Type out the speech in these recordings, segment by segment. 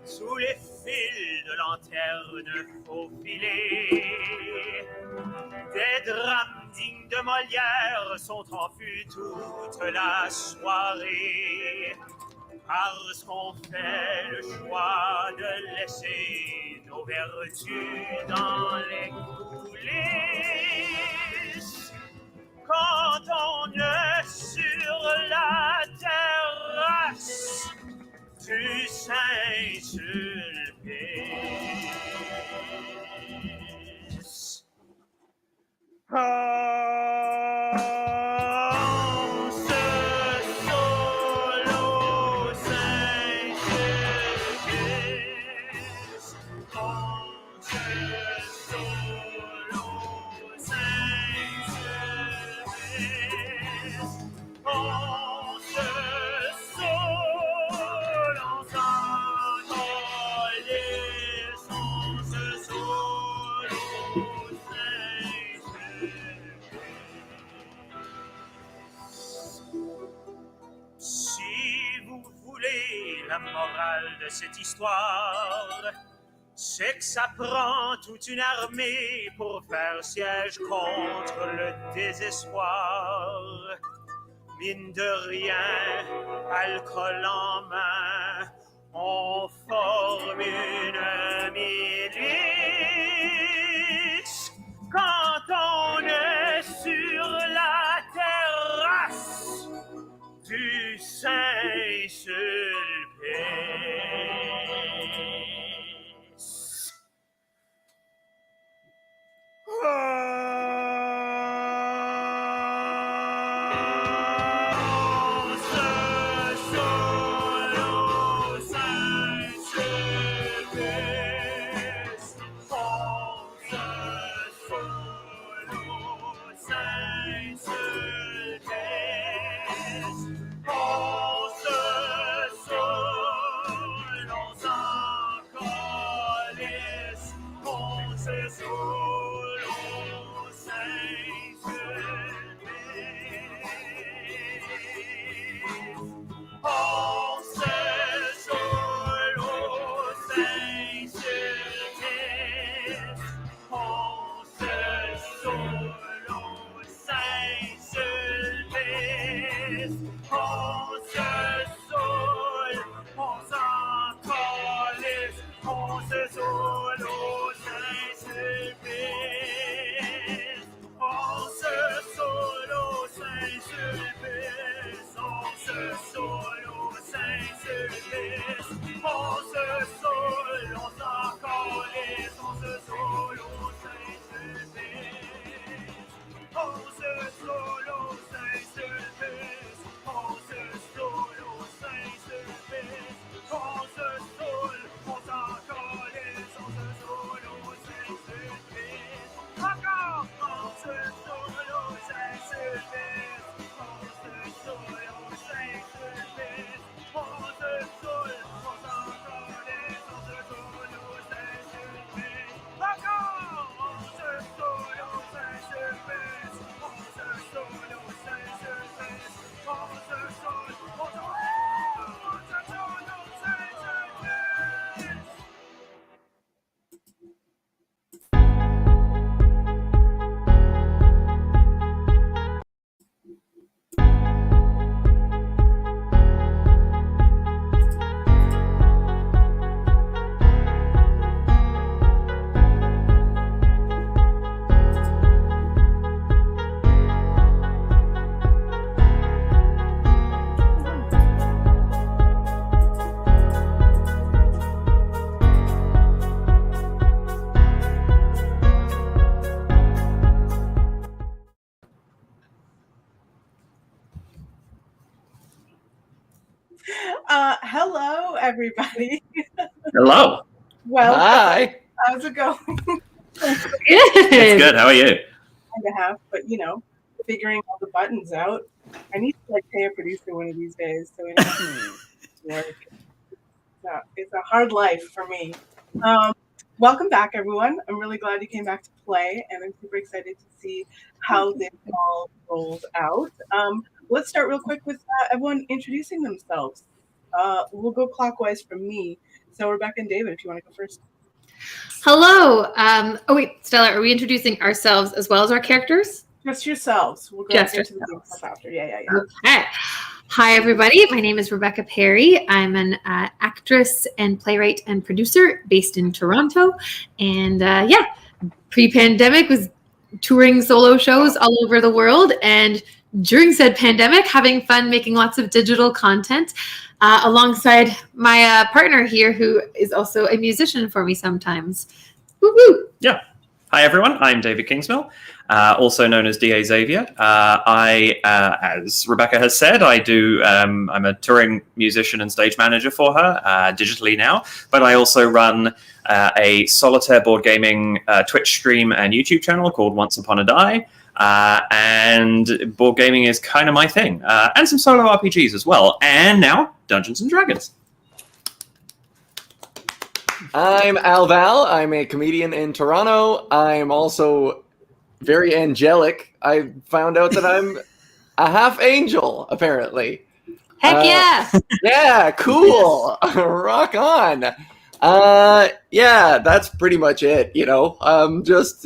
sous les fils de lanterne faufilés. Des drames dignes de Molière sont en vue toute la soirée, parce qu'on fait le choix de laisser nos vertus dans les coulisses. Quand on est sur la terrasse du Saint-Sulpice, on se saoule au Saint-Sulpice, on se saoule au Saint-Sulpice, on se saoule, on s'en calisse, on se saoule au Saint-Sulpice. Si vous voulez la morale de cette histoire, c'est que ça prend toute une armée pour faire siège contre le désespoir. Mine de rien, alcool en main, on forme une milice. Quand on est sur la terrasse du Saint-Sulpice, on se saoule au Saint-Sulpice, on se saoule au Saint-Sulpice, on se saoule, on s'en calisse, on se saoule au Saint-Sulpice, on se saoule au Saint-Sulpice, on se saoule au Saint-Sulpice, on se saoule, on s'en calisse, on se saoule au Saint-Sulpice, on se saoule au Saint-Sulpice, on se saoule au Saint-Sulpice, on se saoule, on s'en calisse, on se saoule au Saint-Sulpice, on se saoule au Saint-Sulpice, on se saoule au Saint-Sulpice, on se saoule, on s'en calisse, on se saoule au Saint-Sulpice, encore, on se saoule au Saint-Sulpice, on se saoule au Saint-Sulpice, on se saoule, on s'en calisse, on se saoule au Saint-Sulpice, encore, on se saoule au Saint-Sulpice, on se saoule au Saint-Sulpice, on se saoule, on se saoule au Saint-Sulpice. Hello, everybody. Hello. Well, Hi. how's it going? It's good. How are you? Kind of half, but figuring all the buttons out. I need to pay a producer one of these days, so we don't have to work. It's a hard life for me. Welcome back, everyone. I'm really glad you came back to play, and I'm super excited to see how this all rolls out. Let's start real quick with everyone introducing themselves. We'll go clockwise from me. So Rebecca and David, if you want to go first. Hello. Stella, are we introducing ourselves as well as our characters? Just yourselves. We'll go Just get to the game stuff after. Yeah. Okay. Hi, everybody. My name is Rebecca Perry. I'm an actress and playwright and producer based in Toronto. And pre-pandemic was touring solo shows all over the world. And during said pandemic, having fun making lots of digital content alongside my partner here, who is also a musician for me sometimes. Woo-hoo! Yeah. Hi, everyone. I'm David Kingsmill, also known as D.A. Xavier. As Rebecca has said, I'm a touring musician and stage manager for her, digitally now, but I also run a solitaire board gaming Twitch stream and YouTube channel called Once Upon a Die. And board gaming is kind of my thing, and some solo RPGs as well. And now Dungeons and Dragons. I'm Al Val. I'm a comedian in Toronto. I'm also very angelic. I found out that I'm a half angel, apparently. Heck yeah! Yeah, cool. Rock on. That's pretty much it. I'm just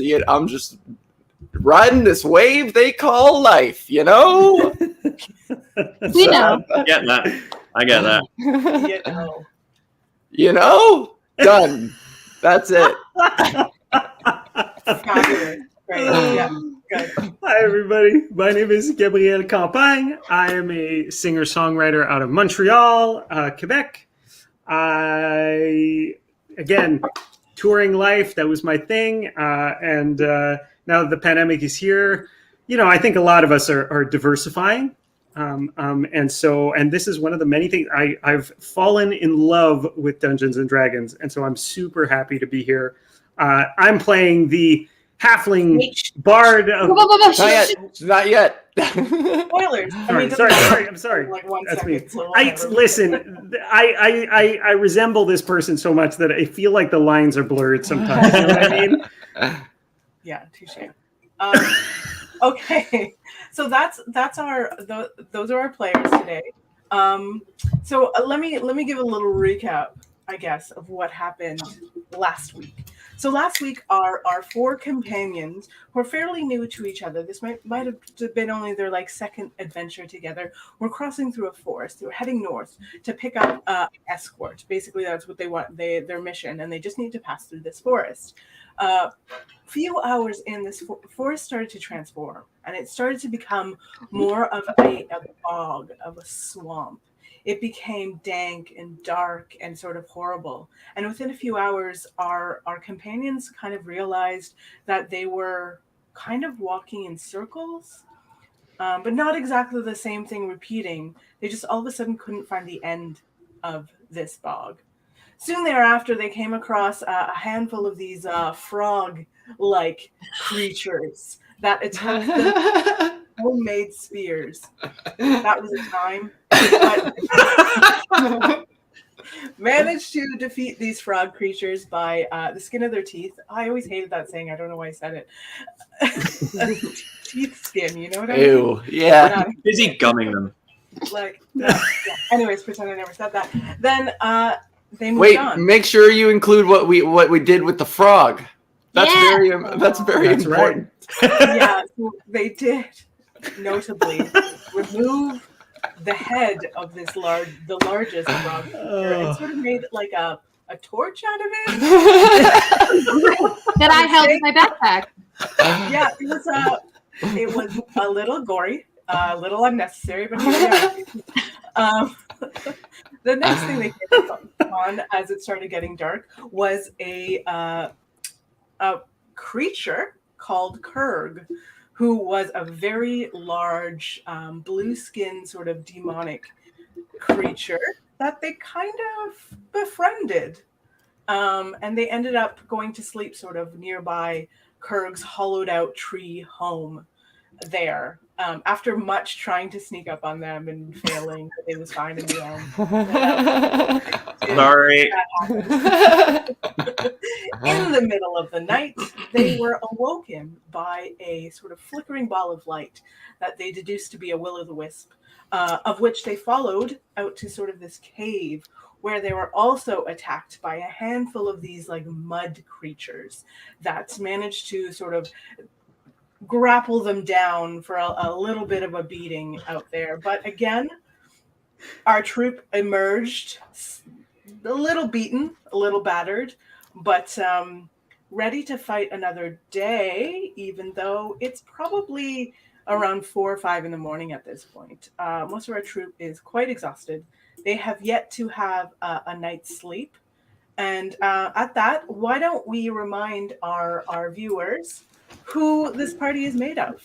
riding this wave they call life. We know. I get that. Done. That's it. Fabulous. Great. Yeah. Good. Hi, everybody. My name is Gabriel Campagne. I am a singer-songwriter out of Montreal, Quebec. Again, touring life, that was my thing. And now that the pandemic is here, I think a lot of us are diversifying. And this is one of the many things I've fallen in love with Dungeons and Dragons. And so I'm super happy to be here. I'm playing the halfling bard of... Not yet. Spoilers. I'm sorry. Like 1 That's second. me. So Listen, I resemble this person so much that I feel like the lines are blurred sometimes. You know what I mean? Yeah, touche. Okay, so those are our players today. So let me give a little recap, I guess, of what happened last week. So last week, our 4 companions were fairly new to each other. This might have been only their second adventure together. We're crossing through a forest. They were heading north to pick up escort. Basically, that's what they want. Their mission, and they just need to pass through this forest. Few hours in, this forest started to transform, and it started to become more of a bog, of a swamp. It became dank and dark and sort of horrible. And within a few hours, our companions kind of realized that they were kind of walking in circles, but not exactly the same thing repeating. They just all of a sudden couldn't find the end of this bog. Soon thereafter, they came across a handful of these frog-like creatures that attacked them with homemade spears. That was a time. But managed to defeat these frog creatures by the skin of their teeth. I always hated that saying. I don't know why I said it. Teeth skin, you know what I mean? Ew, yeah. Busy gumming them. Anyways, pretend I never said that. Then they moved on. Make sure you include what we did with the frog. That's very important. Right. Yeah, so they did notably remove the head of the largest frog creature, and sort of made like a torch out of it. That I held in my backpack. Yeah, it was a little gory, a little unnecessary, but here we are. The next thing they came on as it started getting dark was a creature called Kurg, who was a very large blue-skinned sort of demonic creature that they kind of befriended. And they ended up going to sleep sort of nearby Kurg's hollowed-out tree home there. After much trying to sneak up on them and failing, it was fine in the end. Sorry. In the middle of the night, they were awoken by a sort of flickering ball of light that they deduced to be a will-o'-the-wisp of which they followed out to sort of this cave where they were also attacked by a handful of these like mud creatures that managed to sort of grapple them down for a little bit of a beating out there. But again, our troop emerged a little beaten, a little battered, but ready to fight another day, even though it's probably around 4 or 5 in the morning at this point. Most of our troop is quite exhausted. They have yet to have a night's sleep. And at that, why don't we remind our viewers who this party is made of?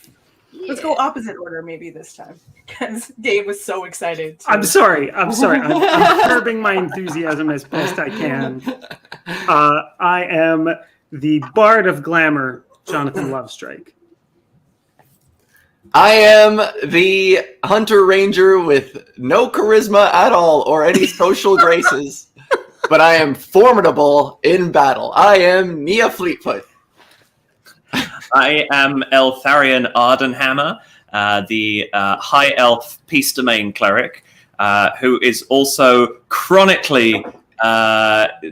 Let's go opposite order maybe this time, because Dave was so excited. I'm sorry. I'm curbing my enthusiasm as best I can. I am the Bard of Glamour, Jonathan Lovestrike. I am the Hunter Ranger with no charisma at all or any social graces, but I am formidable in battle. I am Nia Fleetfoot. I am Eltharion Ardenhammer, the High Elf Peace Domain Cleric, who is also chronically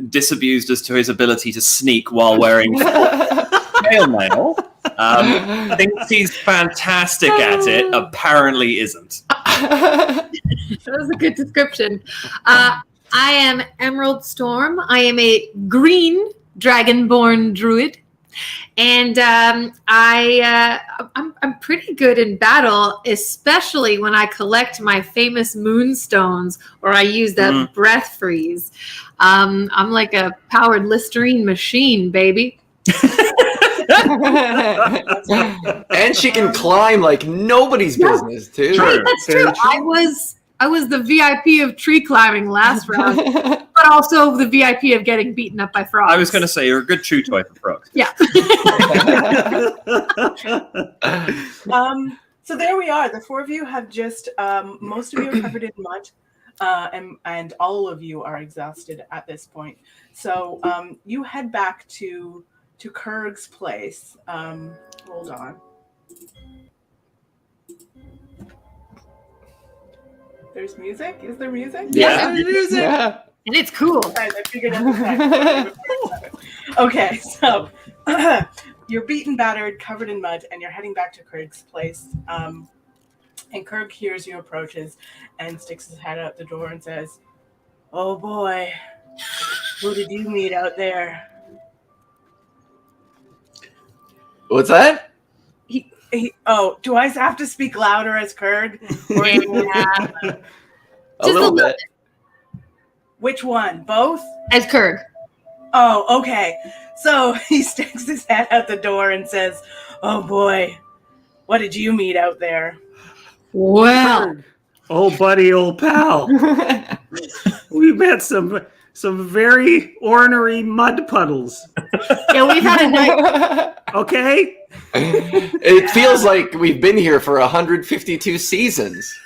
disabused as to his ability to sneak while wearing mail. Thinks he's fantastic at it, apparently isn't. That was a good description. I am Emerald Storm. I am a green dragonborn druid. And I'm pretty good in battle, especially when I collect my famous moonstones or I use that breath freeze. I'm like a powered Listerine machine, baby. And she can climb like nobody's business too. Right, that's true. I was the VIP of tree climbing last round, but also the VIP of getting beaten up by frogs. I was going to say, you're a good chew toy for frogs. Yeah. So there we are. The 4 of you have just, most of you are covered in mud, and all of you are exhausted at this point. So you head back to Kurg's place. Hold on. There's music? Is there music? Yeah, there's music. Yeah. And it's cool. Guys, I figured out the fact. Okay, so you're beaten, battered, covered in mud, and you're heading back to Kurg's place. And Kurg hears you approaches and sticks his head out the door and says, "Oh boy, who did you meet out there?" What's that? Do I have to speak louder as Kurg? Or A little bit. Which one? Both? As Kurg. Oh, okay. So he sticks his head out the door and says, "Oh boy, what did you meet out there?" Well, Old buddy, old pal. We met some very ornery mud puddles. yeah, we've had a night. Okay? It feels like we've been here for 152 seasons.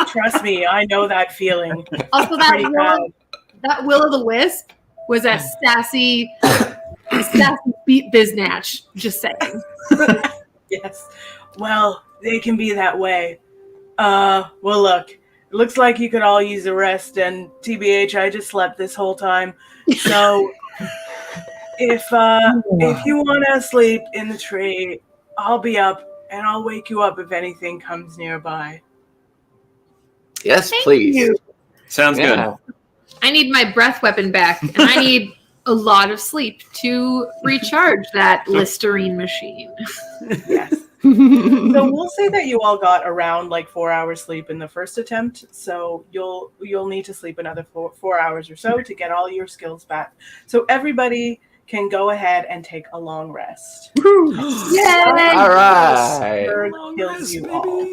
Trust me, I know that feeling. Also, that Will-o'-the-Wisp was a sassy beat biznatch. Just saying. Yes. Well, they can be that way. Well, look. It looks like you could all use a rest, and TBH, I just slept this whole time. So, if you want to sleep in the tree, I'll be up, and I'll wake you up if anything comes nearby. Yes, Thank please. you. Sounds good. I need my breath weapon back, and I need a lot of sleep to recharge that Listerine machine. Yes. So we'll say that you all got around like 4 hours sleep in the first attempt. So you'll need to sleep another 4 hours or so to get all your skills back. So everybody can go ahead and take a long rest. Yay! All right. Kurg kills you all.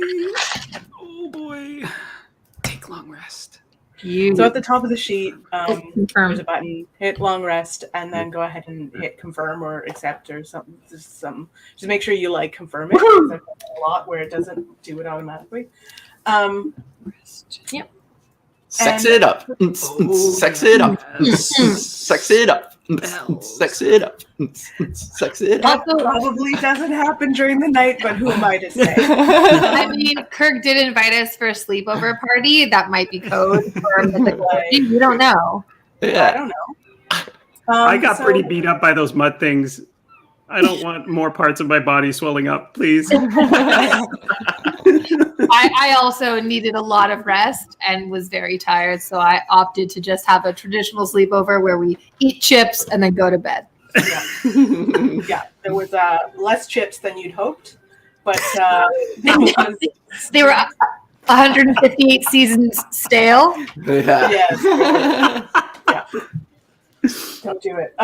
Oh boy. Take long rest. So at the top of the sheet, Confirm. there's a button. Hit long rest, and then go ahead and hit confirm or accept or something. Just make sure you like confirm it. Because I've done a lot where it doesn't do it automatically. Yep. Sex it up. Sex it up. Sex it up. Sex it up. Sex it up. Also, Probably doesn't happen during the night, but who am I to say? I mean, Kirk did invite us for a sleepover party. That might be code for mythical orgy. We don't know. I Yeah. don't know. I got So- pretty beat up by those mud things. I don't want more parts of my body swelling up, please. I also needed a lot of rest and was very tired, so I opted to just have a traditional sleepover where we eat chips and then go to bed. Yeah, there was less chips than you'd hoped, but there was, They were 158 seasons stale. Yeah. yes, yeah. Don't do it.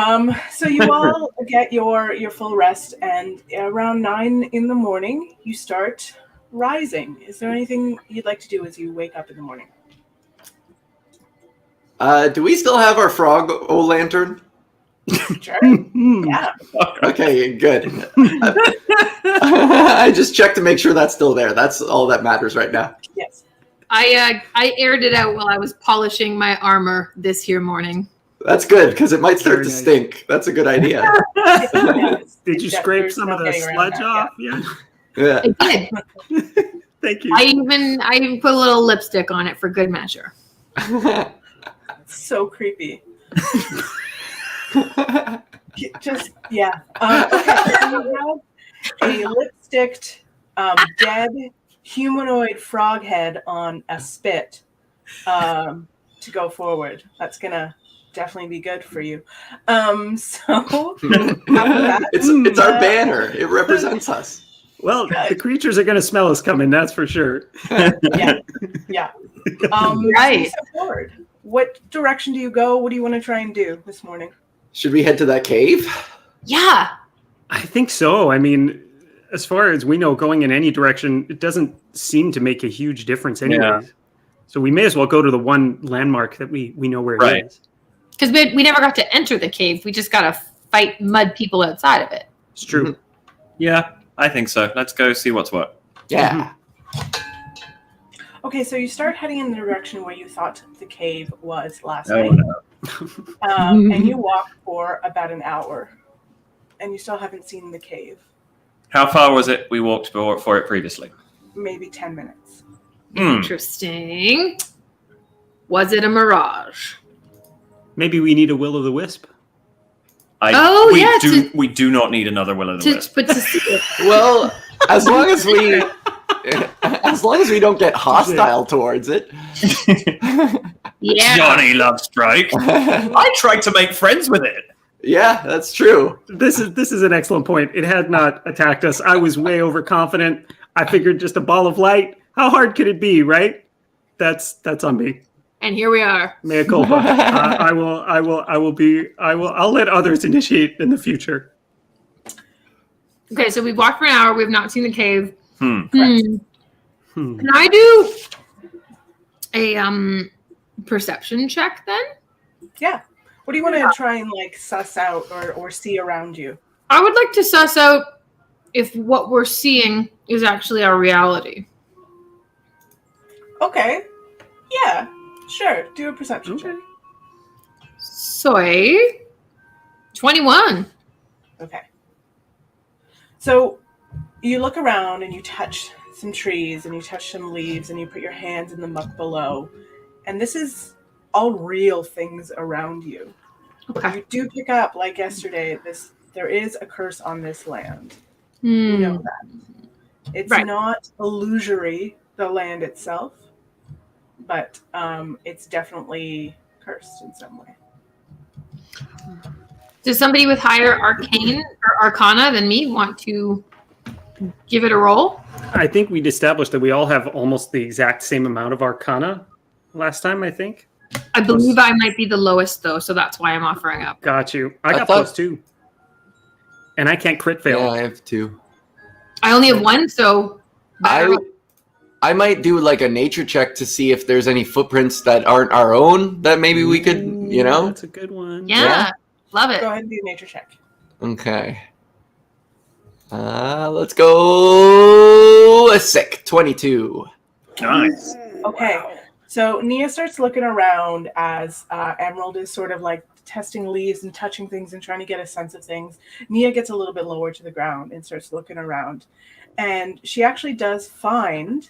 So you all get your full rest, and around 9 in the morning, you start rising. Is there anything you'd like to do as you wake up in the morning? Do we still have our frog lantern? Sure. Yeah. Okay, good. I just checked to make sure that's still there. That's all that matters right now. Yes. I aired it out while I was polishing my armor this here morning. That's good, because it might start Very to nice. stink. That's a good idea. Did you Yeah, scrape there's some no of the getting around sludge that, off? Yeah. Yeah. I did. Thank you. I even put a little lipstick on it for good measure. So creepy. Just yeah. Okay. So you have a lipsticked, dead humanoid frog head on a spit to go forward. That's gonna definitely be good for you. So after that, It's our banner. It represents us. Well, the creatures are going to smell us coming, that's for sure. yeah. So you Right. step forward. What direction do you go? What do you want to try and do this morning? Should we head to that cave? Yeah. I think so. I mean, as far as we know, going in any direction, it doesn't seem to make a huge difference anyways. Yeah. So we may as well go to the one landmark that we know where Right. it is. Because we never got to enter the cave. We just got to fight mud people outside of it. It's true. Yeah, I think so. Let's go see what's what. Yeah. Okay, so you start heading in the direction where you thought the cave was last Oh, night. no. And you walk for about an hour, and you still haven't seen the cave. How far was it we walked for it previously? Maybe 10 minutes. Interesting. Was it a mirage? Maybe we need a will-o'-the-wisp. We do not need another will o' the wisp. But to see it. Well, as long as we don't get hostile towards it. Yeah. Johnny loves Strike. I tried to make friends with it. Yeah, that's true. This is an excellent point. It had not attacked us. I was way overconfident. I figured just a ball of light. How hard could it be, right? That's on me. And here we are. Mea culpa. I'll let others initiate in the future. Okay, so we've walked for an hour. We've not seen the cave. Hmm. Can I do a perception check then? Yeah. What do you want to try and like suss out or see around you? I would like to suss out if what we're seeing is actually our reality. Okay. Yeah. Sure. Do a perception check. Soy 21. Okay. So you look around and you touch some trees and you touch some leaves and you put your hands in the muck below. And this is all real things around you. Okay. You do pick up, like yesterday, there is a curse on this land. You know that. It's Right. not illusory, the land itself, but it's definitely cursed in some way. Does somebody with higher arcane or arcana than me want to give it a roll? I think we'd established that we all have almost the exact same amount of arcana last time, I think. I believe I might be the lowest though, so that's why I'm offering up. Got you. I got thought- +2. And I can't crit fail. Yeah, I have 2. I only have one, so I might do like a nature check to see if there's any footprints that aren't our own that maybe we could, you know? That's a good one. yeah, love it. Go ahead and do a nature check. Okay. Let's go a sick 22. Nice. Okay. So Nia starts looking around as Emerald is sort of like testing leaves and touching things and trying to get a sense of things. Nia gets a little bit lower to the ground and starts looking around. And she actually does find,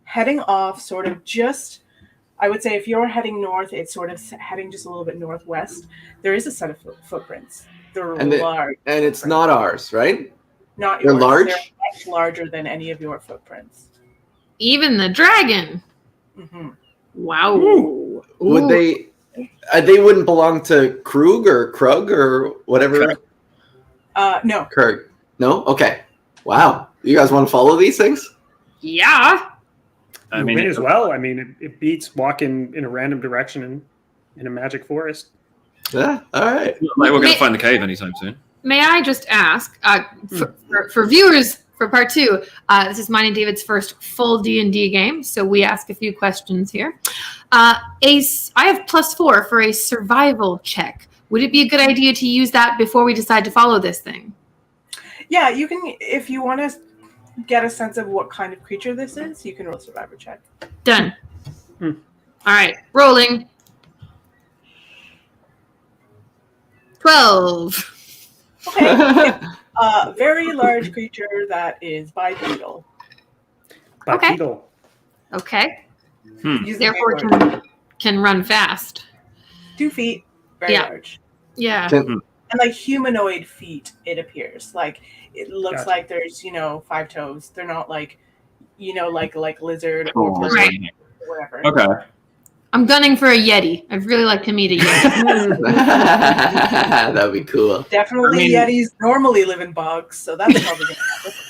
heading off sort of just, I would say if you're heading north, it's sort of heading just a little bit northwest. There is a set of footprints. They're large. And it's not ours, right? Not They're yours. large? They're much larger than any of your footprints. Even the dragon. Mm-hmm. Wow. Would Ooh. they wouldn't belong to Krug or whatever? No. Krug. No? Okay. Wow. You guys want to follow these things? Yeah. I I mean, mean, as well. I mean, it beats walking in a random direction in a magic forest. Yeah. All right. it's not like we're going to find the cave anytime soon. May I just ask, for viewers for part 2, this is mine and David's first full D&D game, so we ask a few questions here. I have +4 for a survival check. Would it be a good idea to use that before we decide to follow this thing? Yeah, you can, if you want to get a sense of what kind of creature this is, you can roll a survivor check. Done. All right, rolling. 12. Okay. Very large creature that is bipedal. Bipedal. Okay. Use the Therefore, big word. can run fast. 2 feet, very Yeah. large. Yeah. And like humanoid feet, it appears. Like it looks Gotcha. like there's, 5 toes. They're not like, like lizard Oh, or Right. whatever. Okay. I'm gunning for a Yeti. I'd really like to meet a Yeti. That'd be cool. Definitely Yetis normally live in bogs, so that's probably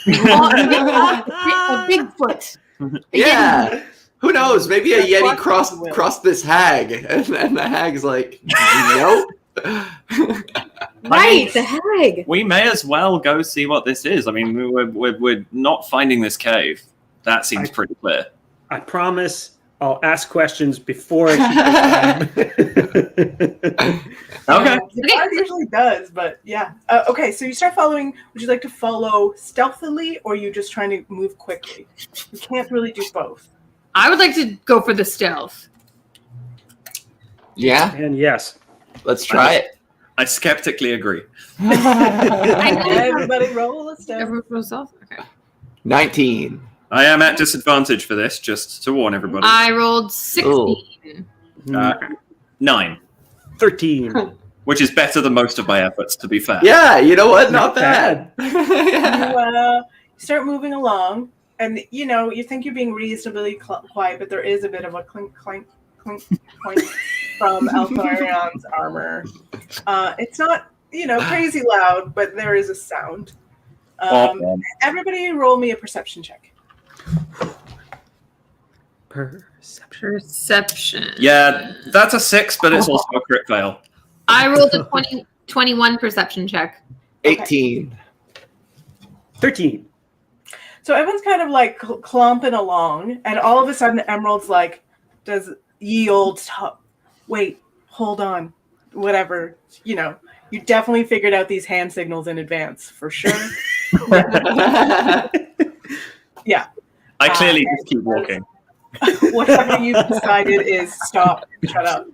going to happen. A Bigfoot. A Yeah. Who knows? Maybe a That's Yeti what crossed this hag, and the hag's like, nope. Right, the hag. We may as well go see what this is. I mean, we're not finding this cave. That seems pretty clear. I promise I'll ask questions before I shoot the time. Okay. The guard usually does, but yeah. Okay, so you start following. Would you like to follow stealthily, or are you just trying to move quickly? You can't really do both. I would like to go for the stealth. Yeah, And yes. let's try it. I skeptically agree. Everybody roll a stealth. Everyone for stealth? Okay. 19. I am at disadvantage for this, just to warn everybody. I rolled 16. 9, 13. which is better than most of my efforts, to be fair. Yeah, you know what? Not Not bad. You start moving along, and you think you're being reasonably quiet, but there is a bit of a clink, clink, clink, clink from Alfarion's armor. It's not, crazy loud, but there is a sound. Everybody roll me a perception check. Perception. Yeah, that's a 6, but it's also a crit fail. I rolled a 21 perception check. 18. 13. So everyone's kind of like clomping along, and all of a sudden Emerald's like, does ye old stop. Wait, hold on. Whatever. You definitely figured out these hand signals in advance, for sure. Yeah. I clearly just keep walking. Whatever you've decided is stop, shut up.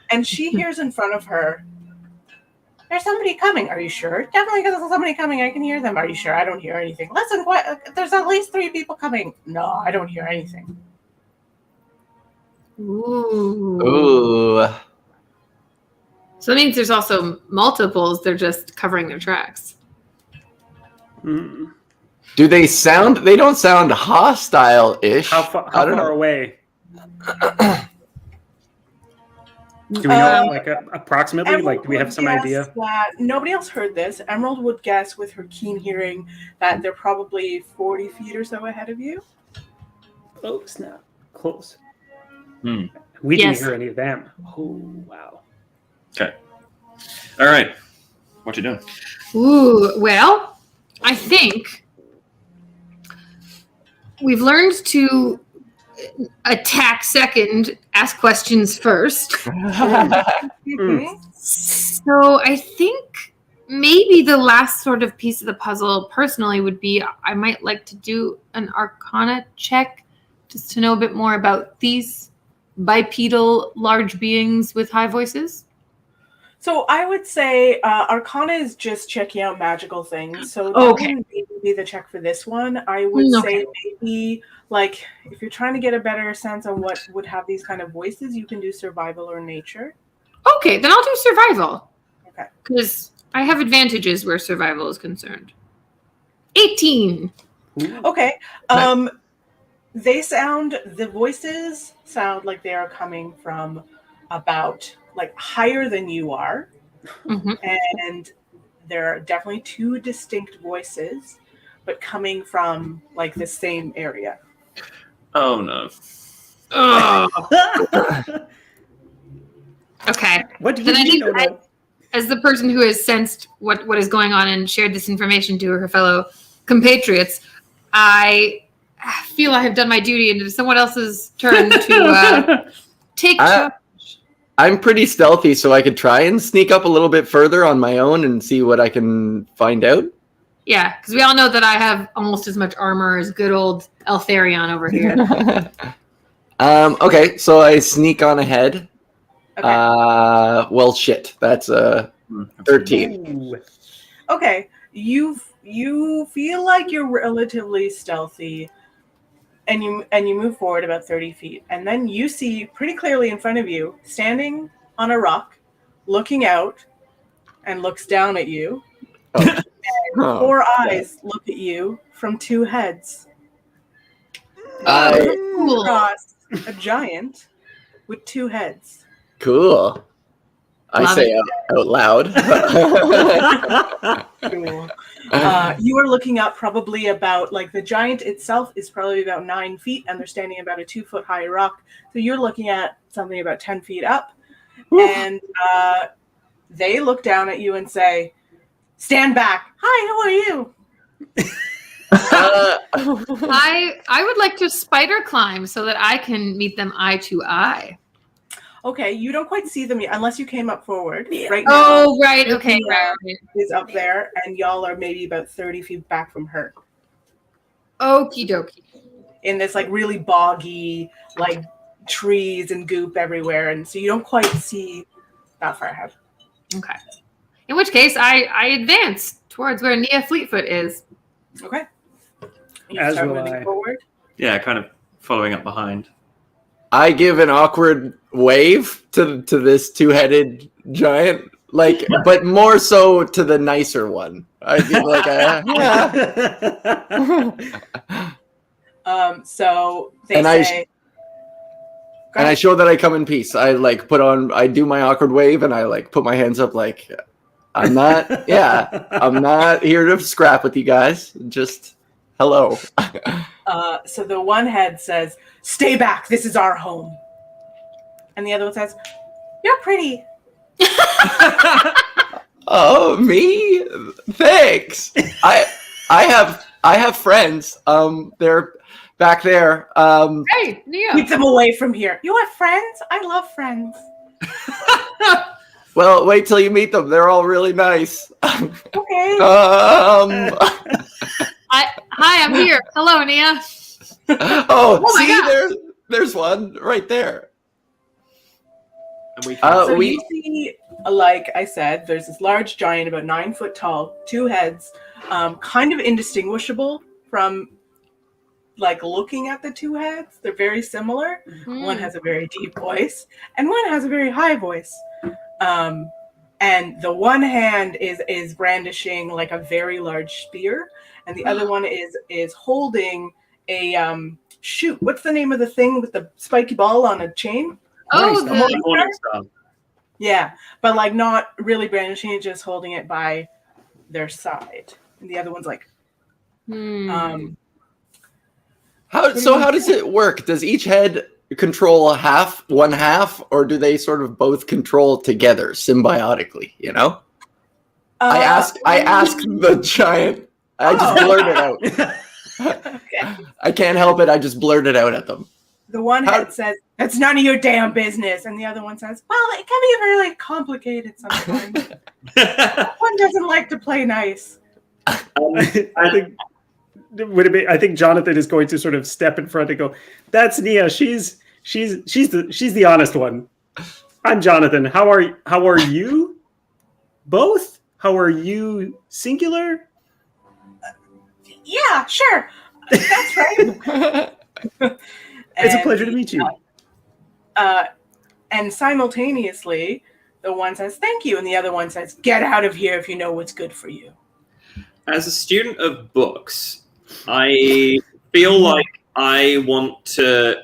And she hears in front of her, there's somebody coming. Are you sure? Definitely, because there's somebody coming. I can hear them. Are you sure? I don't hear anything. Listen, there's at least 3 people coming. No, I don't hear anything. Ooh. Ooh. So that means there's also multiples. They're just covering their tracks. Mm. Do they sound? They don't sound hostile-ish. How far I don't know. away? Do we know, approximately? Emerald Do we have would some guess idea? that nobody else heard this. Emerald would guess with her keen hearing that they're probably 40 feet or so ahead of you. Oh, snap. Close. Hmm. We Yes. didn't hear any of them. Oh, wow. Okay. All right. What you doing? Ooh, well, I think we've learned to attack second, ask questions first. Mhm. So I think maybe the last sort of piece of the puzzle personally would be I might like to do an Arcana check just to know a bit more about these bipedal large beings with high voices? So I would say Arcana is just checking out magical things. So that Okay. wouldn't be the check for this one. I would Okay. say maybe like if you're trying to get a better sense on what would have these kind of voices, you can do survival or nature. Okay, then I'll do survival. Okay. Because I have advantages where survival is concerned. 18. Okay. The voices sound like they are coming from about like higher than you are. Mm-hmm. And there are definitely two distinct voices, but coming from like the same area. Oh no. Okay. What do you Then I mean? think as the person who has sensed what is going on and shared this information to her fellow compatriots, I feel I have done my duty, and it is someone else's turn to take charge. I'm pretty stealthy, so I could try and sneak up a little bit further on my own and see what I can find out. Yeah, because we all know that I have almost as much armor as good old Eltharion over here. Okay, so I sneak on ahead. Okay. Well, shit. That's 13. Ooh. Okay. You feel like you're relatively stealthy, and you move forward about 30 feet, and then you see pretty clearly in front of you, standing on a rock, looking out, and looks down at you. And four eyes look at you from two heads. Cool. Across a giant with two heads. Cool. I Love say out loud. Cool. You are looking up probably about, like, the giant itself is probably about 9 feet, and they're standing about a 2-foot high rock. So you're looking at something about 10 feet up, and they look down at you and say, "Stand back. Hi, how are you?" I would like to spider climb so that I can meet them eye to eye. Okay, you don't quite see them yet, unless you came up forward. Right now, Oh, right. Okay. Right. is up there, and y'all are maybe about 30 feet back from her. Okie dokie. In this, like, really boggy, like, trees and goop everywhere, and so you don't quite see that far ahead. Okay. In which case, I advance towards where Nia Fleetfoot is. Okay. You As start will moving I. forward. Yeah, kind of following up behind. I give an awkward wave to this two-headed giant, like, but more so to the nicer one. I give like a So they And say, and I show that I come in peace. I like I do my awkward wave, and I like put my hands up, like I'm not here to scrap with you guys. Just hello. so the one head says, "Stay back. This is our home." And the other one says, "You're pretty." Oh, me? Thanks. I have friends. They're back there. Hey, Nia. Keep them away from here. You have friends? I love friends. Well, wait till you meet them. They're all really nice. Okay. Hi, I'm here. Hello, Nia. Oh, my see, God. there's one right there. And we So you see, like I said, there's this large giant, about 9 foot tall, two heads, kind of indistinguishable from, like, looking at the two heads. They're very similar. One has a very deep voice, and one has a very high voice. And the one hand is brandishing like a very large spear, and the other one is holding a shoot. What's the name of the thing with the spiky ball on a chain? Oh, Nice. the Morning Star. Yeah, but like not really brandishing it, just holding it by their side. And the other one's like, How does it work? Does each head control one half, or do they sort of both control together symbiotically? You know, I ask the giant. I just blurt it out. Okay. I can't help it. I just blurt it out at them. The one head says, "That's none of your damn business," and the other one says, "Well, it can be really complicated sometimes. One doesn't like to play nice." I think would it be? I think Jonathan is going to sort of step in front and go, "That's Nia. She's the honest one. I'm Jonathan. How are you? Both? How are you? Singular? Yeah, sure. That's right. It's a pleasure to meet you." And simultaneously, the one says, "Thank you," and the other one says, "Get out of here if you know what's good for you." As a student of books, I feel like I want to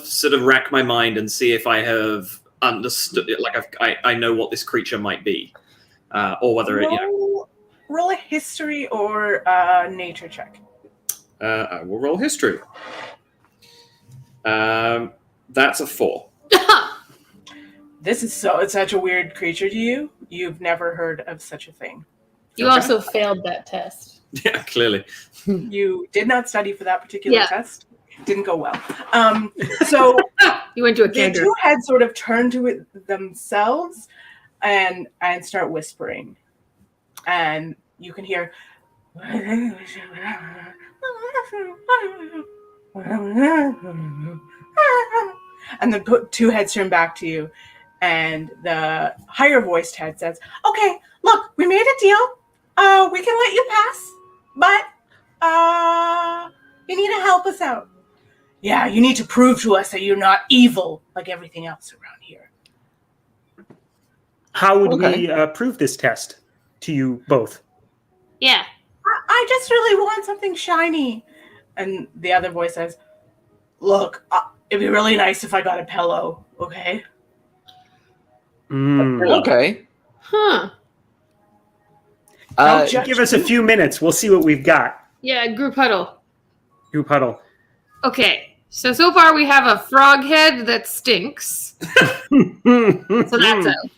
sort of rack my mind and see if I have understood it, like I know what this creature might be, or whether it, roll a history or nature check. I will roll history. That's a 4. This is such a weird creature to you. You've never heard of such a thing. You also failed that test. Yeah, clearly. You did not study for that particular test. Didn't go well. So you went to a the canter. two heads sort of turn to it themselves and start whispering. And you can hear and the two heads turn back to you, and the higher voiced head says, "Okay, look, we made a deal. We can let you pass, but you need to help us out. Yeah, you need to prove to us that you're not evil like everything else around here." How would we prove this test to you both? Yeah. I just really want something shiny. And the other voice says, "Look, it'd be really nice if I got a pillow, okay?" Okay. Huh. Give us a few minutes. We'll see what we've got. Yeah, group huddle. Group huddle. Okay. So far we have a frog head that stinks. So that's out.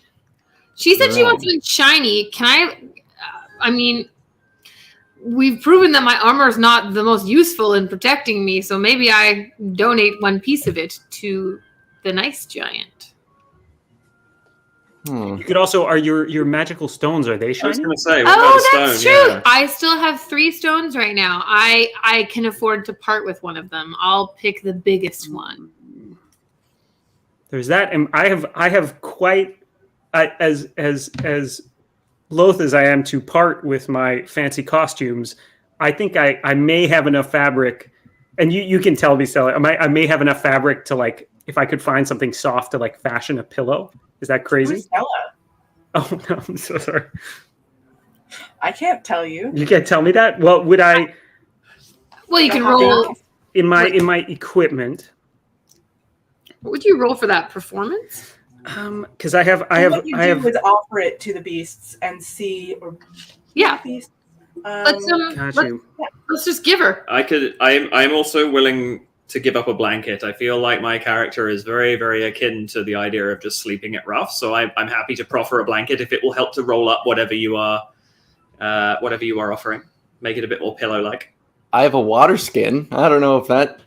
She said she wants something shiny. Can I mean, we've proven that my armor is not the most useful in protecting me, so maybe I donate one piece of it to the nice giant. You could also, are your magical stones, are they shiny? I was going to say, what about a that's stone? true. Yeah. I still have 3 stones right now. I can afford to part with one of them. I'll pick the biggest one. There's that, and I have quite as loath as I am to part with my fancy costumes. I think I may have enough fabric, and you can tell me, Stella. I may have enough fabric to, like, if I could find something soft to, like, fashion a pillow. Is that crazy? Who's Stella? Oh no, I'm so sorry. I can't tell you. You can't tell me that. Well, would I? Well, you can roll. In my equipment. What would you roll for that performance? Because I have What you do is offer it to the beasts and see, or Yeah. beasts. Let's just give her. I'm also willing to give up a blanket. I feel like my character is very, very akin to the idea of just sleeping it rough. So I'm happy to proffer a blanket if it will help to roll up whatever you are offering. Make it a bit more pillow-like. I have a water skin. I don't know if that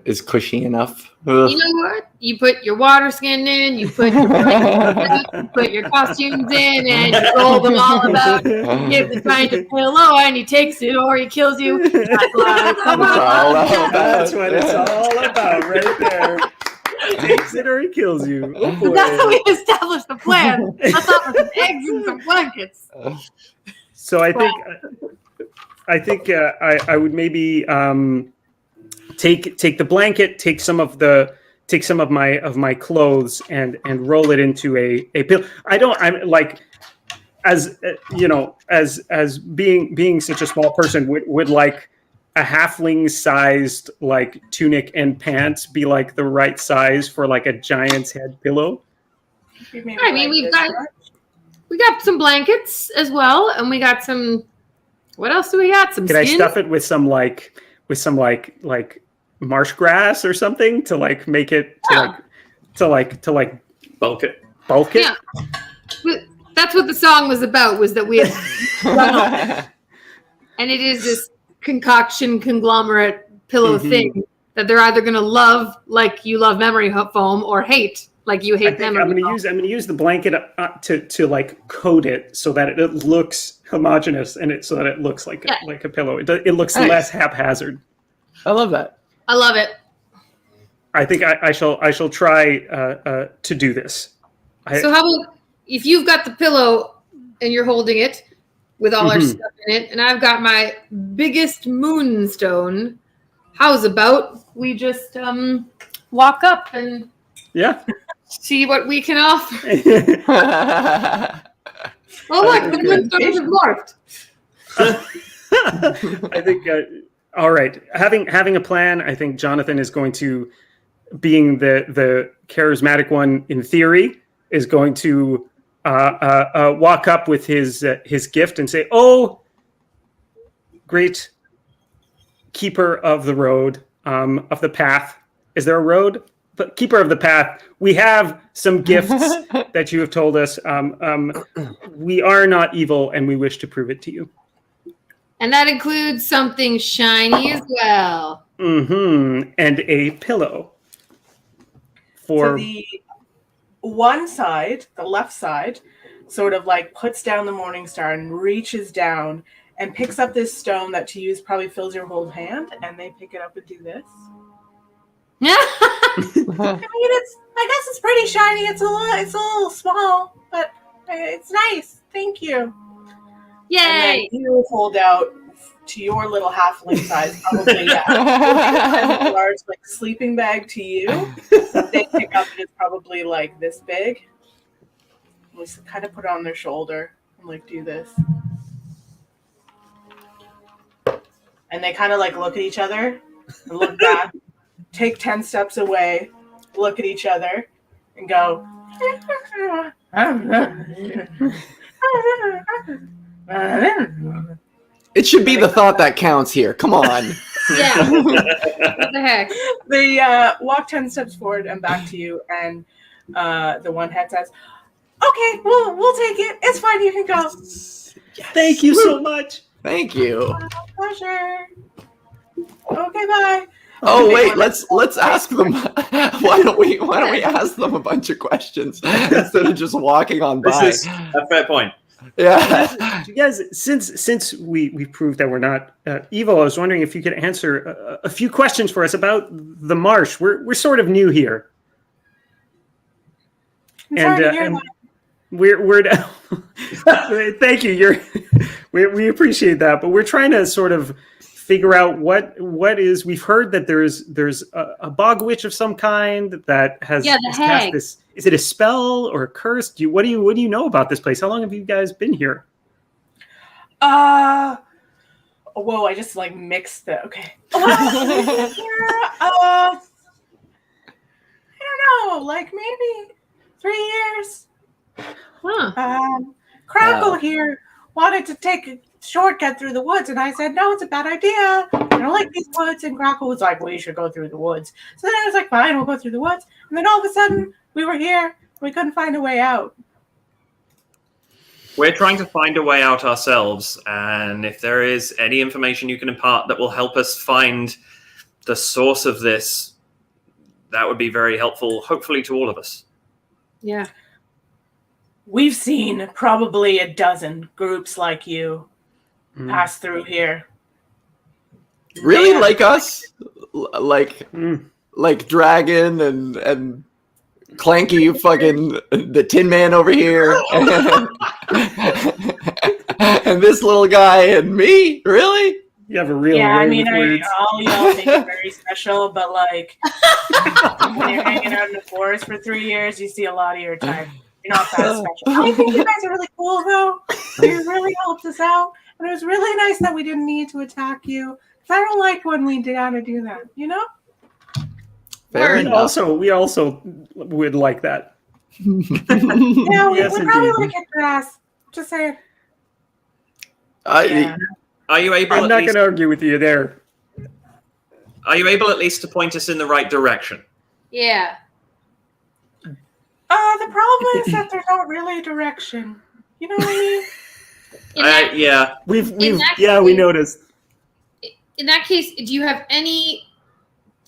is cushy enough. Ugh. You know what? You put your water skin in, you put your you put your costumes in, and you roll them all about. You give the giant a pillow, and he takes it or he kills you. That's what it's all about right there. He takes it or he kills you. Oh, boy. That's how we established the plan. I thought with some eggs and some blankets. So I think I would maybe take the blanket, take some of my clothes and roll it into a pillow. I'm like, as you know, as being such a small person, would like a halfling sized like tunic and pants be like the right size for like a giant's head pillow? I mean, we got some blankets as well, and we got some. What else do we got? Some. Can skins? I stuff it with some marsh grass or something to like make it to Bulk it. Yeah, that's what the song was about. Was that we had, and it is this concoction conglomerate pillow thing that they're either going to love like you love memory foam or hate Like you I hate think them. I'm gonna use the blanket to like coat it so that it looks homogeneous and so that it looks like like a pillow. It looks Nice. less haphazard. I love that. I love it. I think I shall try to do this. So how about if you've got the pillow and you're holding it with all our stuff in it, and I've got my biggest moonstone, how's about we just walk up and see what we can offer? Oh look, the moonstone has morphed. I think all right. Having a plan, I think Jonathan is going to, being the charismatic one in theory, is going to walk up with his gift and say, "Oh, great keeper of the road, of the path. Is there a road? But keeper of the path, we have some gifts that you have told us. We are not evil, and we wish to prove it to you." And that includes something shiny as well. And a pillow. So the one side, the left side, sort of like puts down the morning star and reaches down and picks up this stone that to use probably fills your whole hand, and they pick it up and do this. I mean, I guess it's pretty shiny. It's a little small, but it's nice. Thank you. Yay! And then you hold out to your little halfling size, probably a large like sleeping bag to you. They pick up and it's probably like this big. We kind of put it on their shoulder and like do this. And they kind of like look at each other and look back, take 10 steps away, look at each other, and go. It should be the thought that counts here. Come on. Yeah. What the heck? They walk 10 steps forward and back to you, and the one head says, "Okay, we'll take it. It's fine. You can go." Yes. Thank you so much. Thank you. Pleasure. Okay, bye. Oh wait, let's ask them. Why don't we ask them a bunch of questions instead of just walking on by? This is a fair point. Yeah. You guys, since we proved that we're not evil, I was wondering if you could answer a few questions for us about the marsh. We're sort of new here, and we're thank you. We appreciate that, but we're trying to sort of figure out what is. We've heard that there's a bog witch of some kind that has cast this. Is it a spell or a curse? What do you know about this place? How long have you guys been here? Whoa! I just like mixed the. Okay. I don't know. Like maybe 3 years. Huh. Crackle here wanted to take a shortcut through the woods, and I said, "No, it's a bad idea. I don't like these woods." And Crackle was like, "Well, you should go through the woods." So then I was like, "Fine, we'll go through the woods." And then all of a sudden, we were here. We couldn't find a way out. We're trying to find a way out ourselves, and if there is any information you can impart that will help us find the source of this, that would be very helpful, hopefully to all of us. Yeah. We've seen probably a dozen groups like you pass through here. Really, like us, like Dragon and Clanky, fucking the Tin Man over here, and this little guy and me. Really? You have a real Yeah, I way mean, with words. all y'all think you're very special, but like when you're hanging out in the forest for 3 years, you see a lot of your time. You're not that special. I think you guys are really cool, though. You really helped us out, and it was really nice that we didn't need to attack you. Because I don't like when we gotta do that, you know? Fair We enough. also would like that. Yeah, we Yes, would probably indeed. want to kick your ass. Just saying. Are you able? I'm at not least, going to argue with you there. Are you able at least to point us in the right direction? Yeah. The problem is that there's not really a direction. You know what I mean? Yeah. We've that we case- noticed. In that case, do you have any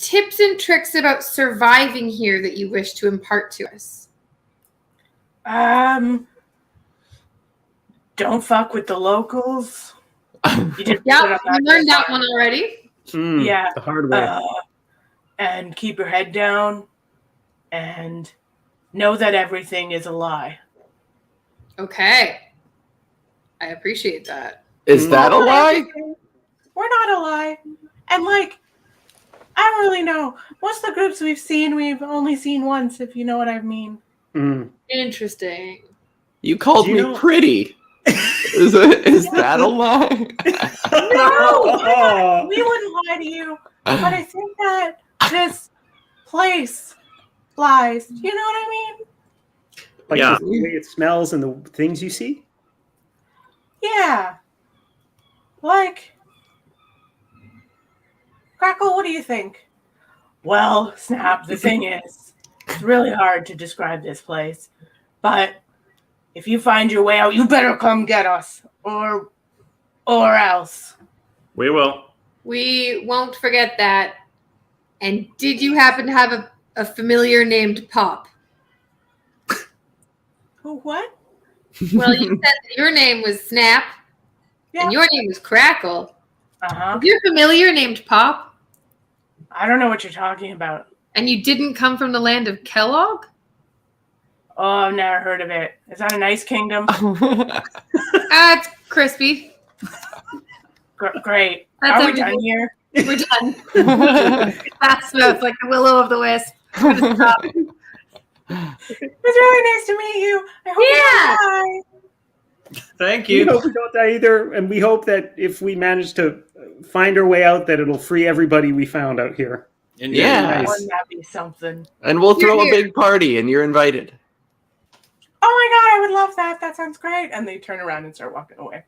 tips and tricks about surviving here that you wish to impart to us? Don't fuck with the locals. You just Yeah, we learned that one already. Yeah. The hard way. And keep your head down and know that everything is a lie. Okay. I appreciate that. Is that a lie? We're not a lie. And like, I don't really know. Most of the groups we've only seen once, if you know what I mean. Interesting. You called Do you me know- pretty. Is that a lie? No, we wouldn't lie to you. But I think that this place lies. You know what I mean? Like Yeah. the way it smells and the things you see? Yeah. Like, Crackle, what do you think? Well, Snap, the thing is, it's really hard to describe this place. But if you find your way out, you better come get us. Or else. We will. We won't forget that. And did you happen to have a familiar named Pop? Who, what? Well, you said that your name was Snap Yeah. and your name was Crackle. Uh-huh. Is your familiar named Pop? I don't know what you're talking about. And you didn't come from the land of Kellogg? Oh, I've never heard of it. Is that an ice kingdom? It's crispy. Great. That's Are we everything. done here? We're done. That smells like the will o' the wisp. We're gonna stop. It was really nice to meet you. I hope you die. Thank We you. hope we don't die either, and we hope that if we manage to find our way out, that it'll free everybody we found out here. Indeed. Yeah. Nice. Wouldn't that be something? And we'll throw a Here. big party, and you're invited. Oh my god, I would love that. That sounds great. And they turn around and start walking away.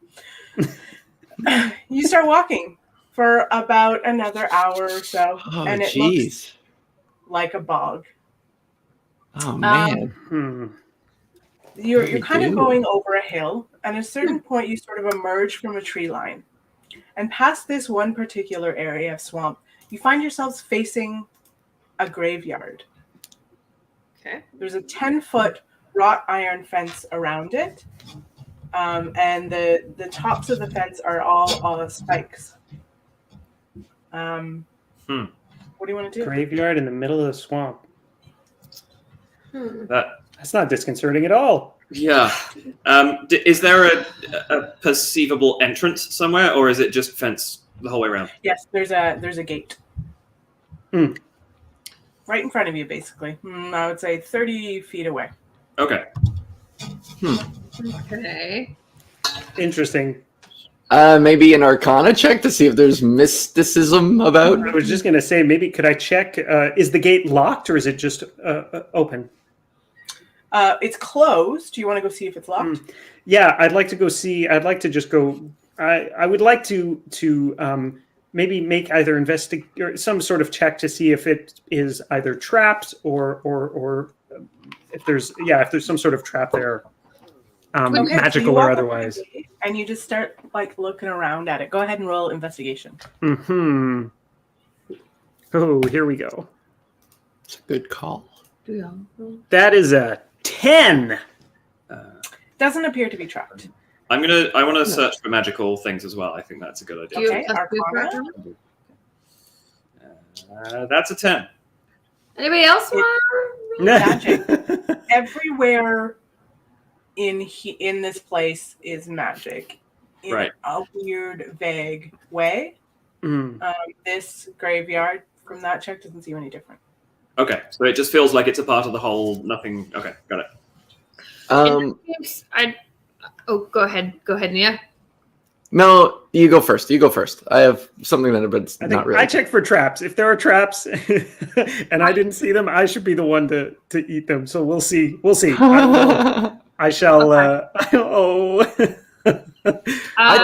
You start walking for about another hour or so, Oh, and it looks jeez. like a bog. Oh, man. You're we kind of do? going over a hill, and at a certain point, you sort of emerge from a tree line. And past this one particular area of swamp, you find yourselves facing a graveyard. Okay. There's a 10-foot wrought iron fence around it, and the tops of the fence are all spikes. What do you want to do? Graveyard in the middle of the swamp. That's not disconcerting at all. Yeah. Is there a perceivable entrance somewhere, or is it just fence the whole way around? Yes, there's a gate. Hmm. Right in front of you, basically. I would say 30 feet away. Okay. Okay. Interesting. Maybe an Arcana check to see if there's mysticism about. I was just going to say, maybe could I check, is the gate locked or is it just open? It's closed. Do you want to go see if it's locked? Yeah, I'd like to go see. I'd like to just go. I would like to maybe make either investigate or some sort of check to see if it is either trapped or if there's some sort of trap there, Okay, so magical you or walk up to the otherwise. gate and you just start like looking around at it. Go ahead and roll investigation. Hmm. Oh, here we go. It's a good call. That is a 10. Doesn't appear to be trapped. I want to search for magical things as well. I think that's a good idea. Do you Okay, have Arcana. That's a 10. Anybody else want? Magic. Everywhere in this place is magic in Right. a weird, vague way. Mm. This graveyard, from that check, doesn't seem any different. Okay, so it just feels like it's a part of the whole. Nothing. Okay, got it. Go ahead. Go ahead, Nia. No, you go first. I have something that, but it's I not think really. I check for traps. If there are traps and I didn't see them, I should be the one to eat them. So we'll see. I don't know. I shall. I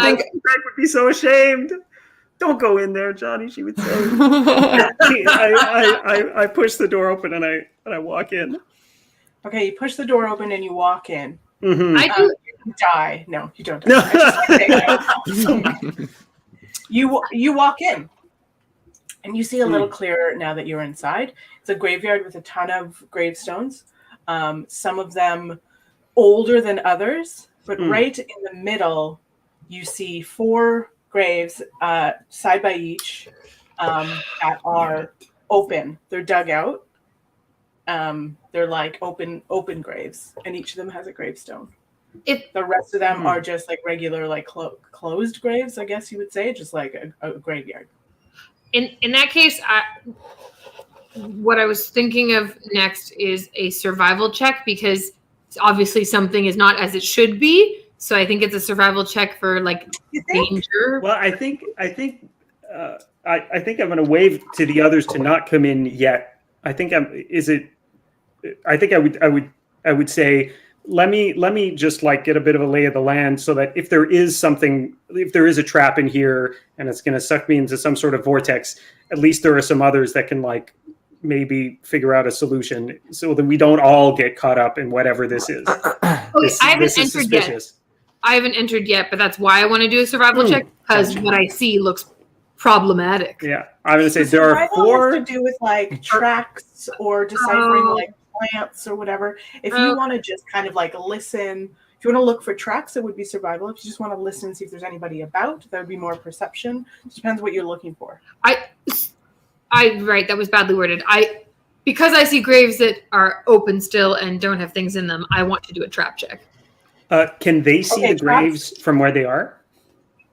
think Greg would be so ashamed. Don't go in there, Johnny. She would say. I push the door open and I walk in. Okay, you push the door open and you walk in. Mm-hmm. I do. You die. No, you don't die. No. I just like saying that. You walk in, And you see a little clearer now that you're inside. It's a graveyard with a ton of gravestones. Some of them older than others, but right in the middle, you see 4 graves side by each that are open. They're dug out. They're like open graves, and each of them has a gravestone. The rest of them are just like regular, like closed graves, I guess you would say, just like a graveyard. In that case, what I was thinking of next is a survival check, because obviously something is not as it should be. So I think it's a survival check for like danger. Well, I think I'm going to wave to the others to not come in yet. I would say let me just like get a bit of a lay of the land, so that if there is a trap in here and it's going to suck me into some sort of vortex, at least there are some others that can like maybe figure out a solution, so that we don't all get caught up in whatever this is. I haven't entered yet. I haven't entered yet, but that's why I want to do a survival check, because what I see looks problematic. Yeah, I'm going to say there are 4 to do with like tracks or deciphering like plants or whatever. If you want to just kind of like listen, if you want to look for tracks, it would be survival. If you just want to listen and see if there's anybody about, that would be more perception. It depends what you're looking for. Right, that was badly worded. Because I see graves that are open still and don't have things in them, I want to do a trap check. Can they see the graves from where they are?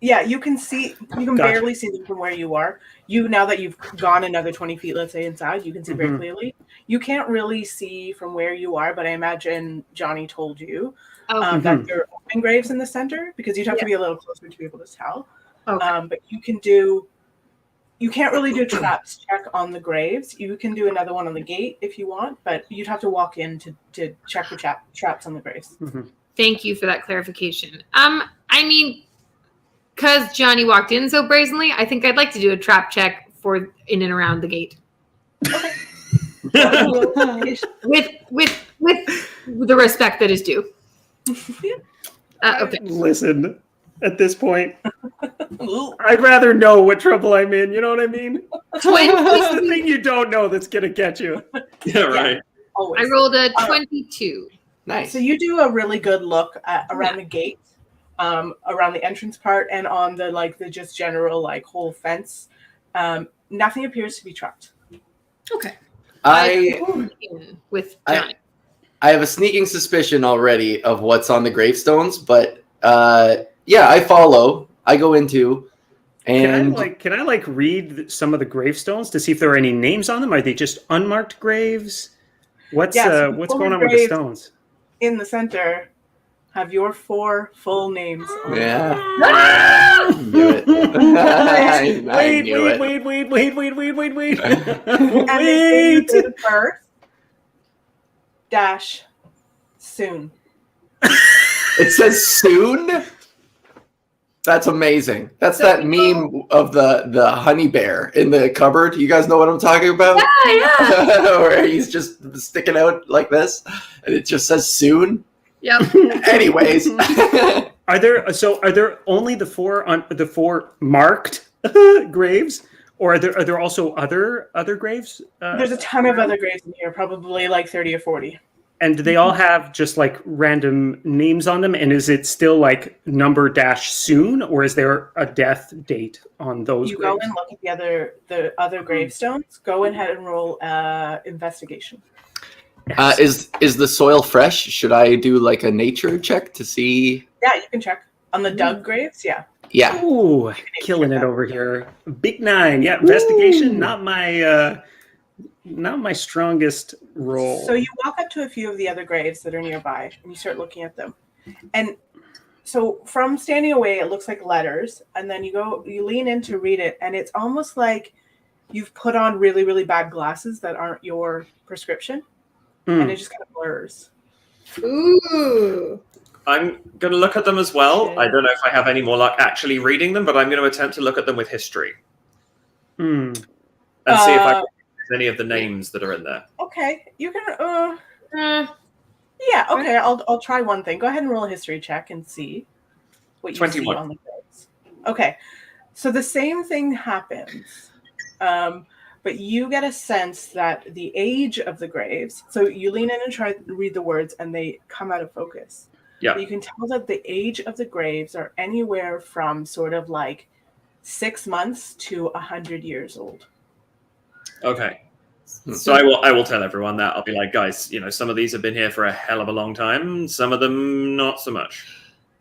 Yeah, you can see. You can barely see them from where you are. Now that you've gone another 20 feet, let's say, inside, you can see very clearly. You can't really see from where you are, but I imagine Johnny told you that there are open graves in the center, because you'd have to be a little closer to be able to tell. Okay. But you can't really do a traps check on the graves. You can do another one on the gate if you want, but you'd have to walk in to check for traps on the graves. Thank you for that clarification. I mean, because Johnny walked in so brazenly, I think I'd like to do a trap check for in and around the gate. Okay. with the respect that is due. Okay. Listen, at this point, I'd rather know what trouble I'm in. You know what I mean? It's the thing you don't know that's gonna get you. Yeah, right. I rolled a 22. Nice. So you do a really good look around the gate, around the entrance part, and on the just general like whole fence. Nothing appears to be trapped. Okay. With Johnny. I have a sneaking suspicion already of what's on the gravestones, but yeah, I follow. I go into, and can I read some of the gravestones to see if there are any names on them? Are they just unmarked graves? What's going on with the stones? In the center, have your 4 full names on them. Knew it. Wait. And they say birth - soon. It says soon? That's amazing. That's that meme of the honey bear in the cupboard. You guys know what I'm talking about? Yeah. Where he's just sticking out like this, and it just says soon. Yep. Anyways, are there only the 4 marked graves, or are there also other graves? There's a ton of other graves in here, probably like 30 or 40. And do they all have just like random names on them? And is it still like number - soon, or is there a death date on those? You graves? go and look at the other gravestones. Go ahead and roll investigation. Is the soil fresh? Should I do like a nature check to see? Yeah, you can check on the dug graves. Yeah. Yeah. Ooh, killing it over here. Big 9. Yeah, investigation. Ooh. Not my strongest role. So you walk up to a few of the other graves that are nearby, and you start looking at them. And so from standing away, it looks like letters, and then you lean in to read it, and it's almost like you've put on really, really bad glasses that aren't your prescription, and it just kind of blurs. Ooh. I'm going to look at them as well. I don't know if I have any more luck actually reading them, but I'm going to attempt to look at them with history. And see if I can any of the names that are in there. Okay, you can. Yeah. Okay, I'll try one thing. Go ahead and roll a history check and see what you 21. See on the graves. Okay, so the same thing happens, But you get a sense that the age of the graves, so you lean in and try to read the words and they come out of focus. Yeah. But you can tell that the age of the graves are anywhere from sort of like 6 months to 100 years old. Okay. So I will tell everyone that. I'll be like, guys, some of these have been here for a hell of a long time. Some of them not so much.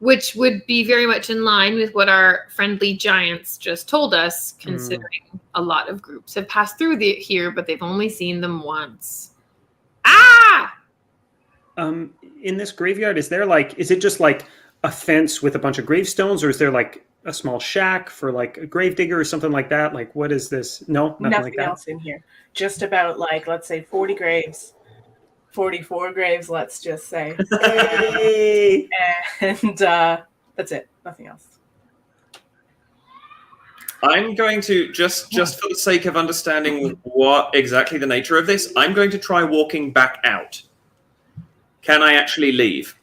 Which would be very much in line with what our friendly giants just told us, considering a lot of groups have passed through here, but they've only seen them once. Ah! In this graveyard, is it just like a fence with a bunch of gravestones, or is there like a small shack for like a gravedigger or something like that? Like, what is this? No, nothing like that. Else in here. Just about like, let's say 40 graves. 44 graves, let's just say. Hey! And that's it. Nothing else. I'm going to, just for the sake of understanding what exactly the nature of this, I'm going to try walking back out. Can I actually leave?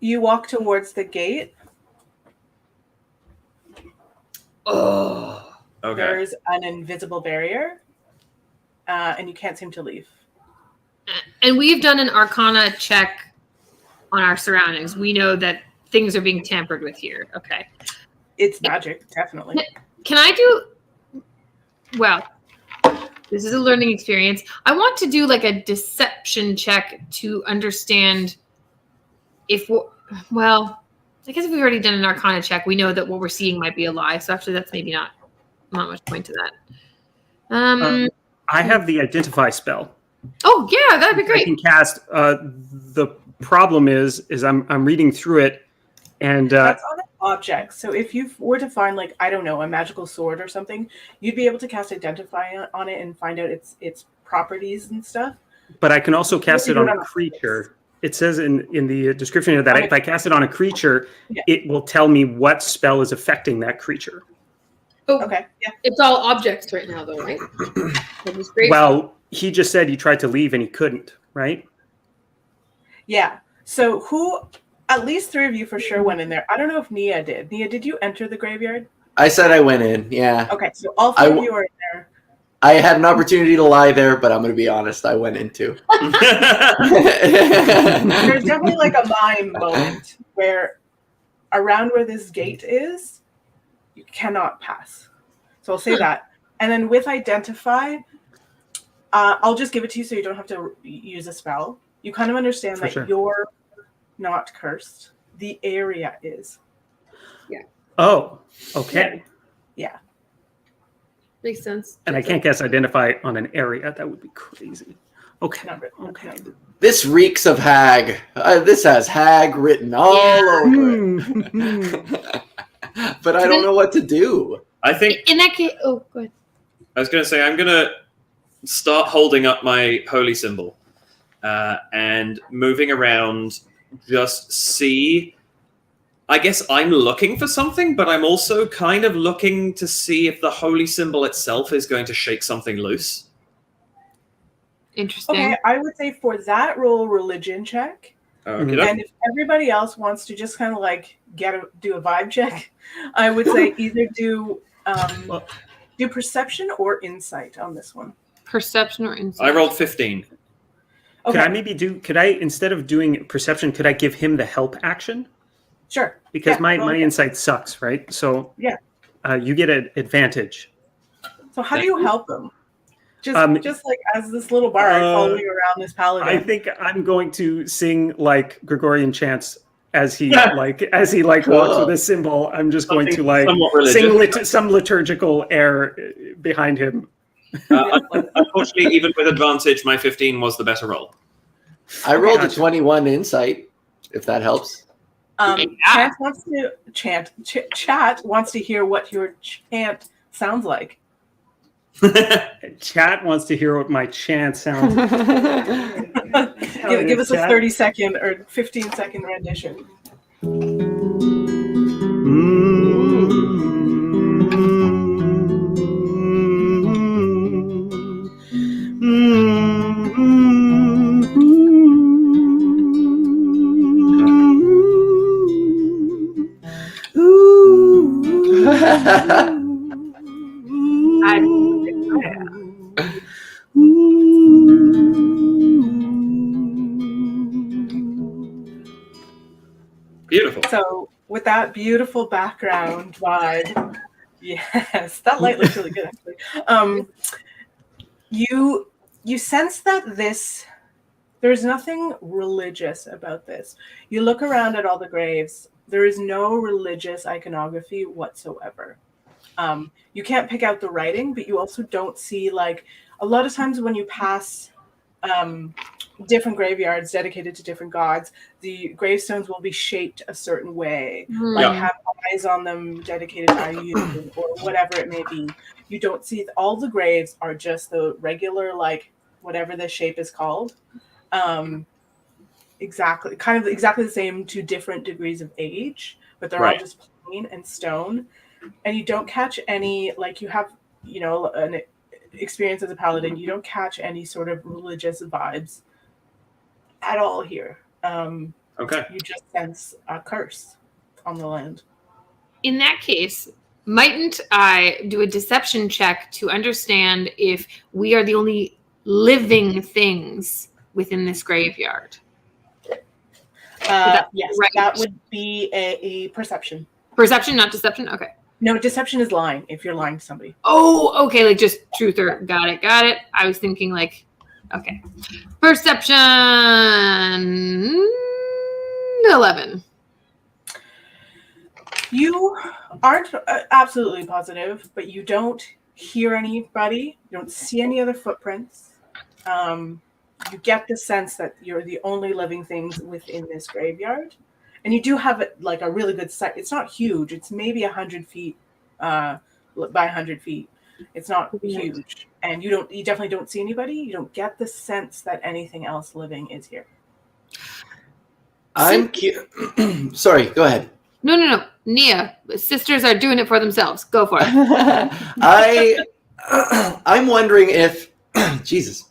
You walk towards the gate. Oh, okay. There's an invisible barrier, and you can't seem to leave. And we've done an Arcana check on our surroundings. We know that things are being tampered with here. Okay. It's magic, definitely. Can I do... Well, this is a learning experience. I want to do like a deception check to understand if... Well, I guess if we've already done an Arcana check, we know that what we're seeing might be a lie. So actually, that's maybe not much point to that. I have the Identify spell. Oh yeah, that'd be great. I can cast. The problem is I'm reading through it, and that's on an object. So if you were to find like, I don't know, a magical sword or something, you'd be able to cast Identify on it and find out its properties and stuff. But I can also cast it on a creature. It says in the description of that if I cast it on a creature, it will tell me what spell is affecting that creature. Oh, okay. Yeah. It's all objects right now, though, right? Well, he just said he tried to leave and he couldn't, right? Yeah. So at least 3 of you for sure went in there. I don't know if Nia did. Nia, did you enter the graveyard? I said I went in, yeah. Okay, so all 3 of you are in there. I had an opportunity to lie there, but I'm going to be honest, I went in too. There's definitely like a mime moment where around where this gate is, you cannot pass. So I'll say that. And then with Identify, I'll just give it to you so you don't have to use a spell. You kind of understand that you're not cursed. The area is. Yeah. Oh, okay. Yeah. Makes sense. And I can't cast Identify on an area. That would be crazy. Okay. Okay. This reeks of hag. This has hag written all over it. But I don't know what to do. I think... In that case... Oh, go ahead. I was going to say, I'm going to start holding up my holy symbol and moving around, just see... I guess I'm looking for something, but I'm also kind of looking to see if the holy symbol itself is going to shake something loose. Interesting. Okay, I would say for that roll, religion check. Okay. And if everybody else wants to just kind of like do a vibe check, I would say either do perception or insight on this one. Perception or insight? I rolled 15. Okay. Could I, instead of doing perception, could I give him the help action? Sure. Because my insight sucks, right? So yeah, you get an advantage. So how do you help them? Just like as this little bard following around this paladin. I think I'm going to sing like Gregorian chants as he walks with a symbol. I'm just going to like sing some liturgical air behind him. Unfortunately, even with advantage, my 15 was the better roll. I rolled a 21 insight, if that helps. Chat wants to hear what your chant sounds like. Chat wants to hear what my chant sounds like. Give us a 30-second or 15-second rendition. So with that beautiful background vibe, yes, that light looks really good actually. You sense that there's nothing religious about this. You look around at all the graves. There is no religious iconography whatsoever. You can't pick out the writing, but you also don't see, like, a lot of times when you pass different graveyards dedicated to different gods, the gravestones will be shaped a certain way, like have eyes on them dedicated to you or whatever it may be. You don't see, all the graves are just the regular, like, whatever the shape is called. Exactly the same to different degrees of age, but they're all just plain and stone. And you don't catch any, like, you have, an experience as a paladin, you don't catch any sort of religious vibes at all here. Okay. You just sense a curse on the land. In that case, mightn't I do a deception check to understand if we are the only living things within this graveyard? Yes, that would be a perception. Perception, not deception? Okay. No, deception is lying if you're lying to somebody. Oh, okay, like just truth or got it. I was thinking like, okay. Perception 11. You aren't absolutely positive, but you don't hear anybody. You don't see any other footprints. You get the sense that you're the only living things within this graveyard. And you do have like a really good sight. It's not huge. It's maybe 100 feet by 100 feet. It's not huge. And you definitely don't see anybody. You don't get the sense that anything else living is here. Sorry, go ahead. No. Nia, sisters are doing it for themselves. Go for it. I'm wondering if Jesus.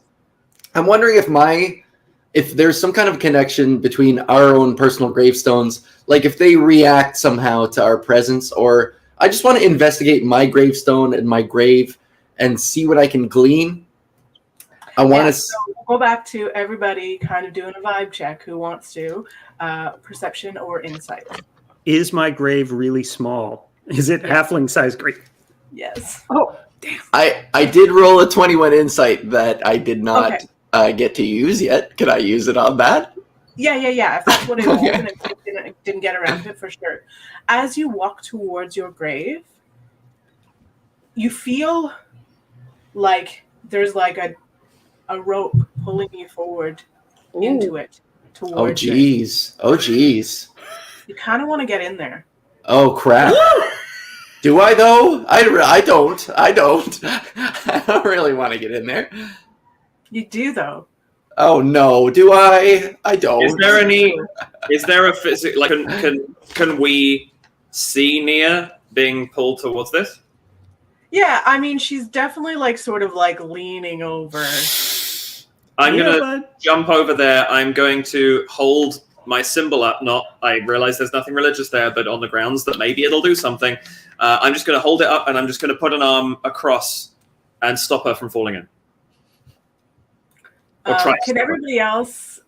I'm wondering if there's some kind of connection between our own personal gravestones, like if they react somehow to our presence, or I just want to investigate my gravestone and my grave and see what I can glean. I want to so we'll go back to everybody kind of doing a vibe check who wants to, perception or insight. Is my grave really small? Is it halfling size grave? Yes. Oh, damn. I did roll a 21 insight that I did not get to use yet. Could I use it on that? Yeah. If that's what it was, and it didn't get around to it for sure. As you walk towards your grave, you feel like there's like a rope pulling you forward into it. Towards Oh geez. You kind of want to get in there. Oh crap. Do I though? I don't. I don't really want to get in there. You do though. Oh no, do I? I don't. Is there a physical, like, can we see Nia being pulled towards this? Yeah, I mean, she's definitely like sort of like leaning over. I'm going to jump over there. I'm going to hold my symbol up. I realize there's nothing religious there, but on the grounds that maybe it'll do something. I'm just going to hold it up, and I'm just going to put an arm across and stop her from falling in. Can everybody else?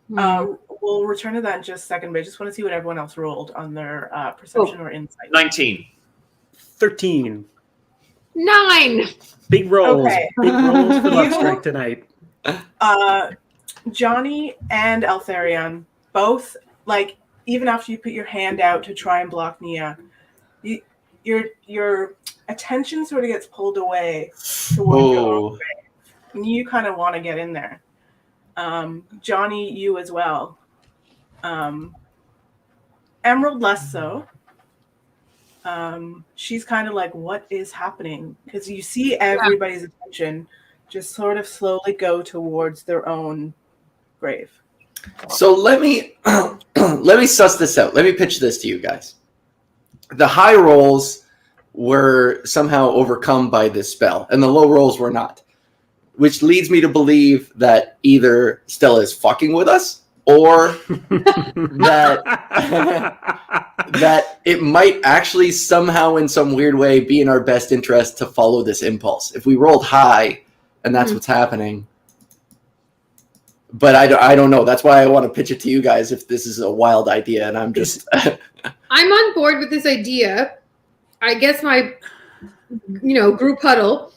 We'll return to that in just a second, but I just want to see what everyone else rolled on their perception or insight. 19. 13. 9. Big rolls. Okay. Big rolls for luck strike tonight. Johnny and Eltharion both, like, even after you put your hand out to try and block Nia, your attention sort of gets pulled away towards your own grave. And you kind of want to get in there. Johnny, you as well. Emerald less so. She's kind of like, what is happening? Because you see everybody's attention just sort of slowly go towards their own grave. So let me suss this out. Let me pitch this to you guys. The high rolls were somehow overcome by this spell, and the low rolls were not, which leads me to believe that either Stella is fucking with us, or that it might actually somehow in some weird way be in our best interest to follow this impulse. If we rolled high and that's what's happening. But I don't know. That's why I want to pitch it to you guys if this is a wild idea, and I'm just... I'm on board with this idea. I guess my, group huddle,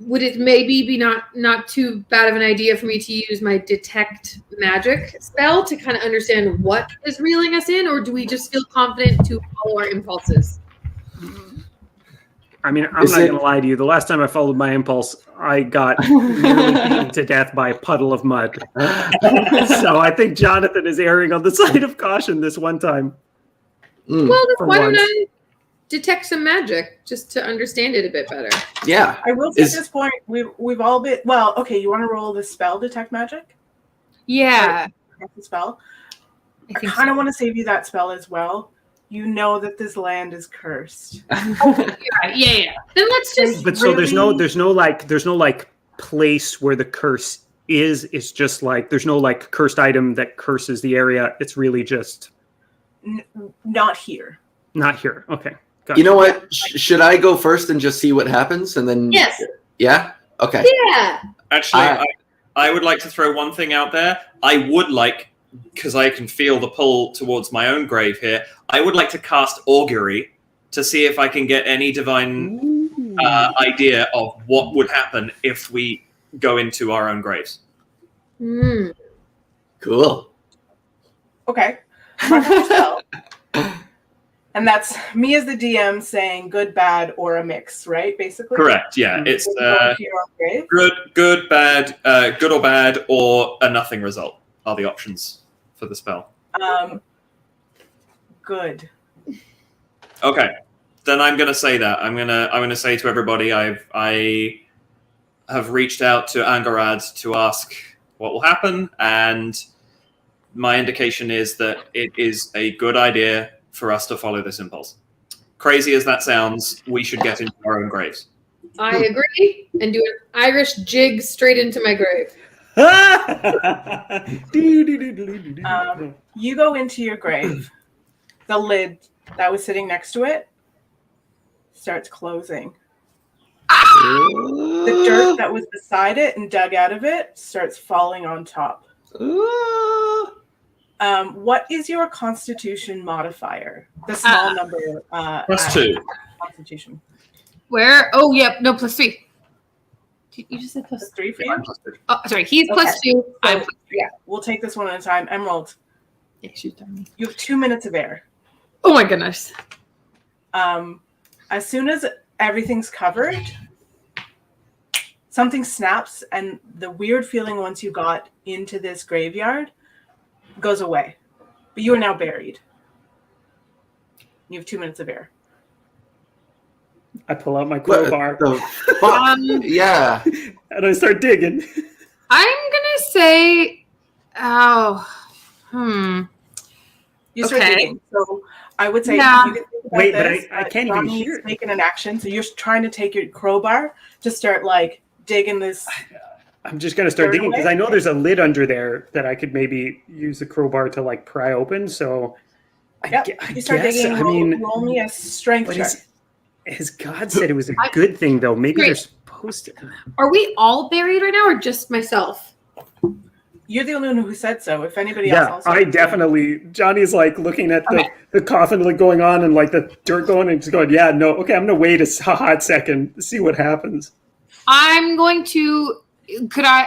would it maybe be not too bad of an idea for me to use my detect magic spell to kind of understand what is reeling us in, or do we just feel confident to follow our impulses? I mean, I'm not going to lie to you. The last time I followed my impulse, I got nearly beaten to death by a puddle of mud. So I think Jonathan is erring on the side of caution this one time. Well, then why don't I detect some magic just to understand it a bit better? Yeah. I will say at this point, we've all been... Well, okay, you want to roll the spell detect magic? Yeah. The spell? I I kind of want to save you that spell as well. You know that this land is cursed. Yeah. Then let's just. But so there's no place where the curse is. It's just like there's no like cursed item that curses the area. It's really just not here. Not here. Okay. Gotcha. You know what? Should I go first and just see what happens, and then? Yes. Yeah. Okay. Yeah. Actually, I would like to throw one thing out there. I would like, because I can feel the pull towards my own grave here, I would like to cast Augury to see if I can get any divine idea of what would happen if we go into our own graves. Cool. Okay. And that's me as the DM saying good, bad, or a mix, right? Basically. Correct. Yeah, it's good, bad, good or bad, or a nothing result are the options for the spell. Good. Okay, then I'm gonna say that. I'm gonna say to everybody, I have reached out to Angarad to ask what will happen, and my indication is that it is a good idea for us to follow this impulse. Crazy as that sounds, we should get into our own graves. I agree, and do an Irish jig straight into my grave. You go into your grave. The lid that was sitting next to it starts closing. The dirt that was beside it and dug out of it starts falling on top. What is your Constitution modifier? The small number. +2. Constitution. Where? Oh, yep. No, +3. You just said +3 for you? Oh, sorry. He's +2. I'm +3. Yeah, we'll take this one at a time. Emerald. Yeah, she's done. You have 2 minutes of air. Oh my goodness. As soon as everything's covered, something snaps, and the weird feeling once you got into this graveyard goes away. But you are now buried. You have 2 minutes of air. I pull out my crowbar. Yeah. And I start digging. I'm gonna say, You start digging. So I would say, Yeah. you can think about Wait, this, but I can't even Johnny's hear it. making an action, so you're trying to take your crowbar to start like digging this. I'm just going to start Third digging because way? I know there's a lid under there that I could maybe use the crowbar to like pry open. So Yep. I You start guess, digging. I mean, roll me a strength but check. as God said, it was a good thing though. Maybe Great. they're supposed to. are we all buried right now, or just myself? You're the only one who said so. If anybody else Yeah, also I definitely. Johnny's like looking at Okay. the coffin like going on and like the dirt going and just going, yeah, no, okay, I'm gonna wait a hot second to see what happens. I'm going to. Could I?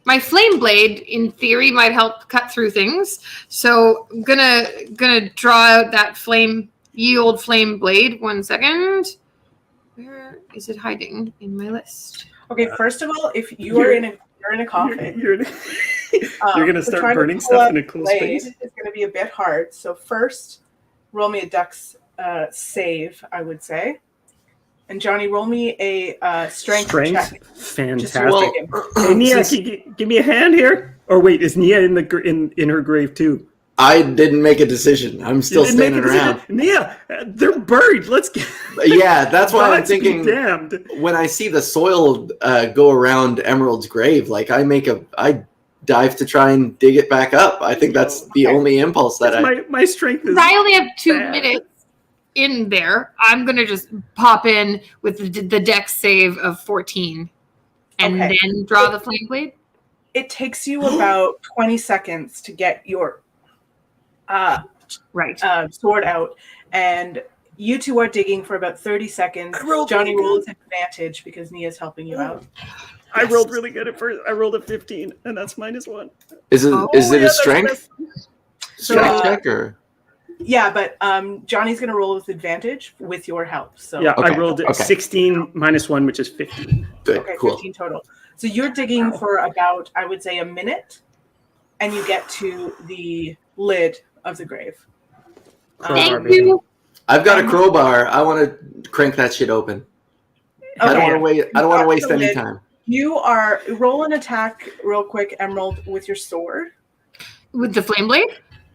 My flame blade, in theory, might help cut through things. So I'm gonna draw out that ye old flame blade. 1 second. Where is it hiding in my list? Okay, first of all, if you are in a coffin, You're gonna so start trying to burning pull stuff out in a the cool blade space. is going to be a bit hard. So first, roll me a dex save, I would say. And Johnny, roll me a strength check. Fantastic. Well, Hey, Nia, can you give me a hand here? Or wait, is Nia in her grave too? I didn't make a decision. I'm still You didn't make standing a around. decision? Nia, they're buried. Let's get. Yeah, that's why I'm Gods be thinking. damned. When I see the soil go around Emerald's grave, like I dive to try and dig it back up. I think that's the only impulse that My strength is. I only have 2 bad. minutes in there. I'm gonna just pop in with the dex save of 14, and Okay. then draw the flame blade. It takes you about 20 seconds to get your Right. sword out, and you two are digging for about 30 seconds. Johnny rolls advantage because Nia's helping you out. I rolled really good at first. I rolled a 15, and that's -1. Is it a strength So, check or? Yeah, but Johnny's going to roll with advantage with your help. So Yeah, I Okay, rolled okay. 16 -1, which is 15. Good, okay, cool. 15 total. So you're digging for about, I would say, a minute, and you get to the lid of the grave. Thank you. I've got a crowbar. I want to crank that shit open. I don't want to wait. I don't want to waste any time. You are roll an attack real quick, Emerald, with your sword. With the flame blade?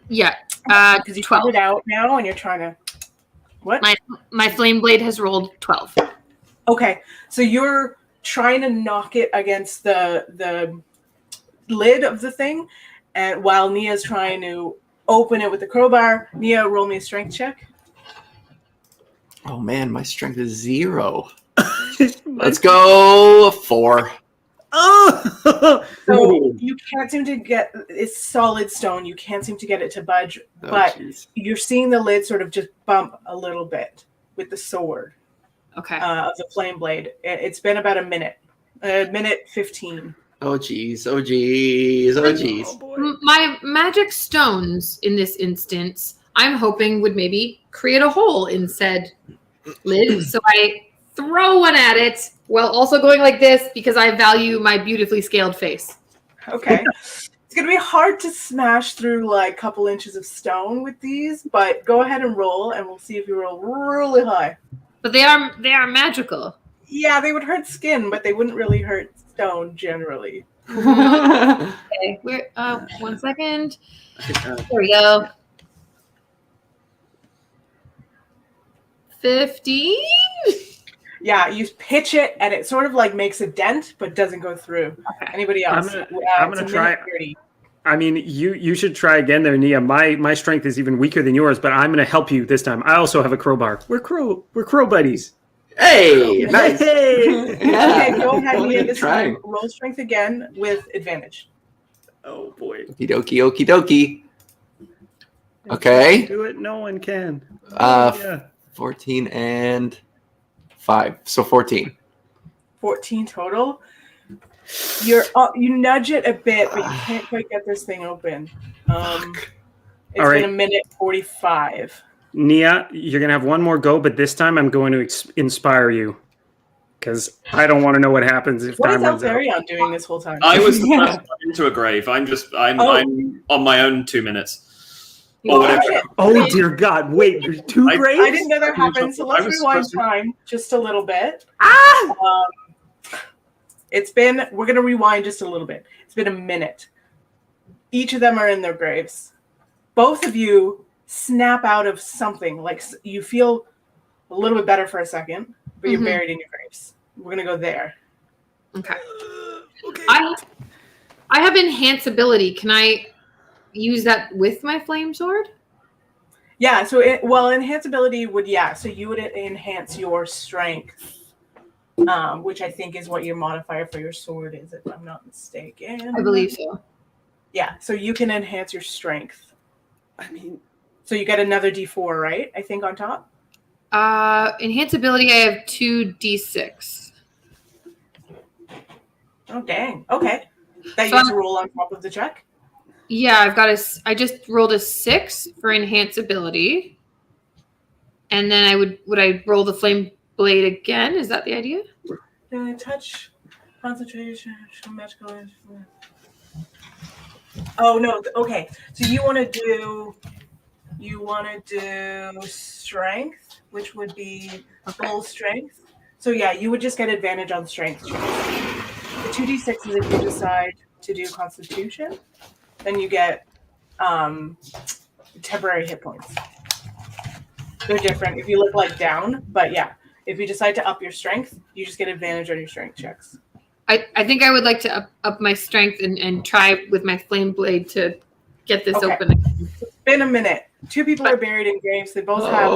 Yeah. Because you 12. put it out now, and you're trying to. What? My flame blade has rolled 12. Okay, so you're trying to knock it against the lid of the thing, and while Nia's trying to open it with the crowbar. Nia, roll me a strength check. Oh man, my strength is 0. Let's go 4. Oh! So you can't seem to get it's solid stone. You can't seem to get it to budge, but geez. you're seeing the lid sort of just bump a little bit with the sword Okay. of the flame blade. It's been about a minute 15. Oh geez. Oh geez. Oh geez. My magic stones in this instance, I'm hoping would maybe create a hole in said lid. So I throw one at it while also going like this because I value my beautifully scaled face. Okay. It's going to be hard to smash through like a couple inches of stone with these, but go ahead and roll, and we'll see if you roll really high. But they are magical. Yeah, they would hurt skin, but they wouldn't really hurt stone generally. Okay, we're 1 second. There we go. 15. Yeah, you pitch it, and it sort of like makes a dent, but doesn't go through. Okay. Anybody else? I'm gonna try. I mean, you should try again there, Nia. My strength is even weaker than yours, but I'm gonna help you this time. I also have a crowbar. We're crow buddies. Hey, nice. Hey. Okay, go ahead, Nia. Trying. This time, roll strength again with advantage. Oh boy. Okie dokie, okie dokie. Okay. Do it. No one can. Yeah. 14 and 5, so 14. 14 total. You nudge it a bit, but you can't quite get this thing open. It's All right. been a minute 45. Nia, you're gonna have one more go, but this time I'm going to inspire you because I don't want to know what happens if What is time runs out. Altharion doing this whole time? I was the first one into a grave. I'm on my own 2 minutes. Or whatever. shit. Oh dear God! Wait, there's 2 graves. I didn't know that happened, so let's I was rewind supposed to- time just a little bit. Ah! We're going to rewind just a little bit. It's been a minute. Each of them are in their graves. Both of you snap out of something. Like you feel a little bit better for a second, but you're buried in your graves. We're going to go there. Okay. I have enhanceability. Can I use that with my flame sword? Yeah, so enhanceability would, so you would enhance your strength, which I think is what your modifier for your sword is, if I'm not mistaken. I believe so. Yeah, so you can enhance your strength. I mean, So you get another D4, right? I think on top? Enhanceability, I have 2d6. Oh, dang. Okay. That you So have to roll on top of the check? Yeah, I just rolled a 6 for enhanceability. And then would I roll the flame blade again? Is that the idea? Touch, concentration, magical. Oh, no. Okay. So you want to do strength, which would be full strength. So yeah, you would just get advantage on strength. The 2d6 is if you decide to do constitution, then you get temporary hit points. They're different if you look like down, but yeah, if you decide to up your strength, you just get advantage on your strength checks. I think I would like to up my strength and try with my flame blade to get this open. It's been a minute. 2 people are buried in graves. They both have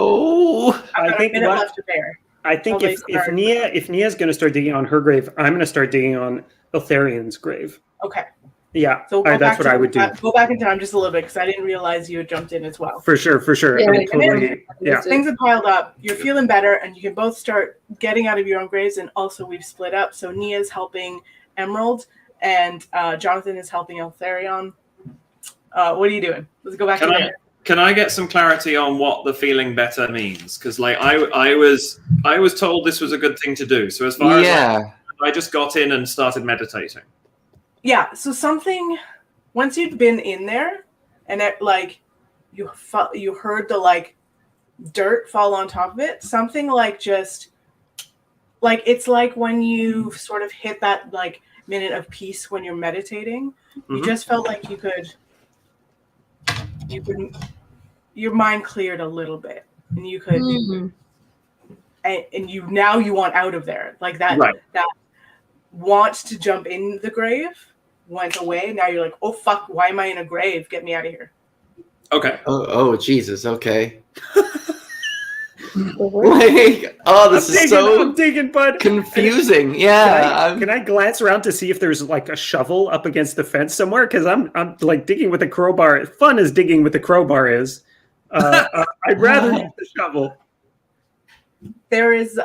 I think a minute left to bear. I think Until if they start. Nia's going to start digging on her grave, I'm going to start digging on Altharion's grave. Okay. Yeah, So that's what I would do. Go back in time just a little bit because I didn't realize you had jumped in as well. For sure. Yeah, I mean, totally. Yeah. Things have piled up. You're feeling better, and you can both start getting out of your own graves. And also, we've split up. So Nia's helping Emerald, and Jonathan is helping Eltharion. What are you doing? Let's go back to Can I get some clarity on what the feeling better means? Because like I was told this was a good thing to do. So as far as I just got in and started meditating. Yeah. So something once you'd been in there, and it like you heard the like dirt fall on top of it. Something like just like it's like when you sort of hit that like minute of peace when you're meditating. You just felt like you could your mind cleared a little bit, and you could and you now you want out of there, like that that want to jump in the grave went away. Now you're like, oh fuck, why am I in a grave? Get me out of here. Okay. Oh Jesus. Okay. Like, this is so I'm digging, bud. confusing. Yeah. Can I glance around to see if there's like a shovel up against the fence somewhere? Because I'm like digging with a crowbar. Fun as digging with a crowbar is. I'd rather use the shovel. There is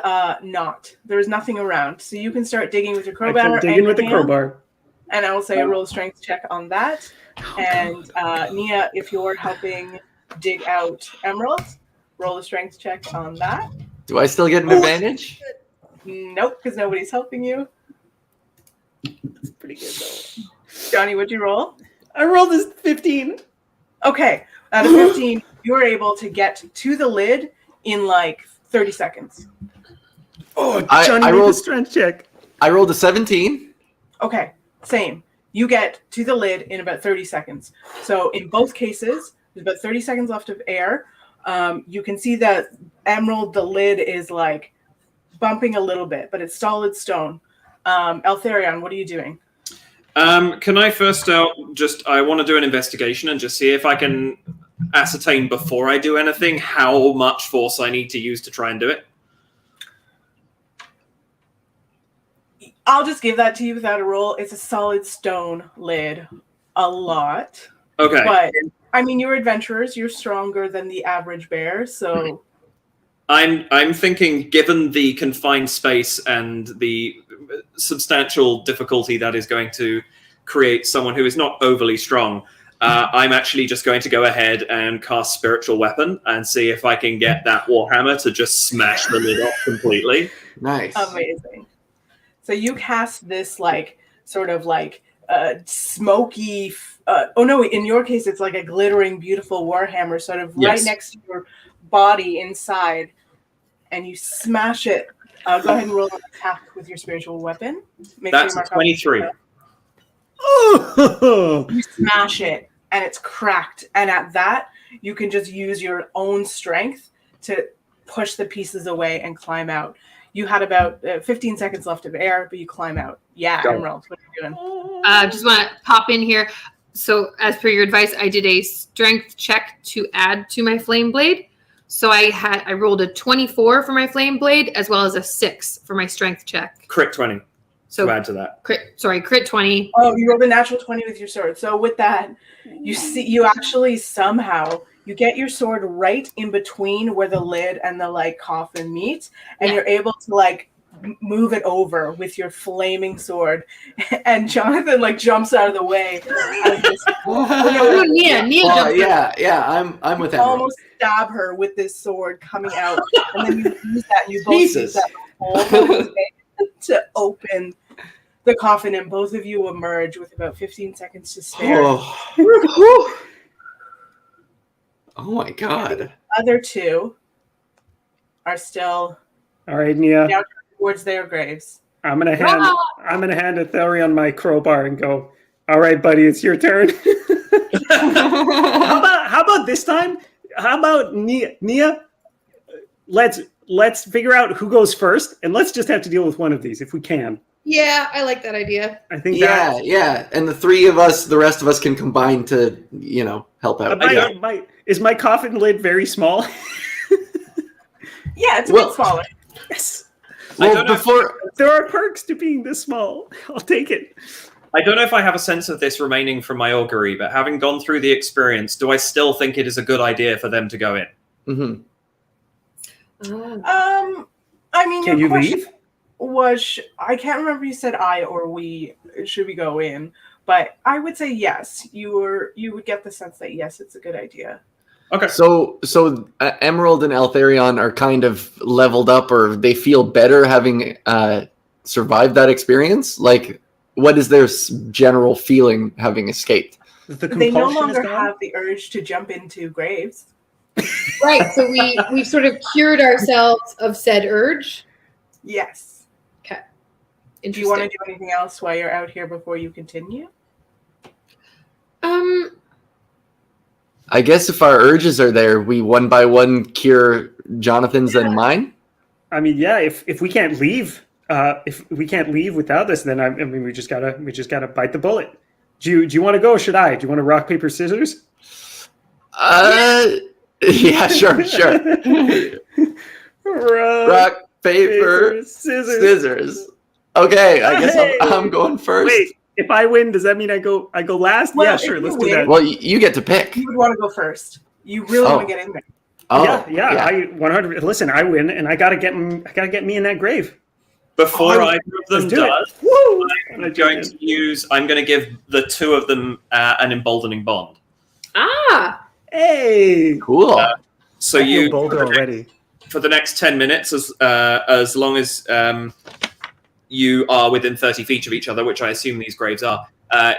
not. There is nothing around, so you can start digging with your crowbar. Digging with the crowbar. And I will say a roll strength check on that. And Nia, if you're helping dig out Emerald, roll a strength check on that. Do I still get an advantage? Nope, because nobody's helping you. It's pretty good though. Johnny, what'd you roll? I rolled this 15. Okay, out of 15, you were able to get to the lid in like 30 seconds. Oh, Johnny I made rolled the strength check. I rolled a 17. Okay, same. You get to the lid in about 30 seconds. So in both cases, there's about 30 seconds left of air. You can see that Emerald, the lid is like bumping a little bit, but it's solid stone. Eltharion, what are you doing? Can I first I want to do an investigation and just see if I can ascertain before I do anything how much force I need to use to try and do it? I'll just give that to you without a roll. It's a solid stone lid. A lot. Okay. But, I mean, you're adventurers. You're stronger than the average bear, so... I'm thinking, given the confined space and the substantial difficulty that is going to create someone who is not overly strong, I'm actually just going to go ahead and cast Spiritual Weapon and see if I can get that Warhammer to just smash the lid off completely. Nice. Amazing. So you cast this, like, sort of like smoky... oh, no, in your case, it's like a glittering, beautiful Warhammer sort of right next to your body inside, and you smash it. Go ahead and roll an attack with your spiritual weapon. That's 23. You smash it, and it's cracked. And at that, you can just use your own strength to push the pieces away and climb out. You had about 15 seconds left of air, but you climb out. Yeah, Emerald, what are you doing? Just want to pop in here. So as per your advice, I did a strength check to add to my flame blade. So I rolled a 24 for my flame blade as well as a 6 for my strength check. Crit 20. So to add to that. Crit 20. Oh, you rolled a natural 20 with your sword. So with that, you actually somehow you get your sword right in between where the lid and the like coffin meet, and you're able to like move it over with your flaming sword. And Jonathan like jumps out of the way. Nia I'm with you Emerald. almost stab her with this sword coming out, and then you use that. And you both use that whole to open the coffin, and both of you emerge with about 15 seconds to spare. Oh my god. The other two are still all right, Nia. down towards their graves. I'm gonna hand Atherion my crowbar and go, all right, buddy, it's your turn. How about this time? How about Nia? Let's figure out who goes first, and let's just have to deal with one of these if we can. Yeah, I like that idea. I think and the rest of us can combine to, help out. Is my coffin lid very small? Yeah, it's a bit smaller. Yes. Well, there are perks to being this small. I'll take it. I don't know if I have a sense of this remaining from my augury, but having gone through the experience, do I still think it is a good idea for them to go in? Mm-hmm. I mean, Can your you question leave? was, I can't remember if you said I or we, should we go in? But I would say yes. You would get the sense that yes, it's a good idea. Okay. So Emerald and Altharion are kind of leveled up, or they feel better having survived that experience. Like, what is their general feeling having escaped? The They no compulsion is longer gone? have the urge to jump into graves. Right. So we've sort of cured ourselves of said urge. Yes. Okay. Do you want to do anything else while you're out here before you continue? I guess if our urges are there, we one by one cure Jonathan's and mine. I mean, yeah. If we can't leave, if we can't leave without this, then I mean, we just gotta bite the bullet. Do you want to go? Or should I? Do you want to rock paper scissors? Yeah, sure. Rock, paper, scissors. Okay, I guess I'm going first. Wait, if I win, does that mean I go last? Well, yeah, if sure. you Let's do win- that. Well, you get to pick. You would want to go first. You really want to get in there. Oh, yeah. I 100. Listen, I win, and I gotta get me in that grave. Before either of them Let's do it. does, Woo! I'm going to give the two of them an emboldening bond. Ah. Hey, Cool. So I feel you bolder already. for the next 10 minutes, as long as you are within 30 feet of each other, which I assume these graves are,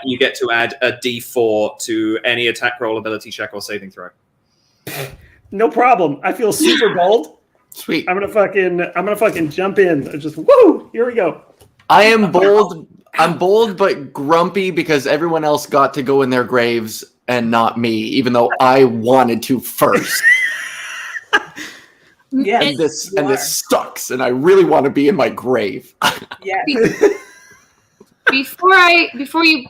you get to add a D4 to any attack roll, ability check, or saving throw. No problem. I feel super bold. Sweet. I'm gonna fucking jump in. Just woo! Here we go. I am bold. I'm bold but grumpy because everyone else got to go in their graves and not me, even though I wanted to first. Yes. And this sucks, and I really want to be in my grave. Yes. Before you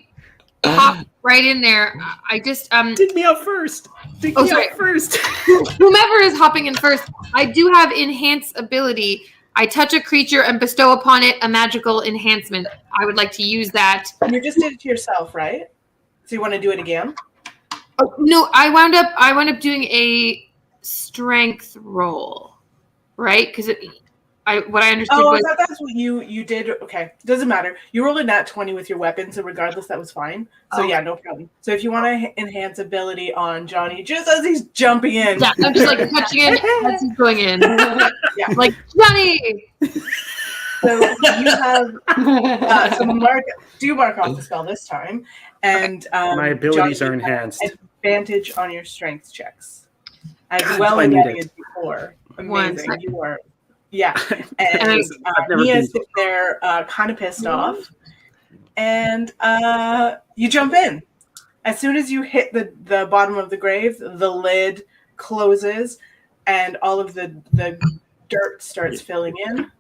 pop right in there, I just Dig me out first. Dig me out first. whomever is hopping in first, I do have enhance ability. I touch a creature and bestow upon it a magical enhancement. I would like to use that. You just did it to yourself, right? So you want to do it again? Oh, no, I wound up doing a strength roll, right? Because what I understood Oh, was that's what you did. Okay, doesn't matter. You rolled a nat 20 with your weapon, so regardless, that was fine. So yeah, no problem. So if you want to enhance ability on Johnny, just as he's jumping in, yeah, I'm just like touching in as he's going in. Yeah. Like Johnny. So you have mark off the spell this time, and My abilities Johnny, are you have enhanced. advantage on your strength checks, as God, well I as need having it. it before. One Amazing, second. you are. Yeah, and I've never Mia's been- sitting there, kind of pissed off, and you jump in. As soon as you hit the bottom of the grave, the lid closes, and all of the dirt starts filling in.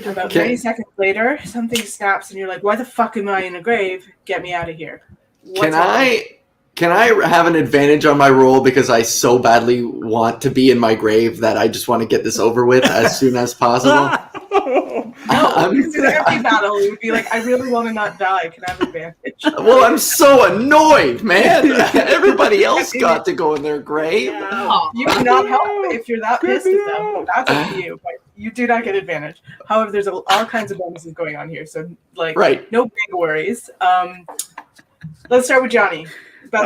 About 30 seconds later, something snaps, and you're like, "Why the fuck am I in a grave? Get me out of here!" Can I have an advantage on my roll because I so badly want to be in my grave that I just want to get this over with as soon as possible? It's an empty battle. It would be like, I really want to not die. Can I have advantage? Well, I'm so annoyed, man. Everybody else got to go in their grave. You cannot help if you're that pissed at them. That's up to you. But you do not get advantage. However, there's all kinds of bonuses going on here. So, like, no big worries. Let's start with Johnny. About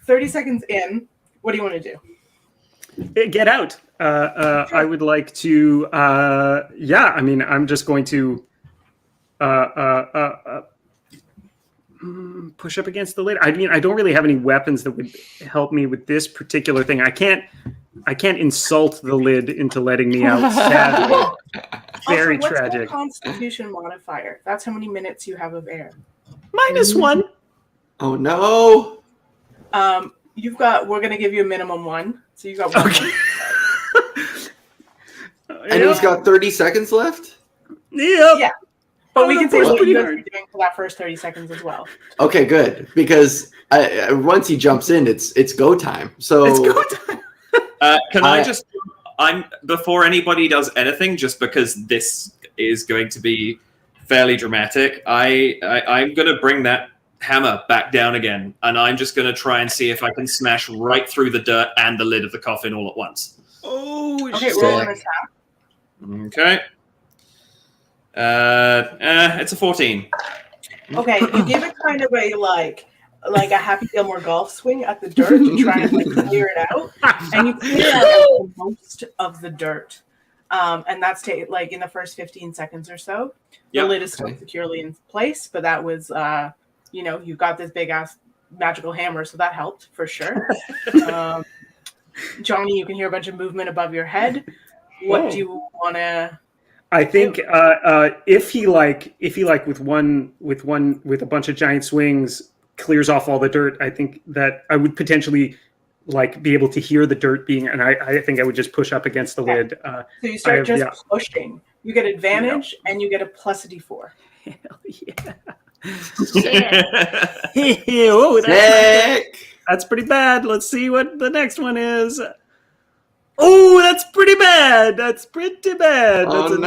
30 seconds in, what do you want to do? Get out. I would like to. I mean, I'm just going to push up against the lid. I mean, I don't really have any weapons that would help me with this particular thing. I can't insult the lid into letting me out. Sadly, very also, tragic. What's the Constitution modifier? That's how many minutes you have of air. -1. Oh no. We're going to give you a minimum 1. So you got 1. Okay. And he's got 30 seconds left? Yep. Yeah. But we can say what pretty you guys hard. are doing for that first 30 seconds as well. Okay, good. Because once he jumps in, it's go time. So It's go time. I'm before anybody does anything, just because this is going to be fairly dramatic. I'm going to bring that hammer back down again, and I'm just going to try and see if I can smash right through the dirt and the lid of the coffin all at once. Oh, Okay, roll an attack. Okay. It's a 14. Okay, you give it kind of a like a Happy Gilmore golf swing at the dirt to try and like clear it out, and you clear out most of the dirt, and that's like in the first 15 seconds or so. The Yep. lid is still securely in place, but that was you've got this big ass magical hammer, so that helped for sure. Johnny, you can hear a bunch of movement above your head. What do you want to? I think if he with a bunch of giant swings clears off all the dirt, I think that I would potentially like be able to hear the dirt being, and I think I would just push up against the lid. So you start pushing. You get advantage, and you get a plus a d4. Hell yeah! Oh, That's pretty bad. Let's see what the next one is. Oh, that's pretty bad. That's pretty bad. Oh, That's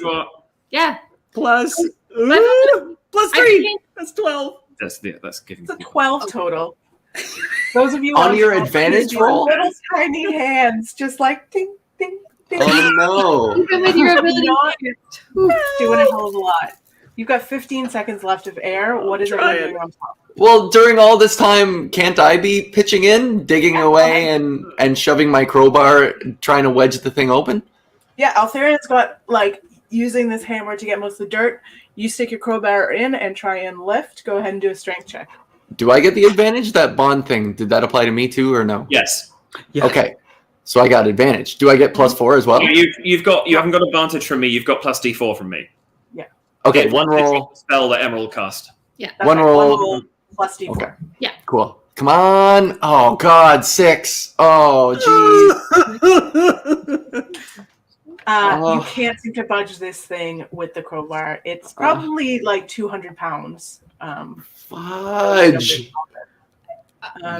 no. Yeah. Plus 3. That's 12. That's giving. It's a 12 total. Those of you On your phone, advantage your roll? little tiny hands, just like ding, ding, ding. Oh no! Even with your ability, Doing a hell of a lot. You've got 15 seconds left of air. What is everyone doing on top? Well, during all this time, can't I be pitching in, digging away, and shoving my crowbar, trying to wedge the thing open? Yeah, Altharian's got like using this hammer to get most of the dirt. You stick your crowbar in and try and lift. Go ahead and do a strength check. Do I get the advantage? That bond thing, did that apply to me too, or no? Yes. Yeah. Okay, so I got advantage. Do I get +4 as well? You haven't got advantage from me. You've got plus D4 from me. Okay, one roll. Spell that Emerald cast. Yeah. That's One right, roll. Plus D4. Okay. Yeah. Cool. Come on. Oh God, 6. Oh geez. You can't seem to budge this thing with the crowbar. It's probably like 200 pounds. Fudge.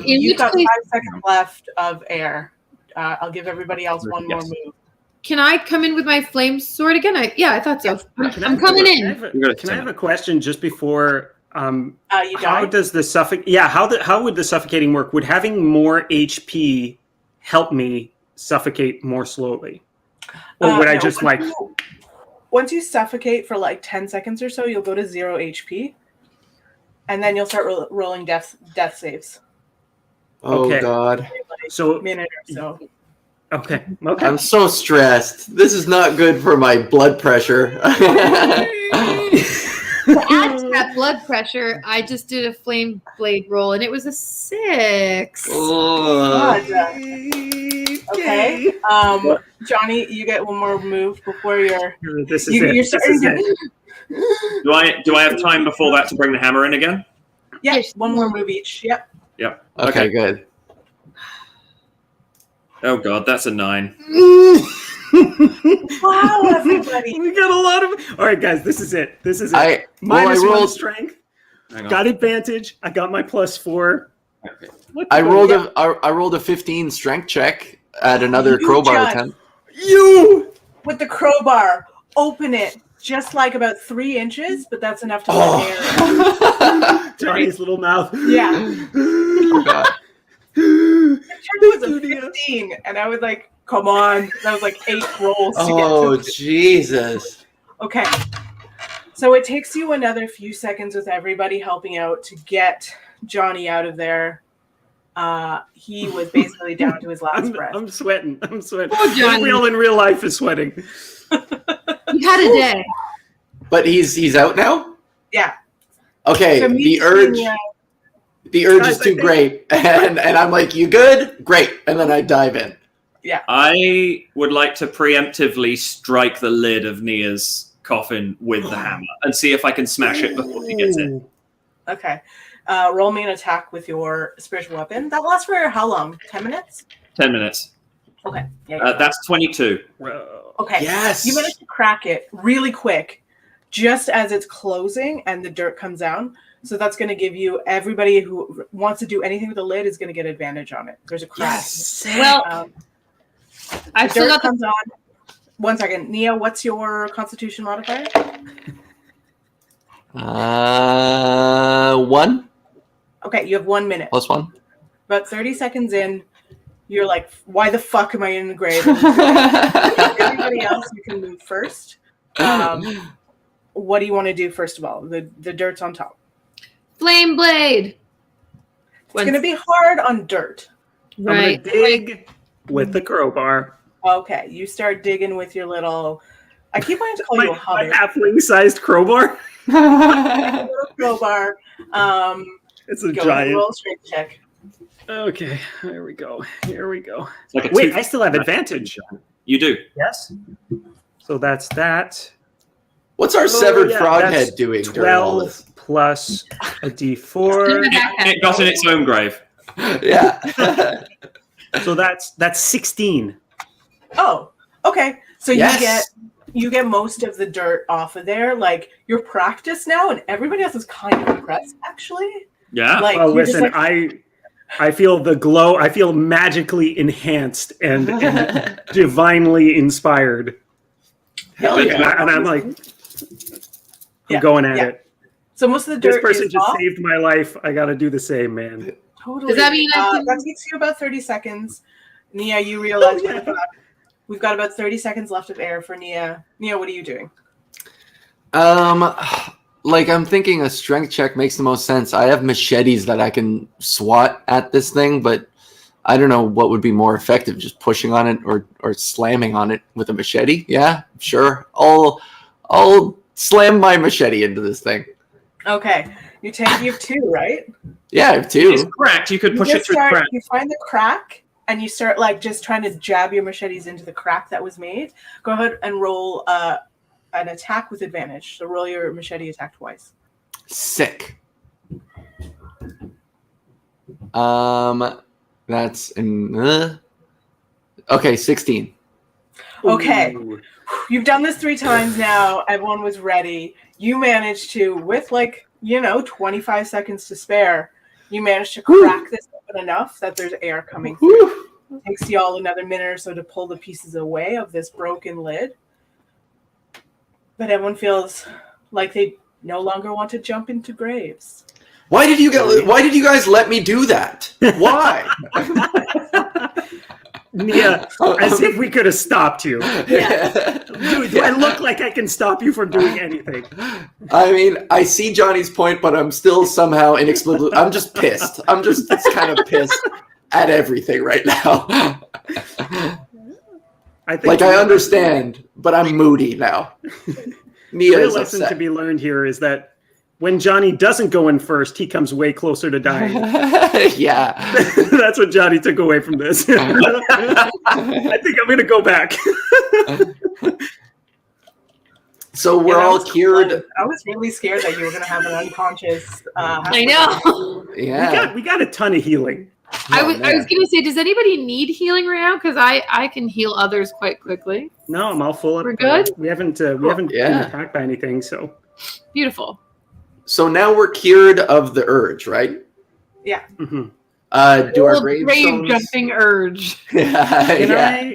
You've got 5 seconds left of air. I'll give everybody else one more move. Can I come in with my flame sword again? I thought so. I'm coming in. Can I have a question just before? You How died? does the how would the suffocating work? Would having more HP help me suffocate more slowly, or would I No, just once you suffocate for like 10 seconds or so, you'll go to 0 HP, and then you'll start rolling death saves. Oh Okay. God. Like So- a minute or so. Okay. I'm so stressed. This is not good for my blood pressure. To add to that blood pressure, I just did a flame blade roll, and it was a 6. Ugh. Okay. Johnny, you get one more move before you're This is you're it. starting This is to. it. Do I have time before that to bring the hammer in again? Yeah, Yes. one more move each. Yep. Yep. Okay, good. Oh God, that's a 9. Wow, everybody. We got a lot of. All right, guys, this is it. This is it. I Minus one rolled. strength. Hang on. Got advantage. I got my +4. Okay. I rolled a 15 strength check at another You crowbar just- attempt. You. With the crowbar, open it just like about 3 inches, but that's enough to let air. Oh. Johnny's little mouth. Yeah. Oh, God. It was a 15, and I was like, come on. That was like 8 rolls to Oh get to Jesus. Okay. So it takes you another few seconds with everybody helping out to get Johnny out of there. He was basically down to his last breath. I'm sweating. I'm sweating. Oh, Johnny. Real in real life is sweating. You had a day. But he's out now? Yeah. Okay, So the urge Guys, is I too think- great. And I'm like, you good? Great. And then I dive in. I would like to preemptively strike the lid of Nia's coffin with the hammer and see if I can smash it before he gets in. Okay. Roll me an attack with your spiritual weapon. That lasts for how long? 10 minutes? 10 minutes. Okay. Yeah. That's 22. Okay. Yes. You managed to crack it really quick, just as it's closing and the dirt comes down. So that's going to give you everybody who wants to do anything with the lid is going to get advantage on it. There's a crack. Yes. Well, Um, I've the still dirt got the comes on, 1 second. Nia, what's your constitution modifier? 1 Okay, you have 1 minute. +1. About 30 seconds in, you're like, why the fuck am I in the grave? Everybody else, you can move first. What do you want to do first of all? The dirt's on top. Flame blade. It's going to be hard on dirt. I'm going to dig with the crowbar. Okay, you start digging with your little... I keep wanting to call you a My hobbit. halfling-sized crowbar. Little crowbar. It's a Go giant. roll strength check. Okay, here we go. It's like a Wait, two- I still have advantage. You do. Yes. So that's that. What's our severed frog that's head doing during all 12 this? plus a d4. It got in its own grave. Yeah. So that's 16. Oh, okay. So Yes. you get most of the dirt off of there. Like, you're practiced now, and everybody else is kind of impressed, actually. Yeah. Like, Well, you're just listen, like, I feel the glow. I feel magically enhanced and divinely inspired. Hell And, yeah. I'm like, I'm Yeah, going at yeah. it. so most of the dirt This person is just off. saved my life. I got to do the same, man. Totally. Does that mean I can- that takes you about 30 seconds. Nia, you realize we've got about 30 seconds left of air for Nia. Nia, what are you doing? Like I'm thinking a strength check makes the most sense. I have machetes that I can swat at this thing, but I don't know what would be more effective, just pushing on it or slamming on it with a machete. Yeah, sure. I'll slam my machete into this thing. Okay. You have 2, right? Yeah, I have It's 2. cracked. You could push it through the crack. You find the crack, and you start like just trying to jab your machetes into the crack that was made. Go ahead and roll an attack with advantage. So roll your machete attack twice. Sick. That's okay, 16. Okay. Ooh. You've done this 3 times now. Everyone was ready. You managed to, with 25 seconds to spare, you managed to crack this open enough that there's air coming through. Whew. It takes y'all another minute or so to pull the pieces away of this broken lid. But everyone feels like they no longer want to jump into graves. Why did you guys let me do that? Why? Nia, as if we could have stopped you. Yeah. Do I look like I can stop you from doing anything? I mean, I see Johnny's point, but I'm still somehow inexplicably. I'm just pissed. I'm just kind of pissed at everything right now. I think I understand, but I'm moody now. Nia real is lesson to upset. be learned here is that when Johnny doesn't go in first, he comes way closer to dying. Yeah. That's what Johnny took away from this. I think I'm going to go back. So we're Yeah, all that was cured. fun. I was really scared that you were going to have an unconscious. I know. Yeah. We got a ton of healing. I Oh, was man. going to say, does anybody need healing right now? Because I can heal others quite quickly. No, I'm all full up. We're good? We haven't been Yeah. attacked by anything, so Beautiful. So now we're cured of the urge, right? mhm. Do our Little grave gravestones? jumping urge. Yeah.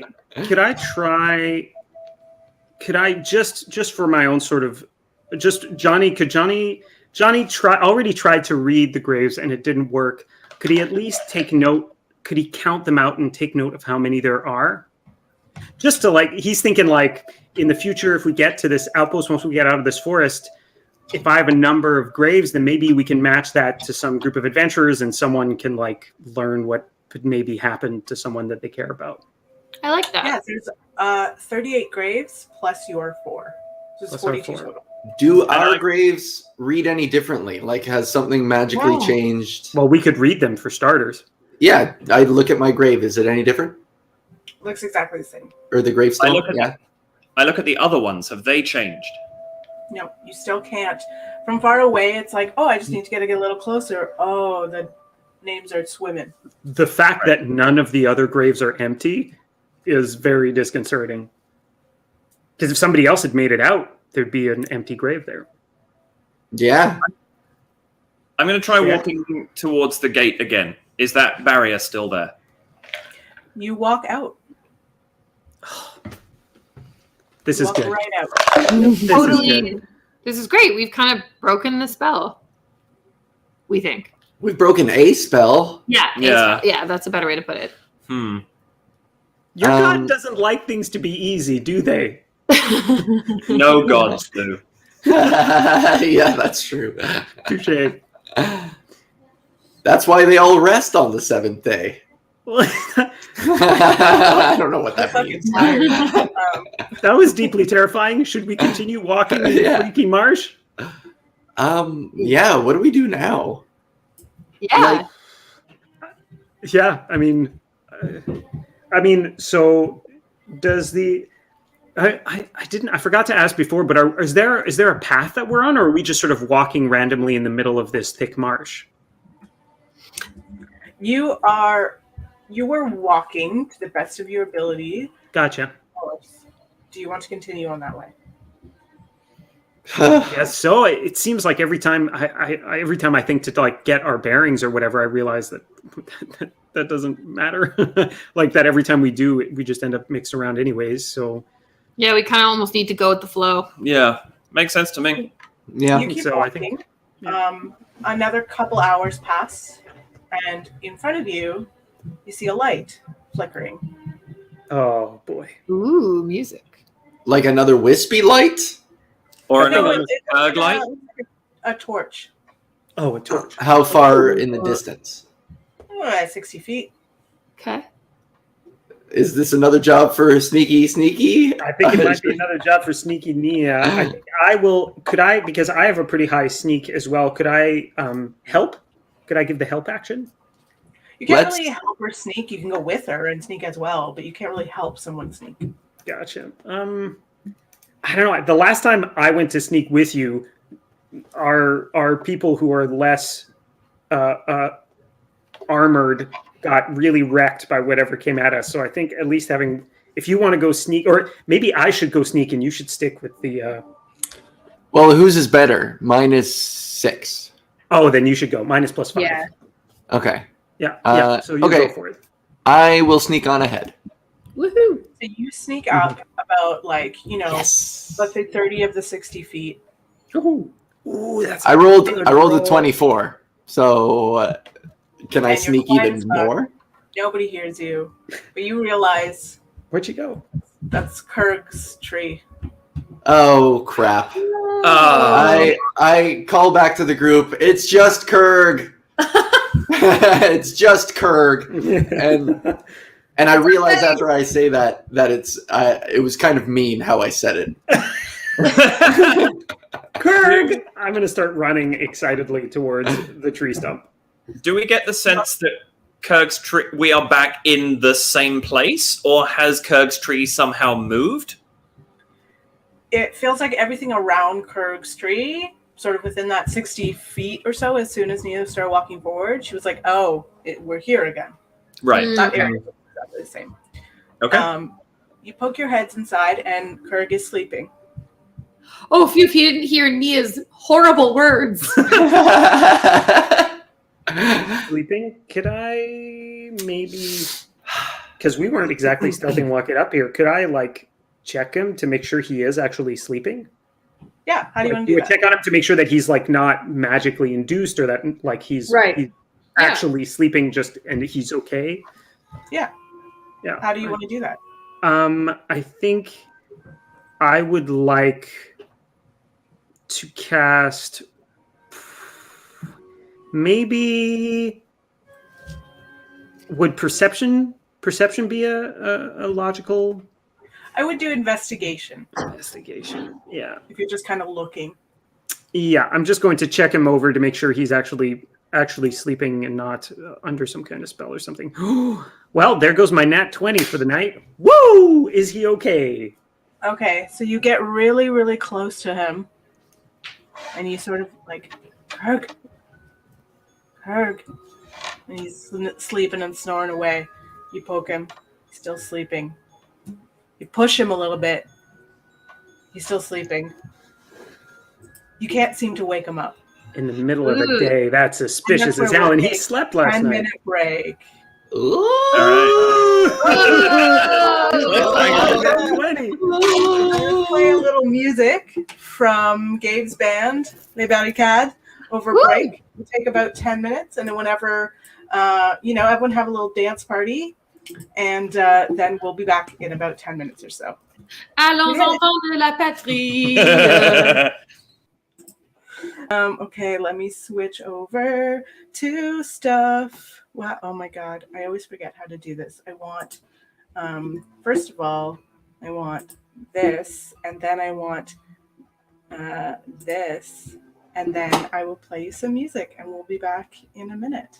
Could I just for my own sort of Johnny already tried to read the graves and it didn't work. Could he at least take note? Could he count them out and take note of how many there are? Just to he's thinking in the future, if we get to this outpost, once we get out of this forest, if I have a number of graves, then maybe we can match that to some group of adventurers and someone can learn what could maybe happen to someone that they care about. I like that. Yeah, there's 38 graves plus your 4. So it's Plus our 42 4. total. Do I our like- graves read any differently? Has something magically No. changed? Well, we could read them for starters. Yeah, I look at my grave. Is it any different? Looks exactly the same. Or the gravestone? I look at the other ones. Have they changed? No, you still can't. From far away, it's like, oh, I just need to get a little closer. Oh, the names are swimming. The fact that none of the other graves are empty is very disconcerting. Because if somebody else had made it out, there'd be an empty grave there. Yeah. I'm going to try Yeah. walking towards the gate again. Is that barrier still there? You walk out. This is Walk good. right out. This is Totally. good. This is great. We've kind of broken the spell. We think. We've broken a spell. Yeah. Yeah. That's a better way to put it. Your god doesn't like things to be easy, do they? No gods do. Yeah, that's true. Touche. That's why they all rest on the 7th day. I don't know what that fucking means. tired. That was deeply terrifying. Should we continue walking in the Yeah. freaky marsh? Yeah, what do we do now? Yeah. Yeah, I mean, so does the I forgot to ask before, but is there a path that we're on, or are we just sort of walking randomly in the middle of this thick marsh? You were walking to the best of your ability. Gotcha. Do you want to continue on that way? Yes. So it seems like every time I think to like get our bearings or whatever, I realize that that doesn't matter. Like that every time we do, we just end up mixed around anyways. So Yeah, we kind of almost need to go with the flow. Yeah, makes sense to me. Yeah. You keep So I walking. think- yeah. Another couple hours pass, and in front of you, you see a light flickering. Oh boy. Ooh, music. Like another wispy light? Or No, another it's erg light. a torch. Oh, a torch. How far in the distance? 60 feet. Okay. Is this another job for Sneaky? I think it might be another job for Sneaky Nia. I think I will. Could I? Because I have a pretty high sneak as well. Could I help? Could I give the help action? You can't Let's- really help her sneak. You can go with her and sneak as well, but you can't really help someone sneak. Gotcha. I don't know. The last time I went to sneak with you, our people who are less armored got really wrecked by whatever came at us. So I think at least having, if you want to go sneak, or maybe I should go sneak and you should stick with the. Well, whose is better? -6. Oh, then you should go. Minus plus 5. Yeah. Okay. Yeah. So you okay. go for it. I will sneak on ahead. Woohoo. So you sneak up about Yes. let's say 30 of the 60 feet. Ooh, that's I rolled good a roll. 24. So can I And your sneak even blind spot. more? Nobody hears you, but you realize Where'd you go? that's Kurg's tree. Oh crap. I call back to the group. It's just Kurg. It's just Kurg. And I realize after I say that it was kind of mean how I said it. Kurg! I'm going to start running excitedly towards the tree stump. Do we get the sense that Kurg's tree, we are back in the same place, or has Kurg's tree somehow moved? It feels like everything around Kurg's tree, sort of within that 60 feet or so, as soon as Nia started walking forward, she was like, we're here again. Right. That area was exactly the same. Okay. You poke your heads inside, and Kurg is sleeping. Oh, if you didn't hear Nia's horrible words. Sleeping? Could I maybe... Because we weren't exactly stealthing walking up here. Could I, check him to make sure he is actually sleeping? Yeah, how do you want to do that? Check on him to make sure that he's, not magically induced or that, he's, Right. he's actually sleeping and he's okay? Yeah. Yeah. How do you want to do that? I think I would like to cast maybe would perception be a logical I would do investigation investigation? Yeah. if you're just kind of looking. Yeah, I'm just going to check him over to make sure he's actually sleeping and not under some kind of spell or something. Well, there goes my nat 20 for the night. Woo! Is he okay? Okay, so you get really, really close to him, and you sort of Kurg, and he's sleeping and snoring away. You poke him, he's still sleeping. You push him a little bit, he's still sleeping. You can't seem to wake him up. In the middle of the day, that's suspicious And that's as hell, where and we'll he take slept last 10-minute break. Ooh. All right. night. 20. some music from Gabe's band, Les Barricades, over Woo! break. It'll take about 10 minutes, and then whenever, everyone have a little dance party, and then we'll be back in about 10 minutes or so. Allons Yeah. enfants de la patrie. Okay, let me switch over to stuff. Wow, oh my God, I always forget how to do this. I want, first of all, I want this, and then I want this, and then I will play you some music, and we'll be back in a minute.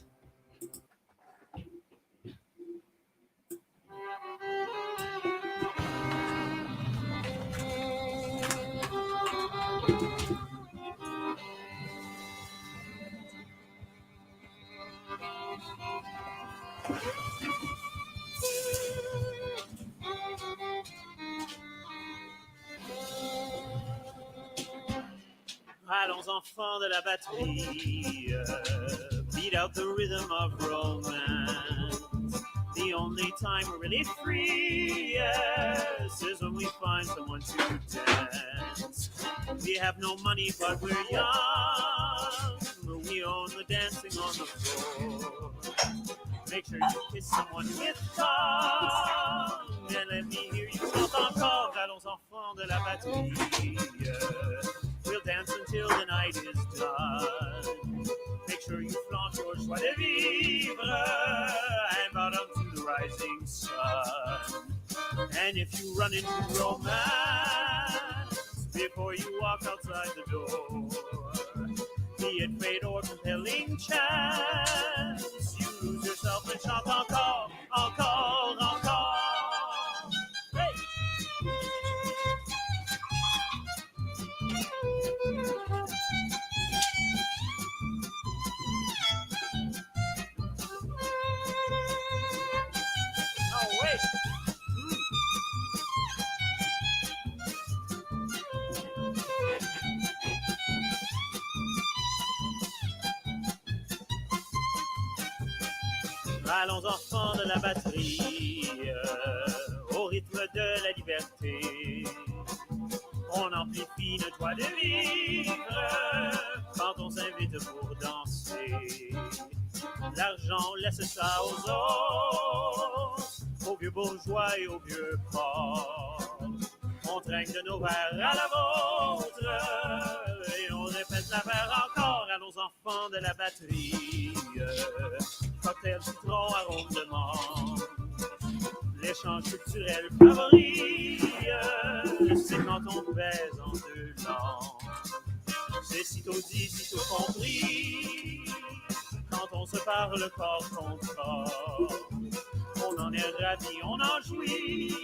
Allons enfants de la batterie, beat out the rhythm of romance. The only time we're really free, yes, is when we find someone to dance. We have no money, but we're young. We own the dancing on the floor. Make sure you kiss someone with tongue, and let me hear you chant encore. Allons enfants de la batterie. We'll dance until the night is done. Make sure you flaunt your joie de vivre and bow down to the rising sun. And if you run into romance before you walk outside the door, be it fate or compelling chance, you lose yourself and chant encore, encore, encore. Hey! Oh, wait. Allons enfants de la batterie, au rythme de la liberté. On amplifie notre joie de vivre quand on s'invite pour danser. L'argent, laisse ça aux autres, aux vieux bourgeois et aux vieux pauvres. On trinque de nos verres à la vôtre et on répète l'affaire encore. Allons enfants de la batterie, cocktail citron, arôme de menthe. L'échange culturel favori, c'est quand on baise en deux langues. C'est sitôt dit, sitôt compris, quand on se parle corps contre corps. On en est ravis, on en jouit,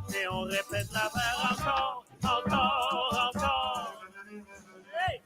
et on répète l'affaire encore, encore, encore. Hey!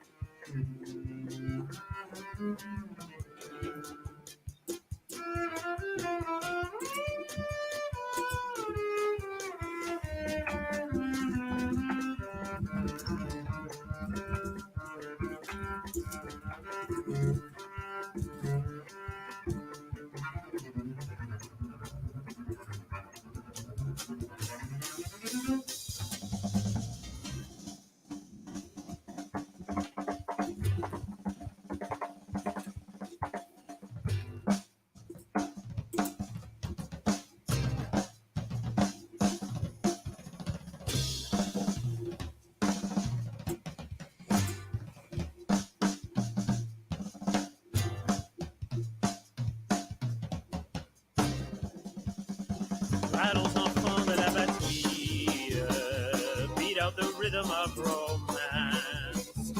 Allons enfants de la batterie, beat out the rhythm of romance.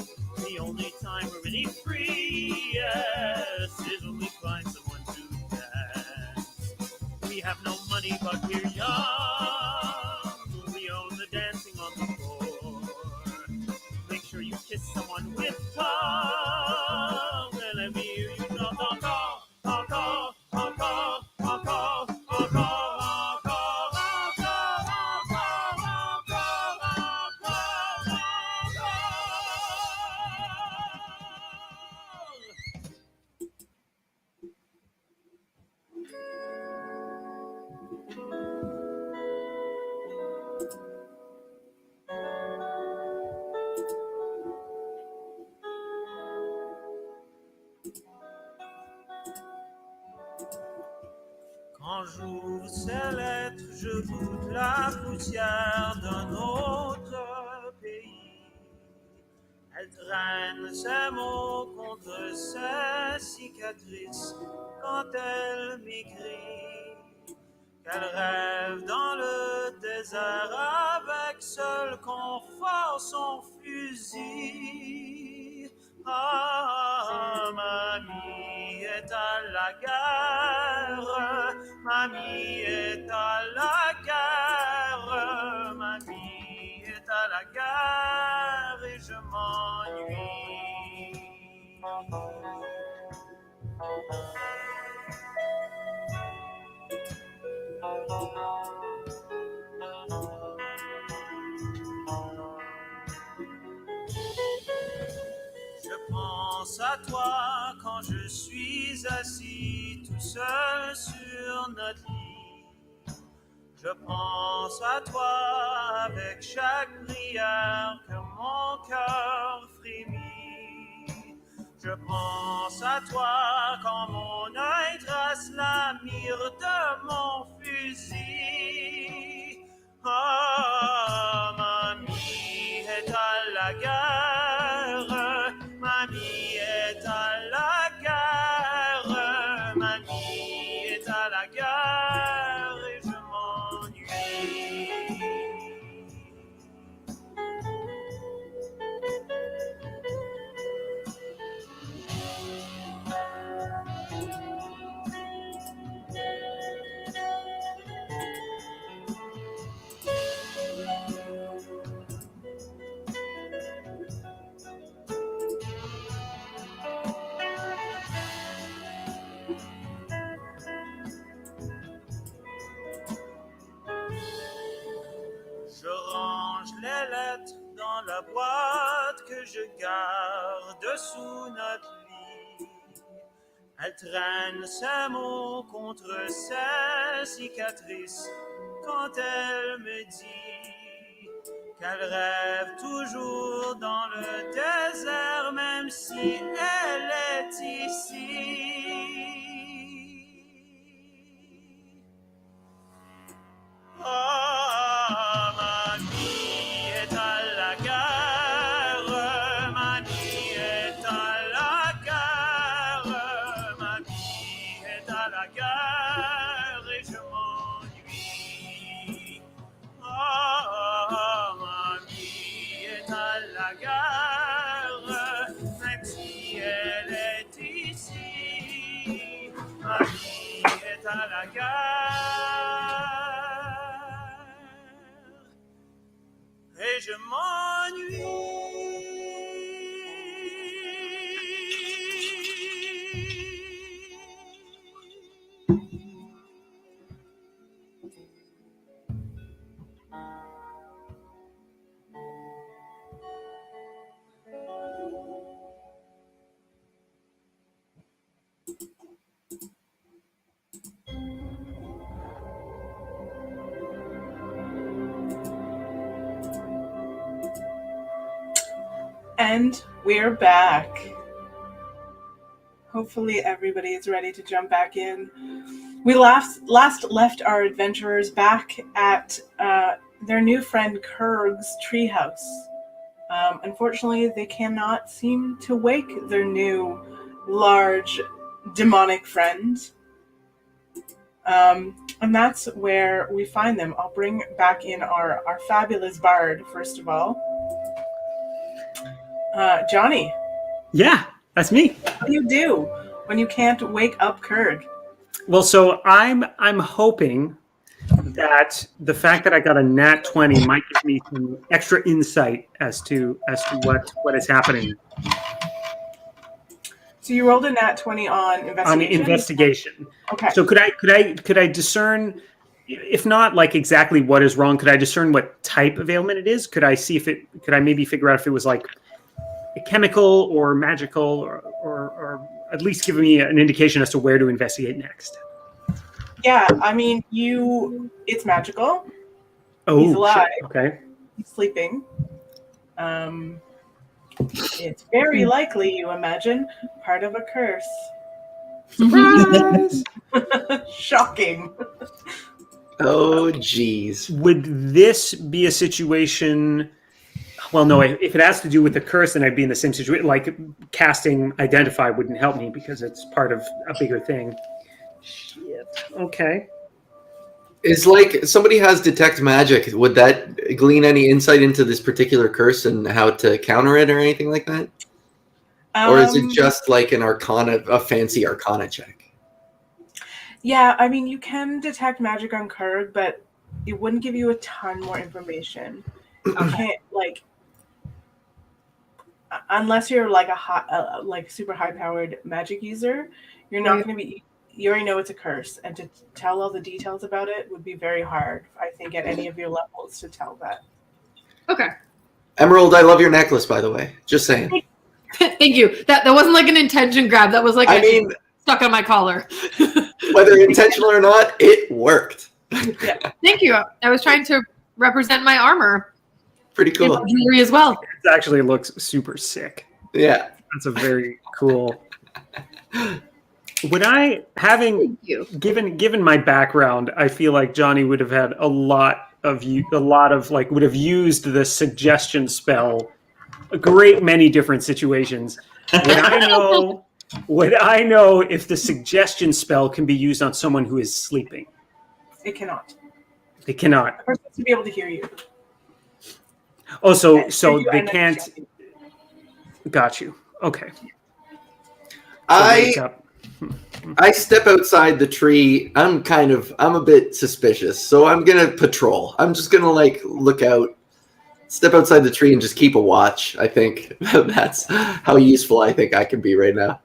The only time we're really free, yes, is when we find someone to dance. We have no money, but we're young. We own the dancing on the floor. Make sure you kiss someone with tongue, and let me hear you chant encore, encore, encore, encore, encore. j'ouvre ces lettres, je goûte la poussière d'un autre pays. Elle traîne ses mots contre ses cicatrices quand elle m'écrit qu'elle rêve dans le désert avec seul confort son fusil. Ah, mamie est à la guerre, mamie est à la guerre, mamie est à la guerre et je m'ennuie. Je pense à toi quand je suis assis tout seul sur notre lit. Je pense à toi avec chaque prière que mon cœur frémit. Je pense à toi quand mon œil trace la mire de mon fusil. Ah, mamie est à la guerre, mamie est à la guerre, mamie est à la guerre et je m'ennuie. Je range les lettres dans la boîte que je garde sous notre lit. Elle traîne ses mots contre ses cicatrices quand elle me dit qu'elle rêve toujours dans le désert même si elle est ici. Ah, mamie est à la guerre, mamie est à la guerre, mamie est à la guerre et je m'ennuie. Ah, mamie est à la guerre, même si elle est ici. Mamie est à la guerre. Et je m'ennuie. And we're back. Hopefully everybody is ready to jump back in. We last left our adventurers back at their new friend Kurg's treehouse. Unfortunately, they cannot seem to wake their new large demonic friend. And that's where we find them. I'll bring back in our fabulous bard, first of all. Johnny. Yeah, that's me. What do you do when you can't wake up Kurg? Well, so I'm hoping that the fact that I got a nat 20 might give me some extra insight as to what is happening. So you rolled a nat 20 on investigation? On investigation. Okay. So could I discern, if not like exactly what is wrong, could I discern what type of ailment it is? Could I maybe figure out if it was like a chemical or magical or at least give me an indication as to where to investigate next? Yeah, I mean, it's magical. Oh, he's alive. Shit. Okay. He's sleeping. It's very likely, you imagine, part of a curse. Surprise! Shocking. Oh, geez. Would this be a situation? Well, no. If it has to do with the curse, then I'd be in the same situation. Like casting Identify wouldn't help me because it's part of a bigger thing. Shit. Okay. Is like somebody has detect magic. Would that glean any insight into this particular curse and how to counter it or anything like that? Or is it just like an arcana, a fancy arcana check? Yeah, I mean, you can detect magic on Kurg, but it wouldn't give you a ton more information. You can't, like, unless you're like like super high-powered magic user, you're not going to be. You already know it's a curse, and to tell all the details about it would be very hard. I think at any of your levels to tell that. Okay. Emerald, I love your necklace, by the way. Just saying. Thank you. That wasn't like an intention grab. That was like stuck on my collar. Whether intentional or not, it worked. Yeah. Thank you. I was trying to represent my armor. Pretty cool. And jewelry as well. It actually looks super sick. Yeah. That's a very cool. Would I, given my background, I feel like Johnny would have had would have used the suggestion spell a great many different situations. Would I know if the suggestion spell can be used on someone who is sleeping? It cannot. It cannot. The person has to be able to hear you. Oh, so You they end up can't. checking. Got you. Okay. I step outside the tree. I'm a bit suspicious, so I'm gonna patrol. I'm just gonna like look out, step outside the tree, and just keep a watch. I think that's how useful I think I can be right now.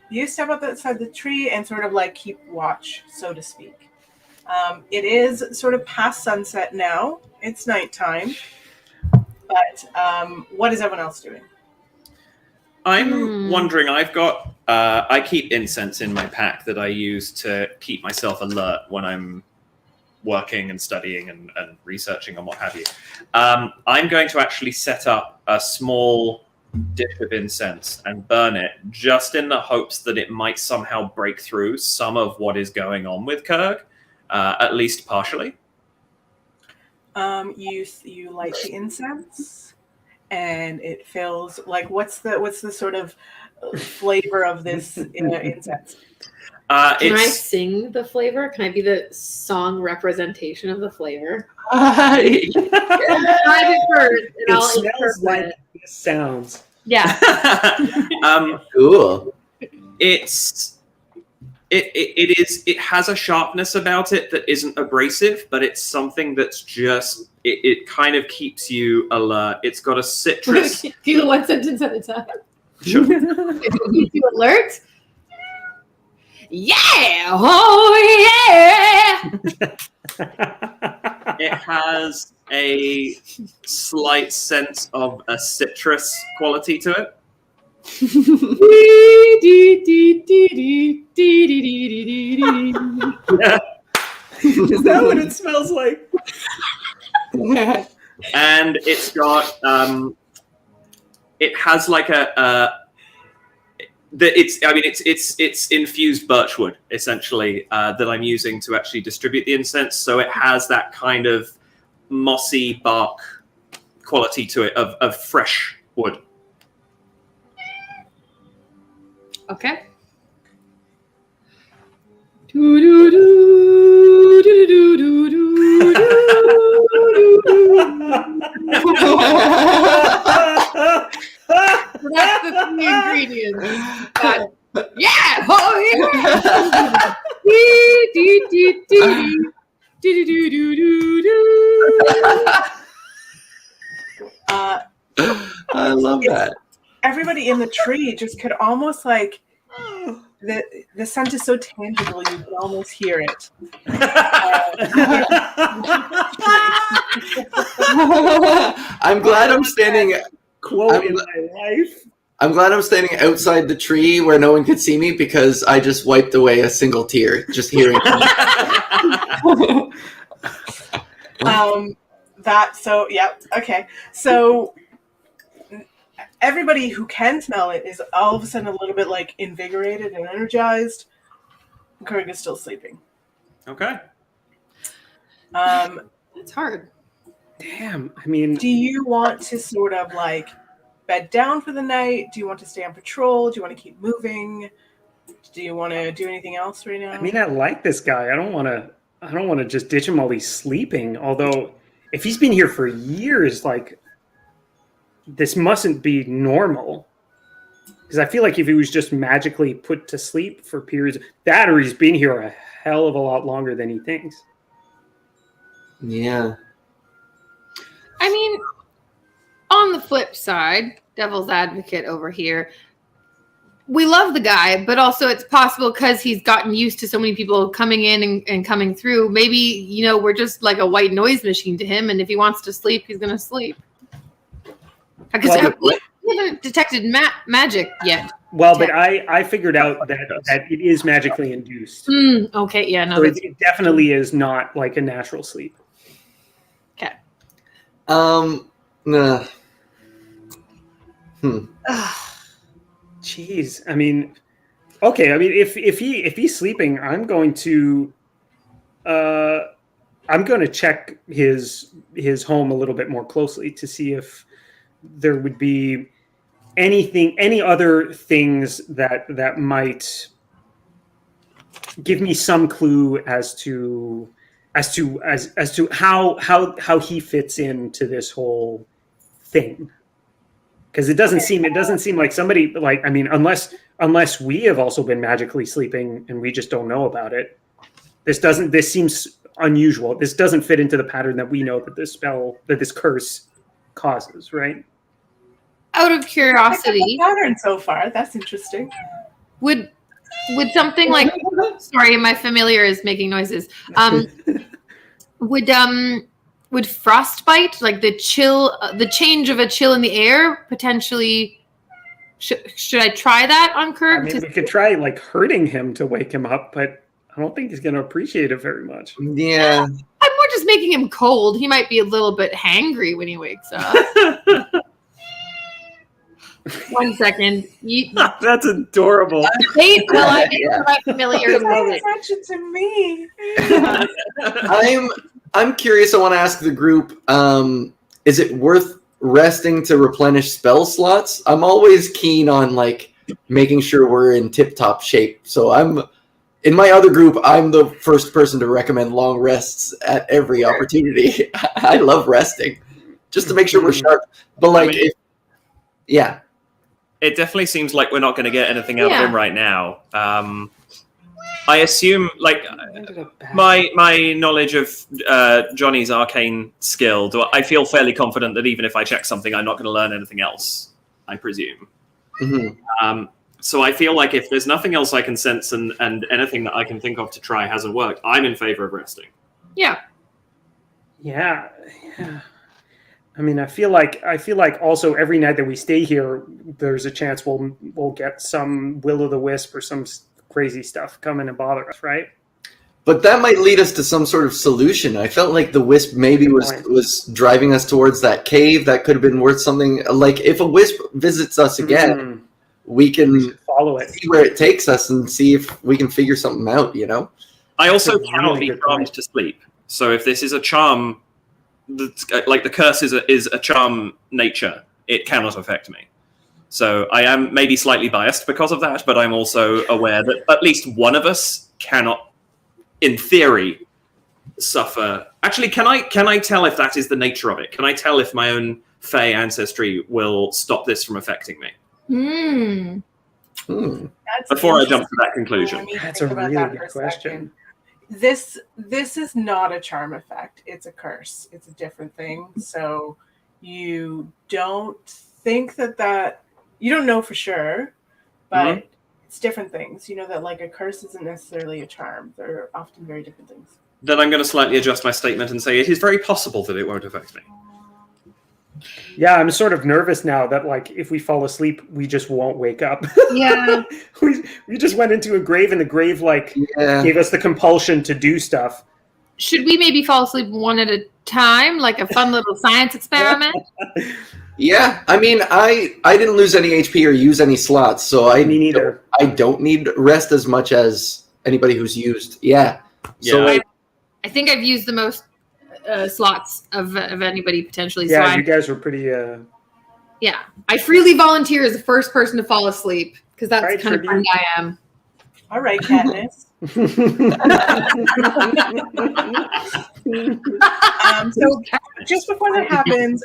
You step up outside the tree and sort of like keep watch, so to speak. It is sort of past sunset now. It's nighttime. But what is everyone else doing? I'm wondering, I keep incense in my pack that I use to keep myself alert when I'm working and studying and researching and what have you. I'm going to actually set up a small dish of incense and burn it just in the hopes that it might somehow break through some of what is going on with Kurg, at least partially. You light the incense, and it fills like what's the sort of flavor of this incense? Can I sing the flavor? Can I be the song representation of the flavor? Hi. Try it first, and It I'll smells interpret like it. this sounds. Yeah. Cool. It has a sharpness about it that isn't abrasive, but it's something that's just it kind of keeps you alert. It's got a citrus. Do you one sentence at a time? Sure. It keeps you alert. Yeah! Oh yeah! It has a slight sense of a citrus quality to it. Is that what it smells like? And it's got it has like it's infused birchwood essentially that I'm using to actually distribute the incense. So it has that kind of mossy bark quality to it of fresh wood. Okay. That's the three ingredients. Yeah! Oh yeah! I love that. Everybody in the tree just could almost like the scent is so tangible you can almost hear it. I'm glad I'm standing. Quote in my life. I'm glad I'm standing outside the tree where no one could see me because I just wiped away a single tear just hearing. Okay. So everybody who can smell it is all of a sudden a little bit like invigorated and energized. Kurg is still sleeping. Okay. It's hard. Damn. I mean, Do you want to sort of like bed down for the night? Do you want to stay on patrol? Do you want to keep moving? Do you want to do anything else right now? I mean, I like this guy. I don't want to just ditch him while he's sleeping. Although, if he's been here for years, like, this mustn't be normal. Because I feel like if he was just magically put to sleep for periods, that or he's been here a hell of a lot longer than he thinks. Yeah. I mean, on the flip side, devil's advocate over here, we love the guy, but also it's possible because he's gotten used to so many people coming in and coming through. Maybe, you know, we're just like a white noise machine to him, and if he wants to sleep, he's going to sleep. Because we haven't detected magic yet. Well, but I figured out that it is magically induced. Okay, yeah, no. So it definitely is not like a natural sleep. Okay. Nah. Jeez, I mean, okay. I mean, if he's sleeping, I'm going to check his home a little bit more closely to see if there would be any other things that might give me some clue as to how he fits into this whole thing. Because it doesn't seem like somebody, like, I mean, unless we have also been magically sleeping and we just don't know about it. This seems unusual. This doesn't fit into the pattern that we know that this curse causes, right? Out of curiosity, Pattern so far. That's interesting. would something like, sorry, my familiar is making noises. Would frostbite, like the chill, the change of a chill in the air, potentially? Should I try that on Kurg? I mean, we could try like hurting him to wake him up, but I don't think he's going to appreciate it very much. Yeah. I'm more just making him cold. He might be a little bit hangry when he wakes up. 1 second. That's adorable. Wait till I get my familiar. Pay attention to me. I'm curious. I want to ask the group, is it worth resting to replenish spell slots? I'm always keen on like making sure we're in tip-top shape. So in my other group, I'm the first person to recommend long rests at every opportunity. I love resting just to make sure we're sharp. But like, yeah. It definitely seems like we're not going to get anything out of him right now. I assume, like, my knowledge of Johnny's arcane skill, I feel fairly confident that even if I check something, I'm not going to learn anything else, I presume. Mm-hmm. So I feel like if there's nothing else I can sense and anything that I can think of to try hasn't worked, I'm in favor of resting. Yeah. Yeah. I mean, I feel like also every night that we stay here, there's a chance we'll get some will-o'-the-wisp or some crazy stuff come in and bother us, right? But that might lead us to some sort of solution. I felt like the wisp maybe was driving us towards that cave. That could have been worth something. Like if a wisp visits us again, we can follow it, see where it takes us, and see if we can figure something out. You know. I also cannot be charmed to sleep. So if this is a charm, like the curse is a charm nature, it cannot affect me. So I am maybe slightly biased because of that, but I'm also aware that at least one of us cannot, in theory, suffer. Actually, can I tell if that is the nature of it? Can I tell if my own Fey ancestry will stop this from affecting me? Before I jump to that conclusion. That's a really good question. This is not a charm effect. It's a curse. It's a different thing. So you don't think that you don't know for sure, but it's different things. You know that like a curse isn't necessarily a charm. They're often very different things. Then I'm going to slightly adjust my statement and say it is very possible that it won't affect me. Yeah, I'm sort of nervous now that like if we fall asleep, we just won't wake up. Yeah. we just went into a grave, and the grave gave us the compulsion to do stuff. Should we maybe fall asleep one at a time, like a fun little science experiment? Yeah, I mean, I didn't lose any HP or use any slots, so Me neither. I don't need rest as much as anybody who's used. Yeah. So Yeah. like, I think I've used the most slots of anybody potentially. Yeah, so you guys were pretty. Yeah, I freely volunteer as the first person to fall asleep because that's Right, the kind of friend I am. All right, Katniss. So just before that happens,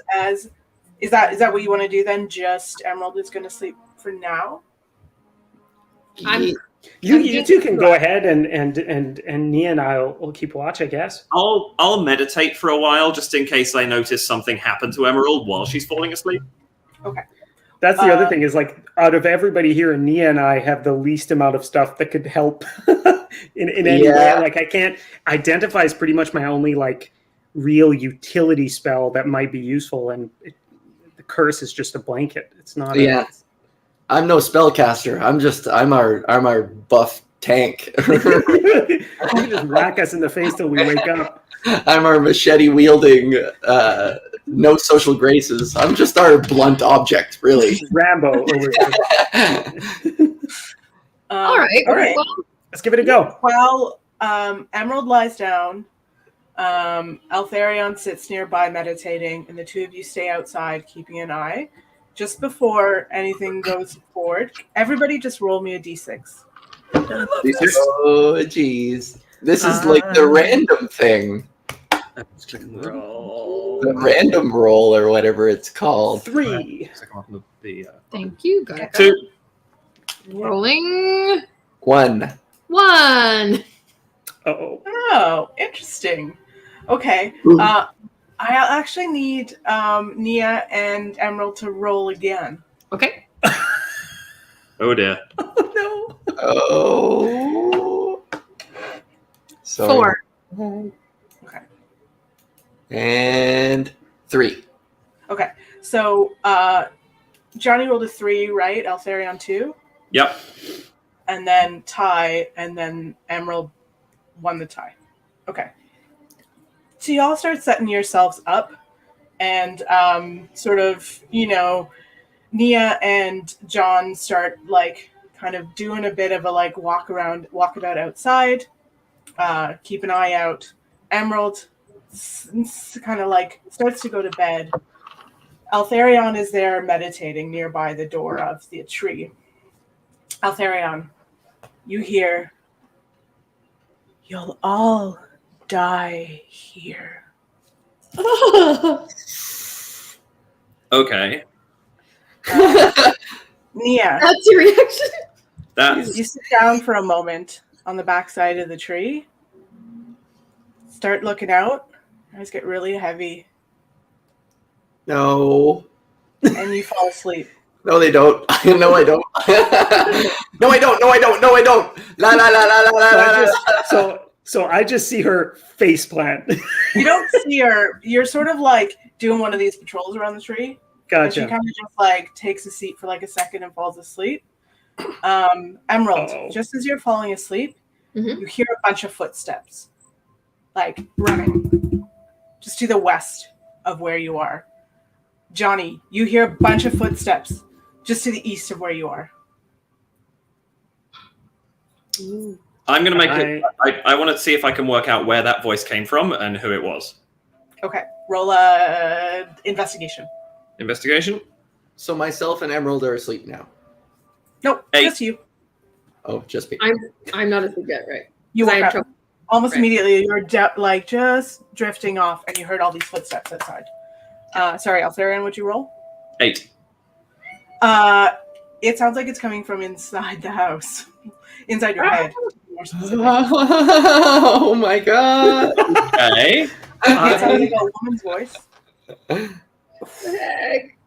is that what you want to do then? Just Emerald is going to sleep for now. You two can go ahead and Nia and I will keep watch, I guess. I'll meditate for a while just in case I notice something happened to Emerald while she's falling asleep. Okay. That's the other thing is like out of everybody here, Nia and I have the least amount of stuff that could help in any way. Like I can't identify as pretty much my only like real utility spell that might be useful, and the curse is just a blanket. It's not. I'm no spellcaster. I'm our buff tank. You can just whack us in the face till we wake up. I'm our machete wielding, no social graces. I'm just our blunt object, really. Rambo. All right. Okay. Well, Let's give it a go. While Emerald lies down, Altharion sits nearby meditating, and the two of you stay outside keeping an eye. Just before anything goes forward, everybody just roll me a d6. Oh, jeez. This is like the random thing. Roll. The random roll or whatever it's called. 3. thank you. Got it. 2. Rolling 1. 1. Uh-oh. Oh, interesting. Okay. I actually need Nia and Emerald to roll again. Okay. Oh dear. Oh no. Oh. Sorry. 4. Okay. And 3. Okay. So Johnny rolled a 3, right? Altharion 2. Yep. And then tie, and then Emerald won the tie. Okay. So y'all start setting yourselves up, and sort of, Nia and John start like kind of doing a bit of a like walkabout outside. Keep an eye out. Emerald kind of like starts to go to bed. Altharion is there meditating nearby the door of the tree. Altharion, you hear, "You'll all die here." Okay. Nia, That's your reaction. That's you sit down for a moment on the backside of the tree. Start looking out. Your eyes get really heavy, No. and you fall asleep. No, they don't. No, I don't. No, I don't. No, I don't. No, I don't. La la la la la la la. So I just see her face plant. You don't see her. You're sort of like doing one of these patrols around the tree. And she Gotcha. kind of just like takes a seat for like a second and falls asleep. Emerald, Uh-oh. just as you're falling asleep, Mhm. you hear a bunch of footsteps, like running, just to the west of where you are. Johnny, you hear a bunch of footsteps, just to the east of where you are. I'm going to make it. I want to see if I can work out where that voice came from and who it was. Okay, roll a investigation. Investigation? So myself and Emerald are asleep now. Nope, 8. just you. Oh, just me. I'm not asleep yet, right? You 'Cause I woke have up trouble. almost Right. immediately. You're like just drifting off, and you heard all these footsteps outside. Sorry, Altharion, would you roll? 8. It sounds like it's coming from inside the house, inside your head. More specific. Oh my god. Okay. It sounds like a woman's voice. Heck.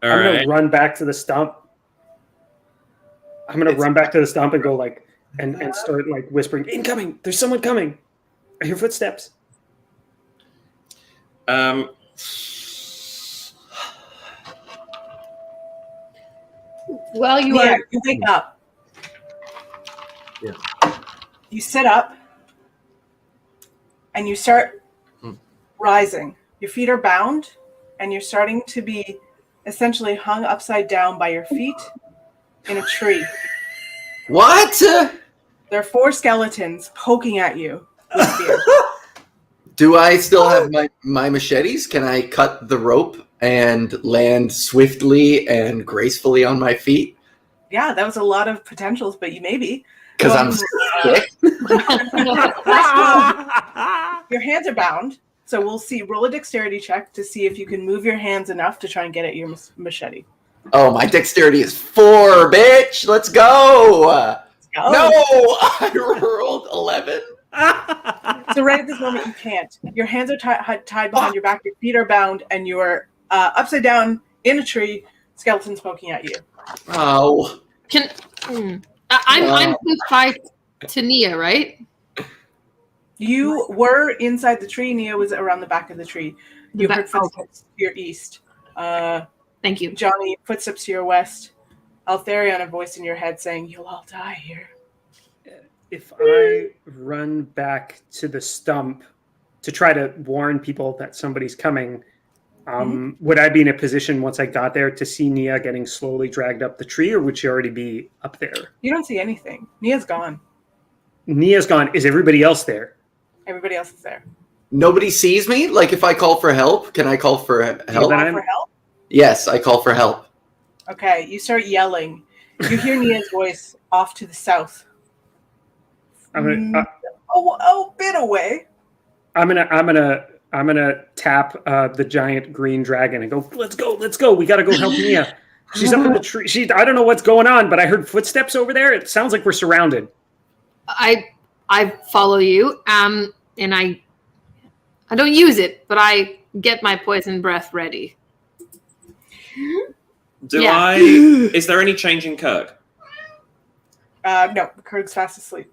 All I'm right. gonna run back to the stump. I'm gonna run back to the stump and go like and start like whispering, "Incoming! There's someone coming! I hear footsteps." Well, you Yeah, are. you wake up. Yeah. You sit up, and you start rising. Your feet are bound, and you're starting to be essentially hung upside down by your feet in a tree. What? There are 4 skeletons poking at you with spears. Do I still have my machetes? Can I cut the rope and land swiftly and gracefully on my feet? Yeah, that was a lot of potentials, but you maybe. Because I'm sick. Your hands are bound, so we'll see. Roll a dexterity check to see if you can move your hands enough to try and get at your machete. Oh, my dexterity is 4, bitch. Let's go. No, I rolled 11. So right at this moment, you can't. Your hands are tied behind your back. Your feet are bound, and you're upside down in a tree. Skeletons poking at you. Oh. I'm close by to Nia, right? You were inside the tree. Nia was around the back of the tree. You heard footsteps to your east. Thank you. Johnny, footsteps to your west. Altharion, a voice in your head saying, "You'll all die here." If I run back to the stump to try to warn people that somebody's coming, would I be in a position once I got there to see Nia getting slowly dragged up the tree, or would she already be up there? You don't see anything. Nia's gone. Nia's gone. Is everybody else there? Everybody else is there. Nobody sees me? Like, if I call for help, can I call for help? Call for help? Yes, I call for help. Okay, you start yelling. You hear Nia's voice off to the south. I'm A bit away. gonna tap the giant green dragon and go, let's go. We gotta go help Nia. She's up in the tree. I don't know what's going on, but I heard footsteps over there. It sounds like we're surrounded. I follow you, and I don't use it, but I get my poison breath ready. Is there any change in Kirk? No, Kurg's fast asleep.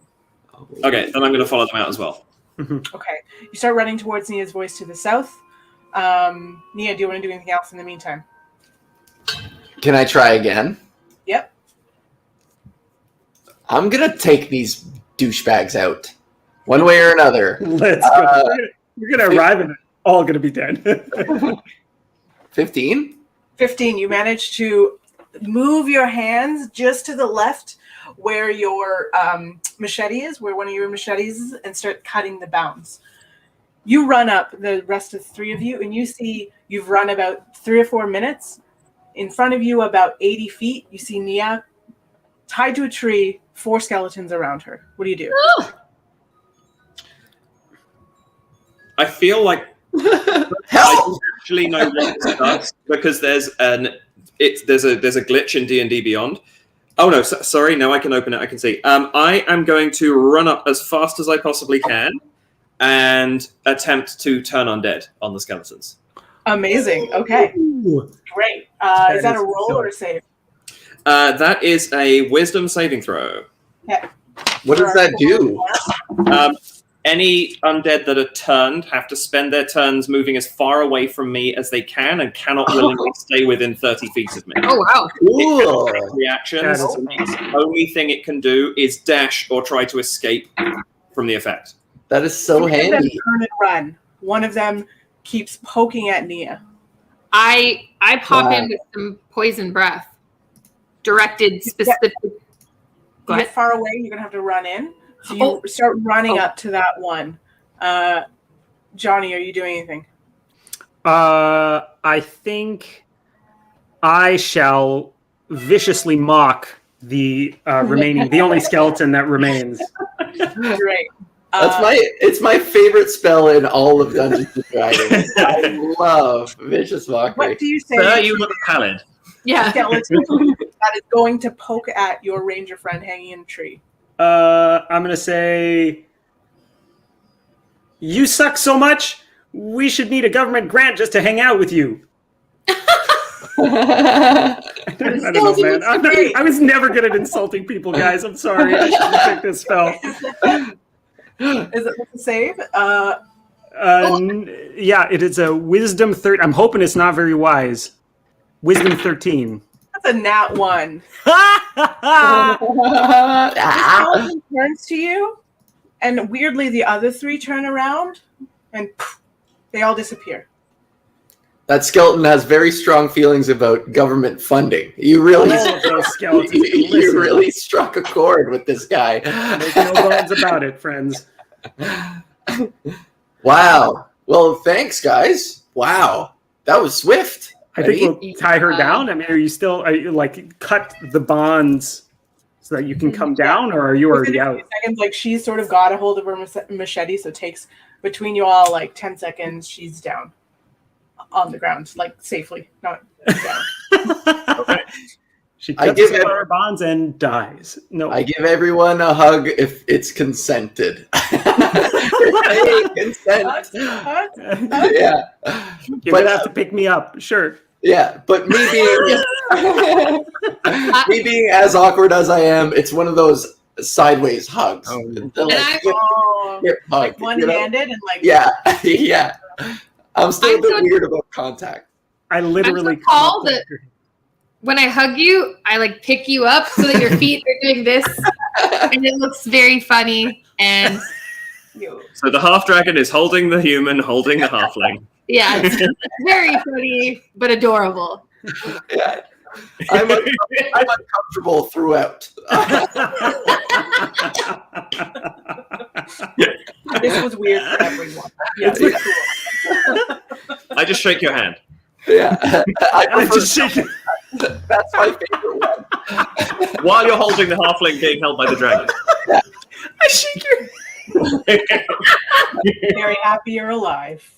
Okay, then I'm going to follow them out as well. Okay, you start running towards Nia's voice to the south. Nia, do you want to do anything else in the meantime? Can I try again? Yep. I'm gonna take these douchebags out, one way or another. Let's go. We're gonna arrive and all gonna be dead. 15? 15. You manage to move your hands just to the left where your machete is, where one of your machetes is, and start cutting the bounds. You run up, the rest of the 3 of you, and you see you've run about 3 or 4 minutes. In front of you, about 80 feet, you see Nia tied to a tree, 4 skeletons around her. What do you do? I feel like I don't actually know what this does because there's a glitch in D&D Beyond. Oh no, sorry. Now I can open it. I can see. I am going to run up as fast as I possibly can and attempt to turn undead on the skeletons. Amazing. Okay. Great. Is that a roll or a save? That is a wisdom saving throw. Okay. What does that do? Any undead that are turned have to spend their turns moving as far away from me as they can and cannot willingly stay within 30 feet of me. Oh, wow. Cool. Reactions. The only thing it can do is dash or try to escape from the effect. That is so handy. Turn and run. One of them keeps poking at Nia. I pop in with some poison breath directed specific. You get far away, you're going to have to run in. So you start running up to that one. Johnny, are you doing anything? I think I shall viciously mock the the only skeleton that remains. Great. It's my favorite spell in all of Dungeons and Dragons. I love vicious mockery. What do you say? Sir, you look pallid. Yeah. Skeleton that is going to poke at your ranger friend hanging in a tree. I'm gonna say, you suck so much, we should need a government grant just to hang out with you. I don't know, man. I was never good at insulting people, guys. I'm sorry. I should have picked this spell. Is it with a save? Yeah, it is a wisdom 13. I'm hoping it's not very wise. Wisdom 13. That's a nat 1. The skeleton turns to you, and weirdly the other 3 turn around, and poof, they all disappear. That skeleton has very strong feelings about government funding. You really, All of those skeletons. you Listen, really struck a chord with this guy. make no bones about it, friends. Wow. Well, thanks, guys. Wow, that was swift. I think we'll tie her down. I mean, are you like cut the bonds so that you can come down, or are you already Within a out? few seconds, like she's sort of got a hold of her machete, so it takes between you all like 10 seconds. She's down on the ground, like safely, not down. Okay. She I cuts give some of her bonds and dies. No, I give everyone a hug if it's consented. Hey, consent. Yeah. you're gonna have to pick me up. Sure. Yeah, but me being as awkward as I am, it's one of those sideways hugs. Oh. They're like, hip hug, like one-handed and like Yeah, yeah. I'm still I'm a bit so- weird about contact. I literally I'm so tall that when I hug you, I like pick you up so that your feet are doing this, and it looks very funny. And you. So the half dragon is holding the human, holding the halfling. yeah, it's very funny but adorable. Yeah. I'm uncomfortable throughout. This was weird for everyone. Yeah, it's cool. I just shake your hand. Yeah, I I prefer just shake it. That's my favorite one. While you're holding the halfling being held by the dragon. I shake your. Very happy you're alive.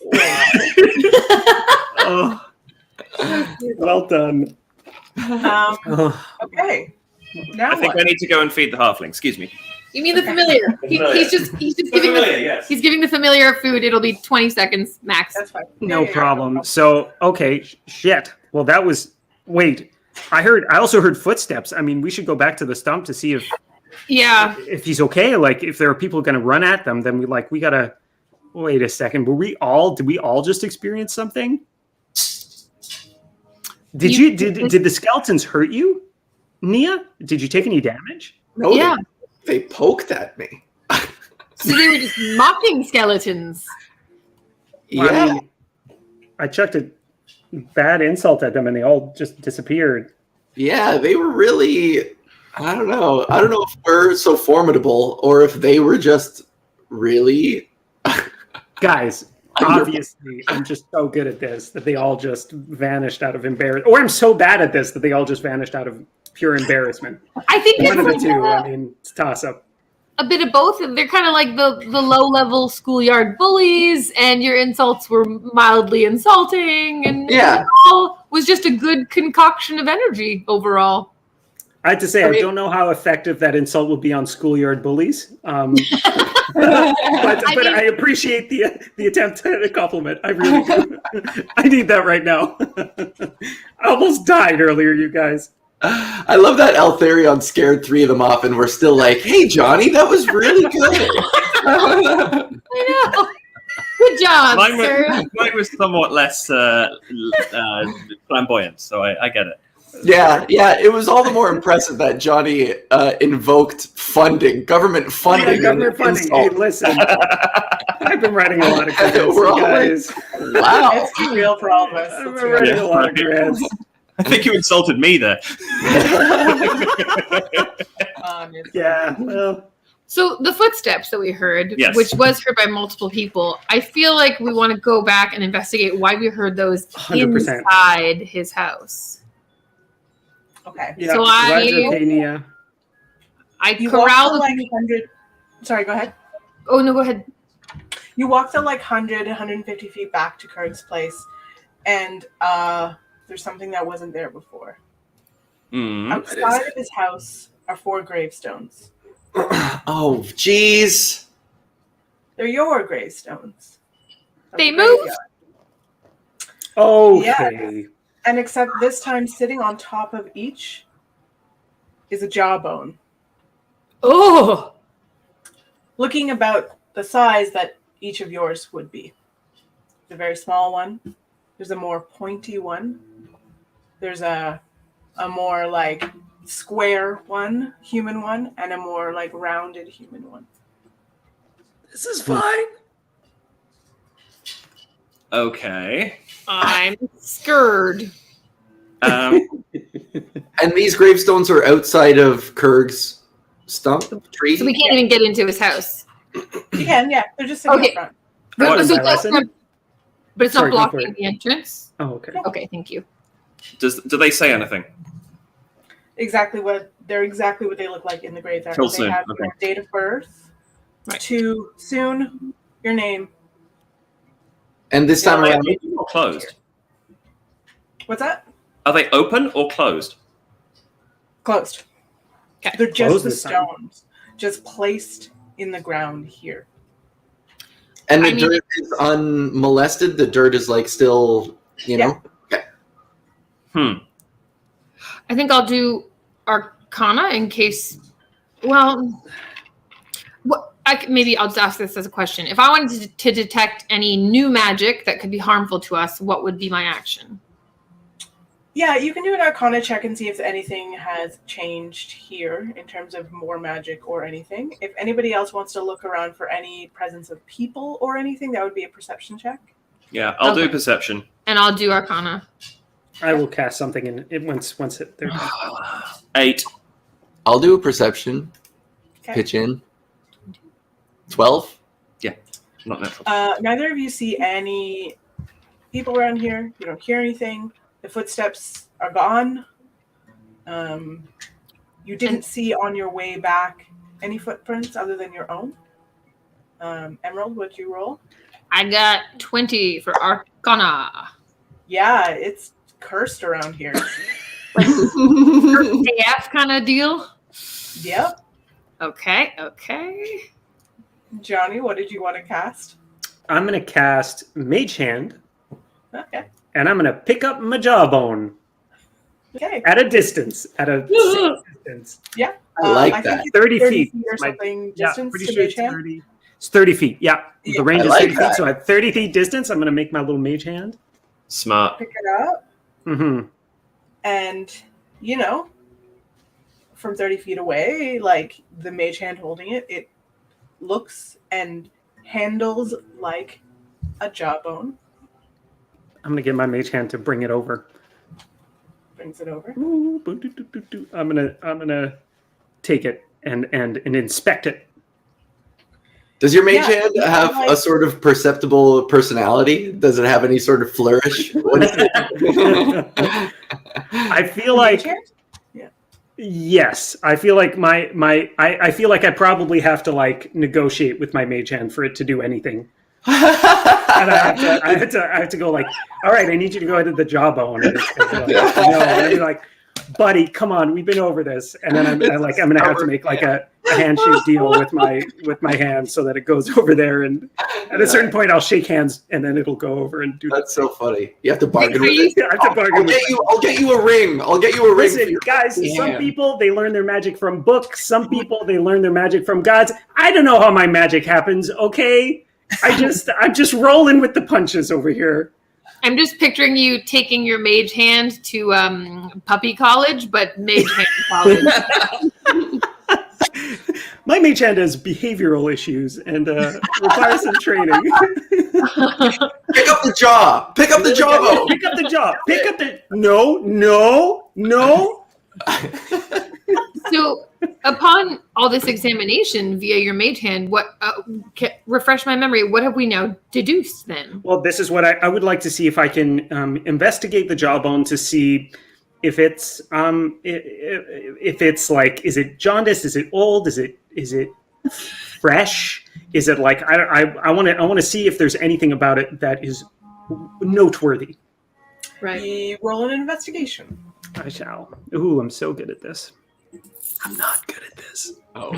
Oh, well done. Oh. Okay. Now I think what? I need to go and feed the halfling. Excuse me. You mean the familiar? He's just giving yes. he's giving the familiar food. It'll be 20 seconds max. That's fine. No Yeah, problem. So, okay, shit. Well, that was. Wait, I also heard footsteps. I mean, we should go back to the stump to see Yeah. if he's okay. Like, if there are people going to run at them, then we gotta. Wait a second. Did we all just experience something? Did the skeletons hurt you, Nia? Did you take any damage? No, Yeah. they poked at me. So they were just mocking skeletons. Yeah. Well, I mean, I chucked a bad insult at them and they all just disappeared. Yeah, they were really. I don't know if we're so formidable or if they were just really. Guys, obviously, I'm just so good at this that they all just vanished out of embarrassment. Or I'm so bad at this that they all just vanished out of pure embarrassment. I think One of the it's two. I mean, it's toss up. a bit of both. They're kind of like the low-level schoolyard bullies, and your insults were mildly insulting, and Yeah. it all was just a good concoction of energy overall. I have to say, I mean- don't know how effective that insult would be on schoolyard bullies. But mean- I appreciate the attempt at a compliment. I really do. I need that right now. I almost died earlier, you guys. I love that Altharion scared three of them off, and we're still like, "Hey, Johnny, that was really good." I know. Good job, sir. Mine was somewhat less flamboyant, so I get it. Yeah, it was all the more impressive that Johnny invoked government funding. Government and funding. Hey, insult. listen, I've been writing a lot of grants, We're you all like, guys. Wow. It's too real for all of us. I've It's been real. writing a lot of Yeah, grants. I think you insulted me there. Yeah, well, So the footsteps that we heard, Yes. which was heard by multiple people, I feel like we want to go back and investigate why we heard those 100%. inside his house. Okay. yeah. So Glad I- you're okay, Nia. I You walked corralled. to like 100. Sorry, go ahead. Oh no, go ahead. You walked to like 100, 150 feet back to Kurt's place, and there's something that wasn't there before. Mm. Outside of his house are 4 gravestones. Oh, jeez. They're your gravestones. From They the moved? graveyard. Okay. And except this time, sitting on top of each is a jawbone, Oh, looking about the size that each of yours would be. There's a very small one. There's a more pointy one. There's a more like square one, human one, and a more like rounded human one. This is fine. Okay. I'm scared. Um, And these gravestones are outside of Kurg's stump tree. So we can't even get into his house. You can, yeah. They're just sitting Okay. up front. What But, is so my that's lesson? not, but it's Sorry, not go for blocking it. the entrance. Oh, okay. Okay, thank you. do they say anything? They're exactly what they look like in the graveyard. Till They soon, have okay. your date of birth, Right. to soon, your name. And this time Are they around, open or closed? What's that? Are they open or closed? Closed. Okay. They're just Closed the this time. stones, just placed in the ground here. and the I mean- dirt is unmolested. The dirt is like still, you know. I think I'll do Arcana in case. Well, maybe I'll just ask this as a question. If I wanted to detect any new magic that could be harmful to us, what would be my action? Yeah, you can do an Arcana check and see if anything has changed here in terms of more magic or anything. If anybody else wants to look around for any presence of people or anything, that would be a perception check. Yeah, I'll do Okay. perception. And I'll do Arcana. I will cast something in it once they're done. 8. I'll do a perception. Okay. Pitch in. 12. Not natural. Neither of you see any people around here. You don't hear anything. The footsteps are gone. You didn't see on your way back any footprints other than your own. Emerald, what'd you roll? I got 20 for Arcana. Yeah, it's cursed around here. AF kind of deal. Yep. Okay. Johnny, what did you want to cast? I'm gonna cast Mage Hand, Okay. and I'm gonna pick up my jawbone Okay. at a distance, at a safe distance. I like I that. think it's 30 feet. or My- something Yeah, distance pretty to sure Mage it's Hand. 30. It's 30 feet. Yeah, Yeah. the range I is like 30 that. feet. So at 30 feet distance, I'm gonna make my little Mage Hand. Smart. Pick it up, Mm-hmm. and you know, from 30 feet away, like the mage hand holding it, it looks and handles like a jawbone. I'm gonna get my Mage Hand to bring it over. Brings it over. Ooh, boo-doo-doo-doo-doo. I'm gonna take it and inspect it. Does your mage Yeah, hand have like- a sort of perceptible personality? Does it have any sort of flourish? What is it? I feel The like mage hand? yes. I feel like I feel like I probably have to like negotiate with my Mage Hand for it to do anything. And I have to go like, all right, I need you to go into the jawbone. And it's gonna be like, no, and I'd be like, buddy, come on, we've been over this. And then I'm gonna have to make like a handshake deal with my hand so that it goes over there. And at a certain point, I'll shake hands, and then it'll go over and do that. That's so funny. You have to bargain Are with you- it. I have to bargain with I'll get you a ring. I'll get you a ring. for Listen, your guys, some hand. people, they learn their magic from books. Some people, they learn their magic from gods. I don't know how my magic happens, okay? I'm just rolling with the punches over here. I'm just picturing you taking your mage hand to puppy college, but mage hand college. My mage hand has behavioral issues and requires some training. Pick up the jaw. Pick up the jawbone. Pick up the jaw. Pick up the... No. So, upon all this examination via your mage hand, what refresh my memory? What have we now deduced then? Well, this is what I would like to see if I can investigate the jawbone to see if it's like, is it jaundice? Is it old? Is it fresh? Is it like I want to see if there's anything about it that is noteworthy. Right. You roll an investigation. I shall. Ooh, I'm so good at this. I'm not good at this. Oh.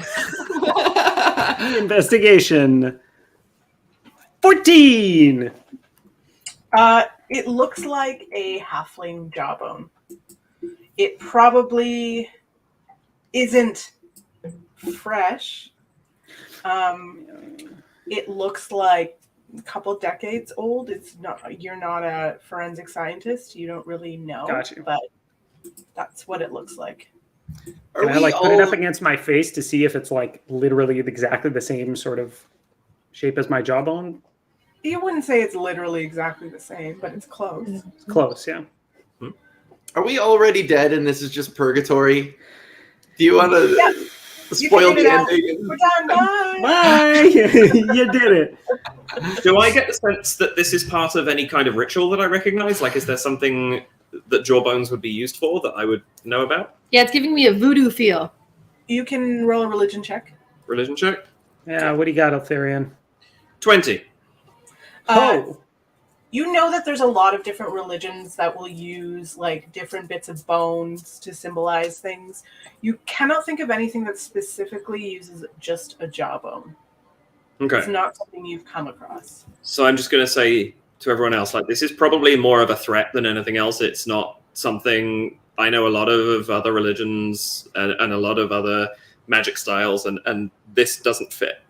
Investigation. 14. It looks like a halfling jawbone. It probably isn't fresh. It looks like a couple decades old. It's not. You're not a forensic scientist. You don't really know. Got you. But that's what it looks like. Are Can I we like put it all- up against my face to see if it's like literally exactly the same sort of shape as my jawbone? You wouldn't say it's literally exactly the same, but it's close. It's close, yeah. Are we already dead and this is just purgatory? Do you want to You spoil figured the it out. ending? We're done. Bye. Bye! You did it. Do I get the sense that this is part of any kind of ritual that I recognize? Like, is there something that Jawbones would be used for that I would know about? Yeah, it's giving me a voodoo feel. You can roll a religion check. Religion check? Yeah, what do you got, Altharian? 20. You know that there's a lot of different religions that will use like different bits of bones to symbolize things. You cannot think of anything that specifically uses just a jawbone. Okay. It's not something you've come across. So I'm just going to say to everyone else, like, this is probably more of a threat than anything else. It's not something... I know a lot of other religions and a lot of other magic styles, and this doesn't fit.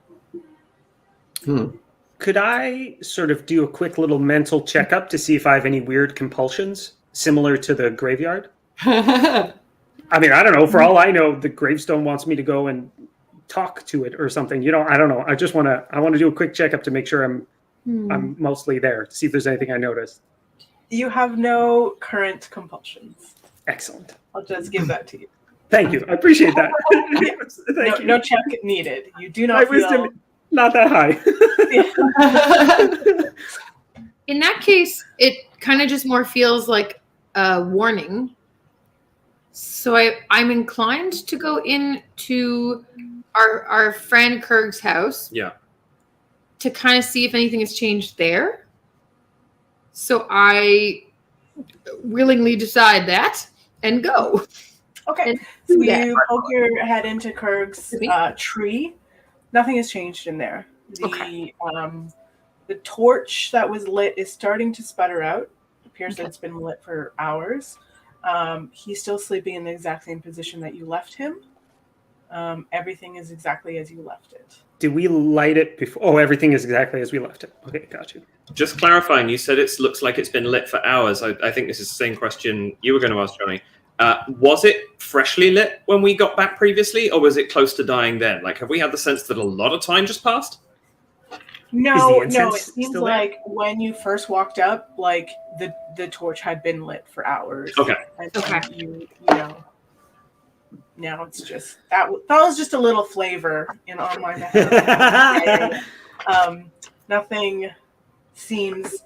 Could I sort of do a quick little mental checkup to see if I have any weird compulsions similar to the graveyard? I mean, I don't know. For all I know, the gravestone wants me to go and talk to it or something. I don't know. I want to do a quick checkup to make sure I'm mostly there to see if there's anything I noticed. You have no current compulsions. Excellent. I'll just give that to you. Thank you. I appreciate that. Thank you. No check needed. You do My not feel... wisdom not that high. In that case, it kind of just more feels like a warning. So I'm inclined to go into our friend Kurg's house. Yeah. To kind of see if anything has changed there. So I willingly decide that and go. Okay. And So do that. you poke your head into Kurg's tree. Nothing has changed in there. The torch that was lit is starting to sputter out. It appears that it's been lit for hours. He's still sleeping in the exact same position that you left him. Everything is exactly as you left it. Did we light it before? Oh, everything is exactly as we left it. Okay, got you. Just clarifying, you said it looks like it's been lit for hours. I think this is the same question you were going to ask, Johnny. Was it freshly lit when we got back previously, or was it close to dying then? Like, have we had the sense that a lot of time just passed? No, Is the it incense seems still there? like when you first walked up, like the torch had been lit for hours. Okay. And Okay. you know, now it's just that was just a little flavor on my behalf. Nothing seems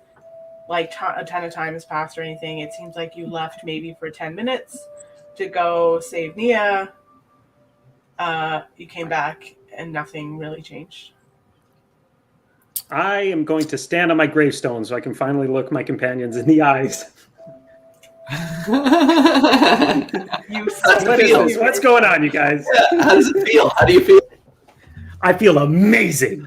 like a ton of time has passed or anything. It seems like you left maybe for 10 minutes to go save Nia. You came back and nothing really changed. I am going to stand on my gravestone so I can finally look my companions in the eyes. What's going on, you guys? Yeah, how does it feel? How do you feel? I feel amazing.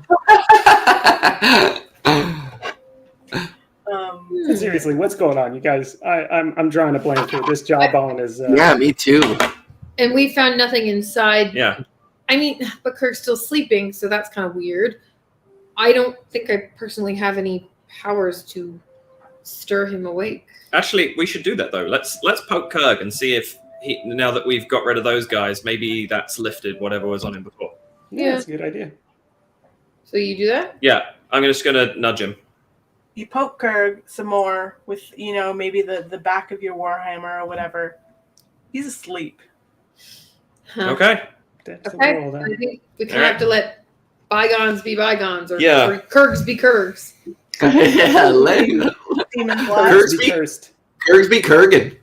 Seriously, what's going on, you guys? I'm drawing a blank here. This jawbone is. Yeah, me too. And we found nothing inside. Yeah. I mean, but Kirk's still sleeping, so that's kind of weird. I don't think I personally have any powers to stir him awake. Actually, we should do that though. Let's poke Kirk and see if now that we've got rid of those guys, maybe that's lifted whatever was on him before. Yeah, that's a good idea. So you do that? Yeah, I'm just gonna nudge him. You poke Kurg some more with, maybe the back of your warhammer or whatever. He's asleep. Huh. Okay. That's a Okay. roll, then. I think we kind of have to let bygones be bygones, or Kurgs be Kurgs. Yeah, lame. Demon Curse blood. be cursed. Kirby Kurgan.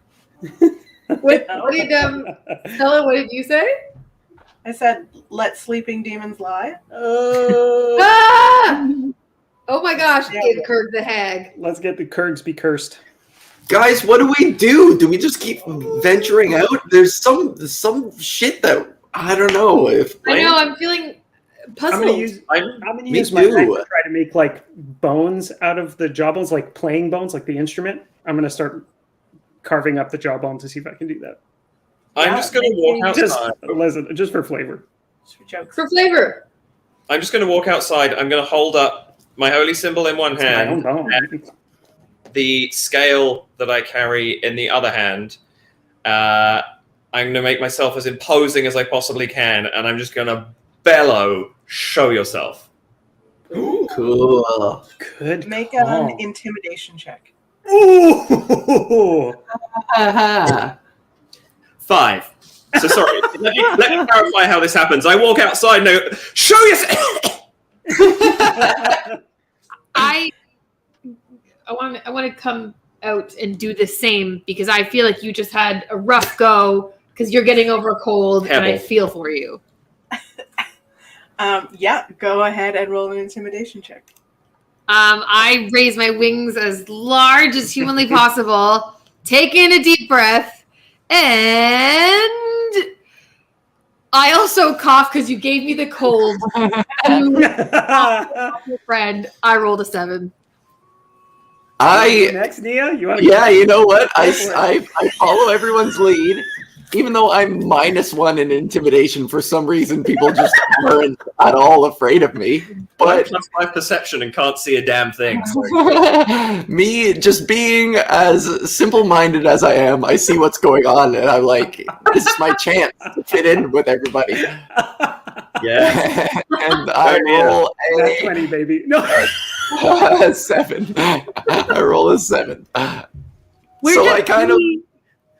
What did Stella? What did you say? I said, let sleeping demons lie. Ah! Oh my gosh! Give Kurg the hag. Let's get the Kurgs be cursed. Guys, what do we do? Do we just keep venturing out? There's some shit that I don't know if. I know. I'm feeling puzzled. I'm gonna use my knife to try to make like bones out of the jawbones, like playing bones, like the instrument. I'm gonna start carving up the jawbone to see if I can do that. I'm just gonna walk outside. Just for flavor. Just for jokes. For flavor. I'm just gonna walk outside. I'm gonna hold up my holy symbol in one It's my own hand, bone. and the scale that I carry in the other hand. I'm gonna make myself as imposing as I possibly can, and I'm just gonna bellow, "Show yourself." Ooh, Cool. Good. Make call. an intimidation check. Ooh. 5. So sorry. let me clarify how this happens. I walk outside and I go, show yourself. I want to come out and do the same because I feel like you just had a rough go because you're getting over a cold and I feel for you. Yeah, go ahead and roll an intimidation check. I raise my wings as large as humanly possible, take in a deep breath, and I also cough because you gave me the cold. You, friend, I rolled a 7. Next, Nia? Yeah, you know what? I follow everyone's lead. Even though I'm -1 in intimidation, for some reason people just aren't at all afraid of me. But I'm +5 perception and can't see a damn thing. So. me just being as simple-minded as I am, I see what's going on, and I'm like, this is my chance to fit in with everybody. Yeah. And I roll That's 20, baby. No. 7. I roll a 7.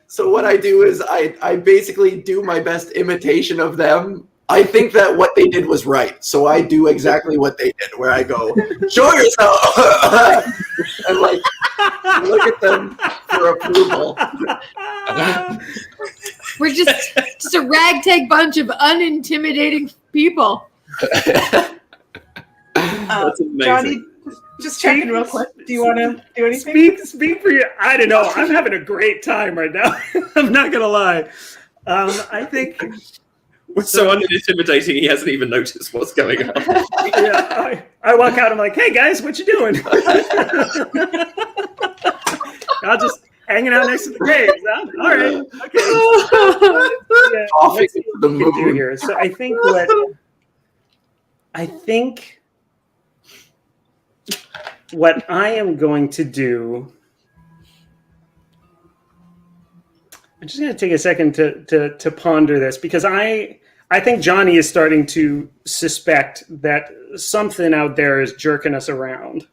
So what I do is I basically do my best imitation of them. I think that what they did was right, so I do exactly what they did, where I go, show yourself, and like look at them for approval. We're just a ragtag bunch of unintimidating people. That's amazing. Johnny, just checking real quick. Do you want to do anything? Speak for your. I don't know. I'm having a great time right now. I'm not gonna lie. I think we're so unintimidating. He hasn't even noticed what's going on. Yeah, I walk out. I'm like, hey guys, what you doing? I'll just hanging out next to the graves. Huh? All right. Okay. Yeah, let's see what we can do here. So I think what I am going to do, I'm just going to take a second to ponder this, because I think Johnny is starting to suspect that something out there is jerking us around.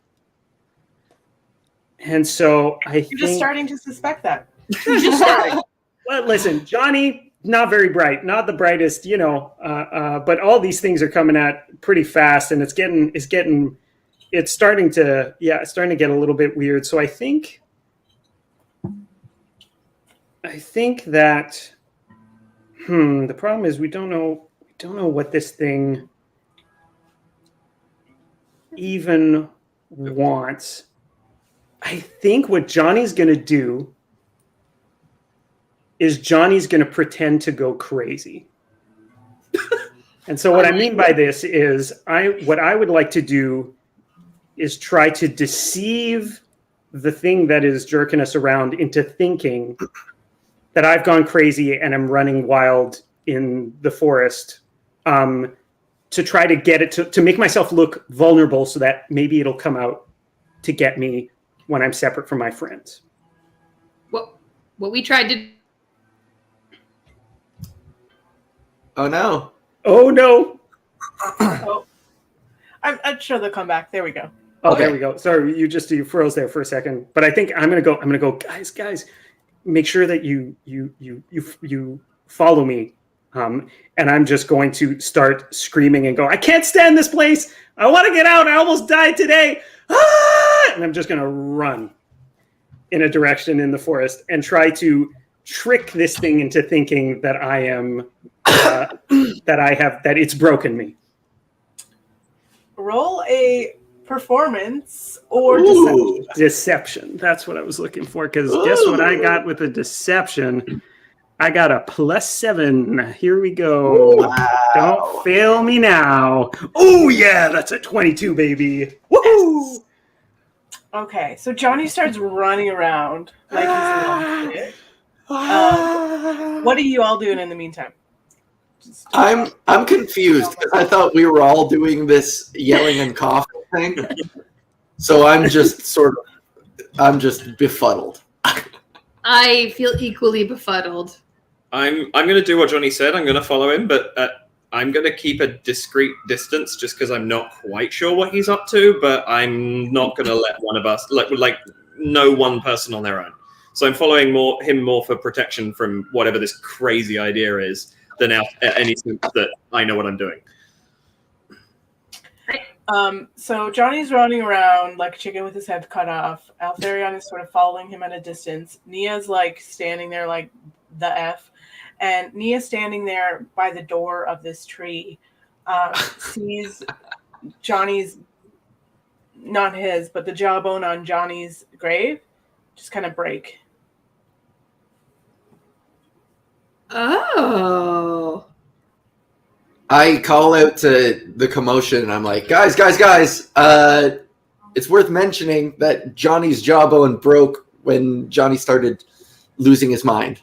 And so You're just starting to suspect that. Just starting. Well, listen, Johnny, not very bright, not the brightest, but all these things are coming at pretty fast, and it's starting to get a little bit weird. So I think that the problem is we don't know what this thing even wants. I think what Johnny's going to do is Johnny's going to pretend to go crazy. And so what I mean by this is what I would like to do is try to deceive the thing that is jerking us around into thinking that I've gone crazy and I'm running wild in the forest, to try to get it to make myself look vulnerable so that maybe it'll come out to get me when I'm separate from my friends. What we tried to... Oh no. Oh no. Oh, I'm sure they'll come back. There we go. Oh, Okay. There we go. Sorry, you froze there for a second. But I think I'm gonna go, guys, make sure that you follow me. And I'm just going to start screaming and go, I can't stand this place. I want to get out. I almost died today. Ah! And I'm just going to run in a direction in the forest and try to trick this thing into thinking that I am, that it's broken me. Roll a performance or Ooh. deception. Deception. That's what I was looking for. Because guess what I got with the deception? I got a +7. Here we go. Wow. Don't fail me now. Oh, yeah, that's a 22, baby. Woohoo! Okay, so Johnny starts running around like he's what are you all doing in the meantime? I'm confused because I thought we were all doing this yelling and coughing thing. So I'm just befuddled. I feel equally befuddled. I'm going to do what Johnny said. I'm going to follow him, but I'm going to keep a discreet distance just because I'm not quite sure what he's up to, but I'm not going to let one of us, like no one person on their own. So I'm following him more for protection from whatever this crazy idea is than any sense that I know what I'm doing. So Johnny's running around like a chicken with his head cut off. Altharion is sort of following him at a distance. Nia's like standing there like the F. And Nia standing there by the door of this tree sees Johnny's, not his, but the jawbone on Johnny's grave just kind of break. Oh. I call out to the commotion and I'm like, guys, it's worth mentioning that Johnny's jawbone broke when Johnny started losing his mind.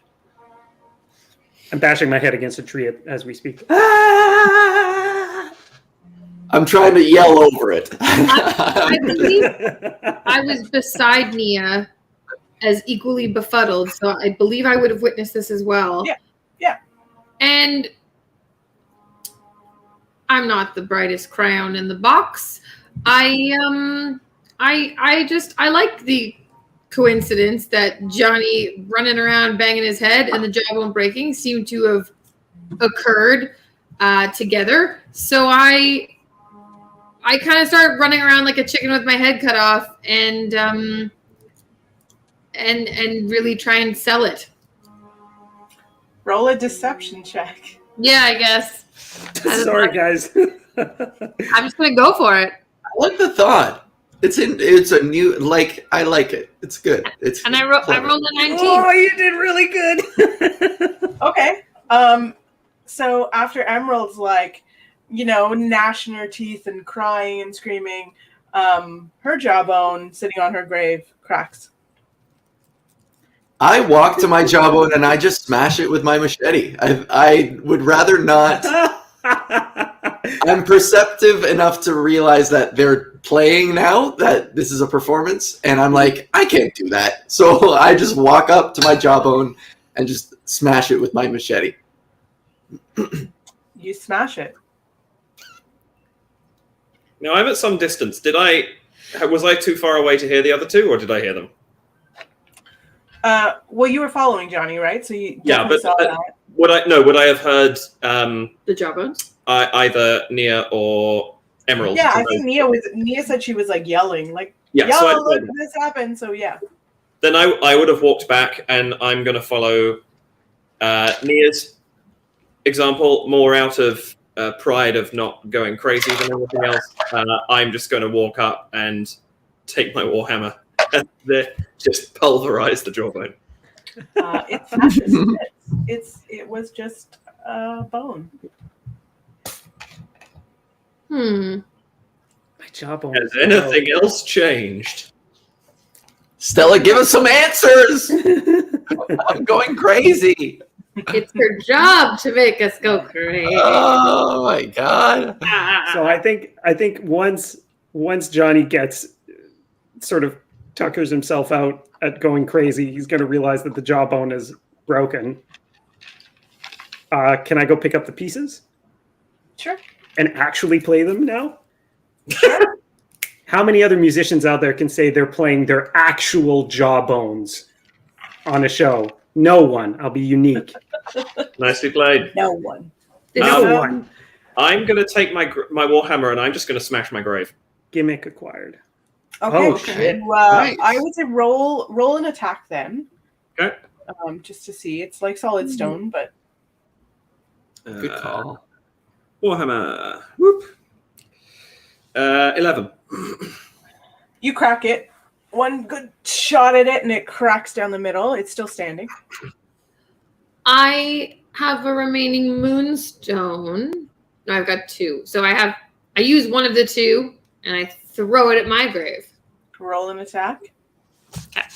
I'm bashing my head against a tree as we speak. I'm trying to yell over it. I believe I was beside Nia as equally befuddled, so I believe I would have witnessed this as well. Yeah. And I'm not the brightest crayon in the box. I like the coincidence that Johnny running around banging his head and the jawbone breaking seemed to have occurred together. So I kind of started running around like a chicken with my head cut off and really try and sell it. Roll a deception check. Yeah, I guess. Sorry, guys. I'm just gonna go for it. I like the thought. It's a new, like, I like it. It's good. I rolled a 19. Oh, you did really good. Okay. So after Emerald's like, gnashing her teeth and crying and screaming, her jawbone sitting on her grave cracks. I walk to my jawbone and I just smash it with my machete. I would rather not. I'm perceptive enough to realize that they're playing now, that this is a performance, and I'm like, I can't do that. So I just walk up to my jawbone and just smash it with my machete. You smash it. Now I'm at some distance. Was I too far away to hear the other two, or did I hear them? Well, you were following Johnny, right? So you Yeah, but saw that. would I have heard The jawbones? either Nia or Emerald? Yeah, I think Nia said she was like yelling, like, Yeah, yo, so I- look, this happened. So yeah. Then I would have walked back, and I'm going to follow Nia's example more out of pride of not going crazy than anything else. I'm just going to walk up and take my warhammer and just pulverize the jawbone. It smashes bits. It was just bone. My jawbone. Has anything else changed? Stella, give us some answers. I'm going crazy. It's her job to make us go crazy. Oh my god. So I think once Johnny gets sort of tuckers himself out at going crazy, he's going to realize that the jawbone is broken. Can I go pick up the pieces Sure. and actually play them now? How many other musicians out there can say they're playing their actual jawbones on a show? No one. I'll be unique. Nicely played. No one. No one. I'm going to take my warhammer and I'm just going to smash my grave. Gimmick acquired. Okay. Oh, shit. So, Nice. I would say roll an attack then. Okay. Just to see. It's like solid stone, but Good call. Warhammer. Whoop. 11. you crack it. One good shot at it, and it cracks down the middle. It's still standing. I have a remaining moonstone. No, I've got 2. So I use one of the 2 and I throw it at my grave. Roll an attack. Okay.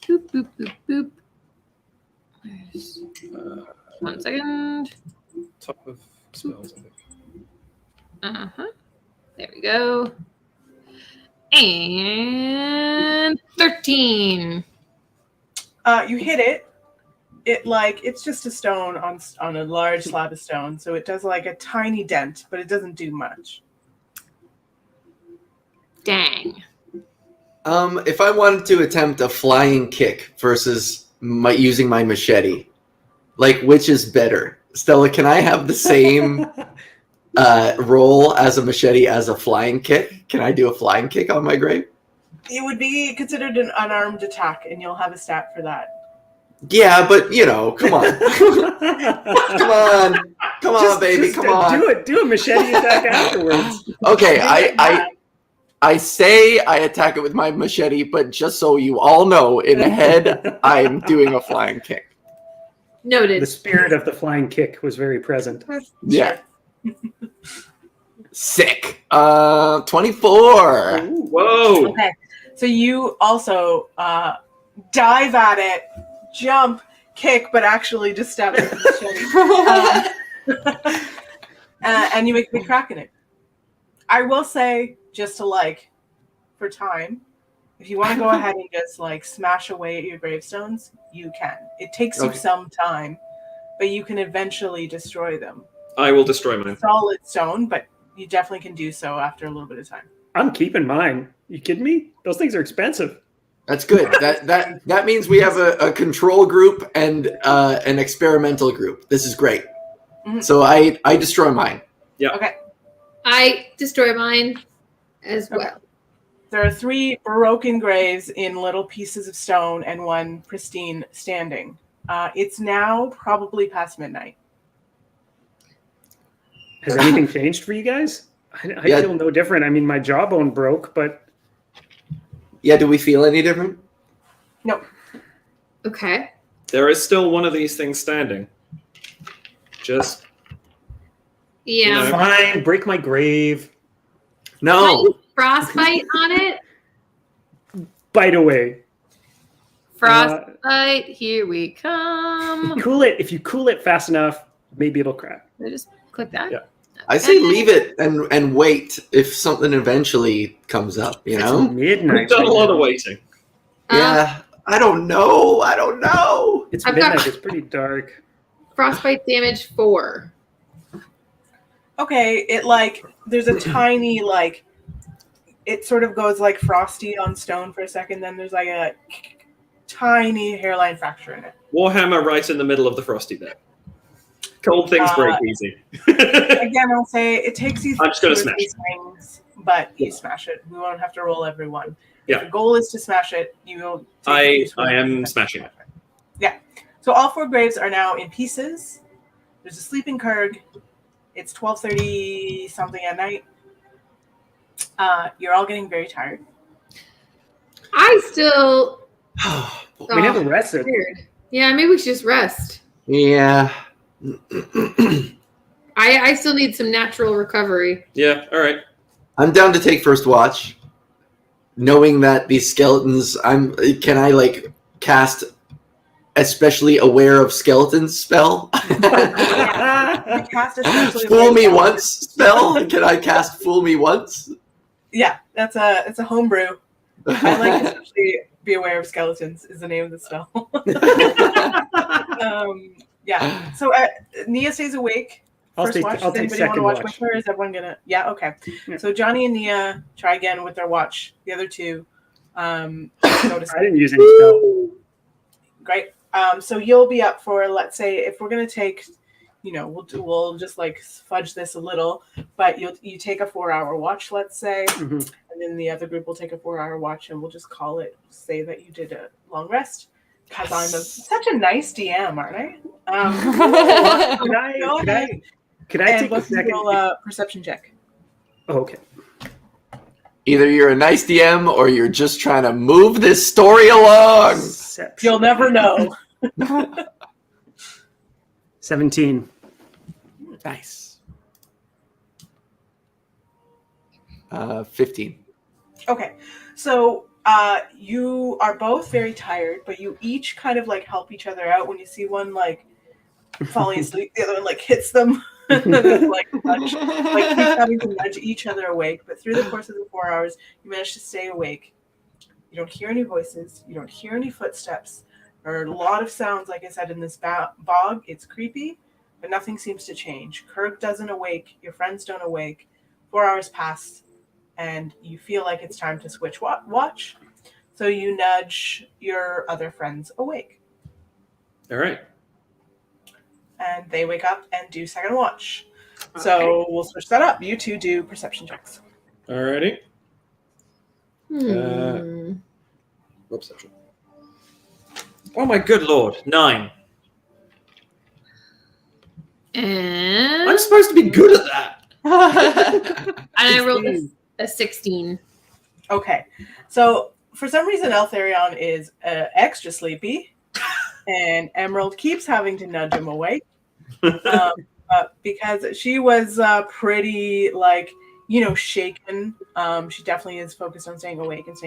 Boop, boop, boop, boop. There's, 1 second. Top of spells, I think. Uh-huh. There we go. And 13. You hit it, it's just a stone on a large slab of stone, so it does like a tiny dent, but it doesn't do much. Dang. If I wanted to attempt a flying kick versus using my machete, like which is better? Stella, can I have the same roll as a machete as a flying kick? Can I do a flying kick on my grave? It would be considered an unarmed attack, and you'll have a stat for that. Yeah, but come on. come on, baby, come on. Do a machete attack afterwards. Okay, I say I attack it with my machete, but just so you all know, in the head, I'm doing a flying kick. Noted. The spirit of the flying kick was very present. Yeah. Sick. 24. Ooh. Whoa! Okay, so you also dive at it, jump, kick, but actually just stab it with the machete. And you make a big crack in it. I will say, just to for time, if you want to go ahead and just smash away at your gravestones, you can. It takes you some time, but you can eventually destroy them. I will destroy mine. Solid stone, but you definitely can do so after a little bit of time. I'm keeping mine. You kidding me? Those things are expensive. That's good. That means we have a control group and an experimental group. This is great. Mm-hmm. So I destroy mine. Yeah. Okay. I destroy mine as well. There are 3 broken graves in little pieces of stone and 1 pristine standing. It's now probably past midnight. Has anything changed for you guys? I feel no different. I mean, my jawbone broke, but... Yeah, do we feel any different? No. Okay. There is still one of these things standing. Just Yeah. No. Fine, break my grave. No. Frostbite on it? Bite away. Frostbite, here we come. Cool it. If you cool it fast enough, maybe it'll crack. I just click that. Yeah. I say leave it and wait if something eventually comes up, It's know? midnight. we've done a lot of waiting. Yeah. I don't know. It's I've midnight. got- It's pretty dark. Frostbite damage 4. Okay, it there's a tiny it sort of goes frosty on stone for a second, then there's a tiny hairline fracture in it. Warhammer right in the middle of the frosty bit. Cold things break easy. Again, I'll say it takes you I'm just gonna 2 or smash 3 swings, but you smash it. We won't have to roll every one. Yeah. If the goal is to smash it, you will take a few swings. I am smashing it. Yeah. So all 4 graves are now in pieces. There's a sleeping Kurg. It's 12:30 something at night. You're all getting very tired. I still... We never rested. Weird. Yeah, maybe we should just rest. Yeah. I still need some natural recovery. Yeah, all right. I'm down to take first watch. Knowing that these skeletons, can I cast especially aware of skeletons spell? You cast especially Fool me aware- once spell? Can I cast fool me once? Yeah, it's a homebrew. I like to especially be aware of skeletons is the name of the spell. Yeah. So Nia stays awake. I'll First watch. I'll Does take anybody want to second watch watch. with her? Is everyone gonna? Yeah. Okay. Yeah. So Johnny and Nia try again with their watch. The other 2 go to I didn't use any spell. Great. So you'll be up for, let's say, if we're gonna take, we'll just fudge this a little, but you take a 4-hour watch, let's say, Mhm. and then the other group will take a 4-hour watch, and we'll just call it, say that you did a long rest, because I'm such a nice DM, aren't I? Could I And take a let's second? roll a perception check. Oh, okay. Either you're a nice DM or you're just trying to move this story along. You'll never know. 17. Nice. 15. Okay, so you are both very tired, but you each kind of help each other out. When you see one falling asleep, the other one hits them, nudge, keeps having to nudge each other awake. But through the course of the 4 hours, you manage to stay awake. You don't hear any voices. You don't hear any footsteps. Heard a lot of sounds, like I said, in this bog. It's creepy, but nothing seems to change. Kirk doesn't awake. Your friends don't awake. 4 hours pass, and you feel like it's time to switch watch. So you nudge your other friends awake. All right. And they wake up and do second watch. So we'll switch that up. You two do perception checks. Alrighty. Perception. Oh my good lord. 9. And I'm supposed to be good at that. and I rolled a 16. Okay. So for some reason, Eltharion is extra sleepy, and Emerald keeps having to nudge him awake because she was pretty, like, shaken. She definitely is focused on staying awake and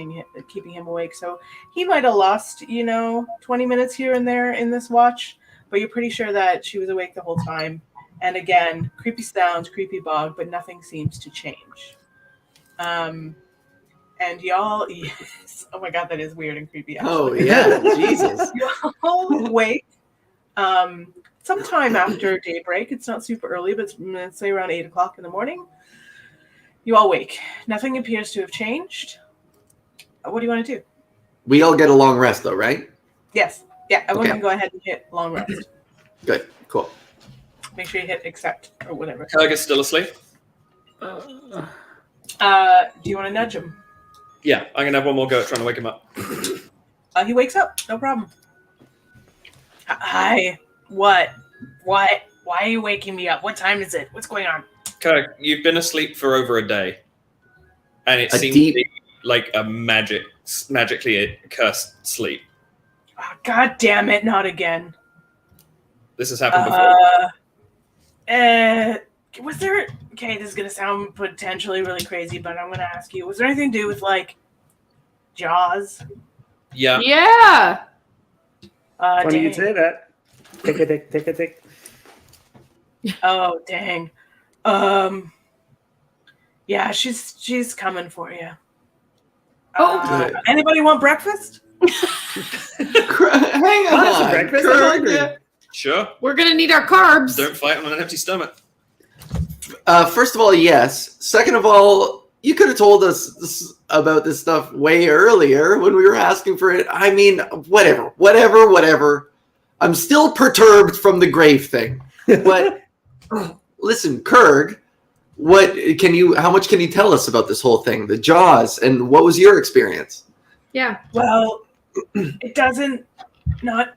keeping him awake. So he might have lost, 20 minutes here and there in this watch, but you're pretty sure that she was awake the whole time. And again, creepy sounds, creepy bog, but nothing seems to change. And y'all, yes. Oh my god, that is weird and creepy. Actually. Oh yeah, Jesus. Y'all wake sometime after daybreak. It's not super early, but let's say around 8 o'clock in the morning. You all wake. Nothing appears to have changed. What do you want to do? We all get a long rest though, right? Yes. Yeah, everyone Okay. can go ahead and hit long rest. Good. Cool. Make sure you hit accept or whatever. Kirk is still asleep. Do you want to nudge him? Yeah, I'm going to have one more go at trying to wake him up. He wakes up. No problem. Hi. What? Why are you waking me up? What time is it? What's going on? Kirk, you've been asleep for over a day. And it A seems deep- to be like a magically cursed sleep. Oh, god damn it, not again. This has happened before. Was there... Okay, this is going to sound potentially really crazy, but I'm going to ask you, was there anything to do with, like, Jaws? Yeah. Yeah. Funny you Dang. say that. Take a tick. Oh, dang. Yeah, she's coming for you. Good. Anybody want breakfast? Hang Oh, some on. breakfast? Kirk. I'm hungry. Sure. We're going to need our carbs. Don't fight on an empty stomach. First of all, yes. Second of all, you could have told us about this stuff way earlier when we were asking for it. I mean, whatever. I'm still perturbed from the grave thing. But listen, Kurg, how much can you tell us about this whole thing, the Jaws, and what was your experience? Yeah. Well, it doesn't... Not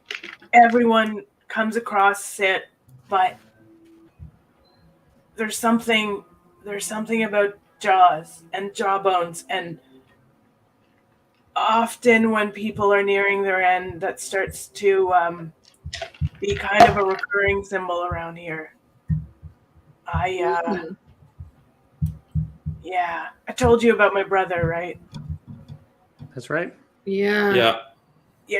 everyone comes across it, but there's something about Jaws and jawbones, and often when people are nearing their end, that starts to be kind of a recurring symbol around here. Yeah, I told you about my brother, right? That's right. Yeah. Yeah. Yeah,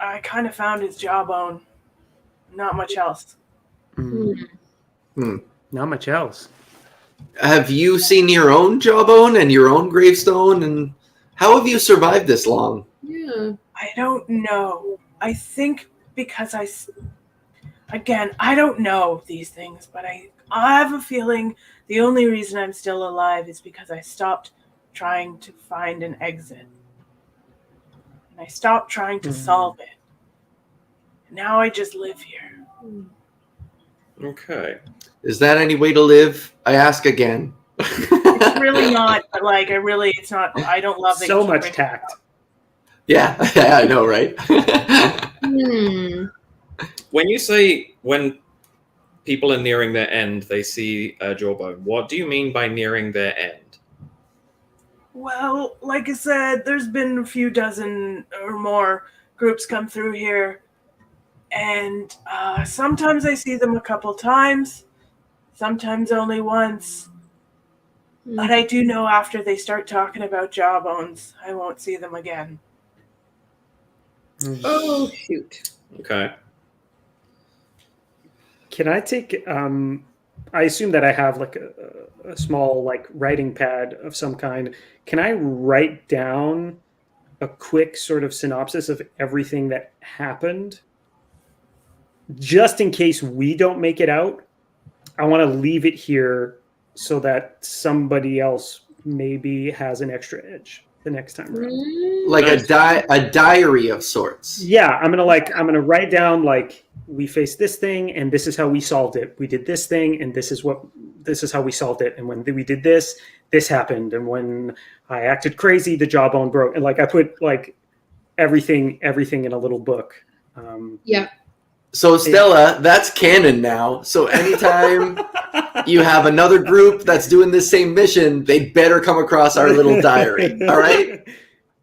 I kind of found his jawbone. Not much else. Not much else. Have you seen your own jawbone and your own gravestone, and how have you survived this long? Yeah. I don't know. I think because I don't know these things, but I have a feeling the only reason I'm still alive is because I stopped trying to find an exit. And I stopped trying to solve it. Now I just live here. Okay. Is that any way to live? I ask again. It's really not, but it's not. I don't love it. So much tact. Yeah, I know, right? When you say when people are nearing their end, they see a jawbone, what do you mean by nearing their end? Well, like I said, there's been a few dozen or more groups come through here. And sometimes I see them a couple times, sometimes only once. But I do know after they start talking about jawbones, I won't see them again. Oh, shoot. Okay. Can I take? I assume that I have like a small like writing pad of some kind. Can I write down a quick sort of synopsis of everything that happened, just in case we don't make it out. I want to leave it here so that somebody else maybe has an extra edge the next time around. Like a diary of sorts. Yeah, I'm gonna write down like we faced this thing and this is how we solved it. We did this thing and this is how we solved it. And when we did this happened. And when I acted crazy, the jawbone broke. And like I put like everything in a little book. Yeah. So Stella, that's canon now. So anytime you have another group that's doing this same mission, they better come across our little diary. All right?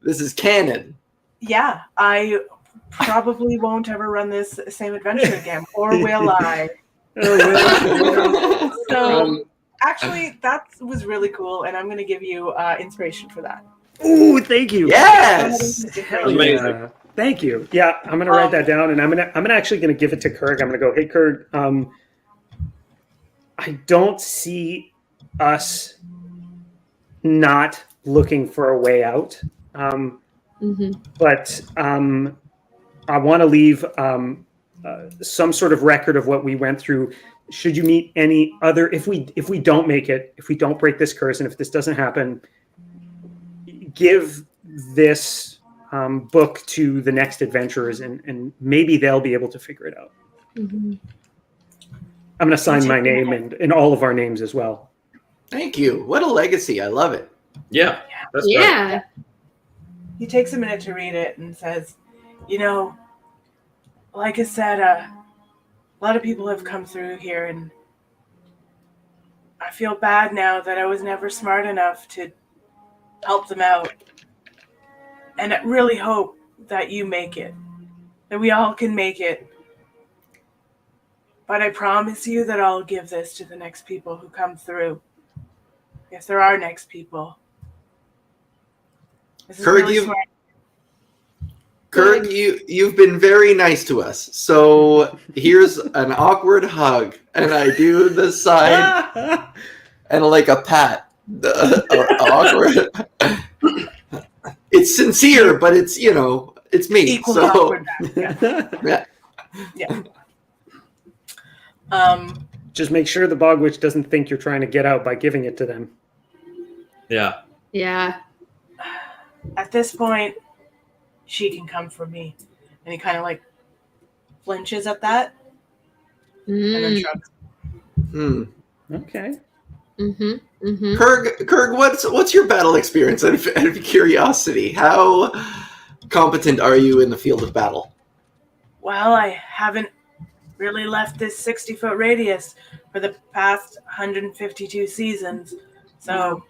This is canon. Yeah, I probably won't ever run this same adventure again, or will I? So actually, that was really cool, and I'm going to give you inspiration for that. Ooh, thank you. Yes. Amazing. Yeah. Thank you. Yeah, I'm gonna write that down, and I'm actually gonna give it to Kurg. I'm gonna go, hey Kurg, I don't see us not looking for a way out, but I want to leave some sort of record of what we went through. Should you meet any other, if we don't make it, if we don't break this curse, and if this doesn't happen, give this book to the next adventurers, and maybe they'll be able to figure it out. I'm going to sign my name and all of our names as well. Thank you. What a legacy. I love it. Yeah. That's great. Yeah. He takes a minute to read it and says, like I said, a lot of people have come through here, and I feel bad now that I was never smart enough to help them out. And I really hope that you make it, that we all can make it. But I promise you that I'll give this to the next people who come through. If there are next people. This is Kurg, really smart. Kurg, you've been very nice to us. So here's an awkward hug, and I do the side and like a pat. Awkward. It's sincere, but it's it's me. Equally so awkward. Yeah. yeah. Just make sure the Bog Witch doesn't think you're trying to get out by giving it to them. Yeah. Yeah. At this point, she can come for me. And he kind of like flinches at that and then shrugs. Okay. Kurg, what's your battle experience? Out of curiosity, how competent are you in the field of battle? Well, I haven't really left this 60-foot radius for the past 152 seasons. So,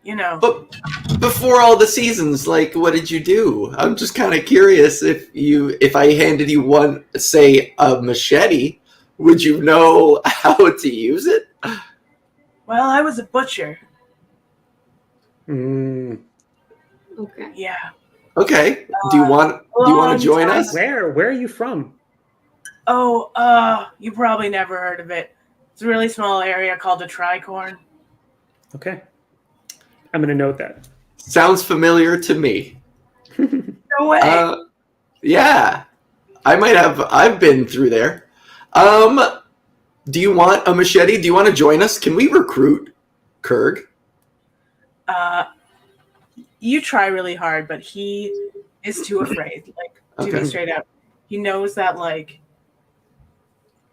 But before all the seasons, like, what did you do? I'm just kind of curious if I handed you one, say, a machete, would you know how to use it? Well, I was a butcher. Okay. Yeah. Okay. Do you want to join us? Where are you from? Oh, you probably never heard of it. It's a really small area called a tricorn. Okay. I'm going to note that. Sounds familiar to me. No way. Yeah. I've been through there. Do you want a machete? Do you want to join us? Can we recruit Kurg? You try really hard, but he is too afraid. To be straight up, he knows that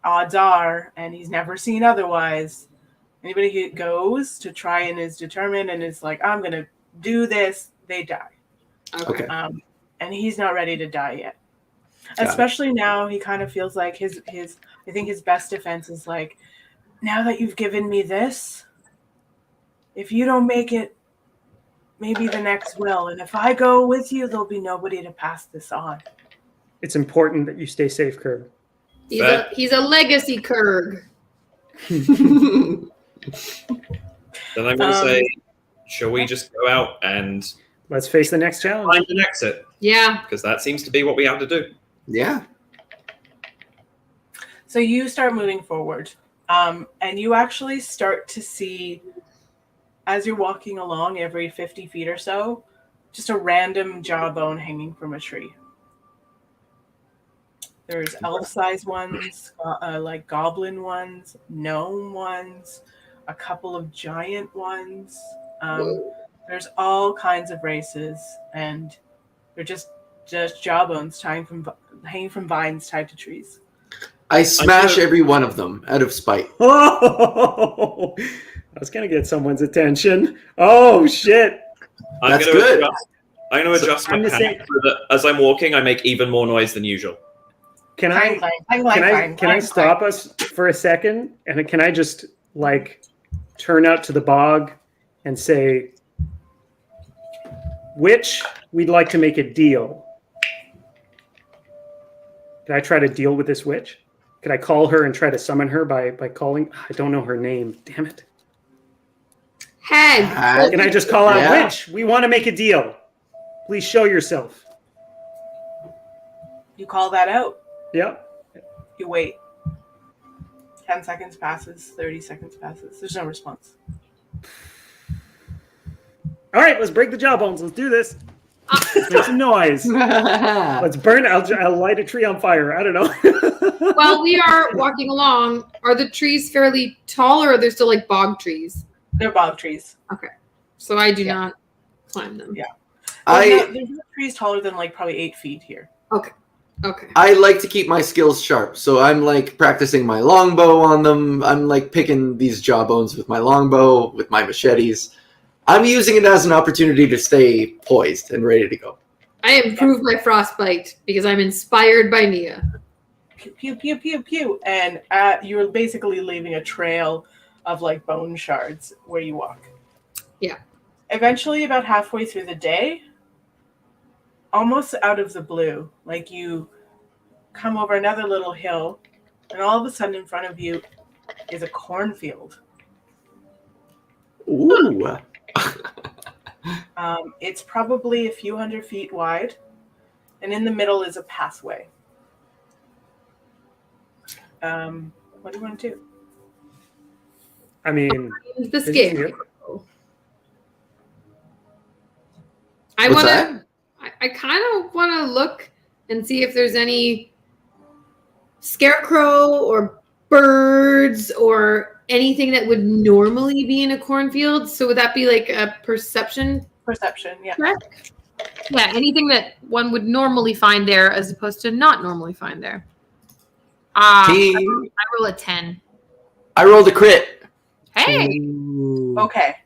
odds are, and he's never seen otherwise. Anybody who goes to try and is determined and is like, I'm gonna do this, they die. Okay. And he's not ready to die yet. Especially now, he kind of feels like his I think his best defense is like, now that you've given me this, if you don't make it, maybe the next will. And if I go with you, there'll be nobody to pass this on. It's important that you stay safe, Kurg. He's a legacy Kurg. Then I'm going to say, shall we just go out and Let's face the next challenge. find an exit? Yeah. Because that seems to be what we have to do. Yeah. So you start moving forward, and you actually start to see, as you're walking along every 50 feet or so, just a random jawbone hanging from a tree. There's elf-sized ones, like goblin ones, gnome ones, a couple of giant ones. There's all kinds of races, and they're just jawbones hanging from vines tied to trees. I smash every one of them out of spite. Oh, I was gonna get someone's attention. Oh shit! That's good. I'm going to adjust my pack so that as I'm walking, I make even more noise than usual. Can I stop us for a second? And can I just like turn out to the bog and say, which we'd like to make a deal? Can I try to deal with this witch? Could I call her and try to summon her by calling? I don't know her name. Damn it. Hag. Can I just call out, witch? We want to make a deal. Please show yourself. You call that out. Yep. You wait. 10 seconds passes. 30 seconds passes. There's no response. All right, let's break the jawbones. Let's do this. Let's make some noise. Let's burn. I'll light a tree on fire. I don't know. While we are walking along, are the trees fairly tall, or are they still like bog trees? They're bog trees. Okay. So I do not climb them. Yeah. There's no trees taller than like probably 8 feet here. Okay. I like to keep my skills sharp, so I'm like practicing my longbow on them. I'm like picking these jawbones with my longbow, with my machetes. I'm using it as an opportunity to stay poised and ready to go. I improved my frostbite because I'm inspired by Nia. Pew, pew, pew, pew, pew. And you're basically leaving a trail of like bone shards where you walk. Yeah. Eventually, about halfway through the day, almost out of the blue, like you come over another little hill, and all of a sudden in front of you is a cornfield. Ooh. It's probably a few hundred feet wide, and in the middle is a pathway. What do you want to do? I mean, The scarecrow. I kind of want to look and see if there's any scarecrow or birds or anything that would normally be in a cornfield. So would that be like a perception? Perception, yeah. Check? Yeah, anything that one would normally find there as opposed to not normally find there. I roll a 10. I rolled a crit. Hey! Ooh. Okay.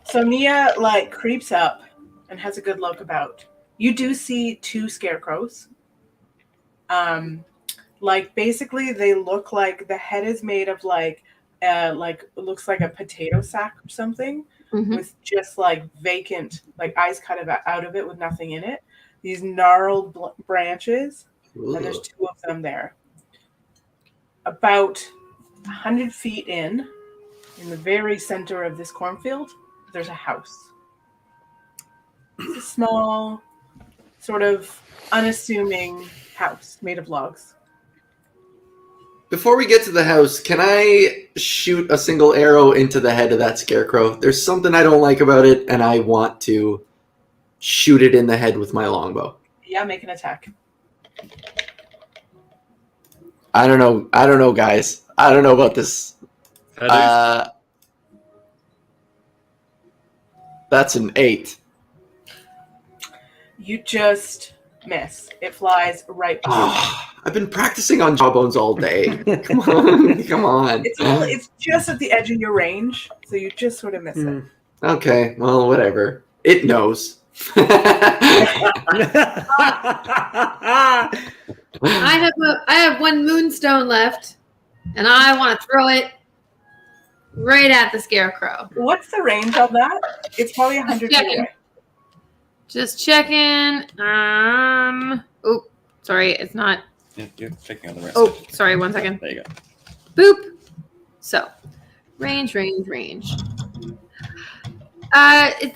So Nia like creeps up and has a good look about. You do see 2 scarecrows. Like basically they look like the head is made of like looks like a potato sack or something, with just like vacant, like eyes cut out of it with nothing in it. These gnarled branches, and there's 2 of them there. About 100 feet in the very center of this cornfield, there's a house. It's a small, sort of unassuming house made of logs. Before we get to the house, can I shoot a single arrow into the head of that scarecrow? There's something I don't like about it, and I want to shoot it in the head with my longbow. Yeah, make an attack. I don't know, guys. I don't know about this. That's an 8. You just miss. It flies right by you. I've been practicing on jawbones all day. Come on. It's just at the edge of your range, so you just sort of miss it. Okay, well, whatever. It knows. I have 1 moonstone left, and I want to throw it right at the scarecrow. What's the range of that? It's probably 100 feet away. Just checking. Oh, sorry, it's not. Yeah, you're checking on the rest. Oh, sorry, 1 second. There you go. Boop. So, range. It's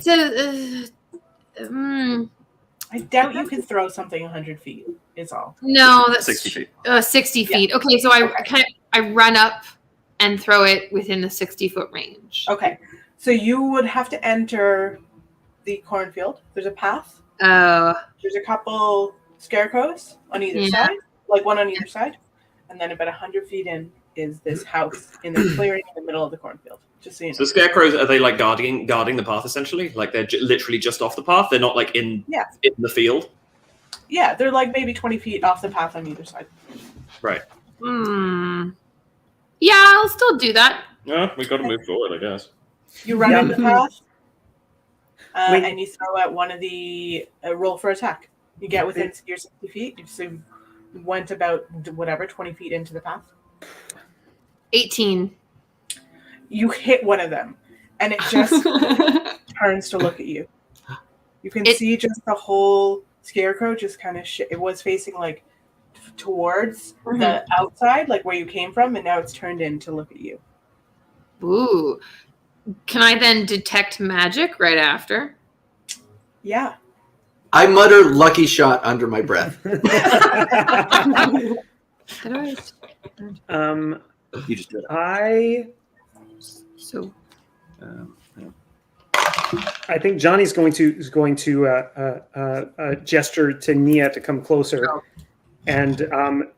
a. I doubt you can throw something 100 feet. Is all. No, that's 60 feet. 60 feet. Okay, so I run up and throw it within the 60-foot range. Okay, so you would have to enter the cornfield. There's a path. Oh. There's a couple scarecrows on either side, like one on either side. And then about 100 feet in is this house in the clearing in the middle of the cornfield. Just so you know. So scarecrows, are they like guarding the path essentially? Like they're literally just off the path? They're not like in the field? Yeah, they're like maybe 20 feet off the path on either side. Right. Yeah, I'll still do that. Yeah, we've got to move forward, I guess. You run in the path, and you throw out one of the roll for attack. You get within your 60 feet. So you went about 20 feet into the path. 18. You hit one of them, and it just turns to look at you. You can see just the whole scarecrow just kind of it was facing like towards the outside, like where you came from, and now it's turned in to look at you. Ooh. Can I then detect magic right after? Yeah. I mutter lucky shot under my breath. You just do it. So I think Johnny's going to gesture to Nia to come closer, and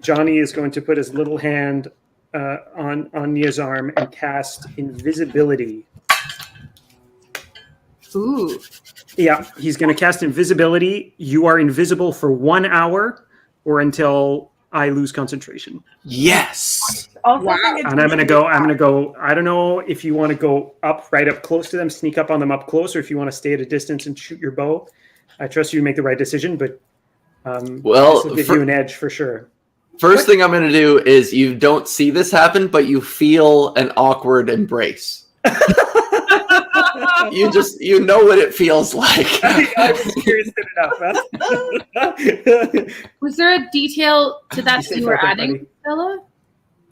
Johnny is going to put his little hand on Nia's arm and cast invisibility. Ooh. Yeah, he's going to cast invisibility. You are invisible for 1 hour, or until I lose concentration. Yes. Also, And I'm gonna go. I don't know if you want to go right up close to them, sneak up on them up close, or if you want to stay at a distance and shoot your bow. I trust you to make the right decision, but this will give you an edge for sure. First thing I'm going to do is you don't see this happen, but you feel an awkward embrace. You know what it feels like. I was curious enough. Was there a detail to that you were adding, Stella?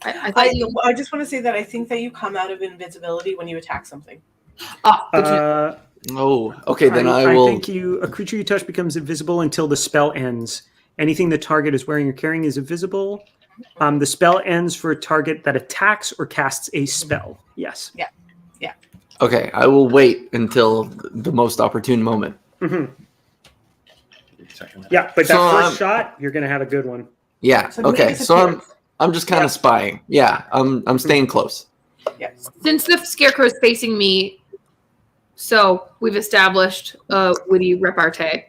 I just want to say that I think that you come out of invisibility when you attack something. Okay. Then I will. I think a creature you touch becomes invisible until the spell ends. Anything the target is wearing or carrying is invisible. The spell ends for a target that attacks or casts a spell. Yes. Yeah. Okay, I will wait until the most opportune moment. Mm-hmm. Yeah, but that first shot, you're going to have a good one. Yeah. Okay. So I'm just kind of spying. Yeah. I'm staying close. Yes. Since the scarecrow is facing me, so we've established witty repartee.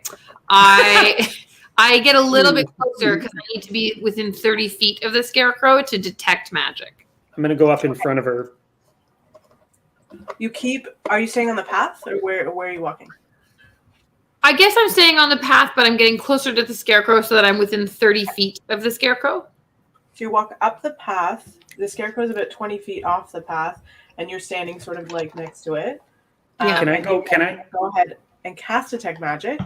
I get a little bit closer because I need to be within 30 feet of the scarecrow to detect magic. I'm going to go up in front of her. Are you staying on the path, or where are you walking? I guess I'm staying on the path, but I'm getting closer to the scarecrow so that I'm within 30 feet of the scarecrow. So you walk up the path. The scarecrow is about 20 feet off the path, and you're standing sort of like next to it. Yeah. Can I go ahead and cast detect magic?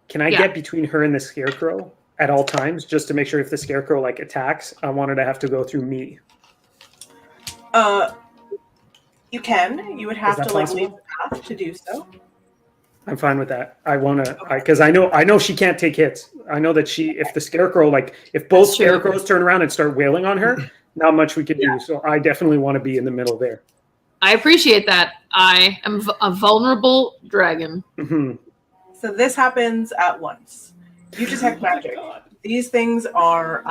Can I get between her and the scarecrow at all times, just to make sure if the scarecrow attacks, I want her to have to go through me? You can. You would have to leave the path to do so. I'm fine with that. I want to, because I know she can't take hits. I know that if the scarecrow, if both scarecrows turn around and start wailing on her, not much we could do. So I definitely want to be in the middle there. I appreciate that. I am a vulnerable dragon. Mm-hmm. So this happens at once. You detect magic. These things are,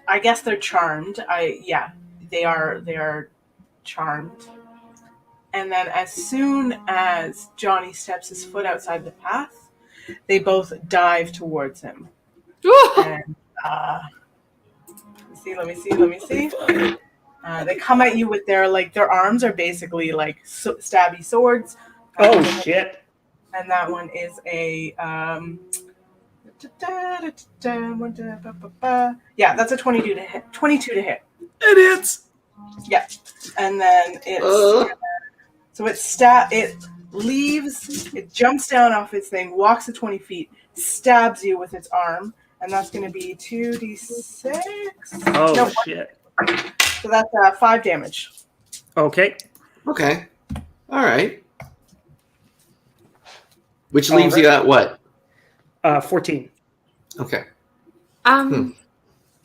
I guess they're charmed. They are charmed. And then as soon as Johnny steps his foot outside the path, they both dive towards him. And let me see. They come at you with their arms are basically stabby swords. Oh shit! And that one is a that's a 22 to hit. 22 to hit. Idiots. Yeah, and then it's it jumps down off its thing, walks the 20 feet, stabs you with its arm, and that's going to be 2d6. Oh shit! So that's 5 damage. Okay. All right. Which leaves you at what? 14. Okay.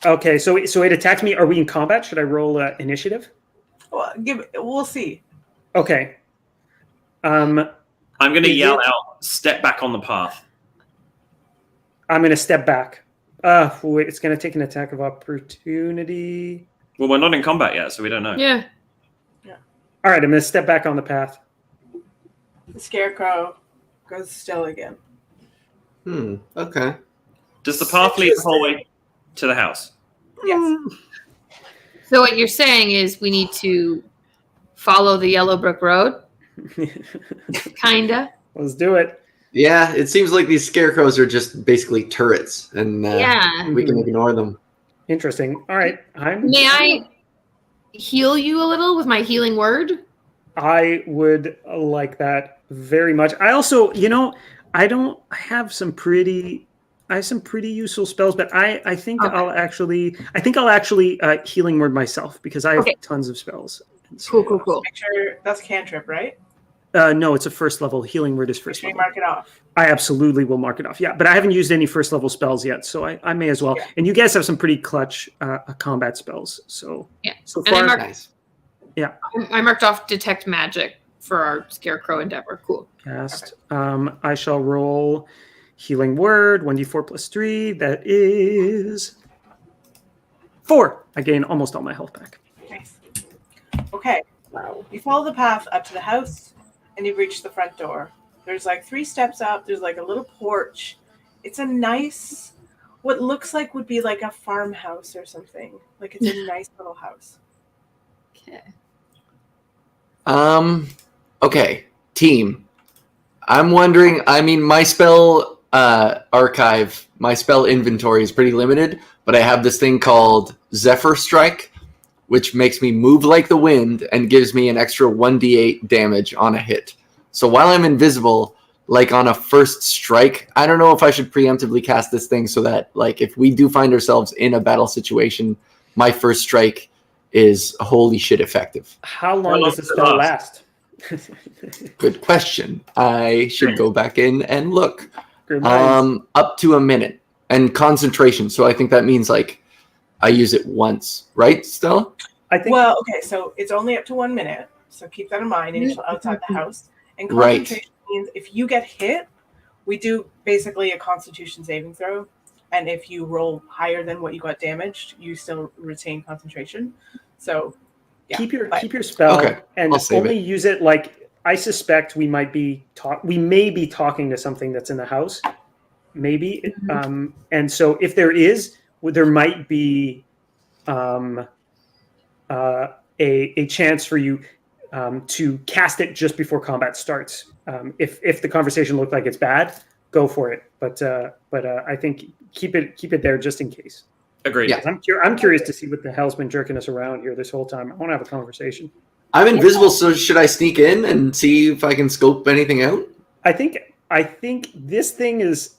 Okay, so it attacked me. Are we in combat? Should I roll initiative? We'll see. Okay. I'm going to Is yell it- out, "Step back on the path." I'm going to step back. Wait, it's going to take an attack of opportunity. Well, we're not in combat yet, so we don't know. Yeah. All right, I'm going to step back on the path. The scarecrow goes still again. Okay. Does the path lead the whole way to the house? Yes. So what you're saying is we need to follow the Yellow Brick Road? Kinda. Let's do it. Yeah, it seems like these scarecrows are just basically turrets, and Yeah. we can ignore them. Interesting. All right. May I heal you a little with my healing word? I would like that very much. I also, I have some pretty useful spells, but I think Okay. I'll actually healing word myself because I have tons of spells. Cool. Make sure that's cantrip, right? No, it's a first level. Healing word is first Make sure you level. mark it off. I absolutely will mark it off. Yeah, but I haven't used any first level spells yet, so I may as well. Yeah. And you guys have some pretty clutch combat spells. So Yeah. so And I far, marked- Nice. I marked off detect magic for our scarecrow endeavor. Cool. cast. I shall roll healing word 1d4 plus 3. That is 4. I gain almost all my health back. Nice. Okay. You follow the path up to the house, and you reach the front door. There's like 3 steps up. There's like a little porch. It's a nice, what looks like would be like a farmhouse or something. Like it's a nice little house. Okay. Okay, team. I'm wondering, my spell archive, my spell inventory is pretty limited, but I have this thing called Zephyr Strike, which makes me move like the wind and gives me an extra 1d8 damage on a hit. So while I'm invisible, like on a first strike, I don't know if I should preemptively cast this thing so that, like, if we do find ourselves in a battle situation, my first strike is holy shit effective. How long does the spell last? Good question. I should go back in and look. Good minds. Up to a minute and concentration. So I think that means like I use it once, right, Stella? I think Well, okay, so it's only up to 1 minute. So keep that in mind. And you're outside the house. And Right. concentration means if you get hit, we do basically a Constitution saving throw. And if you roll higher than what you got damaged, you still retain concentration. So yeah, keep your but- keep your spell Okay, and I'll save only use it like I suspect we may be talking to something that's in the house, maybe. And so if there is, there might be a chance for you to cast it just before combat starts. If the conversation looked like it's bad, go for it. But I think keep it there just in case. Agreed. Yeah. I'm curious to see what the hell's been jerking us around here this whole time. I want to have a conversation. I'm invisible, so should I sneak in and see if I can scope anything out? I think this thing is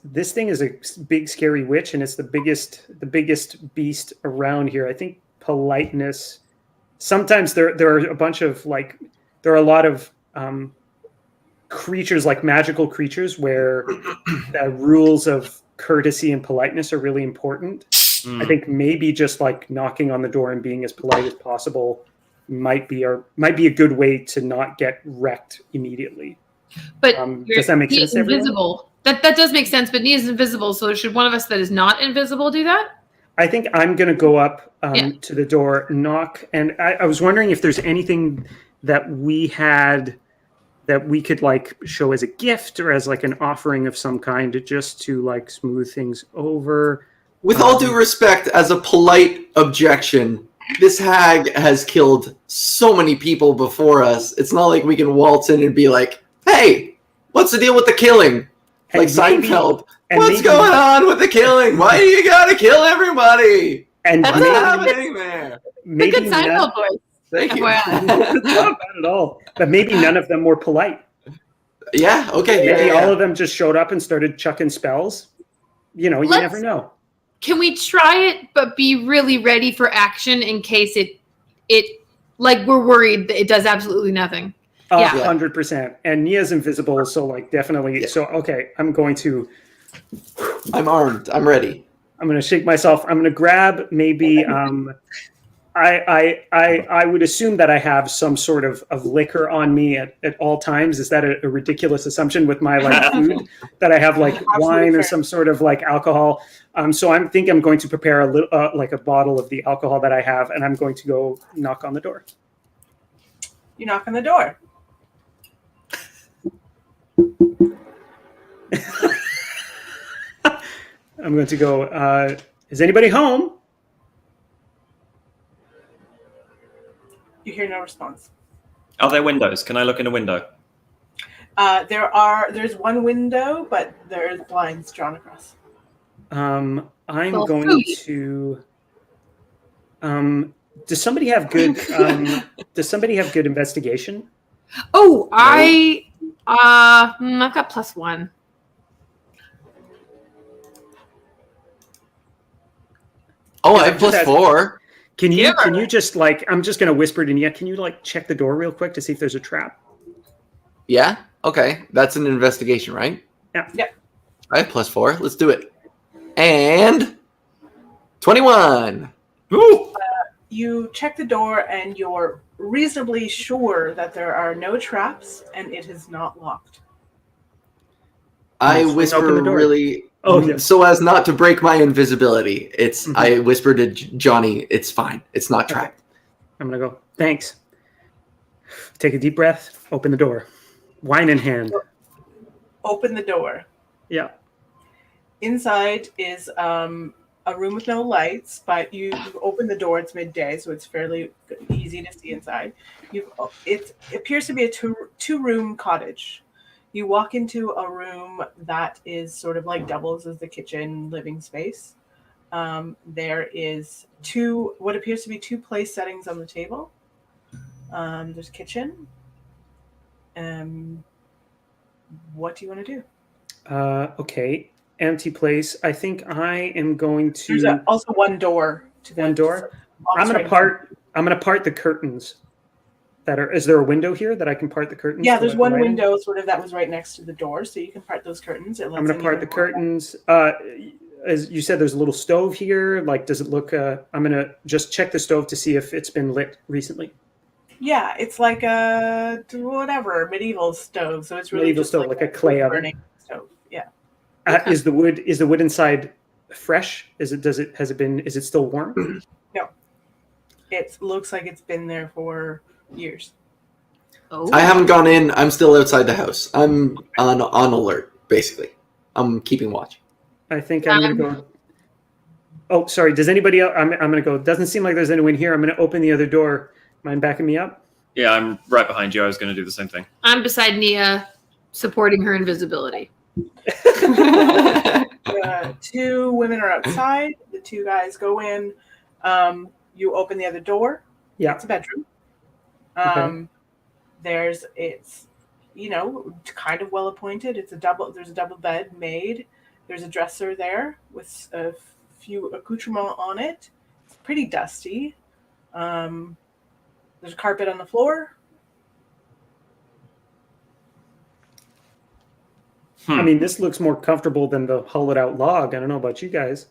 a big scary witch, and it's the biggest beast around here. I think politeness. Sometimes there are a bunch of there are a lot of creatures, like magical creatures, where the rules of courtesy and politeness are really important. I think maybe just like knocking on the door and being as polite as possible might be a good way to not get wrecked immediately. But does that make sense, everyone? invisible. That does make sense, but Nia's invisible, so should one of us that is not invisible do that? I think I'm going to go up Yeah. to the door, knock, and I was wondering if there's anything that we had that we could like show as a gift or as like an offering of some kind, just to like smooth things over. With all due respect, as a polite objection, this hag has killed so many people before us. It's not like we can waltz in and be like, hey, what's the deal with the killing? And Like Seinfeld. and What's maybe- going on with the killing? Why do you gotta kill everybody? And That's What's maybe, happening there? The maybe good Seinfeld voice. Thank you. FYI. it's not bad at all. But maybe none of them were polite. Yeah, okay. Maybe yeah. all of them just showed up and started chucking spells. You Let's- never know. Can we try it, but be really ready for action in case it like we're worried that it does absolutely nothing? Yeah. 100%. And Nia's invisible, so like definitely. Yeah. So okay, I'm going to I'm armed. I'm ready. shake myself. I'm going to grab maybe I would assume that I have some sort of liquor on me at all times. Is that a ridiculous assumption with my like food that I have like wine or some sort of like alcohol? So I'm going to prepare a little like a bottle of the alcohol that I have, and I'm going to go knock on the door. You knock on the door. I'm going to go, is anybody home? You hear no response. Are there windows? Can I look in a window? There's one window, but there's blinds drawn across. I'm Well, going food. to. Does somebody have good? Does somebody have good investigation? Oh, I've got +1. Oh, I have +4. Can you just like? I'm just gonna whisper it in. Yeah, can you like check the door real quick to see if there's a trap? Yeah. Okay. That's an investigation, right? Yeah. I have +4. Let's do it. And 21. Ooh! You check the door, and you're reasonably sure that there are no traps, and it is not locked. I Open whisper the door. really yes. so as not to break my invisibility. It's Mhm. I whisper to Johnny, it's fine. It's not Okay. trapped. I'm gonna go. Thanks. Take a deep breath. Open the door. Wine in hand. Open the door. Yeah. Inside is a room with no lights, but you open the door. It's midday, so it's fairly easy to see inside. It appears to be a two-room cottage. You walk into a room that is sort of like doubles as the kitchen living space. There is what appears to be two place settings on the table. There's a kitchen. What do you want to do? Okay. Empty place. I think I am going to. There's also one door to the One door? I'm Right. gonna part the curtains. Is there a window here that I can part the curtains? Yeah, so there's I can one light in? window sort of that was right next to the door, so you can part those curtains. I'm gonna part the curtains. As you said, there's a little stove here. Like, does it look? I'm gonna just check the stove to see if it's been lit recently. Yeah, it's like a medieval stove. So it's really Medieval just stove, like a clay oven. burning stove. Yeah. Okay. Is the wood inside fresh? Is it still warm? It looks like it's been there for years. Oh. I haven't gone in. I'm still outside the house. I'm on alert, basically. I'm keeping watch. I think I'm gonna go. Oh, sorry. Does anybody else? I'm gonna go. Doesn't seem like there's anyone here. I'm gonna open the other door. Mind backing me up? Yeah, I'm right behind you. I was going to do the same thing. I'm beside Nia, supporting her invisibility. Two women are outside. The two guys go in. You open the other door. Yeah. It's a bedroom. Okay. It's kind of well appointed. There's a double bed made. There's a dresser there with a few accoutrements on it. It's pretty dusty. There's a carpet on the floor. I mean, this looks more comfortable than the hollowed out log. I don't know about you guys.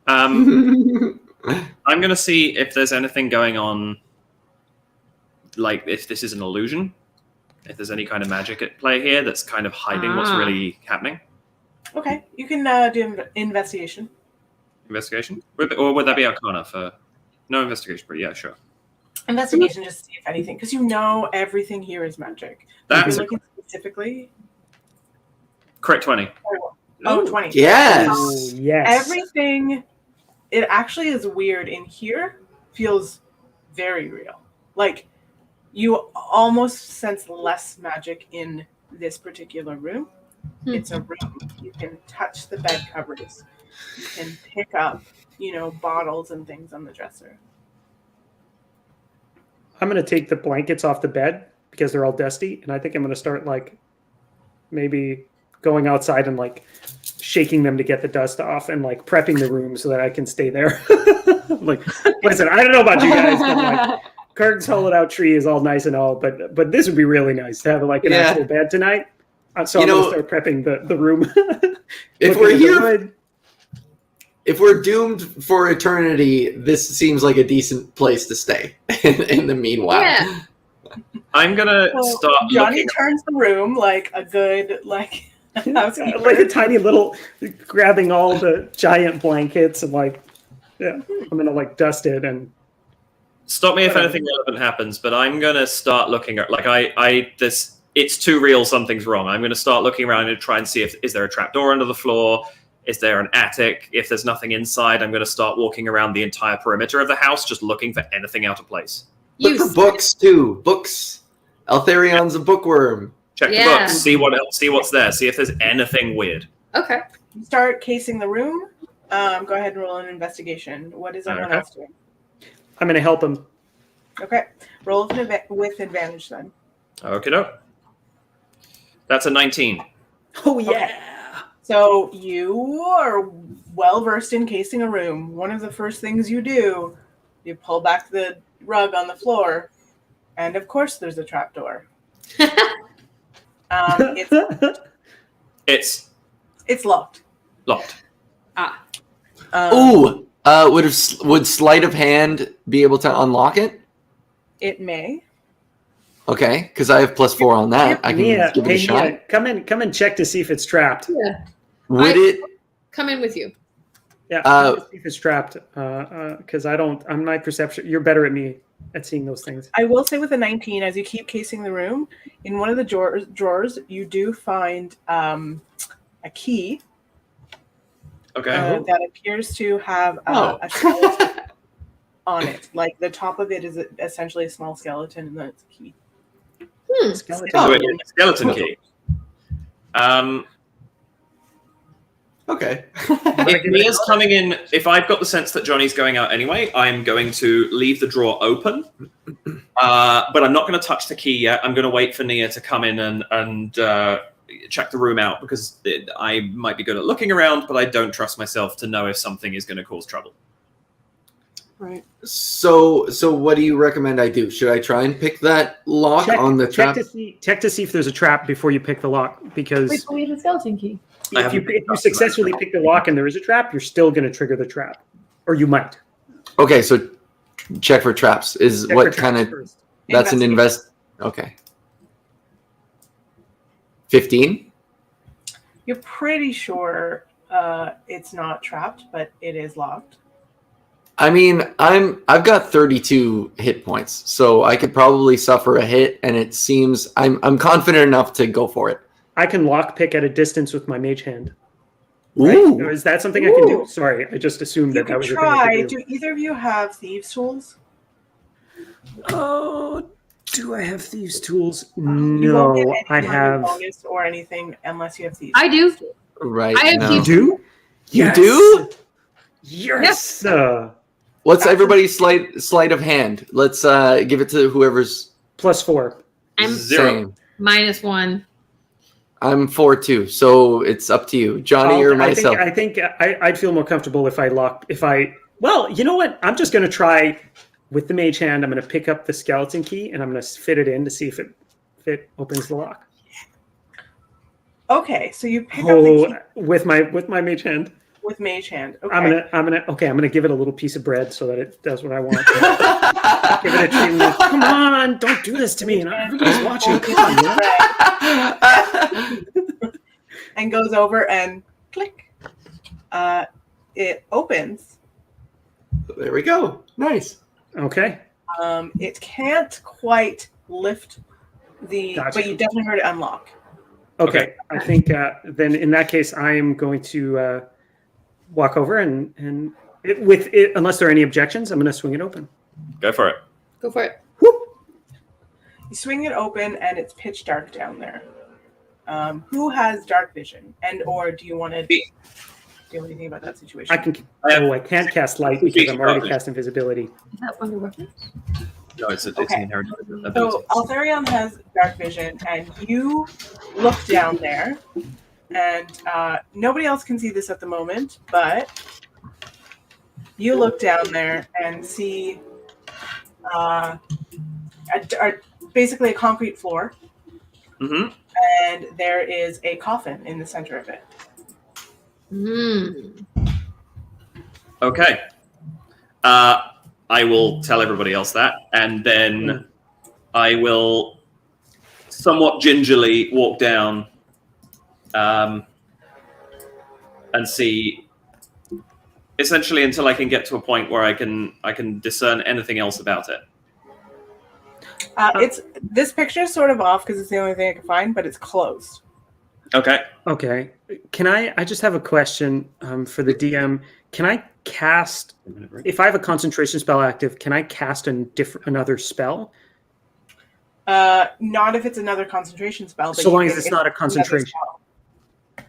I'm going to see if there's anything going on, like if this is an illusion, if there's any kind of magic at play here that's kind of hiding what's really happening. Okay, you can do investigation. Investigation? Or would that be Arcana for... No investigation, but yeah, sure. Investigation, just to see if anything, because everything here is magic. That's If you're looking specifically. Correct 20. Oh, 20. Yes. Oh, yes. Everything, it actually is weird in here, feels very real. Like, you almost sense less magic in this particular room. It's a room. You can touch the bed covers. You can pick up, bottles and things on the dresser. I'm going to take the blankets off the bed because they're all dusty. And I think I'm going to start like maybe going outside and like shaking them to get the dust off and like prepping the room so that I can stay there. Like, listen, I don't know about you guys, but like Kurg's hollowed out tree is all nice and all, but this would be really nice to have like an actual bed tonight. So I'm going to start prepping the room. If we're here, if we're doomed for eternity, this seems like a decent place to stay. In the meanwhile, Yeah. I'm gonna So start Johnny looking. turns the room like a good housekeeper. Like a tiny little, grabbing all the giant blankets and like, yeah, I'm gonna like dust it and. Stop me if Whatever. anything relevant happens, but I'm gonna start looking at it's too real. Something's wrong. I'm gonna start looking around and try and see if is there a trapdoor under the floor. Is there an attic? If there's nothing inside, I'm gonna start walking around the entire perimeter of the house, just looking for anything out of place. look for books too. Books. Altherion's a bookworm. Check the Yeah. books. See what's there. See if there's anything weird. Okay. You start casing the room. Go ahead and roll an investigation. What is everyone Okay. else doing? I'm gonna help him. Okay. Roll with advantage then. Okay, no. That's a 19. Oh yeah. Okay. So you are well versed in casing a room. One of the first things you do, you pull back the rug on the floor, and of course there's a trapdoor. It's It's locked. locked. Ooh, would sleight of hand be able to unlock it? It may. Okay, because I have +4 on that. I can Mia, give it a hey, shot. Mia, come and check to see if it's trapped. Yeah. Would it? Come in with you. Yeah, see if it's trapped. Because I'm my perception. You're better at me at seeing those things. I will say with a 19, as you keep casing the room, in one of the drawers, you do find a key Okay. that appears to have Oh. a skeleton on it. Like the top of it is essentially a small skeleton, and then it's a key. Skeleton. So it's a skeleton key. Okay. If Mia's coming in, if I've got the sense that Johnny's going out anyway, I'm going to leave the drawer open. But I'm not going to touch the key yet. I'm going to wait for Nia to come in and check the room out, because I might be good at looking around, but I don't trust myself to know if something is going to cause trouble. Right. So what do you recommend I do? Should I try and pick that lock on the trap? Check to see if there's a trap before you pick the lock, because Wait, we have a skeleton key. if you successfully pick the lock and there is a trap, you're still going to trigger the trap, or you might. Okay, so check for traps is Check what for kind traps of first. that's an invest. Okay. 15. You're pretty sure it's not trapped, but it is locked. I mean, I've got 32 hit points, so I could probably suffer a hit, and it seems I'm confident enough to go for it. I can lock pick at a distance with my mage hand. Ooh. Right? Is that something I can do? Ooh. Sorry, I just assumed You that can was a thing I try. could do. Do either of you have thieves' tools? Oh, do I have thieves' tools? You won't get No, any I money have. bonus or anything unless you have thieves. I do. Right. I have now. You do? You Yes. do? Yes. What's everybody's sleight of hand? Let's give it to whoever's +4. I'm Zero. -1. I'm 4 too, so it's up to you, Johnny or myself. I think I'd feel more comfortable if Well, you know what? I'm just going to try with the mage hand. I'm going to pick up the skeleton key and I'm going to fit it in to see if it opens the lock. Okay, so you pick up the key with my mage hand. with mage hand. Okay. I'm gonna give it a little piece of bread so that it does what I want. Give it a treat. Come on, don't do this to me. And everybody's watching. Come on, man. And goes over and click. It opens. There we go. Nice. Okay. It can't quite lift Gotcha. but you definitely heard it unlock. Okay. I think then in that case, I am going to walk over and unless there are any objections, I'm going to swing it open. Go for it. Go for it. Whoop. You swing it open and it's pitch dark down there. Who has dark vision, or do you want to do anything about that situation? I can't cast light because I'm already casting invisibility. Is that Wonder Weapon? No, it's an Okay. inherent So ability. Altharion has dark vision, and you look down there, and nobody else can see this at the moment, but you look down there and see basically a concrete floor, Mm-hmm. and there is a coffin in the center of it. Okay. I will tell everybody else that, and then I will somewhat gingerly walk down and see, essentially, until I can get to a point where I can discern anything else about it. It's this picture is sort of off because it's the only thing I can find, but it's closed. Okay. Okay. Can I just have a question for the DM. Can I cast, if I have a concentration spell active, can I cast another spell? Not if it's another concentration spell. But So long as it's not a concentration.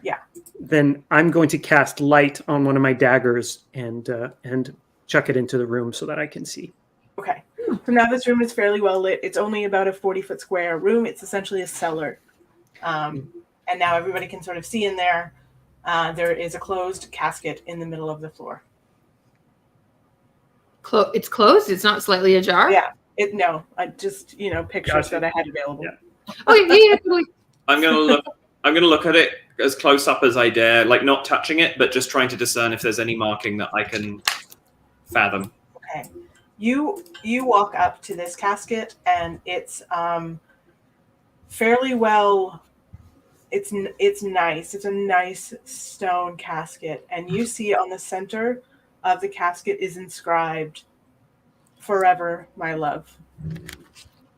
Yeah. Then I'm going to cast light on one of my daggers and chuck it into the room so that I can see. Okay. So now this room is fairly well lit. It's only about a 40-foot square room. It's essentially a cellar. And now everybody can sort of see in there. There is a closed casket in the middle of the floor. It's closed? It's not slightly ajar? Yeah. No. I just, pictures Gotcha. that I had available. Yeah. Oh, yeah, totally. I'm gonna look at it as close up as I dare, like not touching it, but just trying to discern if there's any marking that I can fathom. Okay. You walk up to this casket, and it's fairly well. It's nice. It's a nice stone casket, and you see on the center of the casket is inscribed, "Forever, my love."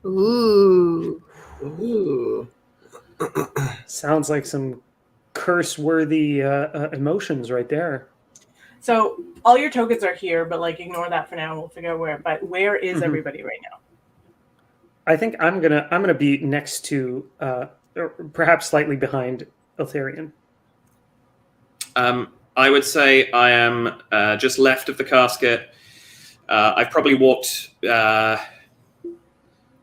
Ooh. Ooh. Sounds like some curse-worthy emotions right there. So all your tokens are here, but ignore that for now. We'll figure out where. But where is everybody right now? I think I'm gonna be next to, or perhaps slightly behind Eltharion. I would say I am just left of the casket. I've probably walked,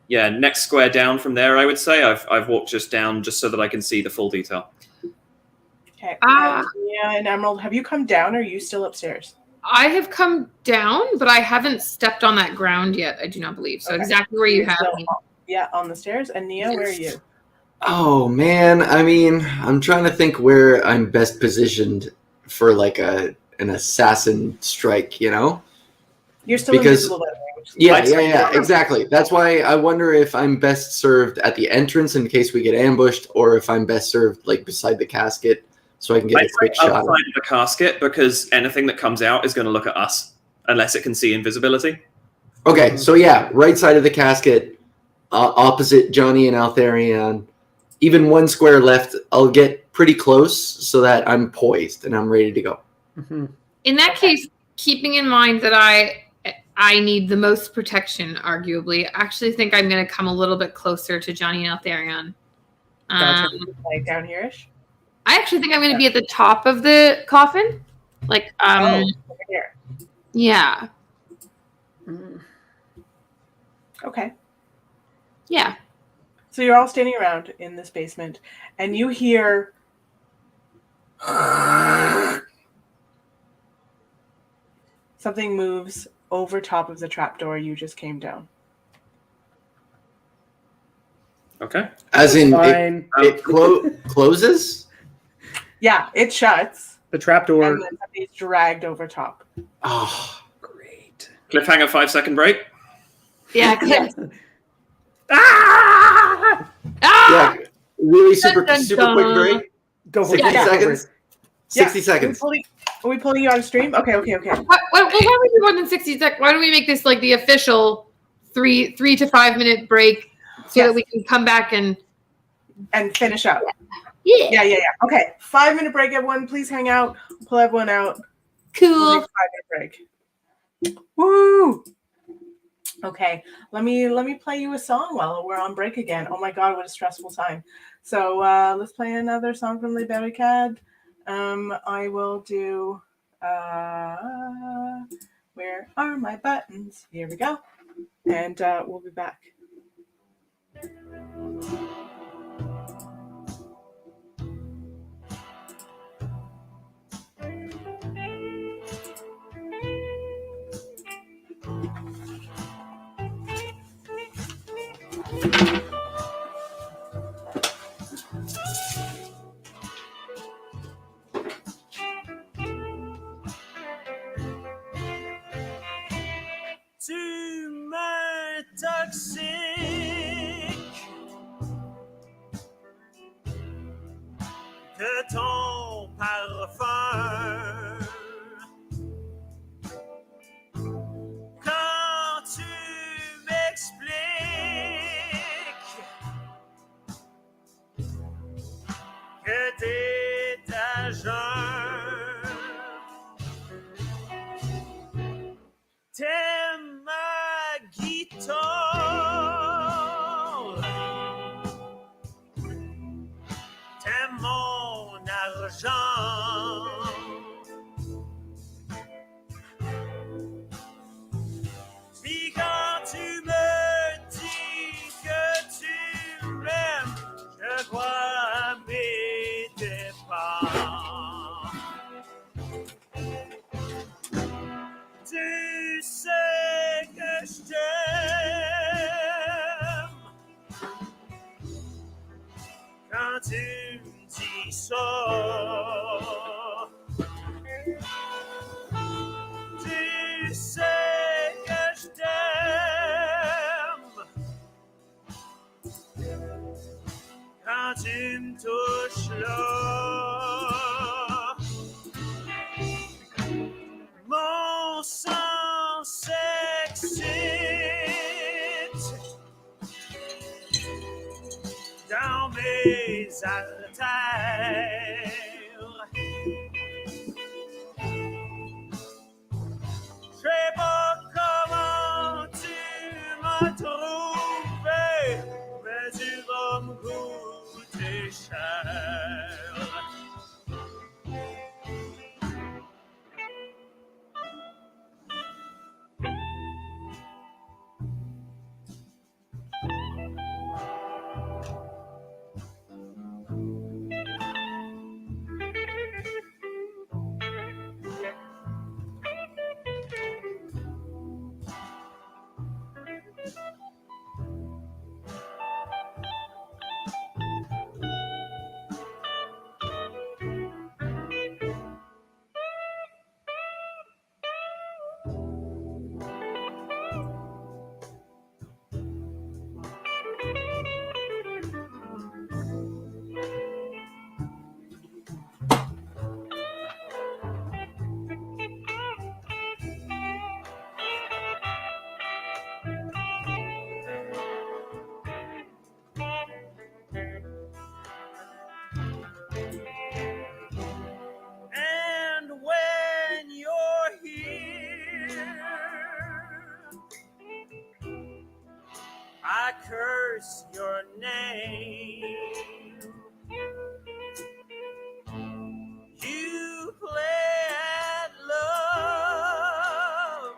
next square down from there. I would say I've walked just down just so that I can see the full detail. Okay. And Emerald, have you come down, or are you still upstairs? I have come down, but I haven't stepped on that ground yet, I do not believe. So Okay. exactly where you You're have still me. on the stairs. And Nia, where are you? Oh man, I mean, I'm trying to think where I'm best positioned for an assassin strike, You're still Because- invisible, by the way. Yeah, exactly. That's why I wonder if I'm best served at the entrance in case we get ambushed, or if I'm best served beside the casket so I can get a quick shot. Outside of the casket, because anything that comes out is going to look at us unless it can see invisibility. Okay, so yeah, right side of the casket, opposite Johnny and Altharion. Even one square left, I'll get pretty close so that I'm poised and I'm ready to go. Mm-hmm. In that case, keeping in mind that I need the most protection, arguably, I actually think I'm going to come a little bit closer to Johnny and Altharion. Gotcha. Down here-ish? I actually think I'm going to be at the top of the coffin. Over here. Yeah. Okay. Yeah. So you're all standing around in this basement, and you hear something moves over top of the trapdoor you just came down. Okay. As in, Fine. it closes? Yeah, it shuts, The trapdoor. and then something's dragged over top. Oh, Great. Cliffhanger, 5-second break. Yeah. Yes. Ah! Ah! yeah. Really super Dun, dun, super quick break. Go for 60 it. seconds. 60 Yeah. seconds. Are we pulling you out of stream? Okay. Why don't we do more than 60 seconds? Why don't we make this the official 3 to 5 minute break so that we can come back and finish up. yeah. Yeah. Okay, 5-minute break, everyone. Please hang out. Pull everyone out. Cool. We'll take a 5-minute break. Woo! Okay, let me play you a song while we're on break again. Oh my god, what a stressful time. So let's play another song from Les Barricades. I will do where are my buttons? Here we go. And we'll be back. toxique que ton parfum. Quand tu m'expliques que t'es à jeun, t'aimes ma guitare, t'aimes mon argent. Puis quand tu me dis que tu m'aimes, je crois à mes dépens. Tu sais que je t'aime quand tu me dis ça. Tu sais que je t'aime quand tu me touches là. Mon sang s'excite dans mes artères. Je sais pas comment tu m'as trouvé, mais tu vas me coûter cher. And when you're here, I curse your name. You play at love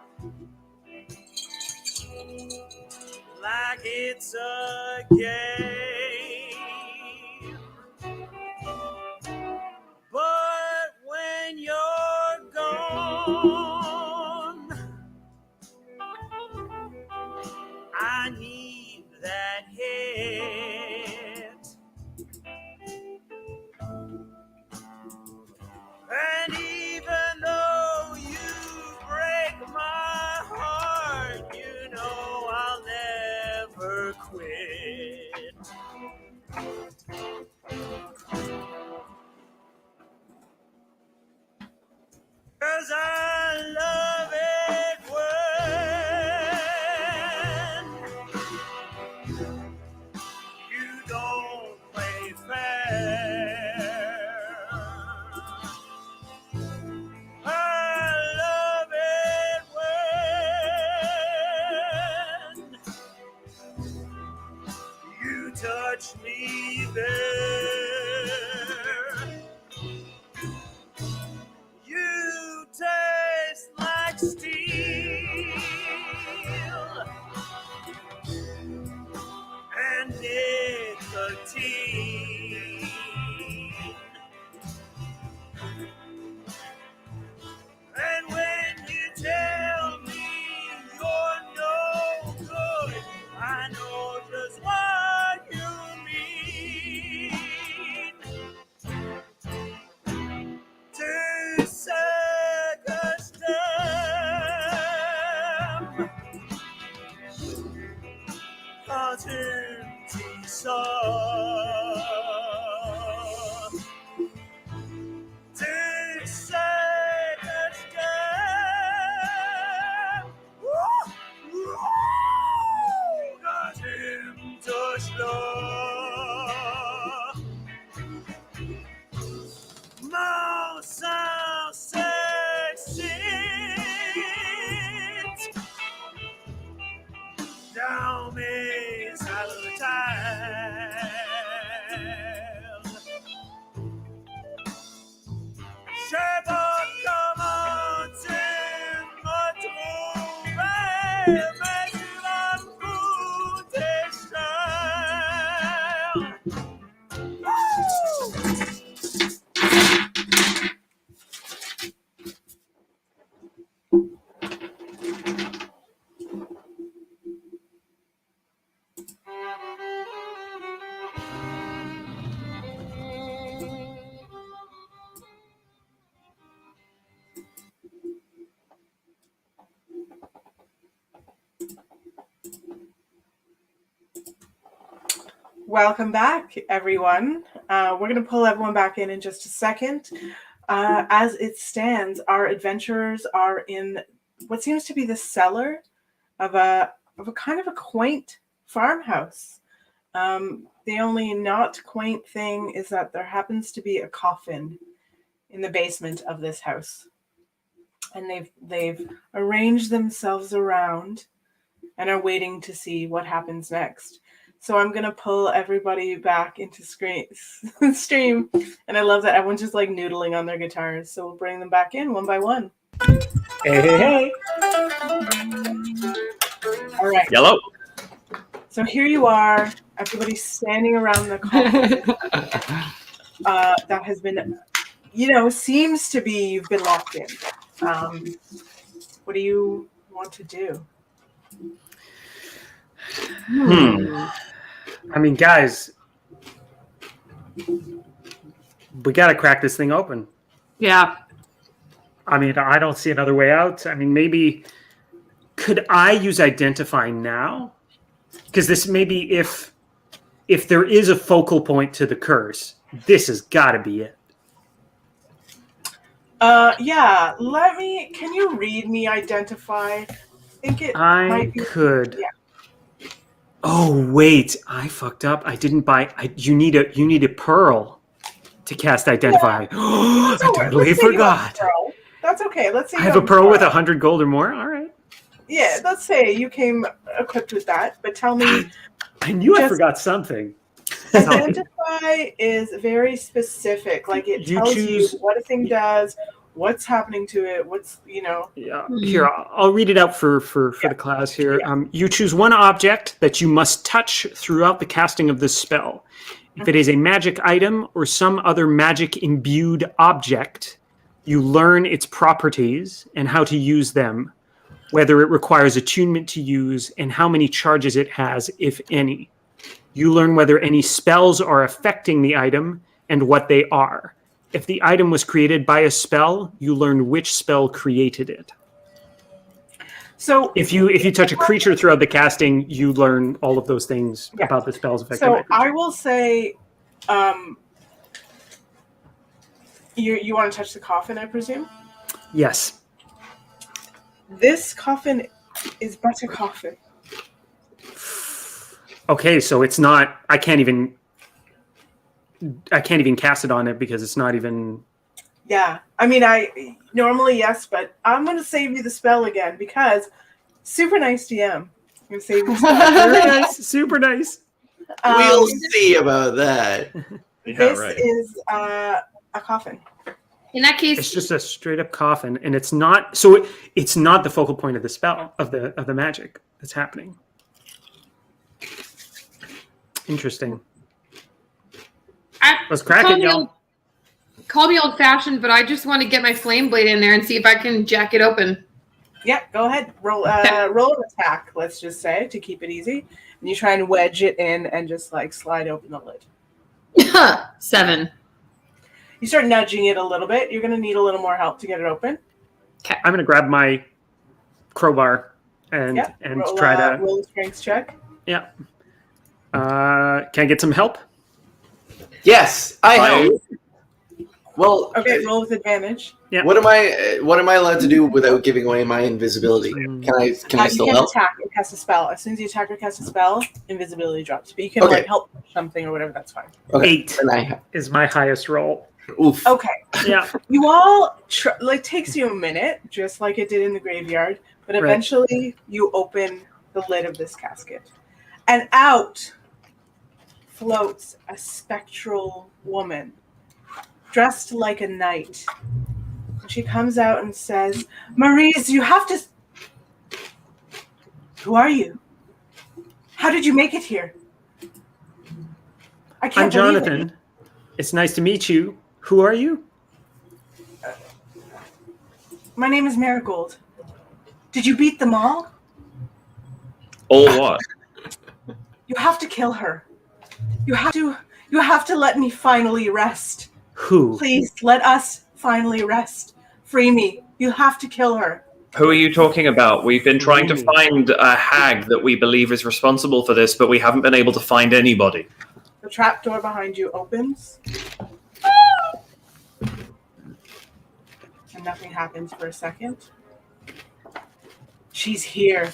like it's a game. But when you're gone, I need that hit. And even though you break my heart, you know I'll never quit. 'Cause I love it when you don't play fair. I love it when you touch me there. You taste like steel and nicotine. And when you tell me you're no good, I know just what you mean. To suck us down ça s'excite dans mes haltères. Je sais pas comment tu me trouves, mais tu vas me coûter cher. Welcome back, everyone. We're going to pull everyone back in just a second. As it stands, our adventurers are in what seems to be the cellar of a kind of a quaint farmhouse. The only not quaint thing is that there happens to be a coffin in the basement of this house, and they've arranged themselves around and are waiting to see what happens next. So I'm going to pull everybody back into stream. And I love that everyone's just like noodling on their guitars. So we'll bring them back in one by one. Hey. All right. Yellow. So here you are. Everybody's standing around the coffin that has been, seems to be you've been locked in. What do you want to do? I mean, guys, we got to crack this thing open. Yeah. I mean, I don't see another way out. I mean, maybe could I use identify now? Because this maybe if there is a focal point to the curse, this has got to be it. Yeah. Can you read me identify? I could. Yeah. Oh wait, I fucked up. I didn't buy. You need a pearl to cast identify. Yeah. I totally forgot. That's okay. Let's say I have a pearl with 100 gold or more. All right. Yeah, let's say you came equipped with that. But tell me, I knew I forgot something. identify is very specific. Like it tells you what a thing does, what's happening to it, Yeah. Here, I'll read it out for the class here. Yeah. You choose one object that you must touch throughout the casting of this spell. If it is a magic item or some other magic imbued object, you learn its properties and how to use them, whether it requires attunement to use, and how many charges it has, if any. You learn whether any spells are affecting the item and what they are. If the item was created by a spell, you learn which spell created it. So if you touch a creature throughout the casting, you learn all of those things about the spells affecting. So I will say, you want to touch the coffin, I presume? Yes. This coffin is but a coffin. Okay, so it's not. I can't even cast it on it because it's not even. Yeah, I mean, I normally yes, but I'm going to save you the spell again because super nice DM. I'm going to save you the spell. Very nice, super nice. We'll see about that. This is a coffin. In that case, it's just a straight up coffin, and it's not. So it's not the focal point of the spell of the magic that's happening. Interesting. Let's crack it, y'all. Call me old-fashioned, but I just want to get my flame blade in there and see if I can jack it open. Yeah, go ahead. Roll an attack, let's just say, to keep it easy. And you try and wedge it in and just, like, slide open the lid. 7. You start nudging it a little bit. You're going to need a little more help to get it open. Okay. I'm going to grab my crowbar and try to... roll a strength check. Yeah. Can I get some help? Yes, I know. Well, okay, roll with advantage. Yeah. What am I allowed to do without giving away my invisibility? Can I still you help? Attack or cast a spell. As soon as you attack or cast a spell, invisibility drops. But you can like help something or whatever. That's fine. Okay. 8 is my highest roll. Oof. Okay. Yeah. You all takes you a minute, just like it did in the graveyard, but Right. eventually you open the lid of this casket, and out floats a spectral woman dressed like a knight. She comes out and says, "Maurice, you have to. Who are you? How did you make it here? I I'm can't believe it." Jonathan. It's nice to meet you. Who are you? My name is Marigold. Did you beat them all? Or what? You have to kill her. You have to let me finally rest. Who? Please let us finally rest. Free me. You have to kill her. Who are you talking about? We've been trying to Really? find a hag that we believe is responsible for this, but we haven't been able to find anybody. The trap door behind you opens. And nothing happens for a second. She's here.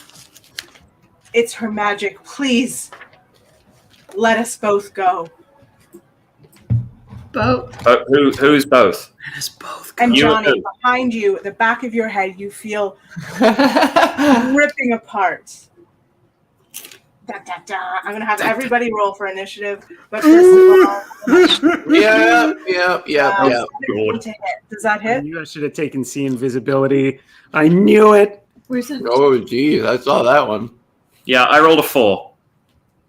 It's her magic. Please let us both go. Both. Who's both? Let us both And You and Johnny, who? behind you, at the back of your head, you feel ripping apart. Da, da, da. I'm going to have everybody roll for initiative. But first of all, Yeah. God. to hit. Does that I hit? knew I should have taken see invisibility. I knew it. Where's it? Oh, geez, I saw that one. Yeah, I rolled a 4.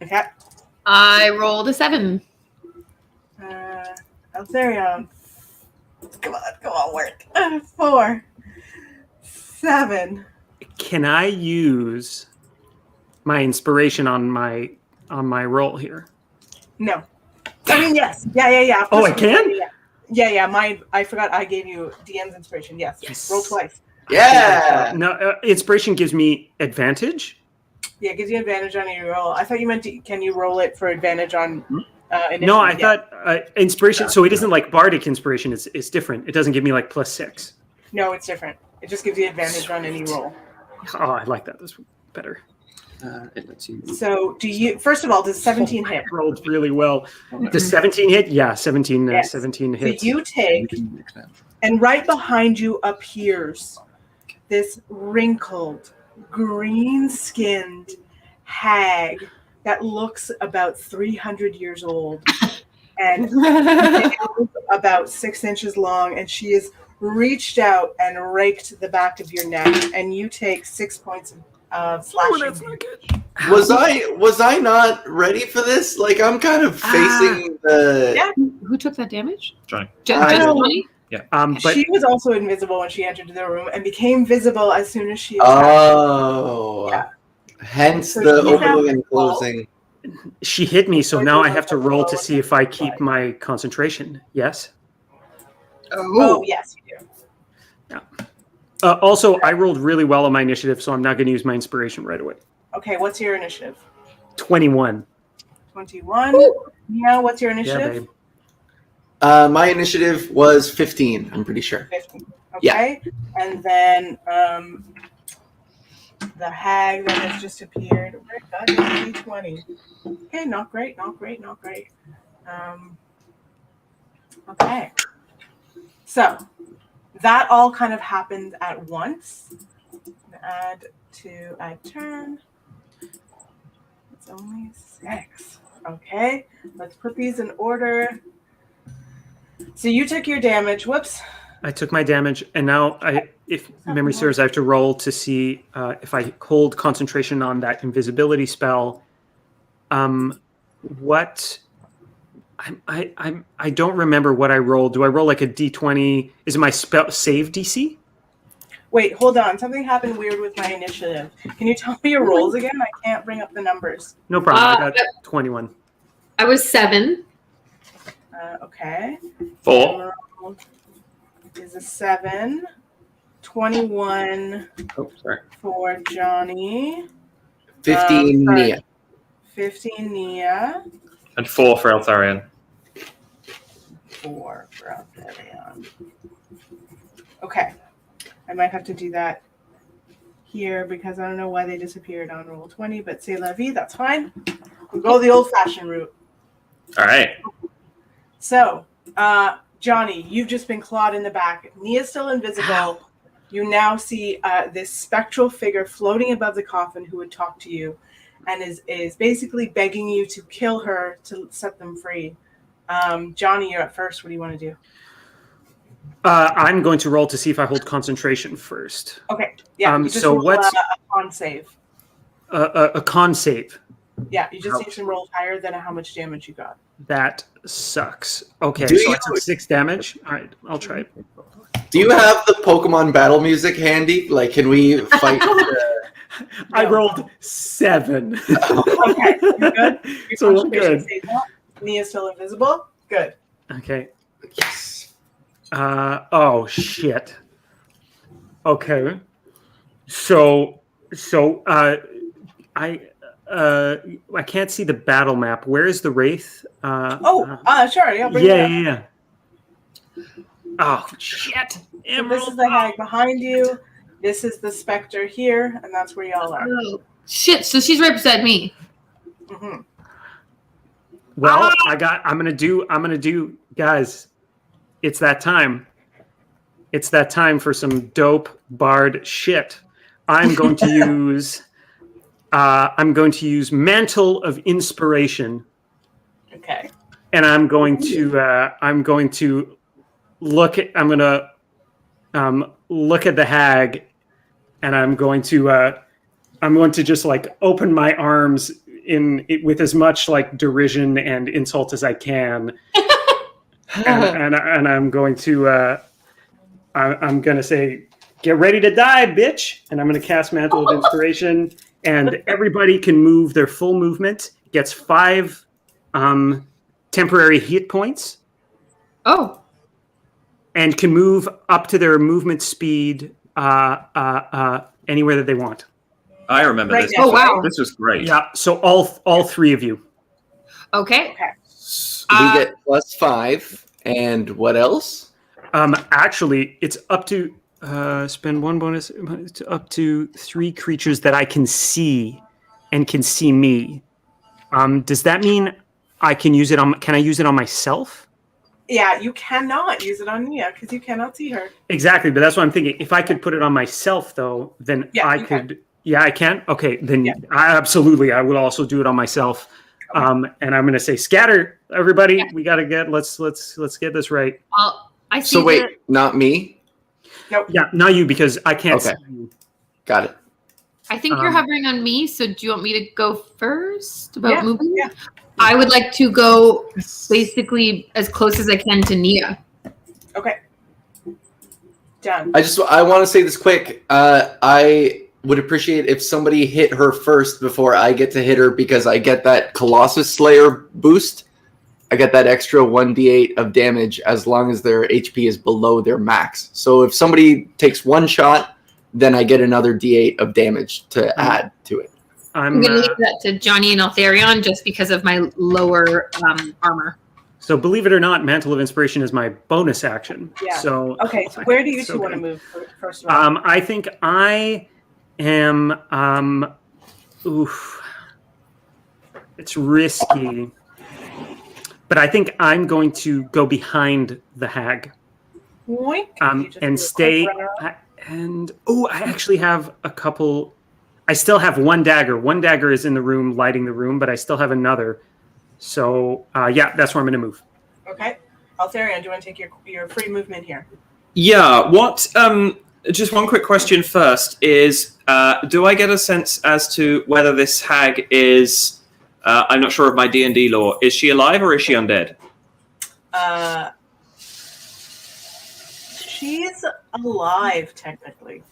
Okay. I rolled a 7. Asterie. Come on, work. 4, 7. Can I use my inspiration on my roll here? No. I mean, yes. Yeah. Of Oh, course I can? Yeah. Mine. I forgot. I gave you DM's inspiration. Yes. Yes. Roll twice. Yeah. No, inspiration gives me advantage. Yeah, it gives you advantage on your roll. I thought you meant can you roll it for advantage on initiative? No, I Yeah. thought inspiration. So it isn't like bardic inspiration. It's different. It doesn't give me like +6. No, it's different. It just gives you advantage on any roll. Oh, I like that. That's better. It lets you. So, do you? First of all, does 17 hit? I rolled really well. Does 17 hit? Yeah, 17. Yes. 17 So hits. you take, and right behind you appears this wrinkled, green-skinned hag that looks about 300 years old and about 6 inches long, and she has reached out and raked the back of your neck, and you take 6 points of slashing. Was I not ready for this? Like, I'm kind of facing the. Yeah. Who took that damage? Johnny. I know. Johnny? But She was also invisible when she entered the room and became visible as soon as she Oh. Yeah. Hence So the she's opening and at closing. she hit me, so now I have to roll to see if I keep my concentration. Yes. Oh, yes, you do. Also, I rolled really well on my initiative, so I'm not going to use my inspiration right away. Okay, what's your initiative? 21. 21. Yeah, what's your Yeah, initiative? babe. My initiative was 15, I'm pretty sure. 15. Yeah. Okay. And then the hag that has just appeared. Where God is D20? Okay, not great. Okay. So that all kind of happened at once. Add turn. It's only 6. Okay, let's put these in order. So you took your damage. Whoops. I took my damage, and now, if memory serves, I have to roll to see if I hold concentration on that invisibility spell. What? I don't remember what I rolled. Do I roll like a D20? Is it my spell save DC? Wait, hold on. Something happened weird with my initiative. Can you tell me your rolls again? I can't bring up the numbers. No problem. I got 21. I was 7. Okay. 4. Is a 7. 21 Oh, sorry. for Johnny. 15 Nia. 15 Nia. And 4 for Eltharion. 4 for Altharion. Okay. I might have to do that here because I don't know why they disappeared on roll 20, but c'est la vie, that's fine. We'll go the old-fashioned route. All right. So, Johnny, you've just been clawed in the back. Nia's still invisible. Ow. You now see this spectral figure floating above the coffin who would talk to you and is basically begging you to kill her to set them free. Johnny, you're up first. What do you want to do? I'm going to roll to see if I hold concentration first. Okay. Yeah. You just so roll what's a con save. a con save? Yeah. You just need to roll higher than how much damage you got. That sucks. Okay, Do so you- I took 6 damage. All right, I'll try it. Do you have the Pokemon battle music handy? Like, can we fight? I rolled 7. Okay. You're good. Your So we're concentration good. stays up. Nia's still invisible. Good. Okay. Yes. Oh shit. Okay. So I can't see the battle map. Where is the Wraith? Sure. Yeah. Bring it up. Yeah. Oh shit. So this is the hag behind you. This is the specter here, and that's where y'all are. Oh, shit. So she's right beside me. Mm-hmm. Well, I'm gonna do, guys. It's that time. It's that time for some dope bard shit. I'm going to use Mantle of Inspiration, Okay. and I'm going to look at the hag, and I'm going to just like open my arms with as much like derision and insult as I can, and I'm going to say, "Get ready to die, bitch!" And I'm going to cast Mantle of Inspiration, and everybody can move their full movement. Gets 5 temporary hit points. Oh. And can move up to their movement speed anywhere that they want. I remember Right this. now. Oh, wow. This was great. Yeah, so all 3 of you. Okay. We get +5, and what else? Actually, it's up to spend 1 bonus to up to 3 creatures that I can see and can see me. Does that mean I can use it on? Can I use it on myself? Yeah, you cannot use it on Nia because you cannot see her. Exactly, but that's what I'm thinking. If I could put it on myself, though, then Yeah, I you could. can. Yeah, I can. Okay, then Yeah. I will also do it on myself. And I'm going to say, scatter, everybody. We got to get. Let's get this right. I see. So wait, not me? Yeah, not you because I can't. Okay. See you. Got it. I think you're hovering on me. So do you want me to go first about moving? Yeah. I would like to go basically as close as I can to Nia. Okay. Done. I want to say this quick. I would appreciate if somebody hit her first before I get to hit her because I get that Colossus Slayer boost. I get that extra 1d8 of damage as long as their HP is below their max. So if somebody takes 1 shot, then I get another d8 of damage to add to it. I'm going to leave that to Johnny and Altharion just because of my lower armor. So believe it or not, Mantle of Inspiration is my bonus action. Yeah. So Okay, so where do you two want to move first of all? I think I am. It's risky, but I think I'm going to go behind the hag. Wink. You just do And a stay. quick run around. I actually have a couple. I still have 1 dagger. 1 dagger is in the room, lighting the room, but I still have another. So yeah, that's where I'm going to move. Okay. Altharion, do you want to take your free movement here? Yeah. What? Just one quick question first is: do I get a sense as to whether this hag is? I'm not sure of my D&D lore. Is she alive or is she undead? She's alive technically.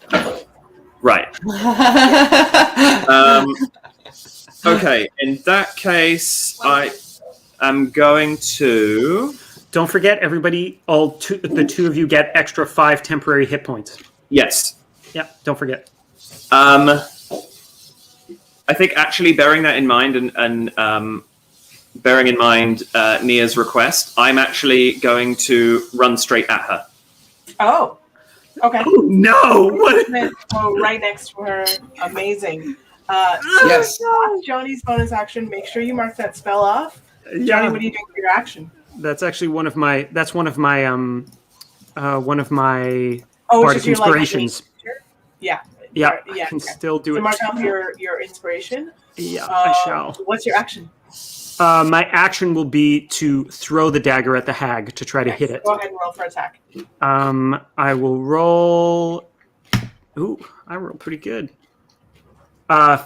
Right. Okay. In that case, I am going to. Don't forget, everybody. The 2 of you get extra 5 temporary hit points. Yes. Yeah, don't forget. I think actually bearing that in mind and bearing in mind Nia's request, I'm actually going to run straight at her. Oh. Okay. Oh, no! What? Go right next to her. Amazing. Yes. Johnny's bonus action. Make sure you mark that spell off. Johnny, what are you doing for your action? That's actually one of my Oh, bardic just your, like, inspirations. Yeah. Yeah, Yeah. I can still do So it. mark off your inspiration. Yeah, I shall. What's your action? My action will be to throw the dagger at the hag to try to hit it. Go ahead and roll for attack. I will roll. Ooh, I rolled pretty good.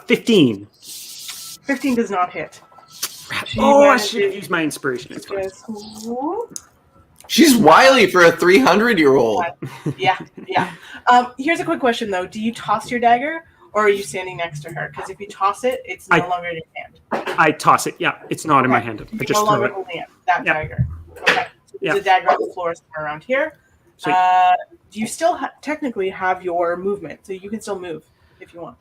15. 15 does not hit. I should have used my inspiration. It's fine. She's wily for a 300-year-old. Yeah. Here's a quick question, though. Do you toss your dagger, or are you standing next to her? Because if you toss it, it's no longer in your hand. I toss it. Yeah, it's not in my hand. I just no throw longer it. holding that dagger. Okay. So Yeah. there's a dagger on the floor somewhere around here. Sweet. Do you still technically have your movement? So you can still move if you want.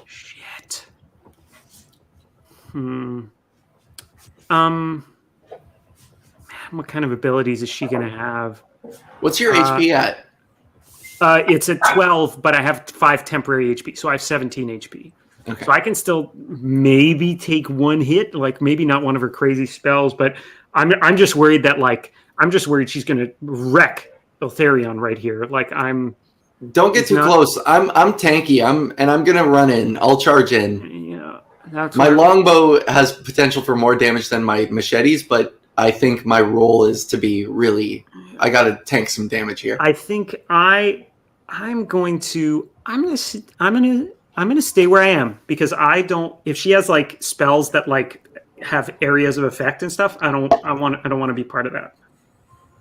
Shit. What kind of abilities is she going to have? What's your HP at? It's at 12, but I have 5 temporary HP, so I have 17 HP. Okay. So I can still maybe take one hit, like maybe not one of her crazy spells, but I'm just worried that she's going to wreck Eltharion right here. Don't get too close. I'm tanky. I'm gonna run in. I'll charge in. Yeah. My longbow has potential for more damage than my machetes, but I think my role is to be really. I gotta tank some damage here. I think I'm gonna stay where I am because I don't. If she has like spells that like have areas of effect and stuff, I don't want to be part of that.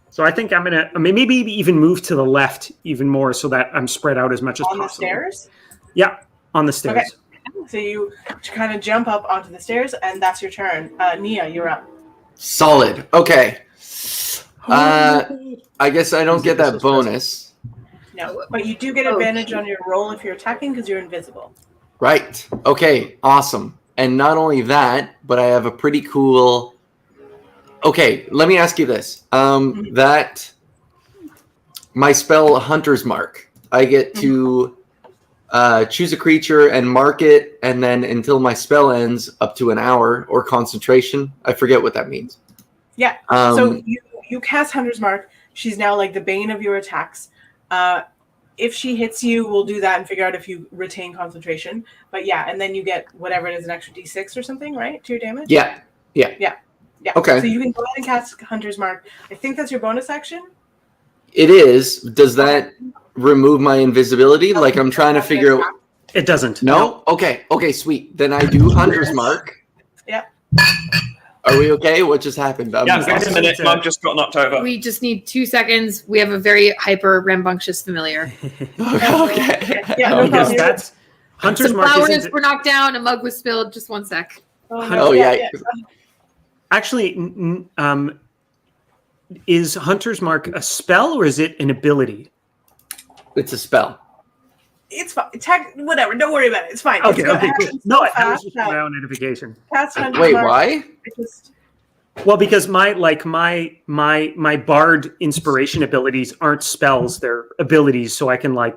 So I think I'm gonna maybe even move to the left even more so that I'm spread out as much as possible. On the stairs? Yeah, on the stairs. Okay. So you kind of jump up onto the stairs, and that's your turn. Nia, you're up. Solid. Okay. I guess I don't get that bonus. No, but you do get advantage on your roll if you're attacking because you're invisible. Right. Okay. Awesome. And not only that, but I have a pretty cool. Okay, let me ask you this. That my spell Hunter's Mark, I get to choose a creature and mark it, and then until my spell ends, up to an hour, or concentration. I forget what that means. Yeah. So you cast Hunter's Mark. She's now like the bane of your attacks. If she hits you, we'll do that and figure out if you retain concentration. But yeah, and then you get whatever it is, an extra D6 or something, right, to your damage? Yeah. Yeah. Okay. So you can go ahead and cast Hunter's Mark. I think that's your bonus action. It is. Does that remove my invisibility? Like I'm trying to figure out. It doesn't. No? Okay. Okay, sweet. Then I do Hunter's Mark. Yeah. Are we okay? What just happened? Wait a minute. Mug just got knocked over. We just need 2 seconds. We have a very hyper rambunctious familiar. Okay. Yeah, no Because problem. that's Hunter's Some Mark. flowers were knocked down. A mug was spilled. Just 1 sec. Oh, yeah. Actually, is Hunter's Mark a spell or is it an ability? It's a spell. It's fine. Whatever. Don't worry about it. It's fine. Okay. It's gonna Cool. happen No, so I was fast just that my own notification. cast Hunter's Wait, Mark, why? it just- Well, because my bard inspiration abilities aren't spells; they're abilities. So I can I'm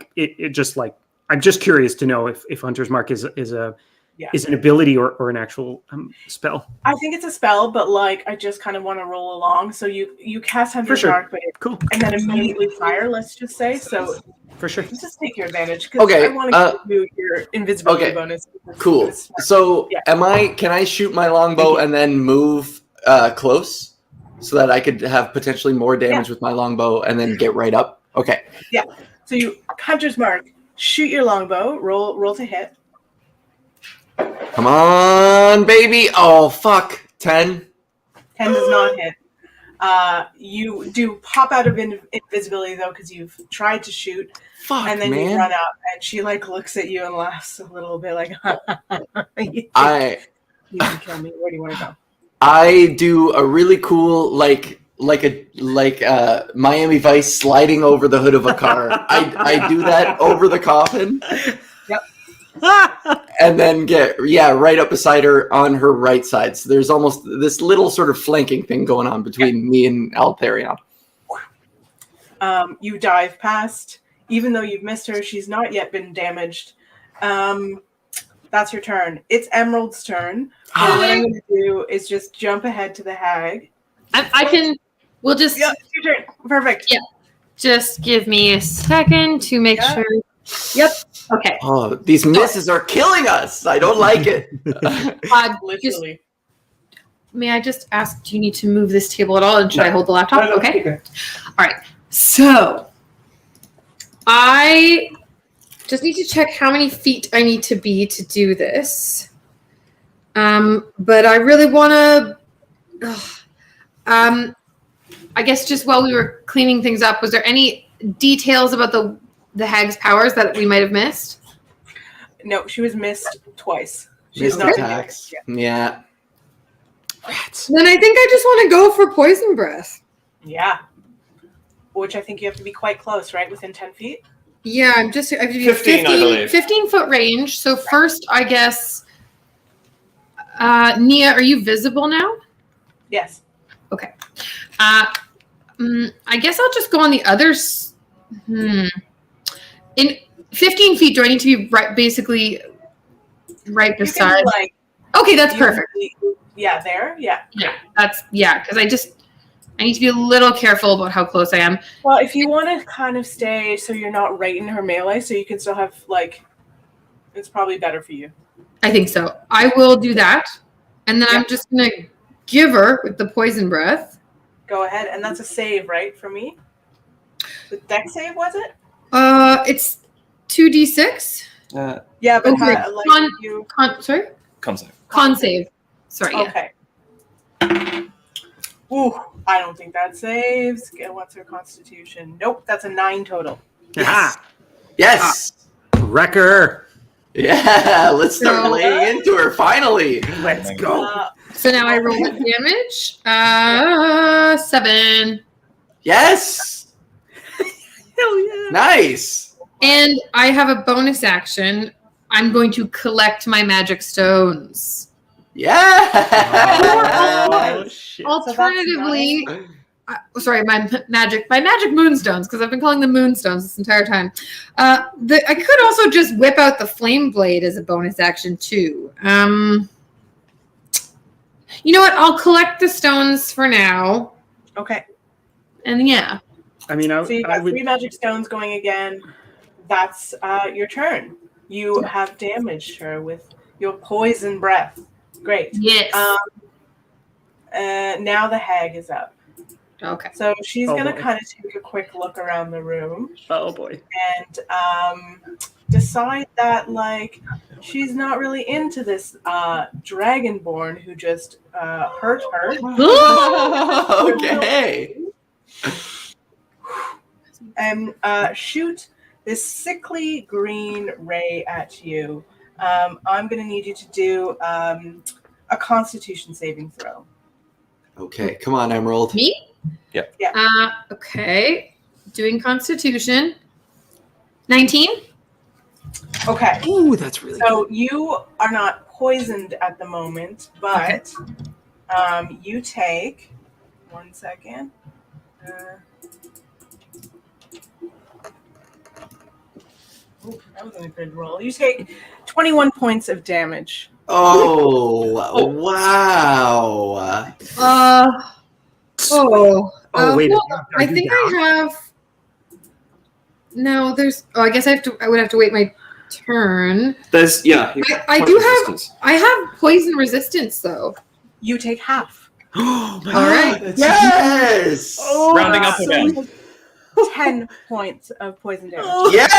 just curious to know if Hunter's Mark is an ability or an actual spell. I think it's a spell, but I just kind of want to roll along. So you cast Hunter's Mark, but Cool. and then immediately fire. Let's just say so. For sure. Just take your advantage because Okay, I want to give you your invisibility bonus. Cool. So Yeah. can I shoot my longbow and then move close so that I could have potentially more damage with my longbow and then get right up? Okay. Yeah. So you Hunter's Mark, shoot your longbow, roll to hit. Come on, baby. Oh, fuck. 10. 10 does not hit. You do pop out of invisibility though because you've tried to shoot. Fuck, and then man. you run out, and she looks at you and laughs a little bit, you can kill me. Where do you want to go? I do a really cool Miami Vice sliding over the hood of a car. I do that over the coffin. Yep. And then get right up beside her on her right side. So there's almost this little sort of flanking thing going on between me and Eltharion. You dive past. Even though you've missed her, she's not yet been damaged. That That's your turn. It's Emerald's turn. So what I'm going to do is just jump ahead to the hag. I can. We'll just. Yeah, it's your turn. Perfect. Yeah. Just give me a second to make sure. Yep. Okay. Oh, these misses are killing us. I don't like it. Literally. May I just ask, do you need to move this table at all? And should I hold the laptop? Okay. All right. So I just need to check how many feet I need to be to do this. But I really want to. I guess just while we were cleaning things up, was there any details about the hag's powers that we might have missed? No, she was missed twice. Missed attacks. Yeah. Rats. Then I think I just want to go for poison breath. Yeah. Which I think you have to be quite close, right? Within 10 feet? Yeah, I have to do 15, I believe. 15-foot range. So first, I guess, Nia, are you visible now? Yes. Okay. I guess I'll just go on the others. In 15 feet, do I need to be basically right beside? You can, okay, that's perfect. Yeah, there. Yeah. Yeah, because I need to be a little careful about how close I am. Well, if you want to kind of stay so you're not right in her melee, so you can still have it's probably better for you. I think so. I will do that, and then I'm just gonna give her with the poison breath. Go ahead, and that's a save, right, for me? The deck save, was it? It's 2d6. Yeah, but Okay. Sorry? Con save. Con save. Sorry. Yeah. Okay. Ooh, I don't think that saves. What's her constitution? Nope, that's a 9 total. Yes. Wrecker. Yeah, let's start laying into her finally. Let's go. So now I roll the damage. 7. Yes. Hell yeah. Nice. And I have a bonus action. I'm going to collect my magic stones. Yeah. Oh, shit. Alternatively, my magic moonstones, because I've been calling them moonstones this entire time. I could also just whip out the flame blade as a bonus action too. You know what? I'll collect the stones for now. Okay. And yeah. I mean, So you got 3 magic stones going again. That's your turn. You have damaged her with your poison breath. Great. Yes. Now the hag is up. Okay. So she's Oh, going to boy. kind of take a quick look around the room Oh boy. and decide that, she's not really into this dragonborn who just hurt her. Okay. And shoot this sickly green ray at you. I'm going to need you to do a Constitution saving throw. Okay, come on, Emerald. Me? Yep. Yeah. Okay. Doing Constitution. 19. Okay. Ooh, that's really So you are not poisoned at the moment, but you take 1 second. That was a good roll. You take 21 points of damage. Oh, wow. wait. Well, are I you think down? I have. No, there's. Oh, I guess I would have to wait my turn. There's I do have. I have poison resistance though. You take half. Oh my All right. God. Yes. rounding up again. 10 points of poison damage. Yes.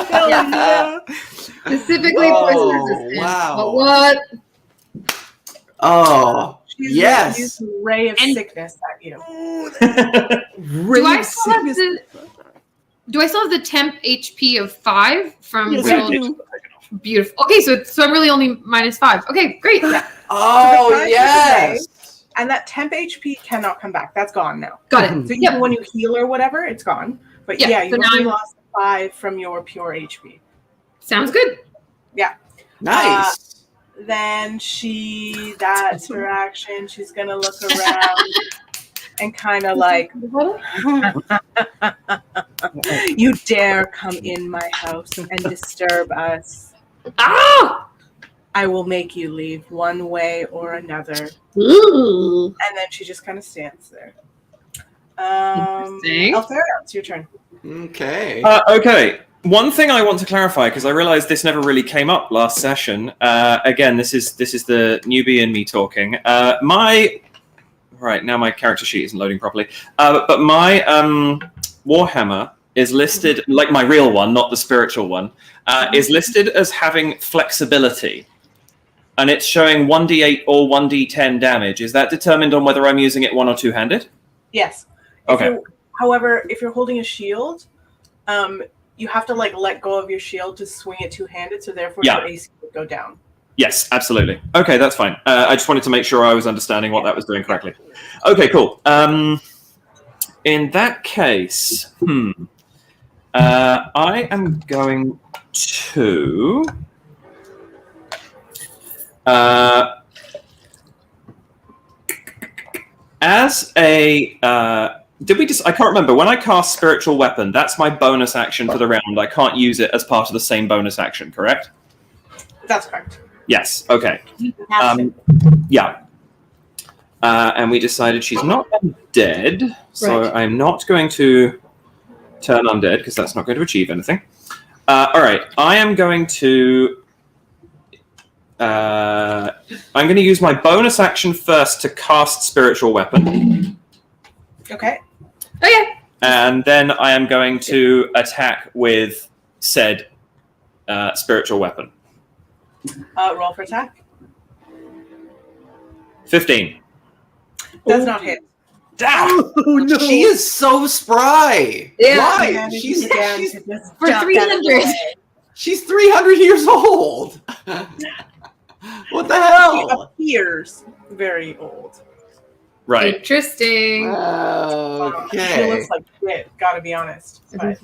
Hell yeah. Specifically poison resistance. Wow. But what? Oh, She's yes. used a ray of sickness at you. Do I still have the temp HP of 5 from? Yes, Yeah. you do. Beautiful. Okay, so I'm really only -5. Okay, great. Oh, So the yes. And that temp HP cannot come back. That's gone now. Got it. So even when you heal or whatever, it's gone. But Yeah, you so now only I'm- lost 5 from your pure HP. Sounds good. Nice. Then that's her action. She's going to look around and kind of you dare come in my house and disturb us. Ah! I will make you leave one way or another. Ooh. And then she just kind of stands there. Interesting. Althea, it's your turn. Okay. Okay. One thing I want to clarify, because I realized this never really came up last session. Again, this is the newbie in me talking. Right, now my character sheet isn't loading properly. But my Warhammer is listed, like my real one, not the spiritual one, is listed as having flexibility. And it's showing 1d8 or 1d10 damage. Is that determined on whether I'm using it one or two-handed? Yes. Okay. However, if you're holding a shield, you have to let go of your shield to swing it two-handed, so therefore your AC would go down. Yes, absolutely. Okay, that's fine. I just wanted to make sure I was understanding what that was doing correctly. Okay, cool. In that case, I am going to... as a... did we just... I can't remember. When I cast Spiritual Weapon, that's my bonus action for the round. I can't use it as part of the same bonus action, correct? That's correct. Yes, okay. Yeah. And we decided she's not undead, so Right. I'm not going to turn undead, because that's not going to achieve anything. All right, I am going to... I'm going to use my bonus action first to cast Spiritual Weapon. Okay. Okay. And then I am going to attack with said Spiritual Weapon. Roll for attack. 15. Does not hit. Oh, no. She is so spry. Yeah. Why? She's For 300. She's 300 years old. What the She hell? appears very old. Right. Interesting. She Okay. looks like shit, gotta be honest. But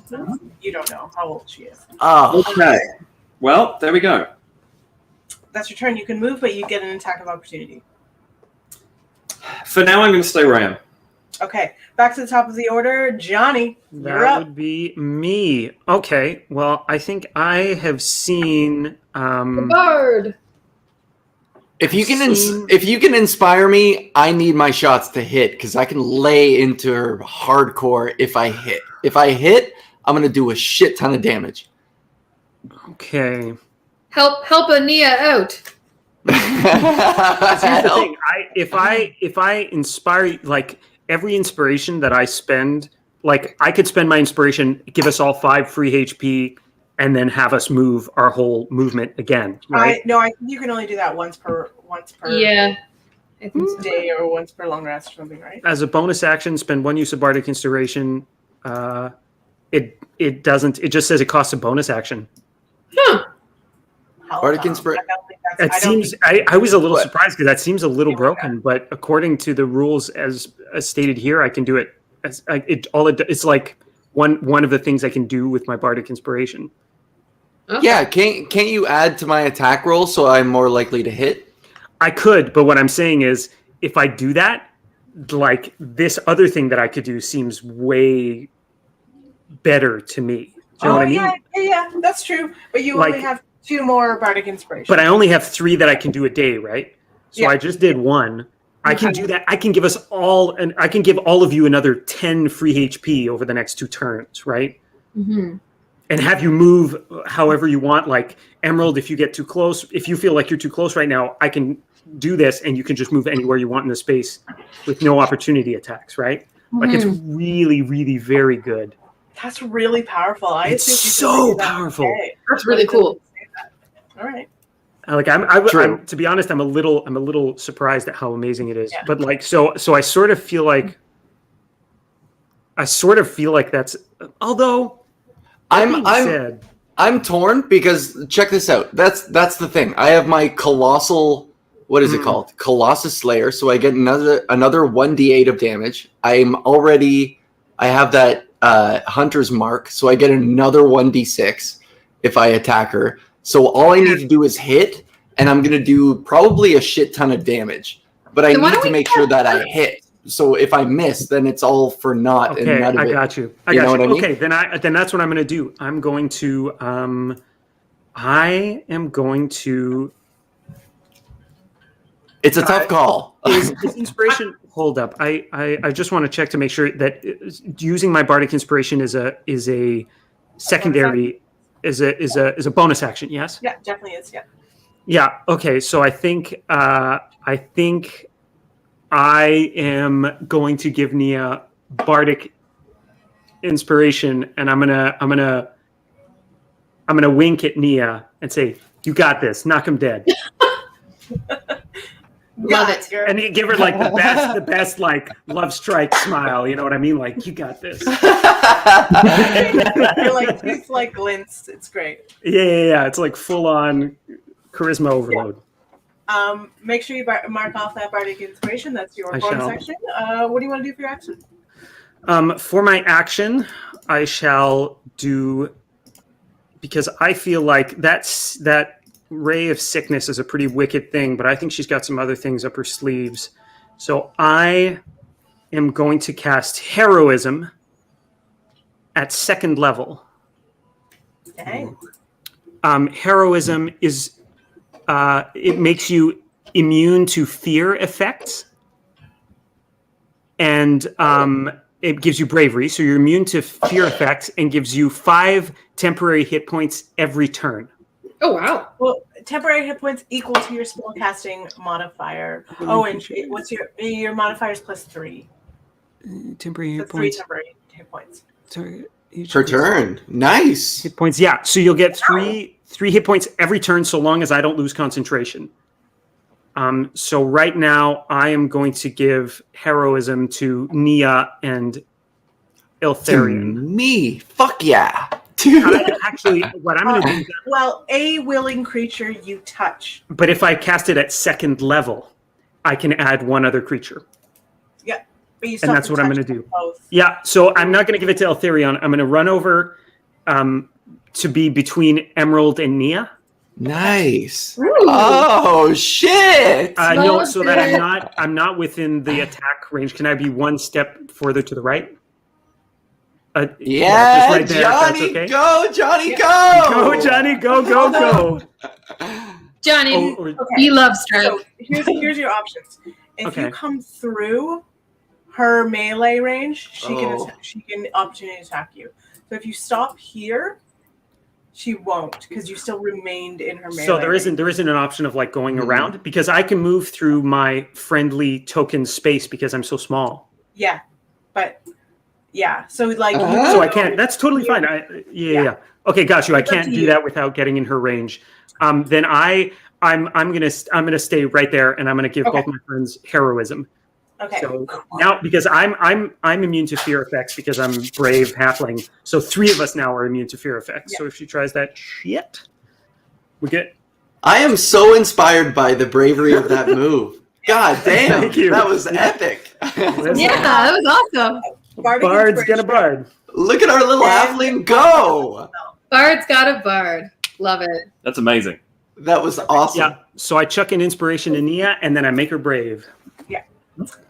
you don't know how old she is. Oh, Okay. Well, there we go. That's your turn. You can move, but you get an attack of opportunity. For now, I'm going to stay where I am. Okay, back to the top of the order. Johnny, you're That up. would be me. Okay. Well, I think I have seen. Bird. if you can inspire me, I need my shots to hit because I can lay into her hardcore if I hit. If I hit, I'm gonna do a shit ton of damage. Okay. Help Ania out. Here's the thing. If I inspire, like every inspiration that I spend, like I could spend my inspiration, give us all 5 free HP, and then have us move our whole movement again, right? I think you can only do that once per Yeah. I think so. day or once per long rest or something, right? As a bonus action, spend 1 use of Bardic Inspiration. It doesn't. It just says it costs a bonus action. Huh. Bardic Inspiration. It seems. I was a little surprised because that seems a little broken. But according to the rules as stated here, I can do it. It's like one of the things I can do with my Bardic Inspiration. Okay. Yeah, can't you add to my attack roll so I'm more likely to hit? I could, but what I'm saying is, if I do that, like this other thing that I could do seems way better to me. Do you know what I mean? Yeah, that's true. But you Like- only have 2 more Bardic Inspiration. But I only have 3 that I can do a day, right? So Yeah. I just did 1. I can do that. I can give us all, and I can give all of you another 10 free HP over the next 2 turns, right? Mm-hmm. And have you move however you want. Like Emerald, if you get too close, if you feel like you're too close right now, I can do this, and you can just move anywhere you want in the space with no opportunity attacks, right? Like it's really, really very good. That's really powerful. It's assumed you could so do that powerful. today. That's really cool. All right. Like True. I'm to be honest, I'm a little surprised at how amazing it is. Yeah. But like, so I sort of feel like that's. Although I'm torn because check this out. That's the thing. I have my colossal. What is it called? Colossus Slayer. So I get another 1d8 of damage. I have that Hunter's Mark. So I get another 1d6 if I attack her. So all I need to do is hit, and I'm gonna do probably a shit ton of damage. But I Then why need don't to we make sure that I hit. So if I miss, then it's all for naught. okay, and none of I it. got you. You know what I mean? Okay, then that's what I'm going to do. I'm going to I am going to. It's a tough call. Is inspiration hold up? I just want to check to make sure that using my bardic inspiration is a secondary is a bonus action. Yes. Yeah, definitely is. Yeah. Yeah. Okay. So I think I am going to give Nia bardic inspiration, and I'm gonna wink at Nia and say, "You got this. Knock him dead." Love it. And you give her like the best like love strike smile. You know what I mean? Like, you got this. You're like, it's like glints. It's great. Yeah. It's like full on charisma overload. Make sure you mark off that bardic inspiration. That's your I bonus shall. action. What do you want to do for your action? For my action, I shall do, because I feel like that ray of sickness is a pretty wicked thing, but I think she's got some other things up her sleeves. So I am going to cast heroism at 2nd level. Okay. Heroism is it makes you immune to fear effects, and it gives you bravery, so you're immune to fear effects, and gives you 5 temporary hit points every turn. Oh, wow. Well, temporary hit points equal to your spellcasting modifier. Oh, and what's your modifier is +3. Temporary So hit 3 points. temporary hit points. Per turn. Nice. Hit points, yeah. So you'll get three hit points every turn, so long as I don't lose concentration. So right now, I am going to give heroism to Nia and Eltharion. Me. Fuck yeah. Dude. Actually, what I'm going to do, Well, a willing creature you touch. but if I cast it at 2nd level, I can add 1 other creature. Yeah. But you still And have that's to what I'm touch going to do. them both. Yeah, so I'm not going to give it to Eltharion. I'm going to run over to be between Emerald and Nia. Nice. Ooh. Oh shit. No, Love so that it. I'm not within the attack range. Can I be 1 step further to the right? Yeah, just right there, if that's Johnny, okay. go, Johnny, go! Go, Johnny, go. Johnny, Okay. we love strike. So here's your options. If Okay. you come through her melee range, she Oh. can opportunity attack you. So if you stop here, she won't, because you still remained in her melee. So there range. isn't an option of like going Mhm. around, because I can move through my friendly token space because I'm so small. Yeah, but yeah. So like, Uh-huh. So I can't. That's totally fine. Yeah. Okay, got you. I It's up can't to do you. that without getting in her range. Then I'm gonna stay right there, and I'm gonna give Okay. both my friends heroism. Okay. So now, because I'm immune to fear effects because I'm brave halfling. So 3 of us now are immune to fear effects. Yeah. So if she tries that shit, we get. I am so inspired by the bravery of that move. God damn, Thank you. that was epic. Yeah, that was awesome. Bardic Bard's got a inspiration. bard. Look at our little halfling go. Bard's got a bard. Love it. That's amazing. That was awesome. Yeah. So I chuck an inspiration to Nia, and then I make her brave,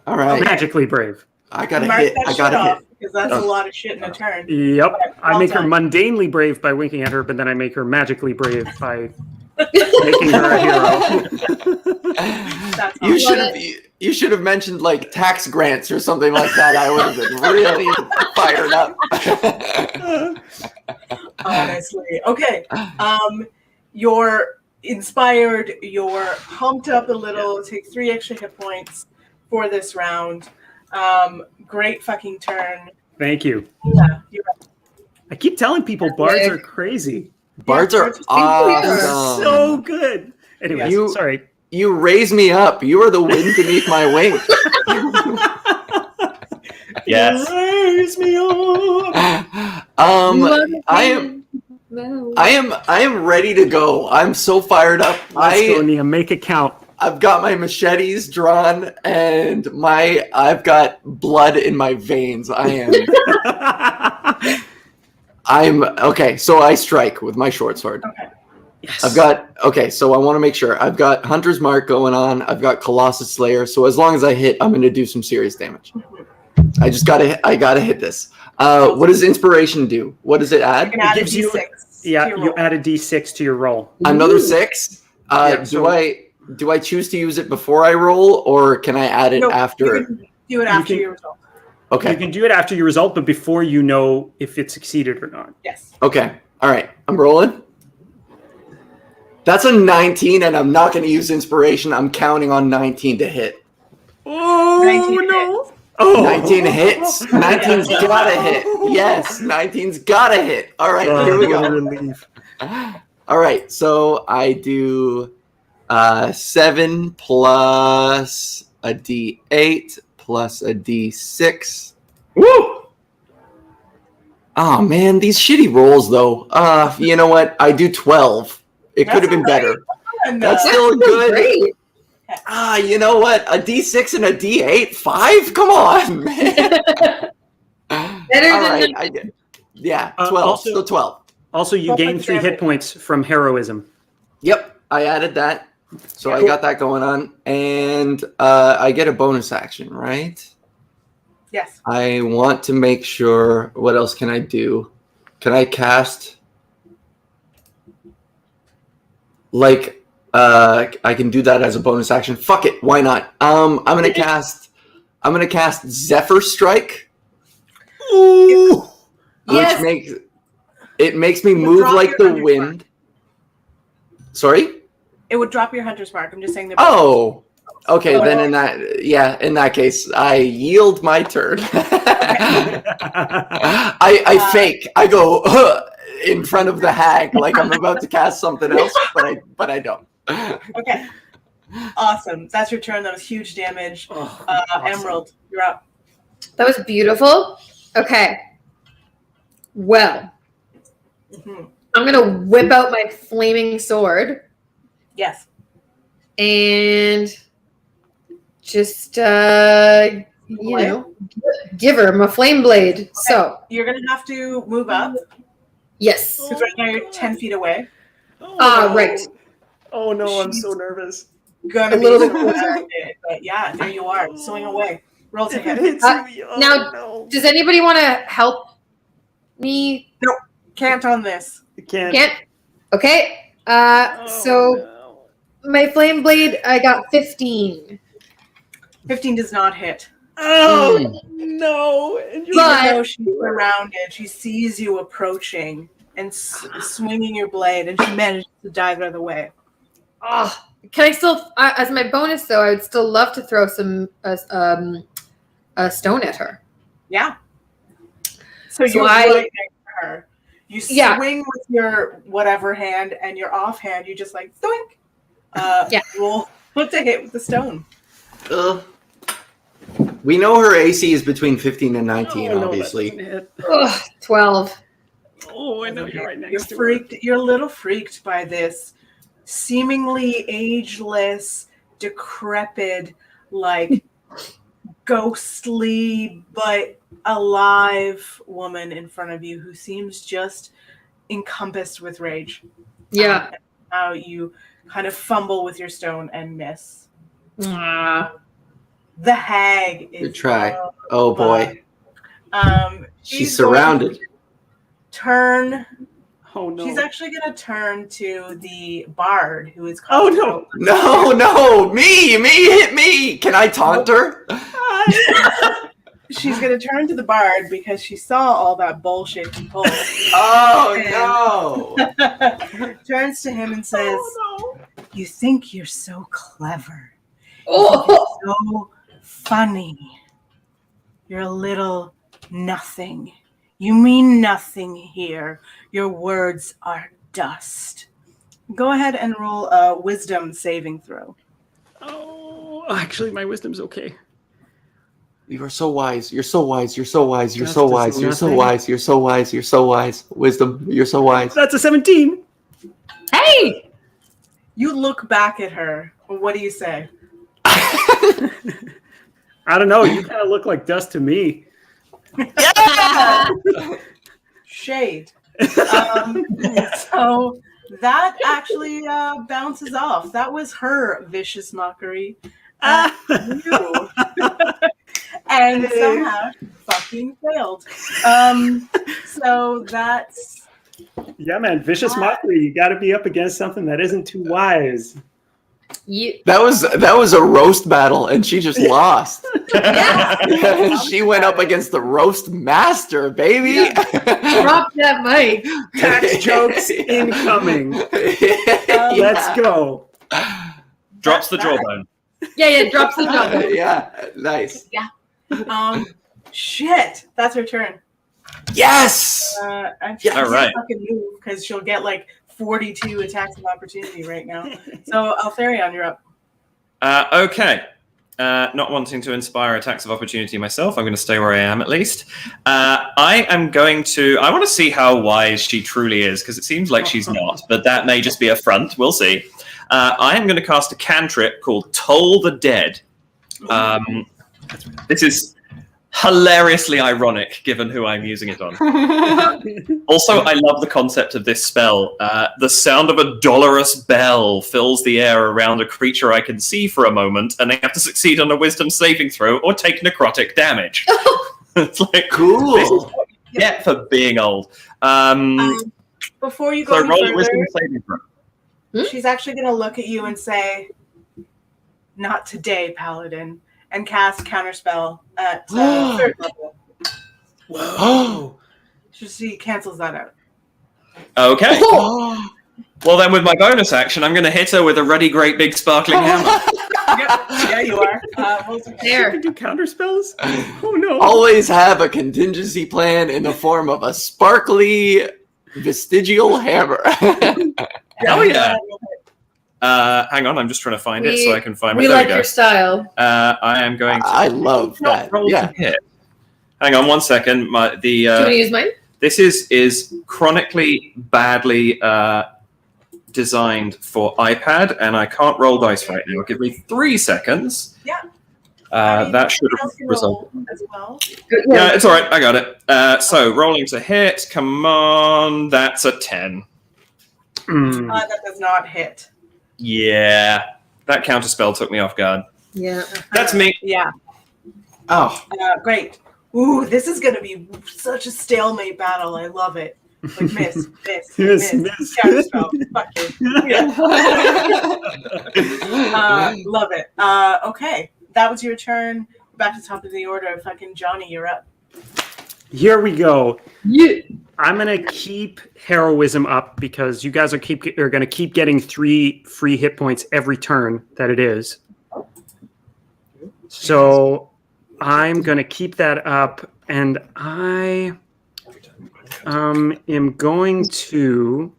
All right. magically brave. I gotta Mark hit. that I shit gotta off, hit. because that's a lot of shit in a turn. Yep. I Well make her done. mundanely brave by winking at her, but then I make her magically brave by making her a hero. That's You awesome. you should have mentioned like tax grants or something like that. I would have been really fired up. Honestly. Okay. You're inspired, you're pumped up a little, take 3 extra hit points for this round. Great fucking turn. Thank you. Yeah, you're I keep telling people bards are crazy. Bards are bards are awesome. So good. Anyway, You- sorry. You raise me up. You are the wind beneath my wings. Yes. Raise me up. I am ready to go. I'm so fired up. Let's go, Nia. Make it count. I've got my machetes drawn and I've got blood in my veins. I'm okay. So I strike with my short sword. okay. Yes. So I want to make sure I've got Hunter's Mark going on. I've got Colossus Slayer. So as long as I hit, I'm going to do some serious damage. I gotta hit this. What does inspiration do? What does it You add? can add gives a you- D6. Yeah, to your you roll. add a d6 to your roll. Another 6. Yeah, Do I choose to use it before I roll, or can I add it Nope, after? You can do it after can- your result. Okay. You can do it after your result, but before you know if it succeeded or not. Yes. Okay. All right. I'm rolling. That's a 19, and I'm not going to use inspiration. I'm counting on 19 to hit. Oh 19 no! Oh, 19 hits. 19's gotta hit. Yes, 19's gotta hit. All right, here we what a go. relief. All right, so I do 7 plus a d8 plus a d6. Woo! Oh man, these shitty rolls though. You know what? I do 12. It could have been better. And, That's uh, still good. Great. You know what? A d6 and a d8? 5? Come on, man. Better All than right, yeah, Uh, 12. also- Still 12. Also, you gain 3 hit points from heroism. Yep, I added that. So I Cool. got that going on. And I get a bonus action, right? yes. I want to make sure. What else can I do? Can I cast? Like, I can do that as a bonus action. Fuck it, why not? I'm gonna cast. I'm gonna cast Zephyr Strike. Ooh! Yes. Which makes me Would move drop like your the hunter's wind. Sorry? It would drop your hunter's mark. I'm just saying. Oh, okay. Then in that case, I yield my turn. I fake. I go in front of the hag like I'm about to cast something else, but I don't. Okay. Awesome. That's your turn. That was huge damage. Awesome. Emerald, you're up. That was beautiful. Okay. Well, Mhm. I'm gonna whip out my flaming sword Yes. and just give her my flame blade. So You're going to have to move up yes. because right now you're 10 feet away. Right. Oh no, I'm so nervous. Gonna A be little bit surrounded, but yeah, there you are. Swing away. Roll to If it hit. hits me, oh now- no. Does anybody want to help me? Can't on this. I can't. Can't. Okay. Oh, So no. my flame blade, I got 15. 15 does not hit. Oh no! And you're But- Even though she's surrounded, she sees you approaching and swinging your blade, and she manages to dive out of the way. Oh, can I still, as my bonus though, I would still love to throw some a stone at her. Yeah. So you're I- right next to her. You Yeah. swing with your whatever hand, and your offhand, you just like doink. Yeah. Roll to hit with the stone. We know her AC is between 15 and 19, Oh, no, that obviously. doesn't hit. Ugh, 12. Oh, I know you're right You're next to freaked. You're a little freaked by this seemingly ageless, decrepit, like ghostly but alive woman in front of you who seems just encompassed with rage. Yeah. How you kind of fumble with your stone and miss. Ah. The hag is Good try. Oh boy. She's surrounded. Turn. Oh no! She's actually going to turn to the bard who is. Oh, no. No, me, hit me. Can I taunt her? She's going to turn to the bard because she saw all that bullshit he pulled. Oh no. Turns to him and says, "You think you're so clever. Oh. So funny. You're a little nothing. You mean nothing here. Your words are dust." Go ahead and roll a wisdom saving throw. Oh, actually, my wisdom's okay. You are so wise. You're so wise. You're so wise. You're Justice so wise. is You're so nothing. wise. You're so wise. You're so wise. Wisdom. You're so wise. That's a 17. Hey! You look back at her. What do you say? I don't know. You kind of look like dust to me. Shade. So that actually bounces off. That was her vicious mockery at you. And somehow she fucking failed. So that's Yeah, man. Vicious mockery. You got to be up against something that isn't too wise. That was a roast battle, and she just lost. She went up against the roast master, baby. Drop that mic. Tax jokes incoming. Let's go. Drops the jawbone. Yeah, drops the jawbone. Yeah, nice. Shit, that's her turn. Yes. I All right. fucking move because she'll get like 42 attacks of opportunity right now. So Altharion, you're up. Okay. Not wanting to inspire attacks of opportunity myself, I'm going to stay where I am at least. I want to see how wise she truly is, because it seems like she's not, but that may just be a front. We'll see. I am going to cast a cantrip called Toll the Dead. This is hilariously ironic given who I'm using it on. Also, I love the concept of this spell. The sound of a dolorous bell fills the air around a creature I can see for a moment, and they have to succeed on a wisdom saving throw or take necrotic damage. It's like, Cool. This is what you get for being old. Before you go So any roll a wisdom further, saving throw. she's actually going to look at you and say, "Not today, Paladin," and cast Counterspell at third level. Oh. She cancels that out. Okay. Well, then with my bonus action, I'm going to hit her with a ruddy, great, big, sparkling hammer. Yep. Yeah, you are. You There. can do counter spells? Oh no. Always have a contingency plan in the form of a sparkly vestigial hammer. Hell yeah. Hang on, I'm just trying to find it so I can find it. We There like we go. your style. I am going to... I love that. roll Yeah. to hit. Hang on 1 second. Do you want to use mine? This is chronically badly designed for iPad, and I can't roll dice right now. Give me 3 seconds. Yeah. That should Someone else can result. roll as well. Yeah, it's all right. I got it. So rolling to hit. Come on, that's a 10. That does not hit. Yeah, that counterspell took me off guard. Yeah. That's me. Yeah. Oh. Great. Ooh, this is going to be such a stalemate battle. I love it. Like miss. Miss. Counterspell. Fuck you. Yeah. Love it. Okay, that was your turn. Back to the top of the order. Fucking Johnny, you're up. Here we go. Yeah. I'm gonna keep heroism up because you guys are gonna keep getting 3 free hit points every turn that it is. So I'm gonna keep that up, and I am going to.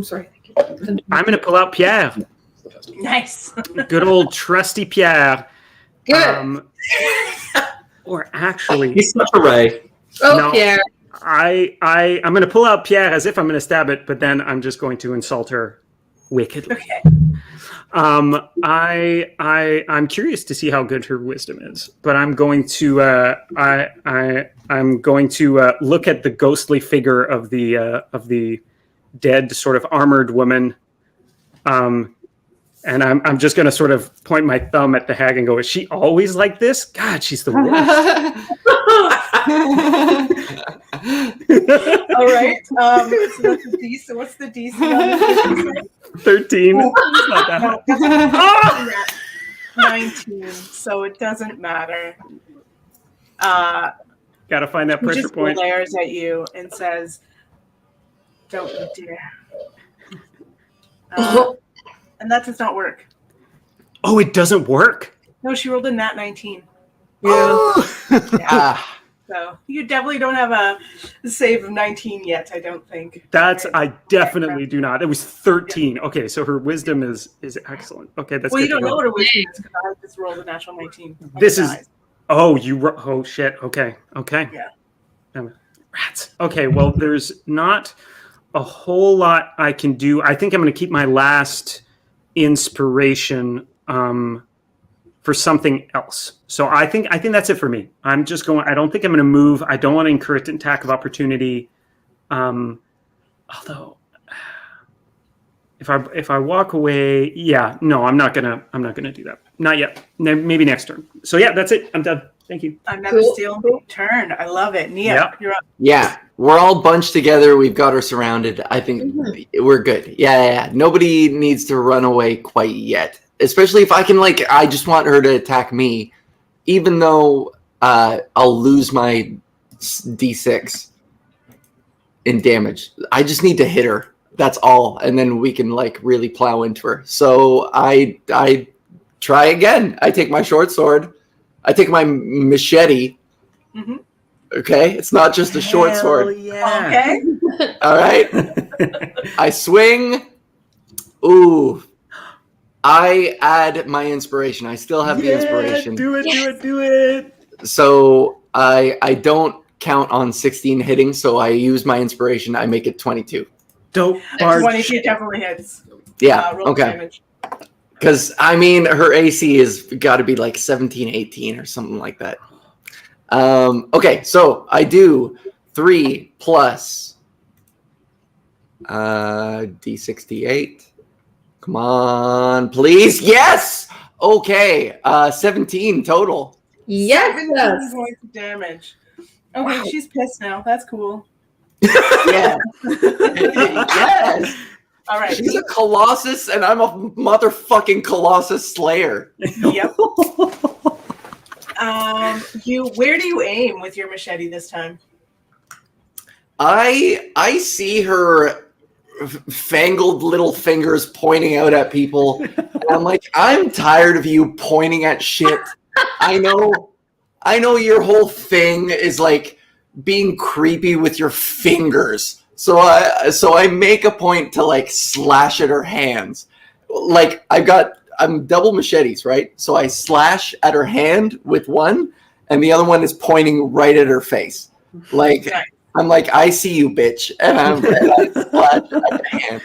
Sorry. I'm gonna pull out Pierre. Nice. Good old trusty Pierre. Good. Or actually, He's such a ray. no. Pierre. I'm going to pull out Pierre as if I'm going to stab it, but then I'm just going to insult her wickedly. Okay. I'm curious to see how good her wisdom is, but I'm going to I'm going to look at the ghostly figure of the dead sort of armored woman, and I'm just going to sort of point my thumb at the hag and go, "Is she always like this? God, she's the worst." All right. So that's the DC. So what's the DC on this? 13. It's not that high. 19. So it doesn't matter. Gotta find that He pressure just point. glares at you and says, "Don't you dare." And that does not work. Oh, it doesn't work. No, she rolled a nat 19. Ah. So you definitely don't have a save of 19 yet, I don't think. I definitely do not. It was 13. Okay, so her wisdom is excellent. Okay, that's Well, good you don't to know what her wisdom is because I just rolled a natural 19. This is oh shit. Okay. Yeah. Rats. Okay, well, there's not a whole lot I can do. I think I'm going to keep my last inspiration for something else. So I think that's it for me. I'm just going. I don't think I'm going to move. I don't want to incur an attack of opportunity. Although, if I walk away, yeah, no, I'm not gonna do that. Not yet. Maybe next turn. So yeah, that's it. I'm done. Thank you. Another steel turn. I love it. Nia, Yep. you're up. Yeah. We're all bunched together. We've got her surrounded. I think we're good. Yeah. Nobody needs to run away quite yet. Especially if I can, I just want her to attack me, even though I'll lose my D6 in damage. I just need to hit her. That's all. And then we can, really plow into her. So I try again. I take my short sword. I take my machete. Mm-hmm. Okay? It's not just a short sword. Yeah. Okay. All right? I swing. Ooh. I add my inspiration. I still have the inspiration. Do it. So I don't count on 16 hitting, so I use my inspiration. I make it 22. Dope. Bard. 22 definitely hits. Yeah, Roll okay. damage. Because, her AC has got to be 17, 18 or something like that. Okay, so I do 3 plus D68. Come on, please. Yes! Okay, 17 total. Yes. 17 points of damage. Okay, Wow. she's pissed now. That's cool. Yeah. Yes! All right. She's a Colossus, and I'm a motherfucking Colossus Slayer. Yep. Where do you aim with your machete this time? I see her fangled little fingers pointing out at people. And I'm like, I'm tired of you pointing at shit. I know your whole thing is being creepy with your fingers. So I make a point to slash at her hands. I'm double machetes, right? So I slash at her hand with one, and the other one is pointing right at her face. I'm I see you, bitch, and I slash at her hand.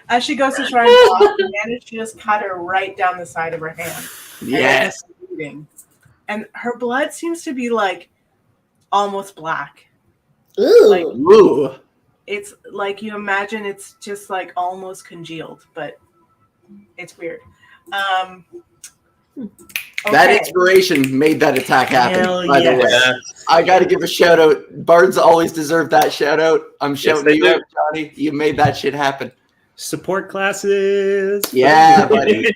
As she goes to try and block, you manage to just cut her right down the side of her hand. Yes. And her blood seems to be almost black. Ooh. Ooh. It's you imagine it's just almost congealed, but it's weird. That Okay. inspiration made that attack happen, Hell by the way. yes. I got to give a shout out. Bards always deserve that shout out. I'm shouting they you do. out, Johnny. You made that shit happen. Support classes. Yeah, buddy.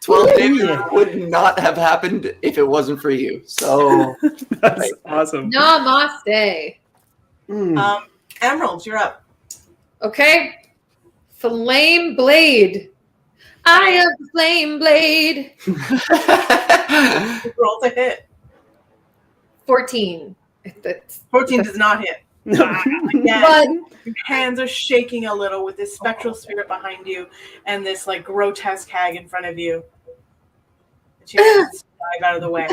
12 damage Yeah. would not have happened if it wasn't for you. So, That's awesome. Namaste. Mm. Emerald, you're up. Okay. Flame blade. I have the flame blade. Roll to hit. 14. That's 14 does not hit. Again, but your hands are shaking a little with this spectral spirit behind you and this grotesque hag in front of you. And she has to dive out of the way.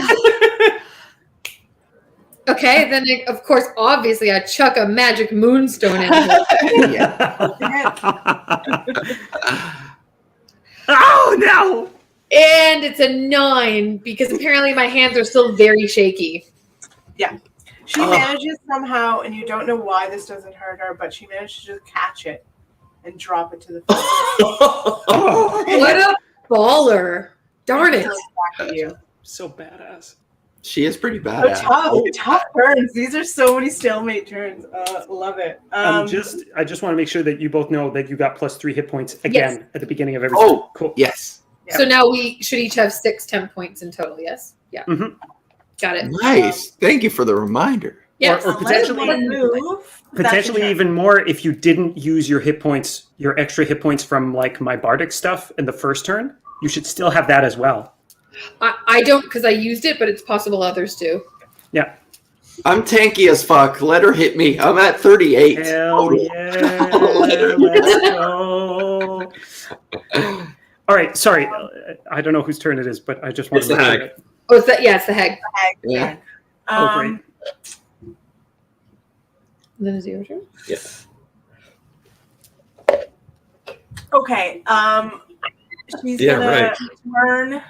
okay, then of course, obviously, I chuck a magic moonstone in. Oh no! And it's a 9 because apparently my hands are still very shaky. She manages somehow, and you don't know why this doesn't hurt her, but she managed to just catch it and drop it to the floor. What a baller. Darn it. Back at you. So badass. she is pretty So badass. tough turns. These are so many stalemate turns. Love it. I just want to make sure that you both know that you got +3 hit points again at the beginning of every Oh, turn. Cool. Yes. Yeah. So now we should each have 10 points in total, yes? Yeah. Mhm. Got it. Nice. Thank you for the reminder. Yes. Or Unless you potentially- want to move, that's Potentially your turn. even more if you didn't use your hit points, your extra hit points from my bardic stuff in the first turn. You should still have that as well. I don't because I used it, but it's possible others do. Yeah. I'm tanky as fuck. Let her hit me. I'm at 38. Hell yeah. Let's go. All right. Sorry. I don't know whose turn it is, but I just want It's to the make hag. sure that- Oh, it's the hag. Yeah. Oh, great. Then is it your turn? Yeah. Okay. She's Yeah, gonna right. turn.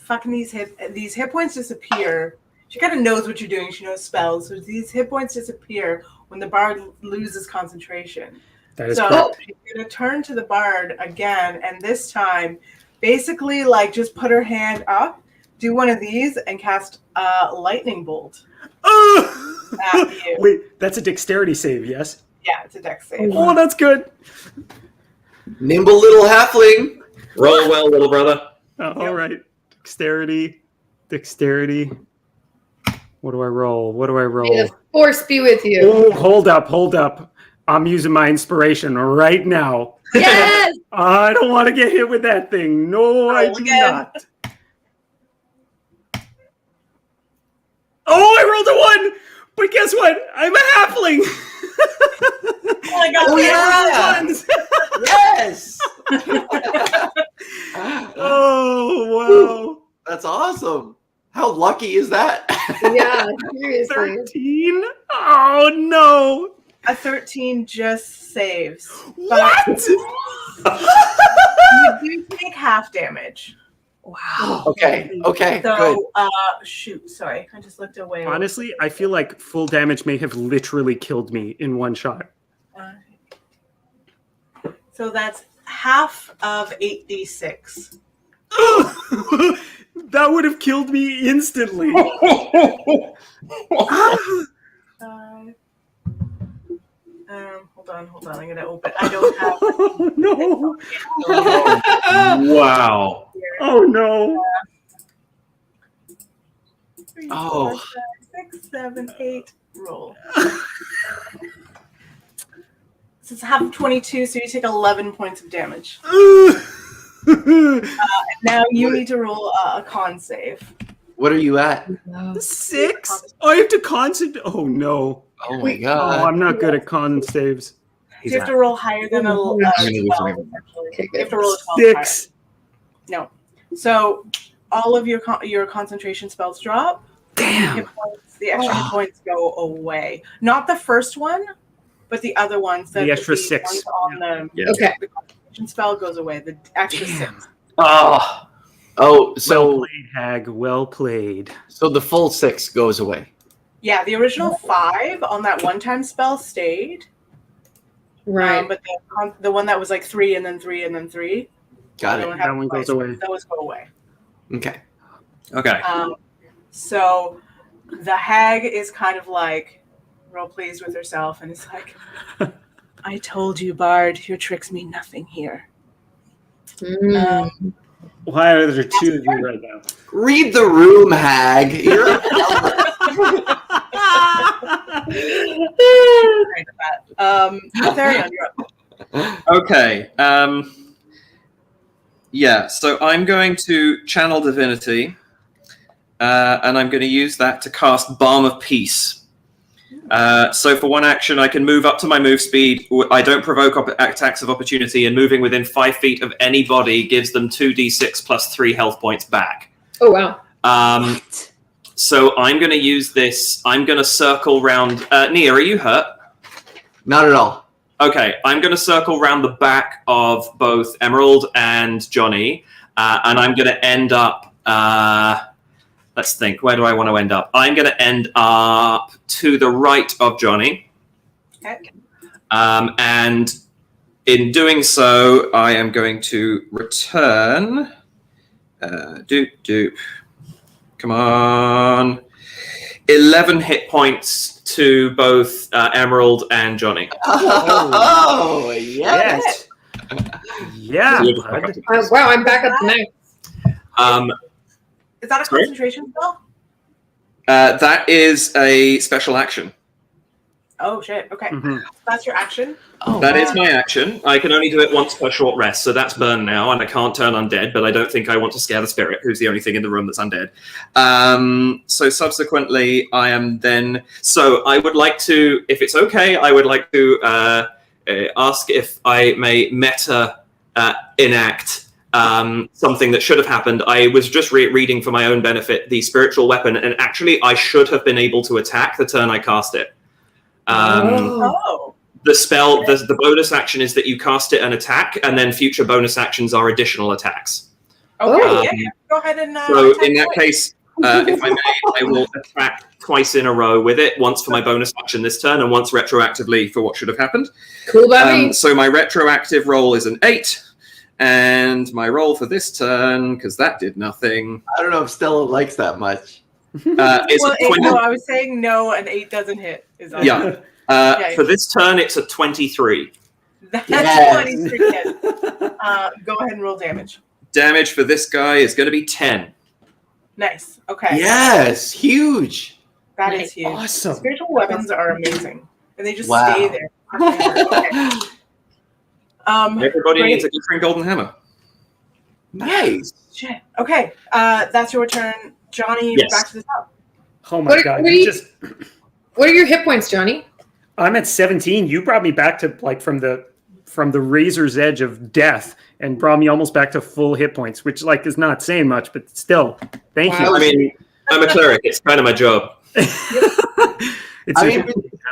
Fucking these hit points disappear. She kind of knows what you're doing. She knows spells. So these hit points disappear when the bard loses concentration. That is So correct. she's gonna turn to the bard again, and this time, basically, just put her hand up, do one of these, and cast lightning bolt. at you. Wait, that's a dexterity save, yes? Yeah, it's a dex save. Oh, that's good. Nimble little halfling. Roll well, little brother. All right. Dexterity. What do I roll? May the force be with you. Oh, hold up. I'm using my inspiration right now. Yes! I don't want to get hit with that thing. No, I do again. not. Oh, I rolled a 1! But guess what? I'm a halfling! Oh my god! Oh, yeah. Ones. Yes. Oh, wow. That's awesome. How lucky is that? Yeah, seriously. 13? Oh, no. A 13 just saves. What? You do take half damage. Wow. Okay, good. So, shoot, sorry. I just looked away. Honestly, I feel like full damage may have literally killed me in one shot. So that's half of 8d6. That would have killed me instantly. Hold on. I'm gonna open. I don't have. Oh, no. Wow. Oh, no. 3, Oh. 4, 5, 6, 7, 8. Roll. This is half of 22, so you take 11 points of damage. Now you need to roll a con save. What are you at? 6? Oh, I have to concentrate. Oh, no. Oh my Oh, god. I'm not good at con saves. You have to roll higher than a 12. gonna use Actually. Okay, You have to roll a 12 6. higher. No. So all of your concentration spells drop. Damn. Hit points, the extra hit points go away. Not the first one, but the other ones. The extra ones 6. on the, Okay. the concentration spell goes away. The extra Damn. 6. Oh. Oh, so Well played, Hag. Well played. so the full 6 goes away. Yeah, the original 5 on that one-time spell stayed. Right. But the one that was like 3 and then 3 and then 3. Got that it. one That one goes away. Those go away. Okay. Okay. So the hag is kind of like real pleased with herself and is like, I told you, Bard, your tricks mean nothing here. Why are there 2 of you right now? Read the room, Hag. You're a Therion, you're up. Okay. Yeah, so I'm going to channel divinity, and I'm going to use that to cast Balm of Peace. So for one action, I can move up to my move speed. I don't provoke attacks of opportunity, and moving within 5 feet of any body gives them 2d6 plus 3 health points back. Oh, wow. So I'm going to use this. I'm going to circle round. Nia, are you hurt? Not at all. Okay, I'm going to circle round the back of both Emerald and Johnny, and I'm going to end up. Let's think. Where do I want to end up? I'm going to end up to the right of Johnny. Okay. And in doing so, I am going to return. Come on. 11 hit points to both Emerald and Johnny. Oh, yes. Yeah. bud. Wow, I'm back up to max. Is that a Sorry? concentration spell? That is a special action. Oh, shit. Okay. Mhm. That's your action. Oh, That is wow. my action. I can only do it once per short rest, so that's burned now, and I can't turn undead, but I don't think I want to scare the spirit, who's the only thing in the room that's undead. So subsequently, I am then... So I would like to, if it's okay, I would like to ask if I may meta enact something that should have happened. I was just reading for my own benefit the spiritual weapon, and actually I should have been able to attack the turn I cast it. Oh. The spell, the bonus action is that you cast it and attack, and then future bonus actions are additional attacks. Okay. Oh. Yeah. Go ahead and. So attack in that away. case, if I may, I will attack twice in a row with it, once for my bonus action this turn, and once retroactively for what should have happened. Cool by me. So my retroactive roll is an 8, and my roll for this turn, because that did nothing. I don't know if Stella likes that much. Is Well, a 20. no, I was saying no, an 8 doesn't hit. Is all. Yeah. Yeah. For this turn, it's a 23. That's Yes. 23 hit. Go ahead and roll damage. Damage for this guy is going to be 10. Nice. Okay. Yes, huge. That Nice. is huge. Awesome. Spiritual weapons are amazing, and they just Wow. stay there. Okay. Everybody great. needs a different golden hammer. Nice. Shit. Okay. That's your turn, Johnny. Yes. Back to the top. Oh my What- god! what You do you- just What are your hit points, Johnny? I'm at 17. You brought me back to like from the razor's edge of death and brought me almost back to full hit points, which like is not saying much, but still, thank I mean, I'm a cleric. It's kind of my job. you. It's I mean,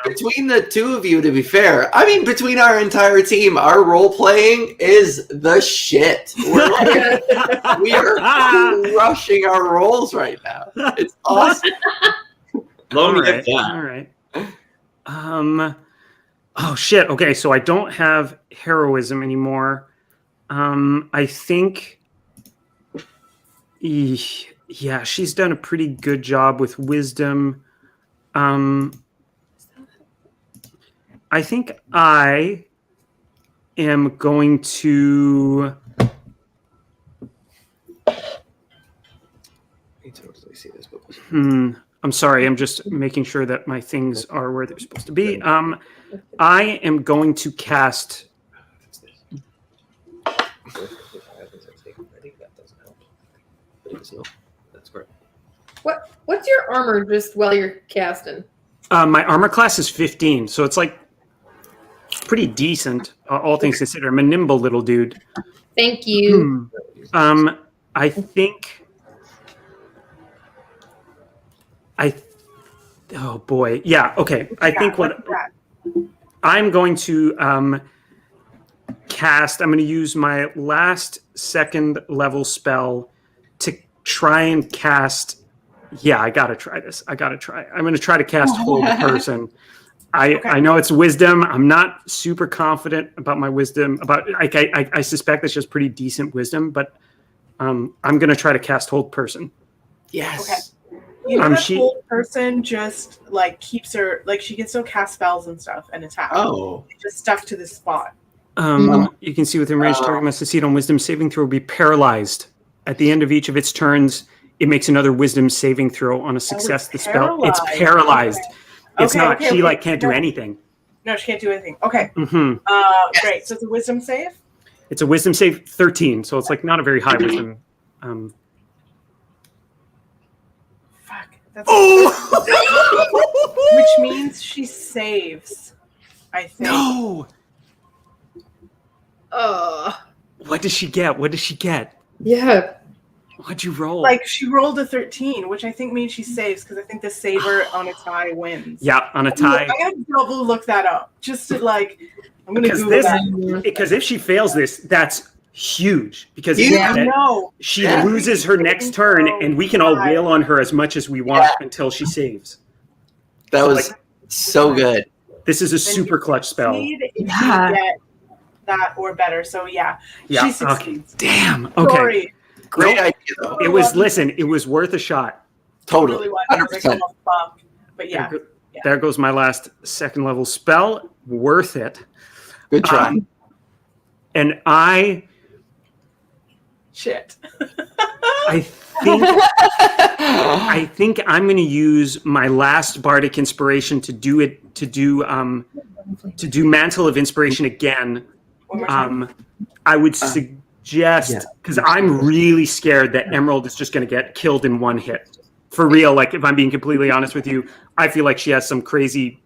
between the two of you, to be fair, I mean, between our entire team, our role playing is the shit. We're like, we are crushing our roles right now. It's awesome. Long all live right, that. all right. Oh shit. Okay, so I don't have heroism anymore. I think. Yeah, she's done a pretty good job with wisdom. I think I am going to. I'm sorry. I'm just making sure that my things are where they're supposed to be. I am going to cast. That's great. What's your armor just while you're casting? My armor class is 15, so it's like pretty decent, all things considered. I'm a nimble little dude. Thank you. I think. Oh boy, yeah. Okay, I think what I'm going to cast. I'm going to use my last second level spell to try and cast. Yeah, I gotta try this. I'm going to try to cast Hold Person. I know it's wisdom. I'm not super confident about my wisdom. I suspect it's just pretty decent wisdom, but I'm going to try to cast Hold Person. Yes. Okay. You know, that she- whole person just like keeps her like she can still cast spells and stuff and attack. Oh. Just stuck to this spot. You can see within range, target must succeed on wisdom saving throw, will be paralyzed. At the end of each of its turns, it makes another wisdom saving throw on a success. The spell, it's paralyzed. It's Okay, not. okay, she okay. like can't do anything. No, she can't do anything. Okay. Hmm Great. So it's a wisdom save. It's a wisdom save 13, so it's like not a very high wisdom. Fuck. That's Oh which means she saves. I think. no! Oh, What does she get? What does she get? yeah. What'd you roll? Like she rolled a 13, which I think means she saves because I think the saver on a tie wins. Yeah, on a tie. I gotta double look that up just to like. I'm gonna Because Google this, that. because if she fails this, that's huge. Because Yeah. I know. she Yeah. loses her next turn, and we can all wail on her as much as we want until she saves. That So, was so good. This is a super clutch spell. Succeed if Yeah. you get that or better. So yeah, Yeah. she Okay. succeeds. Damn. Okay. Sorry. Great Nope. idea, though. It was. Listen. It was worth a shot. Totally. Really was. I was like, 100%. oh, fuck. But yeah. There goes my last second level spell. Worth it. Good try. And I Shit. I think I'm going to use my last bardic inspiration to do Mantle of Inspiration again. One more time. I would suggest, because I'm really scared that Emerald is just going to get killed in one hit. For real, like if I'm being completely honest with you, I feel like she has some crazy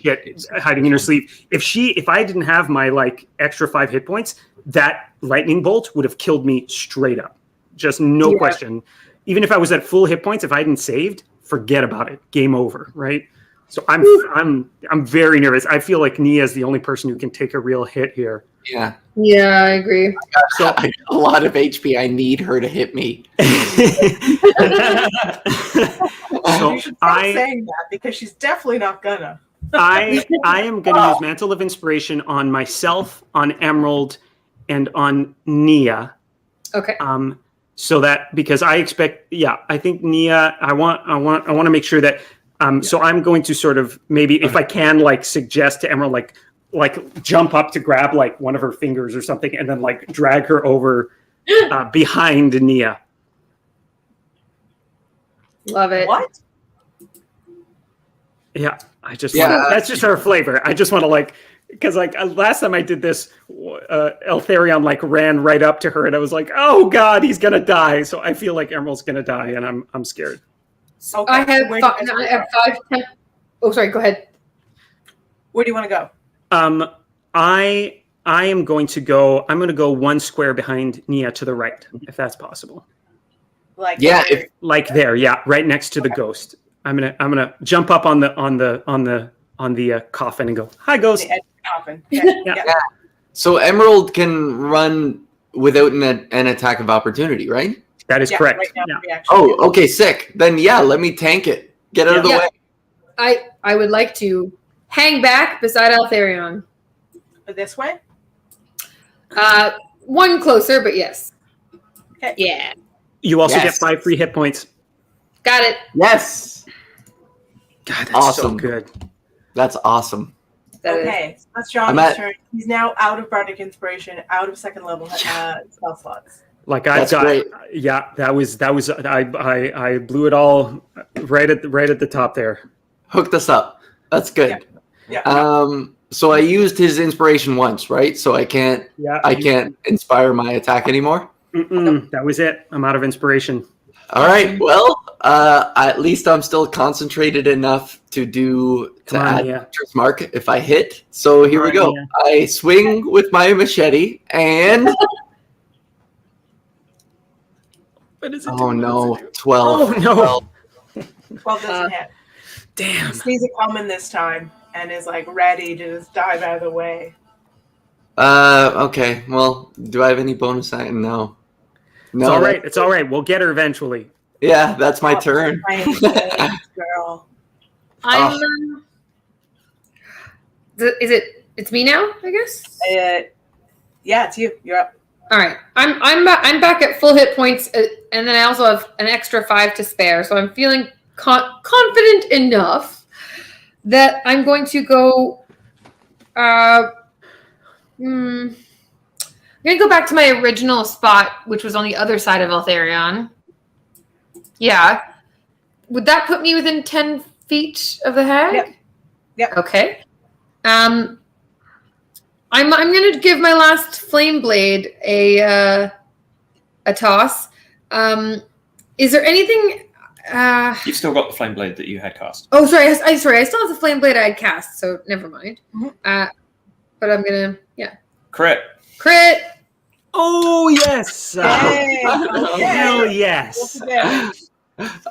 shit hiding in her sleeve. If I didn't have my like extra 5 hit points, that lightning bolt would have killed me straight up. Just no question. Even if I was at full hit points, if I hadn't saved, forget about it. Game over, right? So I'm very nervous. I feel like Nia is the only person who can take a real hit here. Yeah. Yeah, I agree. So I got a lot of HP. I need her to hit me. So You should stop saying that because she's definitely not gonna. I am going to use Mantle of Inspiration on myself, on Emerald, and on Nia. Okay. so that because I expect, I think Nia, I want to make sure that. So I'm going to sort of maybe if I can like suggest to Emerald like jump up to grab like one of her fingers or something and then like drag her over behind Nia. Love it. What? Yeah, that's just our flavor. I just want to like, because like last time I did this, Eltharion like ran right up to her and I was like, oh God, he's gonna die. So I feel like Emerald's gonna die and I'm scared. Okay. I have 5 10. Oh, sorry. Go ahead. Where do you want to go? I am going to go. I'm going to go 1 square behind Nia to the right, if that's possible. Like Like there, right next to the ghost. I'm gonna jump up on the coffin and go, "Hi, ghost." The edge of the coffin. Yeah. So Emerald can run without an attack of opportunity, right? That is correct. Right now, Yeah. Oh, okay, sick. Then let me tank it. Get out of the way. I would like to hang back beside Eltharion. This way? 1 closer, but yes. Okay. Yeah. You also Yes. get 5 free hit points. Got it. Yes. God, that's Awesome. so good. That's awesome. Okay, so that's Johnny's turn. He's now out of Bardic Inspiration, out of second level spell slots. Like That's great. that was I blew it all right at the top there. Hooked us up. That's good. Yeah. So I used his inspiration once, right? So I can't inspire my attack anymore. That was it. I'm out of inspiration. All right. Well, at least I'm still concentrated enough to add Hunter's Mark if I hit. So here we go. I swing with my machete and. What is it? Oh no, 12. Oh no. 12 doesn't hit. Damn. He sees it coming this time and is like ready to just dive out of the way. Okay. Well, do I have any bonus action? No. It's all right. It's all right. We'll get her eventually. Yeah, that's my turn. Girl. It's me now, I guess? Yeah, it's you. You're up. All right. I'm back at full hit points, and then I also have an extra 5 to spare, so I'm feeling confident enough that I'm going to go. I'm going to go back to my original spot, which was on the other side of Eltharion. Yeah. Would that put me within 10 feet of the hag? Yep. Okay. I'm going to give my last flame blade a toss. Is there anything? You've still got the flame blade that you had cast. Oh, sorry. I still have the flame blade I had cast, so never mind. Mm-hmm. But I'm gonna, Crit. Oh yes! Hey, Hell yes!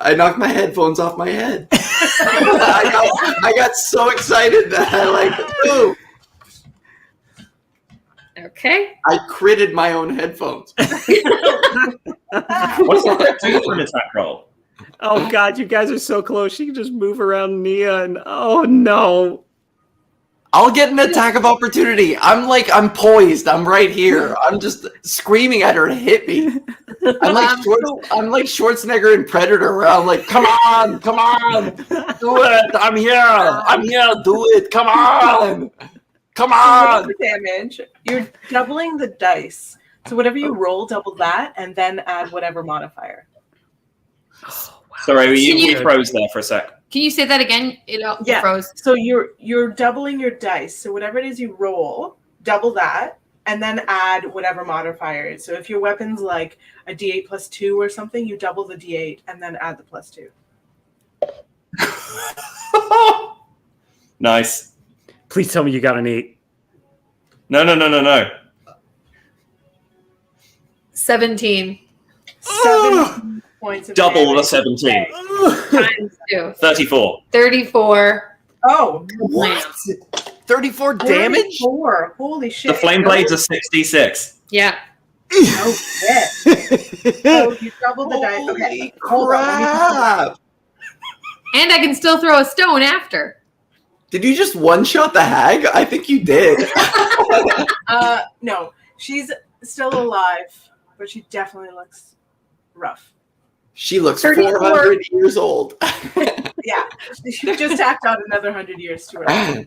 I knocked my headphones off my head. I got so excited that I boom. Okay. I critted my own headphones. What does that do for an attack roll? Oh God, you guys are so close. She can just move around Nia, and oh no. I'll get an attack of opportunity. I'm poised. I'm right here. I'm just screaming at her to hit me. I'm like Schwarzenegger in Predator, where I'm like, come on, do it. I'm here, do it. Come on. For damage, you're doubling the dice. So whatever you roll, double that, and then add whatever modifier. Oh, wow. Sorry, you froze there for a sec. Can you say that again? It froze. So you're doubling your dice. So whatever it is you roll, double that, and then add whatever modifier is. So if your weapon's like a D8 plus 2 or something, you double the D8 and then add the plus 2. Nice. Please tell me you got an 8. No. 17. 7 points of Double damage. the 17. Times 2. 34. 34. Oh, What? 34 damage? 34. Holy shit. The flame blades are 66. Yeah. Oh, shit. So you double the dice. Okay. Hold on, let me just- Crap. And I can still throw a stone after. Did you just one-shot the hag? I think you did. No, she's still alive, but she definitely looks rough. She looks 34. 400 years old. Yeah, she just tacked on another 100 years to her. Wow.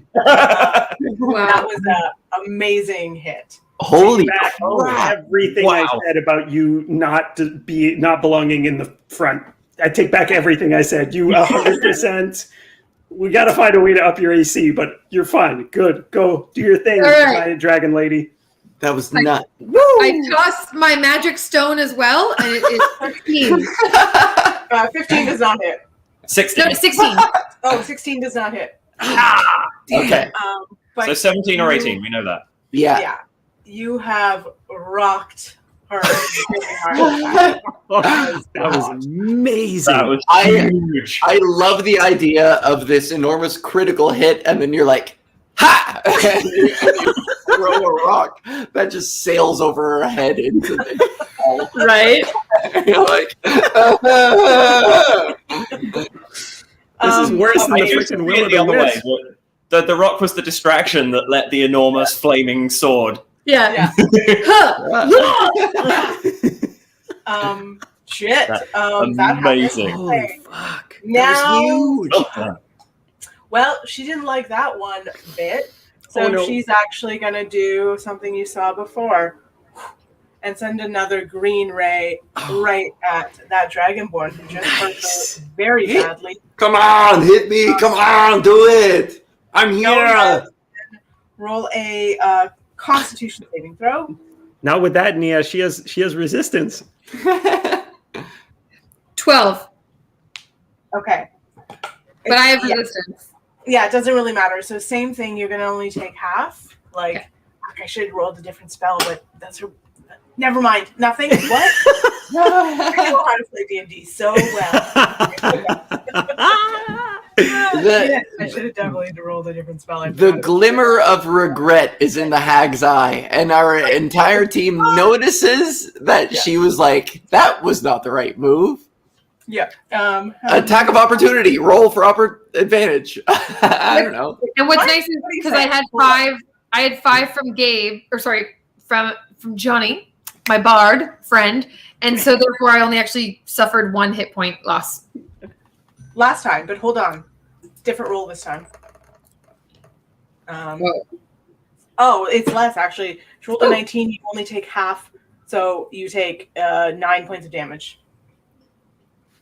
That was an amazing hit. Holy Back crap. everything I Wow. said about you not belonging in the front. I take back everything I said. You 100%. We got to find a way to up your AC, but you're fine. Good. Go do your thing, All right. giant dragon lady. That was nuts. I tossed my magic stone as well, and it is 15. 15 does not hit. 16. No, 16. Oh, 16 does not hit. Okay. But So 17 or 18, we know that. Yeah. yeah, you have rocked her really hard. That was amazing. That was I- huge. I love the idea of this enormous critical hit, and then you're like, ha! And you throw a rock that just sails over her head into the hall. Right? You're like, This is worse than the I used to freaking see Will it of the the other way. Wisp. The rock was the distraction that let the enormous flaming sword. Yeah. Yeah. Huh. Shit. That's That amazing. happened. holy Okay. fuck. Now, That was huge. Oh, well, she didn't like that one bit, so Oh, no. she's actually going to do something you saw before and send another green ray right at that dragonborn who just hurt her very badly. Come on, hit me. Come on, do it. I'm here. Roll a Constitution saving throw. Not with that, Nia. She has resistance. 12. Okay. But I have Yeah. resistance. Yeah, it doesn't really matter. So same thing. You're gonna only take half. Like, Okay. I should have rolled a different spell, but that's her. Never mind. Nothing. What? I know how to play D&D so well. The, I should have definitely rolled a different spell. I the forgot. glimmer of regret is in the hag's eye, and our entire team notices that she was like, that was not the right move. Yeah. Attack of opportunity. Roll for advantage. I don't know. And what's What? nice is What do you because say? I had five from Gabe, or sorry, from Johnny, my bard friend, and so therefore I only actually suffered 1 hit point loss. Last time, but hold on. Different roll this time. Whoa. Oh, it's less actually. If you rolled a 19, you only take half, so you take 9 points of damage.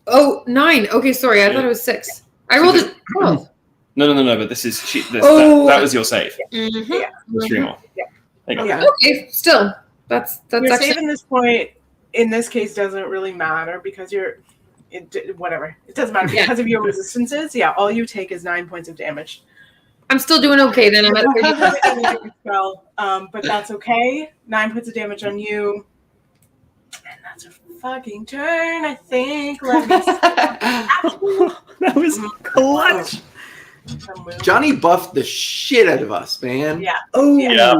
Oh, 9. Okay, sorry, I thought it was 6. I rolled a 12. No, but this is Oh. that was your save. Mm-hmm. Yeah. The 3 more. Yeah. There you go. Yeah. Okay, still, that's Your actually save in this point, in this case, doesn't really matter because whatever. It doesn't matter Yeah. because of your resistances. Yeah, all you take is 9 points of damage. I'm still doing okay. Then I'm at 35. Spell, but that's okay. 9 points of damage on you, and that's a fucking turn. I think. Let me see. That was clutch. Johnny buffed the shit out of us, man. Yeah, Oh, Yeah.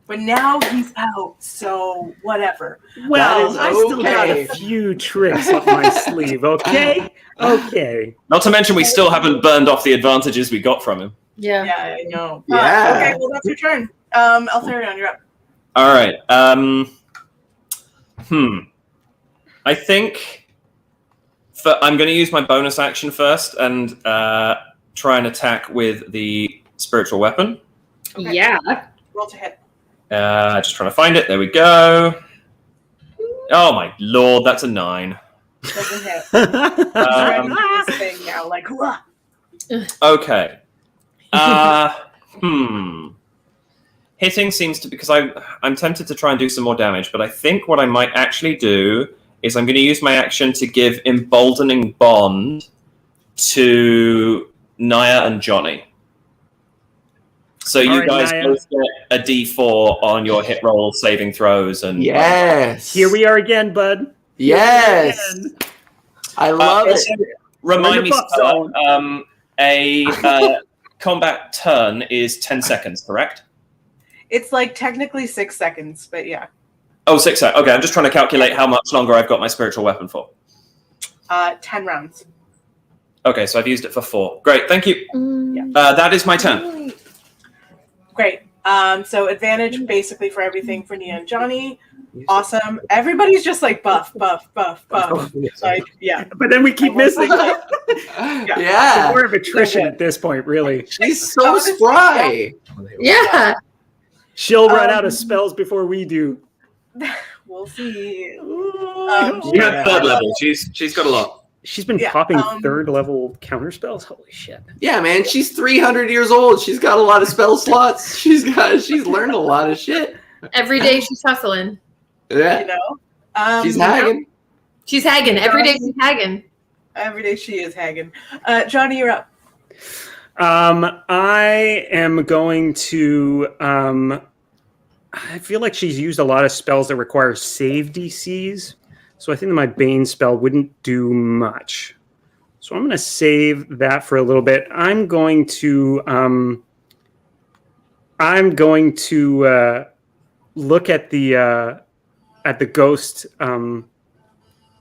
but now he's out, so whatever. well, That I is still got okay. a few tricks up my sleeve. Okay, okay. Not to mention, we still haven't burned off the advantages we got from him. Yeah. Yeah, I know. Yeah. Okay, well that's your turn. Altharion, you're up. All right. I think I'm going to use my bonus action first and try and attack with the spiritual weapon. Okay. Yeah. Roll to hit. Just trying to find it. There we go. Oh my lord, that's a 9. Doesn't hit. He's ready Um, for this thing now. Like, "Wah." Okay. Hitting seems to, because I'm tempted to try and do some more damage, but I think what I might actually do is I'm going to use my action to give Emboldening Bond to Naya and Johnny. So you right, guys Naya. both get a D4 on your hit roll saving throws, and Yes. Here we are again, bud. Yes. Again. I love also, it. remind We're in me, the buff Stella, zone. a combat turn is 10 seconds, correct? It's like technically 6 seconds, but yeah. Oh, 6 seconds. Okay, I'm just trying to calculate how much longer I've got my spiritual weapon for. 10 rounds. Okay, so I've used it for 4. Great, thank you. Mm. That is my turn. Great. So advantage basically for everything for Nia and Johnny. awesome. Everybody's just like buff. Like, yeah. But then we keep missing. Yeah. More of attrition at this point, really. She's so spry. Yeah. She'll run out of spells before we do. We'll see. You have third level. She's got a lot. She's been Yeah, popping third level counter spells. Holy shit! Yeah, man, she's 300 years old. She's got a lot of spell slots. She's learned a lot of shit. Every day she's hustling. Yeah, You know, she's hagging. She's hagging. Every day she's hagging. Every day she is hagging. Johnny, you're up. I am going to. I feel like she's used a lot of spells that require save DCs, so I think that my Bane spell wouldn't do much. So I'm going to save that for a little bit. I'm going to look at the ghost.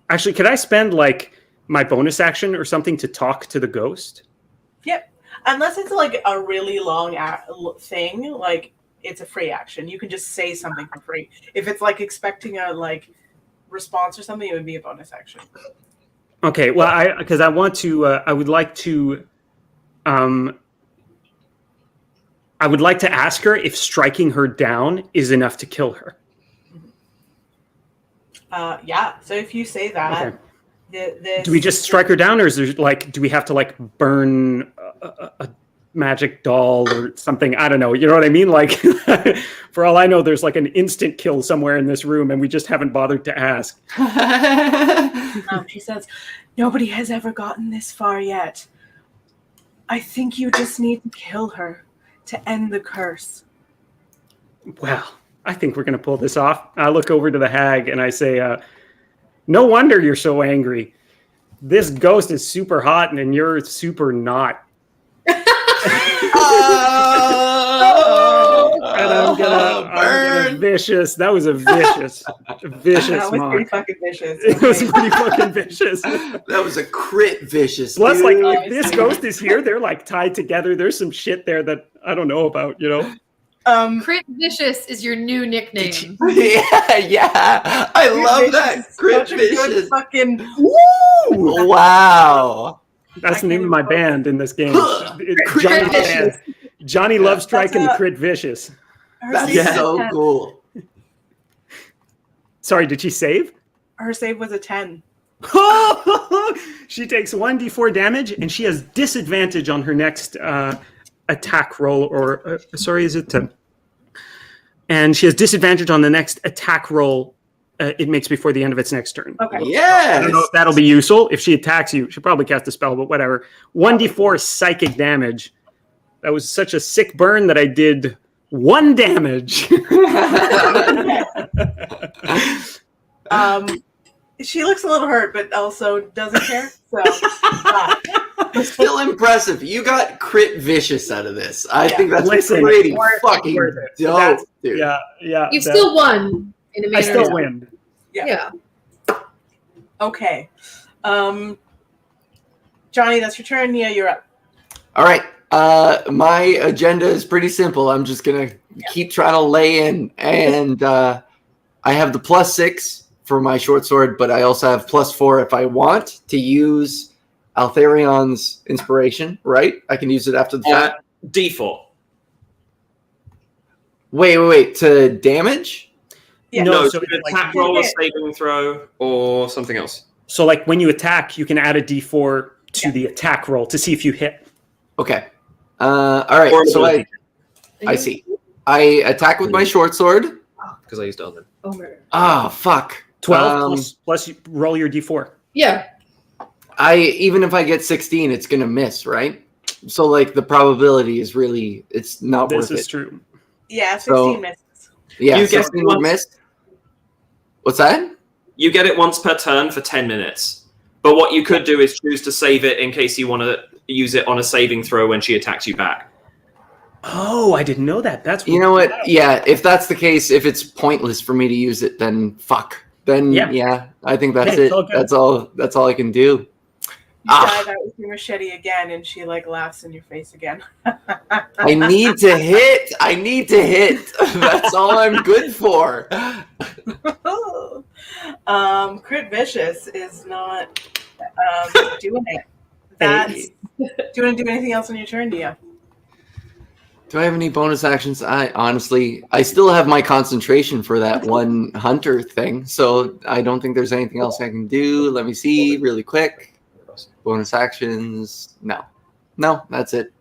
Actually, could I spend like my bonus action or something to talk to the ghost? Yep. Unless it's like a really long thing, like it's a free action. You can just say something for free. If it's like expecting a like response or something, it would be a bonus action. Okay. Well, I would like to ask her if striking her down is enough to kill her. Yeah. So if you say that, okay. Do we just strike her down, or is there like, do we have to like burn a magic doll or something? I don't know. You know what I mean? Like, for all I know, there's like an instant kill somewhere in this room, and we just haven't bothered to ask. She says, "Nobody has ever gotten this far yet. I think you just need to kill her to end the curse." Well, I think we're going to pull this off. I look over to the hag and I say, no wonder you're so angry. This ghost is super hot and you're super not. And I'm gonna vicious. That was a vicious That was mock. pretty fucking vicious. It was pretty fucking vicious. That was a crit vicious. Plus, dude. like, if this ghost is here, they're like tied together. There's some shit there that I don't know about, you know? Crit Vicious is your new nickname. yeah. I love that. Crit vicious. Fucking Woo! Wow. That's the name of my band in this game. Crit Vicious. Johnny Love Strike That's and a- Crit Vicious. her That's save, so cool. Sorry, did she save? her save was a 10. She takes 1d4 damage, and she has disadvantage on her next attack roll. Or is it? And she has disadvantage on the next attack roll it makes before the end of its next turn. Okay. Yes. I don't know if that'll be useful. If she attacks you, she'll probably cast a spell, but whatever. 1d4 psychic damage. That was such a sick burn that I did 1 damage. She looks a little hurt, but also doesn't care. So, Still impressive. You got crit vicious out of this. I think that's Listen, pretty worth it, fucking worth it. dope, dude. Yeah. You still won in a I manner. still win. Yeah. okay. Johnny, that's your turn. Nia, you're up. All right. My agenda is pretty simple. I'm just gonna keep trying to lay in, and I have the +6 for my short sword, but I also have +4 if I want to use Altherion's inspiration. Right? I can use it after the fact. D4. Wait. To damage? Yeah. No, so so an like, attack roll, a saving throw, or something else. So like when you attack, you can add a d4 to the attack roll to see if you hit. Okay. All right. Or So ability. I see. I attack with my short sword. Because I used Elven. Oh fuck. 12 plus you roll your d4. Yeah. Even if I get 16, it's gonna miss, right? So like the probability is really, it's not This worth is it. true. Yeah, 16 So- misses. Yeah, You get 16 would one- miss. What's that? You get it once per turn for 10 minutes. But what you could do is choose to save it in case you want to use it on a saving throw when she attacks you back. Oh, I didn't know that. That's You know what? Yeah, if that's the case, if it's pointless for me to use it, then fuck. Then Yeah. yeah, I think that's Yeah, it's it. all good. That's all I can do. dive out with your machete again, and she like laughs in your face again. I need to hit. That's all I'm good for. Crit Vicious is not doing it. That's. Do you want to do anything else on your turn, Dia? Do I have any bonus actions? I still have my concentration for that one hunter thing, so I don't think there's anything else I can do. Let me see really quick. Bonus actions. No, that's it.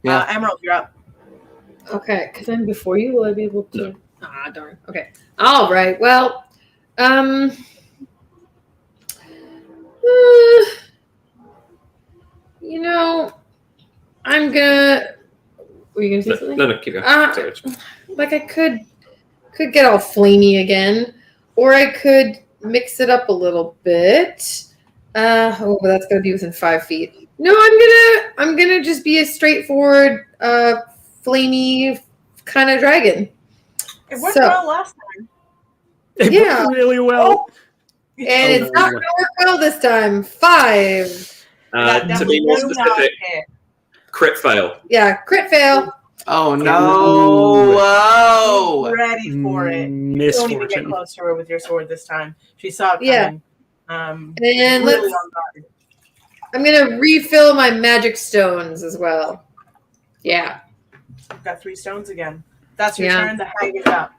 Yeah. Emerald, you're up. Okay, because I'm before you. Will I be able to? Ah, darn. Okay. All right. Well, you know, I'm gonna. Were you gonna say something? No, keep going. Sorry. Like I could get all flamey again, or I could mix it up a little bit. But that's gonna be within 5 feet. No, I'm gonna just be a straightforward, flamey kind of dragon. It worked well last time. It worked really well. And it's not gonna work well this time. 5. To be more specific, crit fail. Yeah, crit fail. Oh no! Whoa! Ready for it. Don't even get Misfortune. close to her with your sword this time. She saw it coming. And really I'm gonna refill my magic stones as well. Yeah. You've got 3 stones again. That's your turn. The hag is up.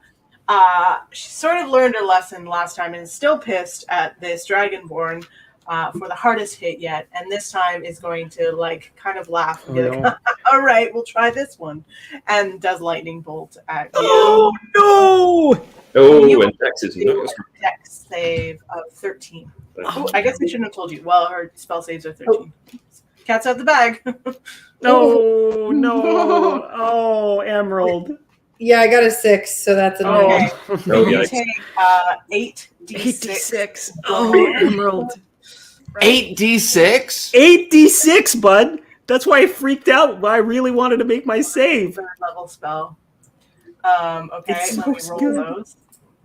She sort of learned her lesson last time and is still pissed at this Dragonborn for the hardest hit yet. And this time is going to like kind of laugh and be like, all right, we'll try this one. And does lightning bolt at you. Oh no! Oh, and Dex is not. Dex save of 13. Oh, I guess I shouldn't have told you. Well, her spell saves are 13. Cat's out the bag. No. Oh, Emerald. Yeah, I got a 6, so that's a 9. Okay. Oh, You yikes. take 8d6. Oh, Emerald. 8d6? 8d6, bud. That's why I freaked out. I really wanted to make my save. 3rd level spell. Okay, It's let so me roll good. those.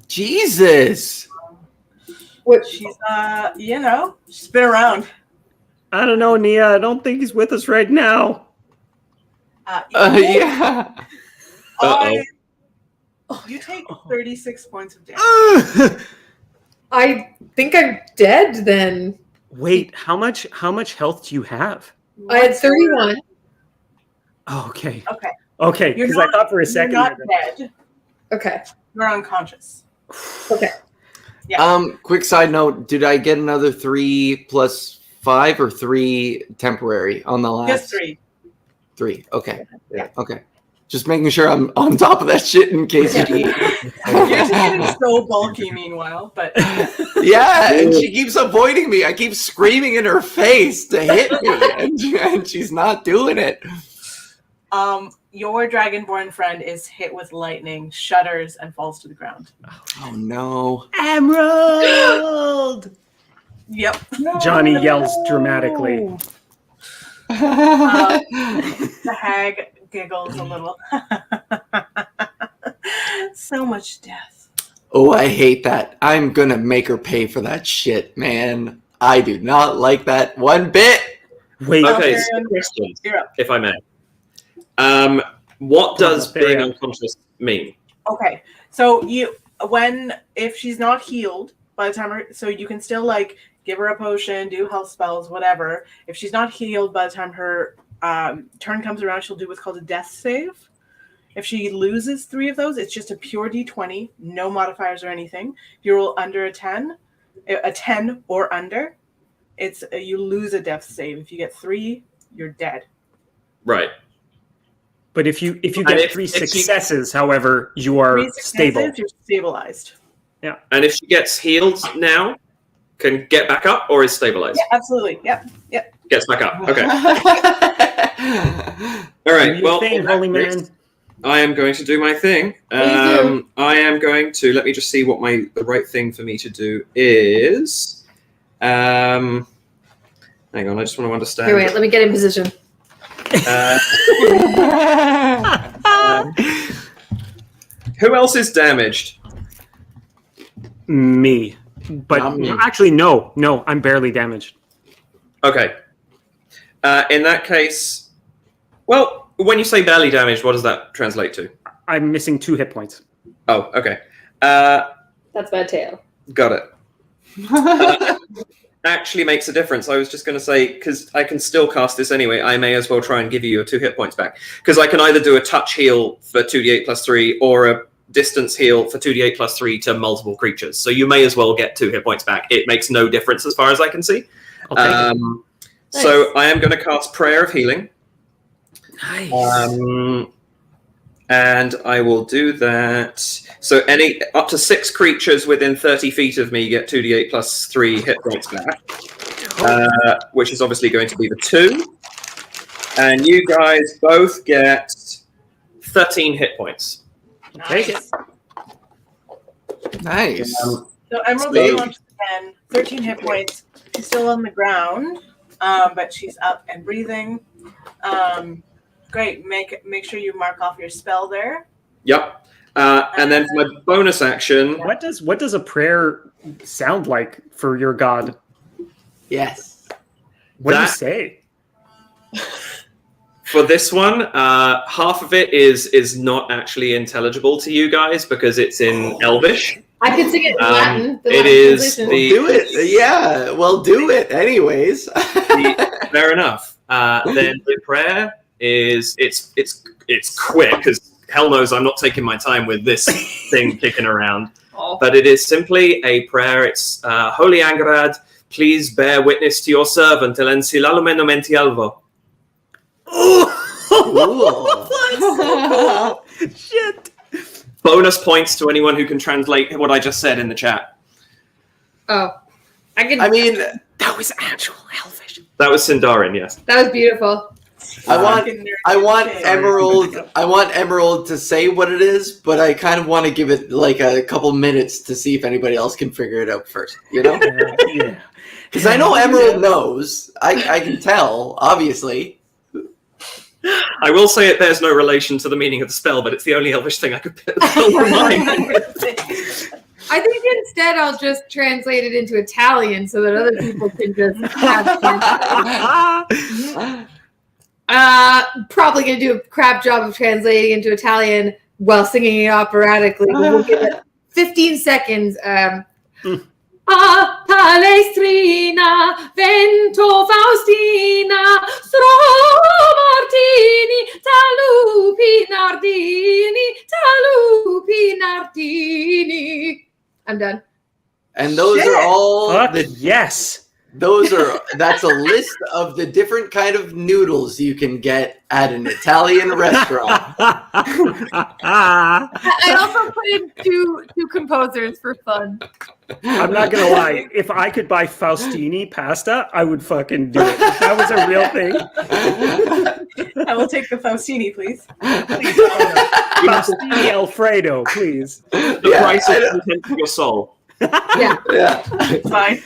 Jesus! What? She's she's been around. I don't know, Nia. I don't think he's with us right now. Yeah. You take 36 points of damage. I think I'm dead then. Wait, how much health do you have? I had 31. Oh, okay. Okay. Because I thought for a second. You're not dead. Okay. You're unconscious. Okay. Quick side note, did I get another 3 plus 5 or 3 temporary on the last? Just 3. 3. Okay. Yeah. Okay. Just making sure I'm on top of that shit in case you need. You're just getting so bulky meanwhile, but Yeah, and she keeps avoiding me. I keep screaming in her face to hit me, and she's not doing it. your Dragonborn friend is hit with lightning, shudders, and falls to the ground. Oh no. Emerald! Yep. Johnny yells dramatically. The hag giggles a little. So much death. Oh, I hate that. I'm gonna make her pay for that shit, man. I do not like that one bit. Wait, Okay, so question, You're up. if I may. What does being unconscious mean? Okay, so if she's not healed by the time so you can still like give her a potion, do health spells, whatever. If she's not healed by the time her turn comes around, she'll do what's called a death save. If she loses 3 of those, it's just a pure d20, no modifiers or anything. If you roll under a 10 or under, you lose a death save. If you get 3, you're dead. Right. but if you get 3 successes, however, you are 3 successes, stable. you're stabilized. And if she gets healed now, can get back up or is stabilized? Yeah, absolutely. Yep. Gets back up. Okay. All right. Well, thing, in that holy case, man. I am going to do my thing. I am going to let me just see what the right thing for me to do is. Hang on, I just want to understand. Here, wait, let me get in position. Who else is damaged? Me. But Not me. actually, no, I'm barely damaged. Okay. In that case, well, when you say barely damaged, what does that translate to? I'm missing 2 hit points. Oh, okay. That's bad tail. Got it. Actually makes a difference. I was just going to say, because I can still cast this anyway, I may as well try and give you your 2 hit points back. Because I can either do a touch heal for 2d8 plus 3 or a distance heal for 2d8 plus 3 to multiple creatures. So you may as well get 2 hit points back. It makes no difference as far as I can see. So I am going to cast Prayer of Healing. Nice. And I will do that. So any up to 6 creatures within 30 feet of me get 2d8 plus 3 hit points back, which is obviously going to be the 2. And you guys both get 13 hit points. Take it. Nice. So Emerald is launched again, 13 hit points. She's still on the ground, but she's up and breathing. Great. Make sure you mark off your spell there. Yep. And then for my bonus action, What does a prayer sound like for your god? Yes. What do you That- say? for this one, half of it is not actually intelligible to you guys because it's in Elvish. I could sing it in Latin. The it Latin is translation. the- Do it. Yeah. Well, do it anyways. Fair enough. Then the prayer is it's quick because hell knows I'm not taking my time with this thing kicking around. Oh. But it is simply a prayer. It's Holy Angrad, please bear witness to your servant el ensilalume nomenti alvo. Cool. Shit. Bonus points to anyone who can translate what I just said in the chat. Oh, I mean, That was actual Elvish. That was Sindarin, yes. that was beautiful. I want Sorry. Emerald to say what it is, but I kind of want to give it like a couple minutes to see if anybody else can figure it out first. You know, Yeah. because I know Emerald knows. I can tell, obviously. I will say it bears no relation to the meaning of the spell, but it's the only Elvish thing I could put in mind. I think instead I'll just translate it into Italian so that other people can just have probably going to do a crap job of translating into Italian while singing it operatically. But we'll give it 15 seconds. A Palestrina, vento Faustina, Martini, talupi nardini. I'm done. And those Shit. are all Fuck the yes. That's a list of the different kind of noodles you can get at an Italian restaurant. I also put in two composers for fun. I'm not gonna lie. If I could buy Faustini pasta, I would fucking do it. If that was a real thing. I will take the Faustini, please. Faustini Alfredo, please. The Yeah, price I of know. content for your soul. Yeah. Yeah. It's fine.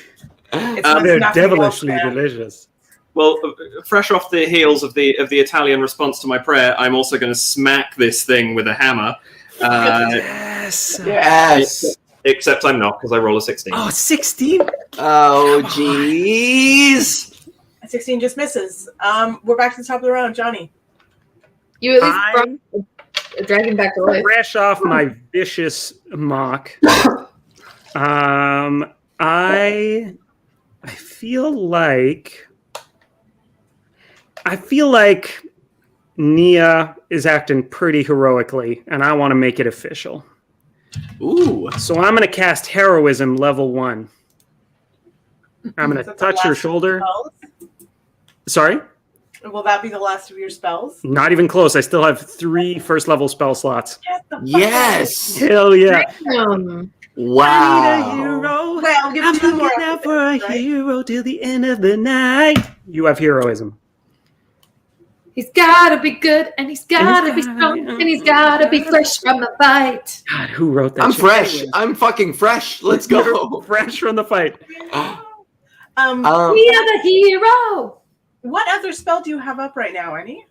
It's They're nothing devilishly else, man. delicious. Well, fresh off the heels of the Italian response to my prayer, I'm also going to smack this thing with a hammer. Yes. Yes. Except I'm not because I roll a 16. Oh, 16? Oh, jeez. 16 just misses. We're back to the top of the round, Johnny. You at least brought a dragon back to life. Fresh off my vicious mock. I feel like Nia is acting pretty heroically, and I want to make it official. Ooh. So I'm going to cast Heroism level 1. I'm going Is to that the touch her last of shoulder. spells? Sorry? Will that be the last of your spells? Not even close. I still have 3 first level spell slots. Get the fuck Yes. Hell yeah. Wow. Well, give it 2 more. out for a right? hero till the end of the night. You have heroism. He's gotta be good, and he's gotta be strong, and he's gotta be fresh from the fight. God, who wrote that? I'm shit? fresh. I'm fucking fresh. Let's go. Fresh from the fight. Um, We are the hero. what other spell do you have up right now, Annie?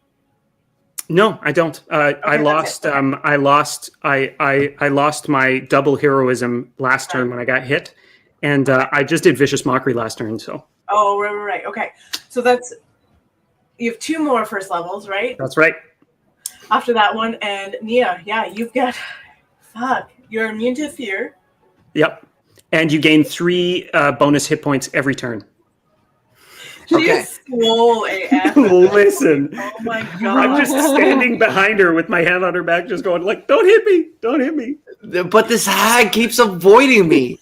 No, I don't. I that's lost. it. I lost my double heroism last turn when I got hit, and I just did vicious mockery last turn. So Oh, right. Okay. So you have 2 more first levels, right? That's right. After that one. And Nia, you've got, you're immune to fear. Yep. And you gain 3 bonus hit points every turn. Okay. She's swole AF. Listen. Oh my God. I'm just standing behind her with my hand on her back, just going like, don't hit me. Don't hit me. But this hag keeps avoiding me.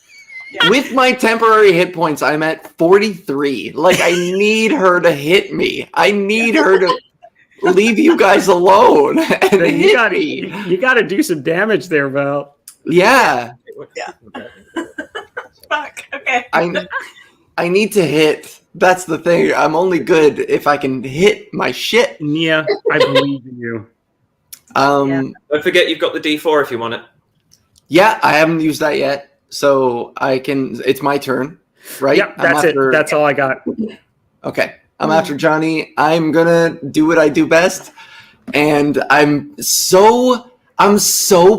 Yeah. With my temporary hit points, I'm at 43. Like, I need her to hit me. I need her to leave you guys alone and hit me. You gotta do some damage there, Val. Yeah. Fuck. Okay. I need to hit. That's the thing. I'm only good if I can hit my shit. Nia, I believe in you. Don't forget you've got the D4 if you want it. Yeah, I haven't used that yet. So I can. It's my turn, right? Yep, that's it. That's all I got. Okay, I'm after Johnny. I'm gonna do what I do best, and I'm so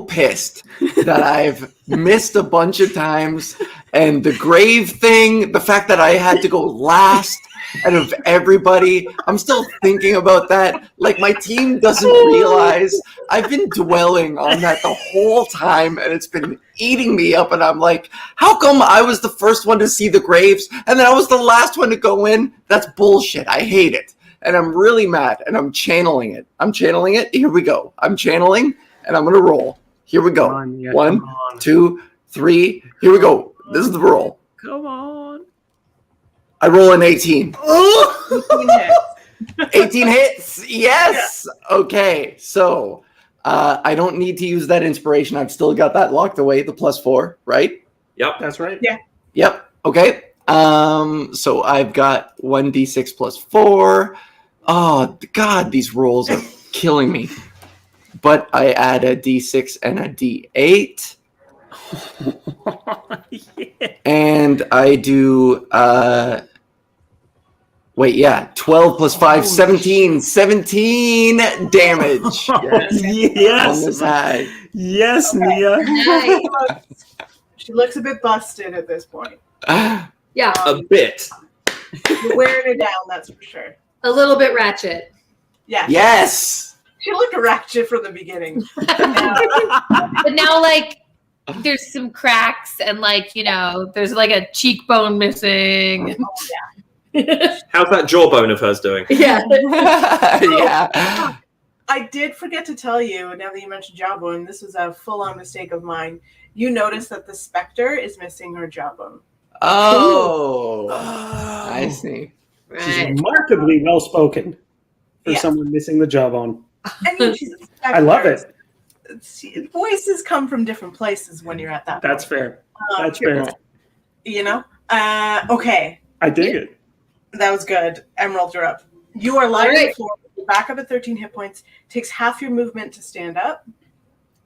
pissed that I've missed a bunch of times, and the grave thing, the fact that I had to go last out of everybody, I'm still thinking about that. Like, my team doesn't realize I've been dwelling on that the whole time, and it's been eating me up, and I'm like, how come I was the first one to see the graves, and then I was the last one to go in? That's bullshit. I hate it. And I'm really mad, and I'm channeling it. Here we go. I'm channeling, and I'm going to roll. Here we go. Come on, Nia, 1, come on. 2, 3. Here we go. This is the roll. Come on. I roll an 18. 18 hits. 18 hits. Yes. Yeah. Okay. So I don't need to use that inspiration. I've still got that locked away, the +4, right? Yep. That's right. Yeah. Yep. Okay. So I've got 1d6 +4. Oh, God, these rolls are killing me. But I add a d6 and a d8. Yeah. And I do 12 plus 5, 17 damage. Yes. On this hag. Yes, Okay. Nia. Nice. She looks a bit busted at this point. Yeah, A bit. You're wearing her down, that's for sure. a little bit ratchet. Yeah. Yes. She looked ratchet from the beginning. But now, like, there's some cracks and, like, you know, there's like a cheekbone missing. How's that jawbone of hers doing? Yeah. Yeah. I did forget to tell you, now that you mentioned jawbone, this was a full-on mistake of mine. You notice that the specter is missing her jawbone. Oh. I see. She's Right. remarkably well spoken for Yeah. someone missing the jawbone. I mean, she's a specter. I love it. Voices come from different places when you're at that That's point. fair. That's fair. You know? Okay. I dig it. That was good. Emerald, you're up. You are lying on Alright. the floor. You're back up at 13 hit points. Takes half your movement to stand up.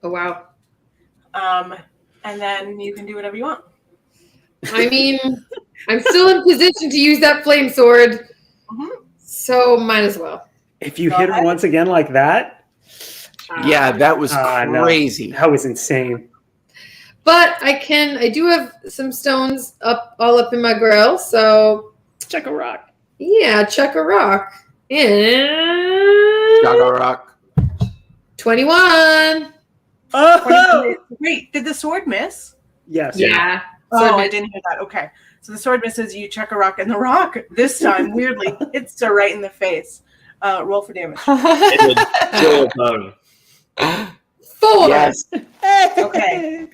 Oh, wow. And then you can do whatever you want. I mean, I'm still in position to use that flame sword, so might as well. If you Go hit her ahead. once again like that, Yeah, that was no. crazy. that was insane. But I do have some stones all up in my grill, so Check a rock. yeah, chuck a rock. And Shaka rock. 21. Oh! Wait, did the sword miss? Yes. Yeah. Oh, I didn't hear that. Okay. So the sword misses, you chuck a rock, and the rock, this time, weirdly, hits her right in the face. Roll for damage. Jawbone. 4. Yes. Okay.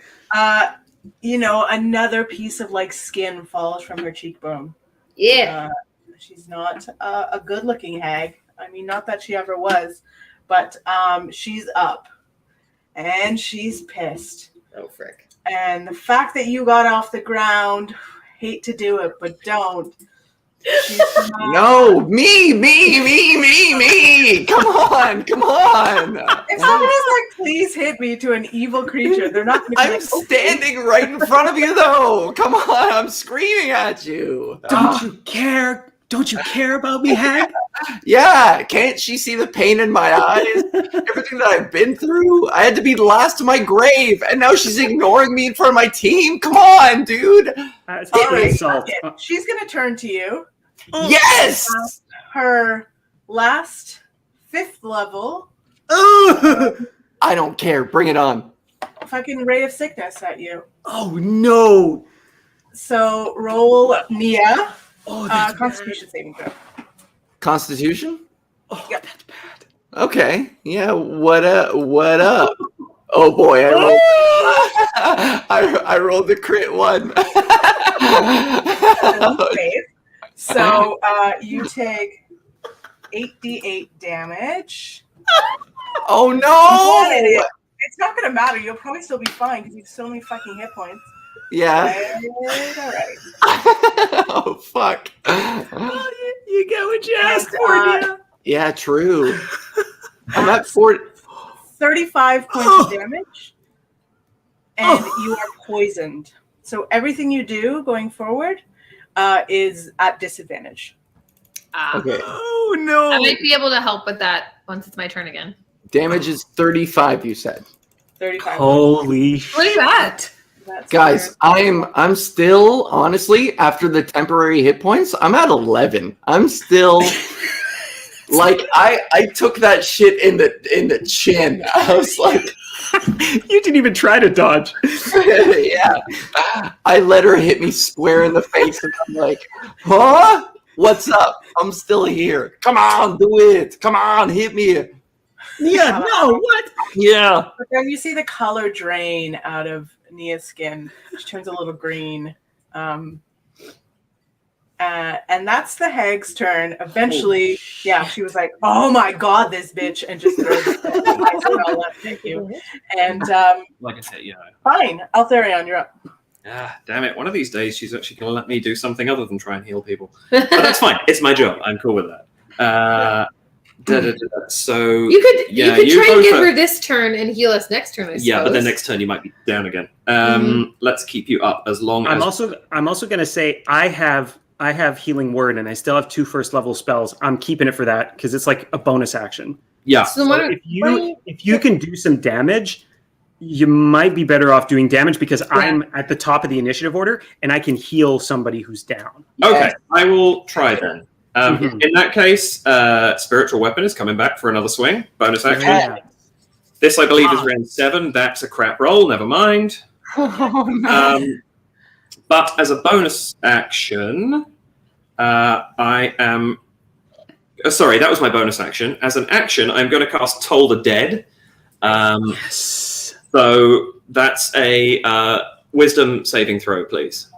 Another piece of, like, skin falls from her cheekbone. Yeah. She's not a good-looking hag. I mean, not that she ever was, but she's up. And she's pissed. Oh, frick. And the fact that you got off the ground, hate to do it, but don't. She's not- No, me. Come on. If someone is like, please hit me to an evil creature, they're not going to be I'm like, okay. standing right in front of you, though. Come on, I'm screaming at you. Don't you care? Don't you care about me, hag? Yeah, can't she see the pain in my eyes? Everything that I've been through? I had to be last to my grave, and now she's ignoring me in front of my team? Come on, dude. It's All an right, insult. okay. She's going to turn to you. Yes! Her last 5th level I don't care. Bring it on. fucking ray of sickness at you. Oh no! So roll Nia. Oh, that's Constitution saving throw. Constitution? Oh, Yep. that's bad. Okay. Yeah. What up? What up? Oh boy! I rolled the crit one. So you take 8d8 damage. Oh no! It's not going to matter. You'll probably still be fine because you have so many fucking hit points. Yeah. All right. Oh fuck. You get what you asked for, Nia. Yeah, true. I'm at 35 points of damage, and you are poisoned. So everything you do going forward is at disadvantage. Okay. Oh no! I might be able to help with that once it's my turn again. Damage is 35. You said. 35. Holy Look at that. That's Guys, I'm still honestly after the temporary hit points. I'm at 11. I'm still like I took that shit in the chin. I was like, You didn't even try to dodge. yeah. I let her hit me square in the face, and I'm like, huh? What's up? I'm still here. Come on, do it. Come on, hit me. Yeah, no, what? Yeah. But then you see the color drain out of Nia's skin. She turns a little green. And that's the hag's turn. Eventually, she was like, oh my god, this bitch, and just throws it. I said, I'll let thank you. And Like I said, fine. Altharion, you're up. damn it. One of these days, she's actually going to let me do something other than try and heal people. But that's fine. It's my job. I'm cool with that. So You could try and go give first. her this turn and heal us next turn, I suppose. Yeah, but then next turn you might be down again. Let's keep you up as long I'm as... also going to say I have healing word and I still have 2 first level spells. I'm keeping it for that because it's like a bonus action. Yeah. So So if you can do some damage, you might be better off doing damage because I'm at the top of the initiative order and I can heal somebody who's down. Okay, I will try then. In that case, Spiritual Weapon is coming back for another swing. Bonus action. Yeah. This, I believe, is round 7. That's a crap roll. Never mind. Oh no. But as a bonus action, I am... sorry, that was my bonus action. As an action, I'm going to cast Toll the Dead. Yes. So that's a wisdom saving throw, please.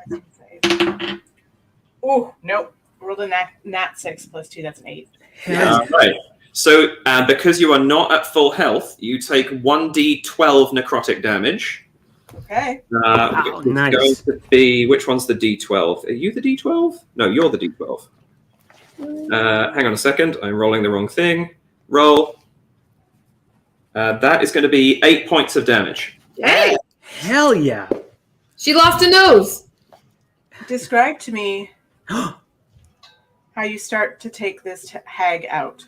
Oh, nope. Rolled a nat 6 plus 2. That's an 8. Right. So because you are not at full health, you take 1d12 necrotic damage. Okay. Wow, nice. Going to be, which one's the d12? Are you the d12? No, you're the d12. Hang on a second. I'm rolling the wrong thing. Roll. That is going to be 8 points of damage. Hey, Hell yeah. she lost a nose. Describe to me how you start to take this hag out.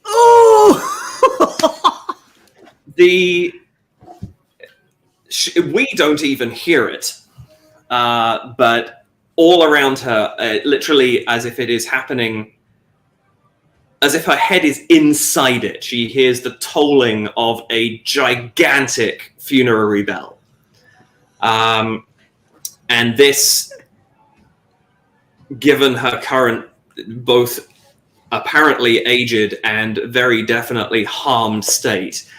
Oh! We don't even hear it, but all around her, literally as if it is happening, as if her head is inside it, she hears the tolling of a gigantic funerary bell. And this, given her current, both apparently aged and very definitely harmed state,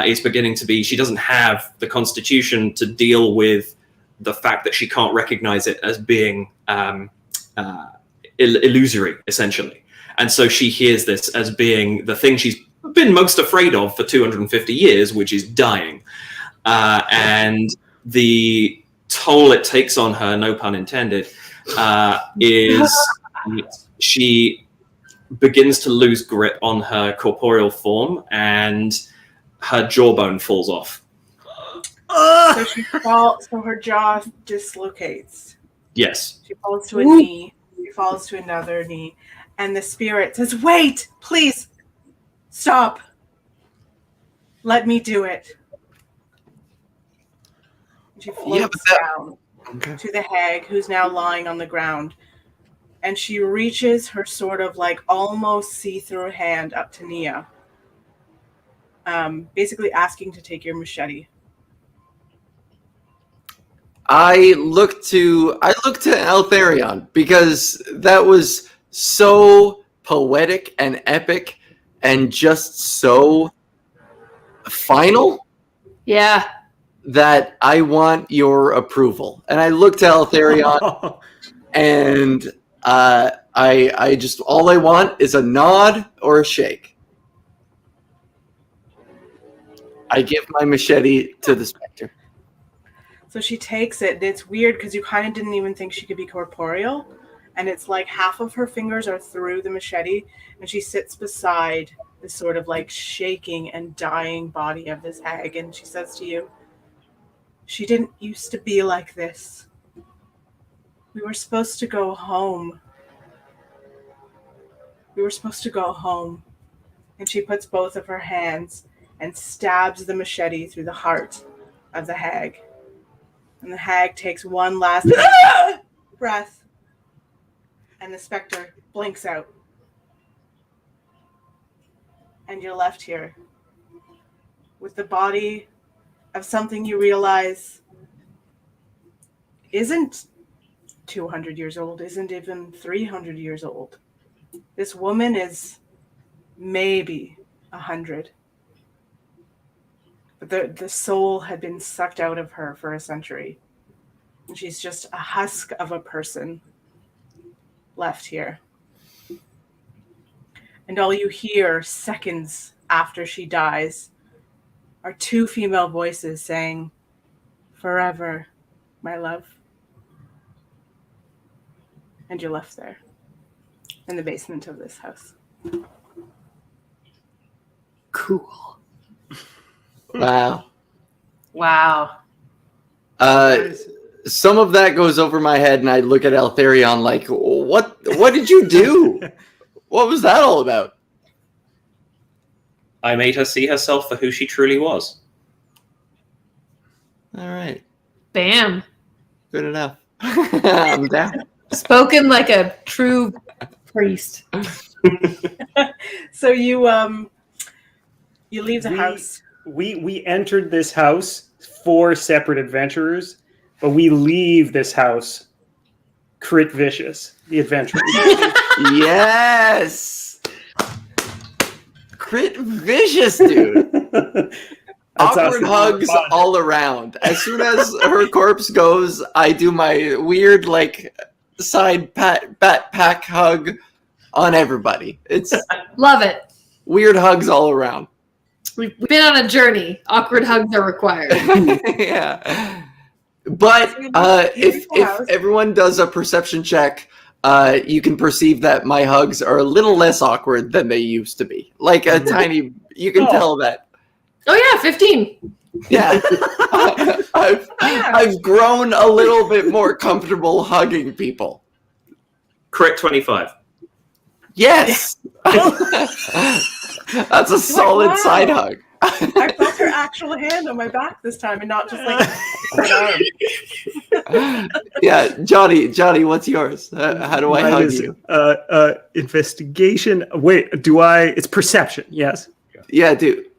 is beginning to be, she doesn't have the constitution to deal with the fact that she can't recognize it as being illusory, essentially. And so she hears this as being the thing she's been most afraid of for 250 years, which is dying. And the toll it takes on her, no pun intended, is she begins to lose grip on her corporeal form and her jawbone falls off. So she falls. So her jaw dislocates. Yes. She falls to a knee. She falls to another knee, and the spirit says, "Wait, please, stop. Let me do it." And she floats down to the hag, who's now lying on the ground, and she reaches her sort of like almost see-through hand up to Nia, basically asking to take your machete. I look to Altharion because that was so poetic and epic and just so final Yeah. that I want your approval. And I look to Altharion and I just all I want is a nod or a shake. I give my machete to the specter. So she takes it, and it's weird because you kind of didn't even think she could be corporeal. And it's like half of her fingers are through the machete, and she sits beside this sort of like shaking and dying body of this hag. And she says to you, "She didn't used to be like this. We were supposed to go home. We were supposed to go home." And she puts both of her hands and stabs the machete through the heart of the hag. And the hag takes one last breath, and the specter blinks out. And you're left here with the body of something you realize isn't 200 years old, isn't even 300 years old. This woman is maybe 100. But the soul had been sucked out of her for a century. And she's just a husk of a person left here. And all you hear seconds after she dies are two female voices saying, "Forever, my love." And you're left there in the basement of this house. Cool. Wow. Wow. Some of that goes over my head, and I look at Altharion like, what did you do? What was that all about? I made her see herself for who she truly was. All right. Bam. Good enough. I'm down. Spoken like a true priest. So you leave the house. We entered this house 4 separate adventurers, but we leave this house crit vicious, the adventurers. Yes. Crit vicious, dude. Awkward hugs all around. As soon as her corpse goes, I do my weird like side backpack hug on everybody. It's Love it. weird hugs all around. We've been on a journey. Awkward hugs are required. Yeah. But if everyone does a perception check, you can perceive that my hugs are a little less awkward than they used to be. Like a tiny, you can tell that. Oh yeah, 15. Yeah. I've grown a little bit more comfortable hugging people. Crit 25. Yes. That's a solid wow. side hug. I felt her actual hand on my back this time and not just like an arm. Yeah, Johnny, what's yours? How do I Mine hug is, you? Investigation. Wait, do I? It's perception. Yes. Yeah, dude.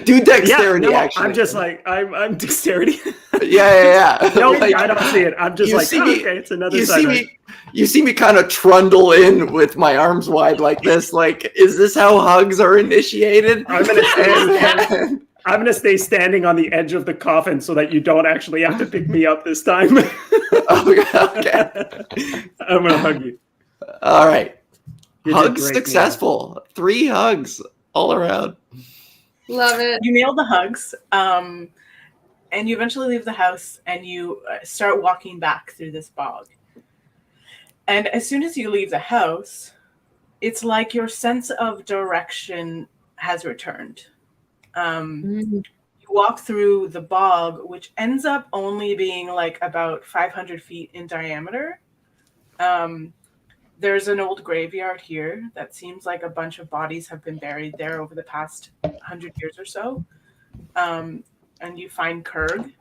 Do dexterity. Yeah, no, actually, I'm just like I'm dexterity. Yeah. No, Like, I don't see it. I'm just like, okay, it's another you side. see me. You see me kind of trundle in with my arms wide like this. Like, is this how hugs are initiated? I'm gonna stand. I'm gonna stay standing on the edge of the coffin so that you don't actually have to pick me up this time. Okay. I'm gonna hug you. All right. You did Hugs great, successful. 3 hugs all around. Love it. You nailed the hugs, and you eventually leave the house and you start walking back through this bog. And as soon as you leave the house, it's like your sense of direction has returned. You walk through the bog, which ends up only being like about 500 feet in diameter. There's an old graveyard here that seems like a bunch of bodies have been buried there over the past 100 years or so. And you find Kurg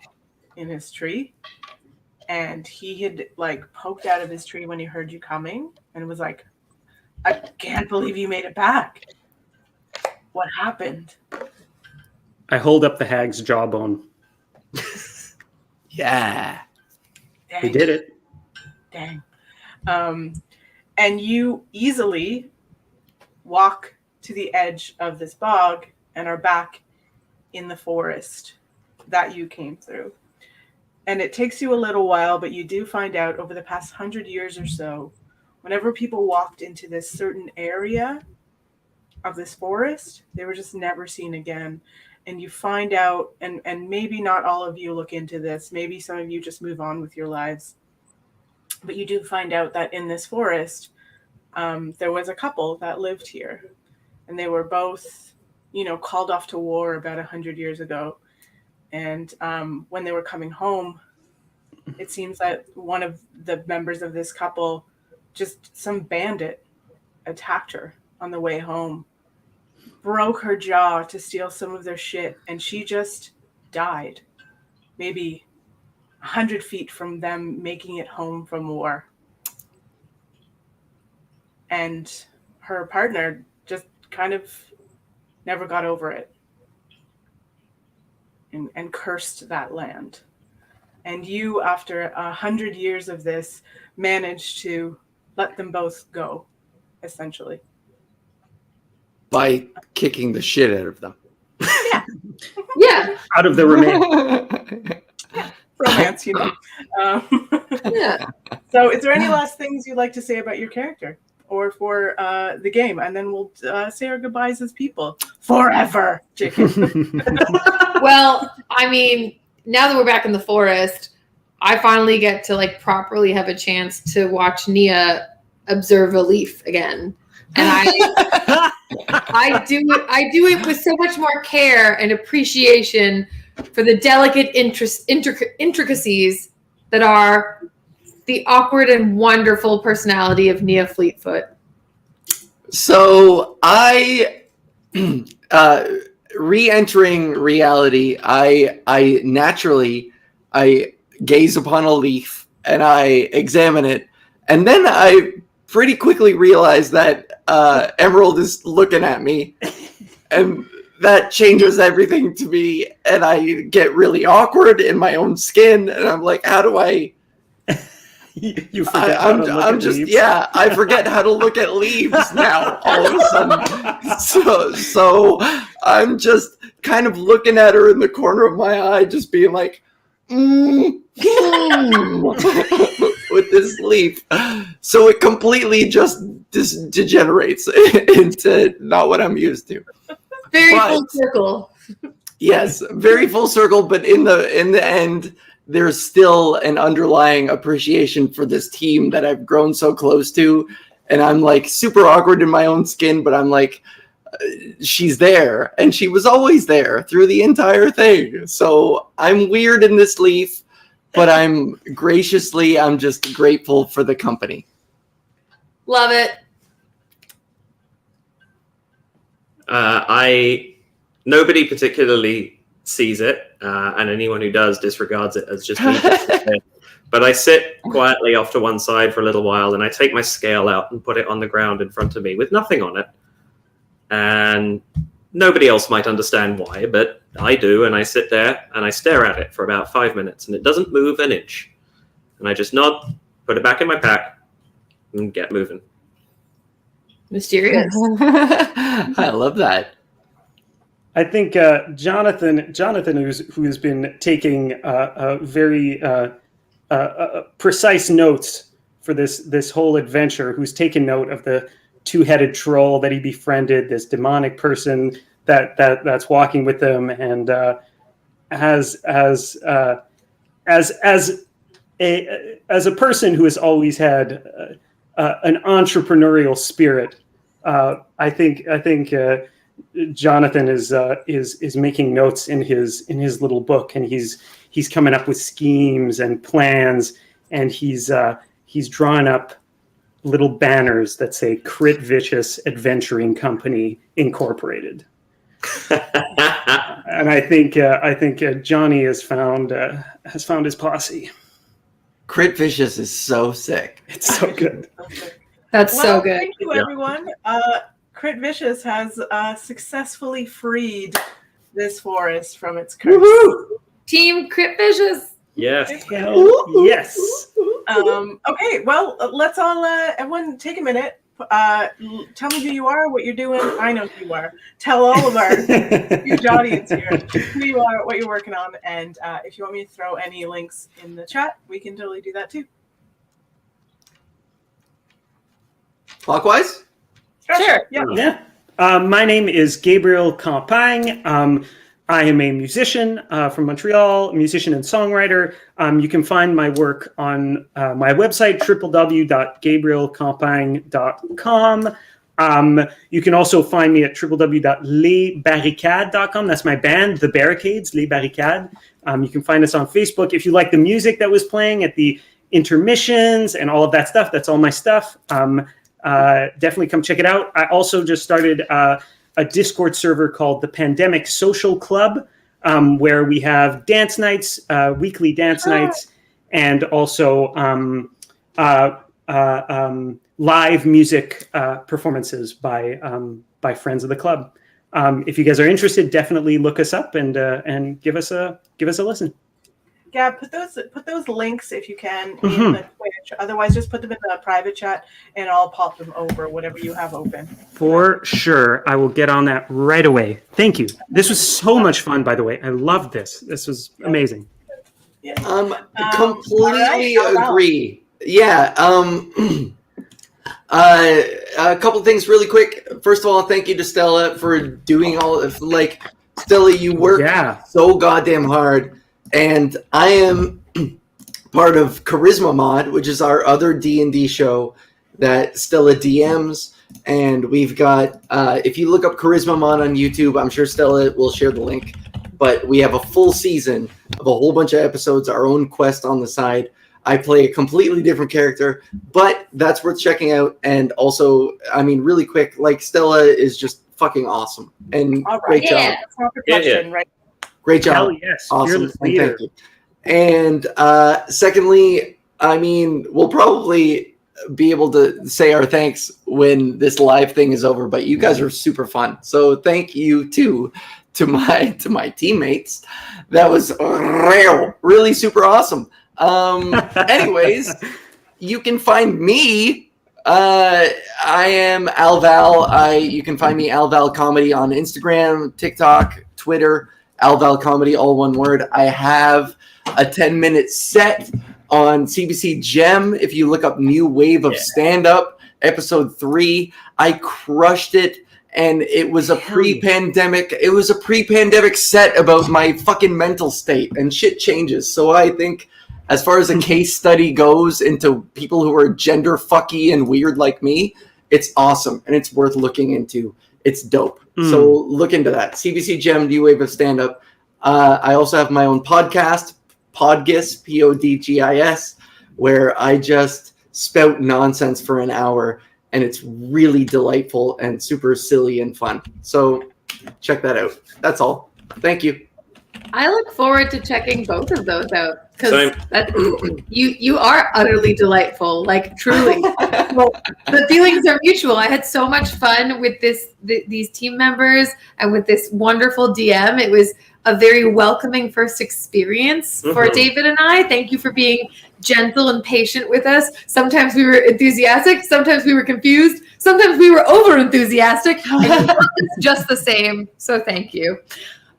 in his tree. and he had like poked out of his tree when he heard you coming and was like, I can't believe you made it back. What happened? I hold up the hag's jawbone. Yeah. Dang. We did it. Dang. And you easily walk to the edge of this bog and are back in the forest that you came through. And it takes you a little while, but you do find out over the past 100 years or so, whenever people walked into this certain area of this forest, they were just never seen again. And you find out, and maybe not all of you look into this, maybe some of you just move on with your lives, but you do find out that in this forest, there was a couple that lived here, and they were both, called off to war about 100 years ago. And when they were coming home, it seems that one of the members of this couple, just some bandit, attacked her on the way home, broke her jaw to steal some of their shit, and she just died. Maybe 100 feet from them making it home from war. And her partner just kind of never got over it and cursed that land. And you, after 100 years of this, managed to let them both go, essentially. By kicking the shit out of them. Yeah. Out of the remain. Romance, Yeah. So is there any last things you'd like to say about your character or for the game? And then we'll say our goodbyes as people. Forever, chicken. Well, I mean, now that we're back in the forest, I finally get to like properly have a chance to watch Nia observe a leaf again. And I do it with so much more care and appreciation for the delicate intricacies that are the awkward and wonderful personality of Nia Fleetfoot. So I, re-entering reality, I naturally gaze upon a leaf and I examine it, and then I pretty quickly realize that Emerald is looking at me, and that changes everything to me, and I get really awkward in my own skin, and I'm like, how do I? You forget how to look at leaves. Yeah, I forget how to look at leaves now all of a sudden. So I'm just kind of looking at her in the corner of my eye, just being like, with this leaf. So it completely just degenerates into not what I'm used to. Full circle. Yes, very full circle, but in the end, there's still an underlying appreciation for this team that I've grown so close to. And I'm like super awkward in my own skin, but I'm like, she's there. And she was always there through the entire thing. So I'm weird in this leaf, but I'm just grateful for the company. Love it. Nobody particularly sees it, and anyone who does disregards it as just me. But I sit quietly off to one side for a little while, and I take my scale out and put it on the ground in front of me with nothing on it. And nobody else might understand why, but I do, and I sit there and I stare at it for about 5 minutes, and it doesn't move an inch. And I just nod, put it back in my pack, and get moving. Mysterious. I love that. I think Jonathan, who's been taking very precise notes for this whole adventure, who's taken note of the two-headed troll that he befriended, this demonic person that's walking with them, and as a person who has always had an entrepreneurial spirit, I think Jonathan is making notes in his little book, and he's coming up with schemes and plans, and he's drawn up little banners that say Crit Vicious Adventuring Company Incorporated. And I think Johnny has found his posse. Crit Vicious is so sick. It's so good. That's Well, so good. thank you, Yeah. everyone. Crit Vicious has successfully freed this forest from its curse. Team Crit Vicious. Yes. Hell yes. Okay, well, let's all, everyone take a minute. Tell me who you are, what you're doing. I know who you are. Tell all of our huge audience here who you are, what you're working on, and if you want me to throw any links in the chat, we can totally do that too. Clockwise? Sure. Yeah. Yeah. My name is Gabriel Campagne. I am a musician from Montreal, a musician and songwriter. You can find my work on my website, www.gabrielcampagne.com. You can also find me at www.lesbarricades.com. That's my band, The Barricades, Les Barricades. You can find us on Facebook. If you like the music that was playing at the intermissions and all of that stuff, that's all my stuff. Definitely come check it out. I also just started a Discord server called the Pandemic Social Club, where we have dance nights, weekly dance nights, and also live music performances by friends of the club. If you guys are interested, definitely look us up and give us a listen. Gab, put those links if you can in the Twitch. Otherwise, just put them in the private chat, and I'll pop them over whatever you have open. For sure, I will get on that right away. Thank you. This was so much fun, by the way. I loved this. This was amazing. Yeah. Completely all right. agree. Yeah. A couple things really quick. First of all, thank you to Stella for doing all of, like, Stella, you work so goddamn hard. And I am part of Charisma Mod, which is our other D&D show that Stella DMs. And we've got, if you look up Charisma Mod on YouTube, I'm sure Stella will share the link. But we have a full season of a whole bunch of episodes, our own quest on the side. I play a completely different character, but that's worth checking out. And also, I mean, really quick, like, Stella is just fucking awesome. And great job. That's not the question, right? Great job. Hell yes. Awesome. Fearless And leader. thank you. And secondly, I mean, we'll probably be able to say our thanks when this live thing is over, but you guys are super fun. So thank you too to my teammates. That was really super awesome. Anyways, you can find me. I am Alval. You can find me Alval Comedy on Instagram, TikTok, Twitter. Alval Comedy, all one word. I have a 10-minute set on CBC Gem. If you look up New Wave of Stand-Up, episode 3, I crushed it, and it was a pre-pandemic. It was a pre-pandemic set about my fucking mental state, and shit changes. So I think, as far as a case study goes into people who are gender fucky and weird like me, it's awesome, and it's worth looking into. It's dope. So look into that. CBC Gem, New Wave of Stand-Up. I also have my own podcast, Podgis, Podgis, where I just spout nonsense for an hour, and it's really delightful and super silly and fun. So check that out. That's all. Thank you. I look forward to checking both of those out Same. because you are utterly delightful, like truly. Well, the feelings are mutual. I had so much fun with these team members and with this wonderful DM. It was a very welcoming first experience for David and I. Thank you for being gentle and patient with us. Sometimes we were enthusiastic, sometimes we were confused, sometimes we were over enthusiastic, and you loved us just the same. So thank you.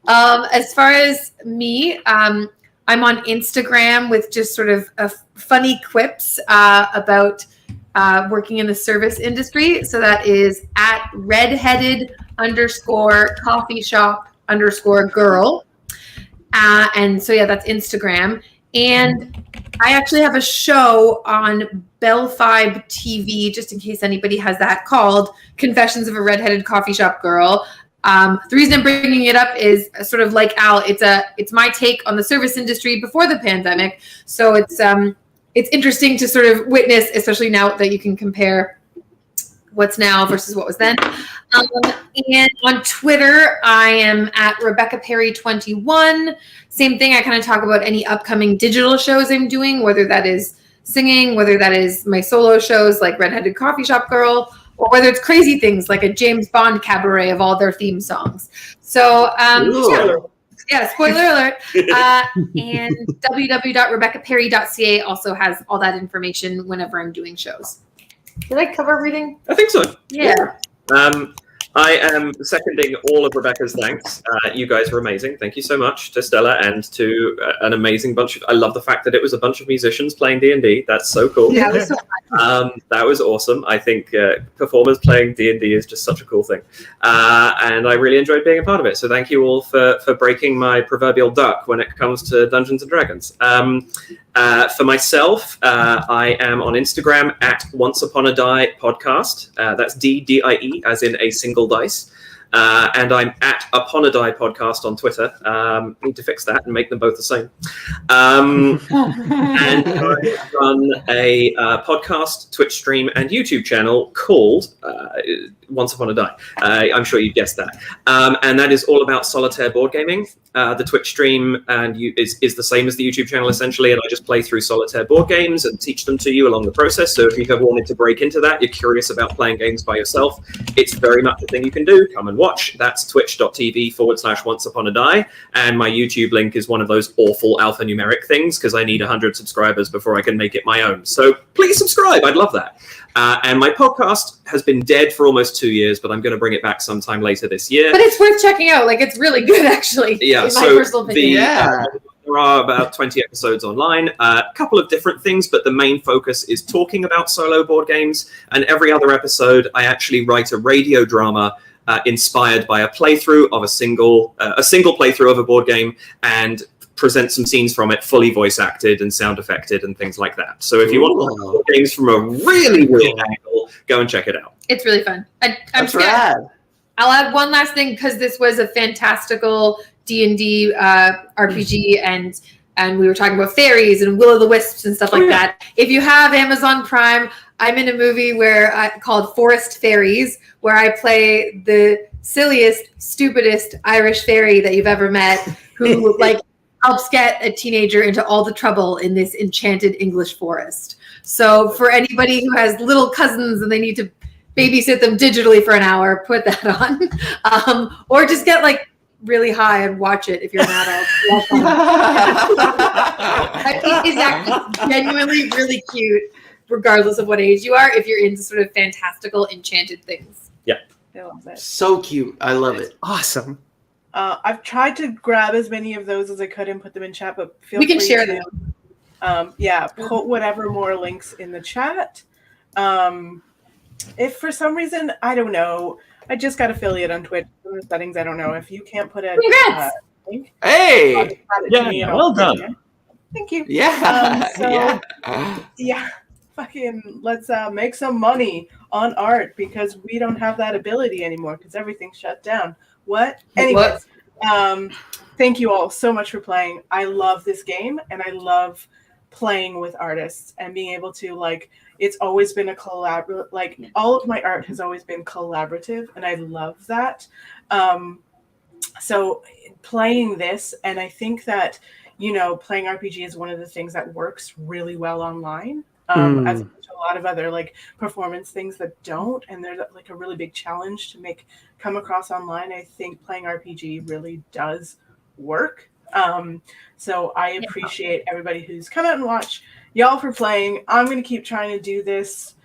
As far as me, I'm on Instagram with just sort of funny quips about working in the service industry. So that is at redheaded_coffeeshop_girl. And so, yeah, that's Instagram. And I actually have a show on Bell5 TV, just in case anybody has that, called Confessions of a Redheaded Coffee Shop Girl. The reason I'm bringing it up is sort of like Al. It's my take on the service industry before the pandemic. So it's interesting to sort of witness, especially now that you can compare what's now versus what was then. And on Twitter, I am at Rebecca Perry 21. Same thing. I kind of talk about any upcoming digital shows I'm doing, whether that is singing, whether that is my solo shows like Redheaded Coffee Shop Girl, or whether it's crazy things like a James Bond cabaret of all their theme songs. So, spoiler alert. And www.rebeccaperry.ca also has all that information whenever I'm doing shows. Did I cover everything? I think so. Yeah. I am seconding all of Rebecca's thanks. You guys were amazing. Thank you so much to Stella and to an amazing bunch of... I love the fact that it was a bunch of musicians playing D&D. That's so cool. Yeah, it was so fun. That was awesome. I think performers playing D&D is just such a cool thing. And I really enjoyed being a part of it. So thank you all for breaking my proverbial duck when it comes to Dungeons & Dragons. For myself, I am on Instagram at Once Upon a Die Podcast. That's D-D-I-E, as in a single dice. And I'm at Upon a Die Podcast on Twitter. Need to fix that and make them both the same. And I run a podcast, Twitch stream, and YouTube channel called Once Upon a Die. I'm sure you guessed that. And that is all about solitaire board gaming. The Twitch stream is the same as the YouTube channel, essentially, and I just play through solitaire board games and teach them to you along the process. So if you've ever wanted to break into that, you're curious about playing games by yourself, it's very much a thing you can do. Come and watch. That's twitch.tv/Once Upon a Die. And my YouTube link is one of those awful alphanumeric things because I need 100 subscribers before I can make it my own. So please subscribe. I'd love that. And my podcast has been dead for almost 2 years, but I'm going to bring it back sometime later this year. But it's worth checking out. Like, it's really good, actually. Yeah, in my personal opinion. There are about 20 episodes online, a couple of different things, but the main focus is talking about solo board games. And every other episode, I actually write a radio drama inspired by a playthrough of a single playthrough of a board game and present some scenes from it, fully voice acted and sound affected and things like that. So if you want to watch board games from a really weird angle, go and check it out. It's really fun. That's rad. I'll add one last thing because this was a fantastical D&D RPG and we were talking about fairies and will-o'-the-wisps and stuff like that. If you have Amazon Prime, I'm in a movie called Forest Fairies, where I play the silliest, stupidest Irish fairy that you've ever met, who helps get a teenager into all the trouble in this enchanted English forest. So for anybody who has little cousins and they need to babysit them digitally for an hour, put that on. Or just get really high and watch it if you're an adult. It's actually genuinely really cute, regardless of what age you are, if you're into sort of fantastical, enchanted things. Yeah. I love it. So cute. I love it. Awesome. I've tried to grab as many of those as I could and put them in chat, but feel We can free share to, them. Put whatever more links in the chat. If for some reason, I don't know, I just got affiliate on Twitch. The settings, I don't know. If you can't put a link, Hey! Well done. Thank you. Yeah. Fucking let's make some money on art because we don't have that ability anymore because everything's shut down. What? Anyways, thank you all so much for playing. I love this game and I love playing with artists and being able to it's always been a collaborative, all of my art has always been collaborative and I love that. So playing this, and I think that, playing RPG is one of the things that works really well online. As opposed to a lot of other performance things that don't, and there's a really big challenge to come across online. I think playing RPG really does work. So I appreciate everybody who's come out and watched. Y'all for playing. I'm going to keep trying to do this,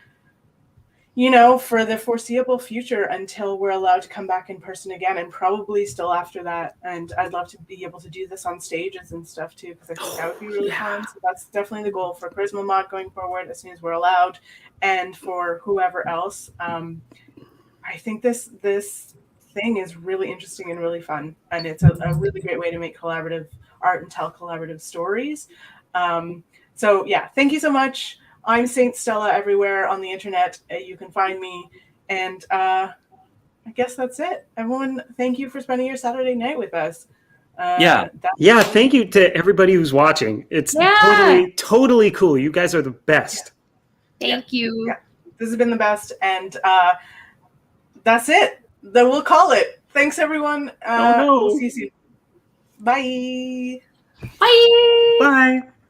for the foreseeable future until we're allowed to come back in person again, and probably still after that. And I'd love to be able to do this on stages and stuff too, because I think that would be really fun. So that's definitely the goal for Charisma Mod going forward as soon as we're allowed, and for whoever else. I think this thing is really interesting and really fun, and it's a really great way to make collaborative art and tell collaborative stories. So yeah, thank you so much. I'm Saint Stella everywhere on the internet. You can find me, and I guess that's it. Everyone, thank you for spending your Saturday night with us. Thank you to everybody who's watching. It's totally cool. You guys are the best. Thank you. Yeah. This has been the best, and that's it. Then we'll call it. Thanks, everyone. We'll see you soon. Bye. Bye. Bye.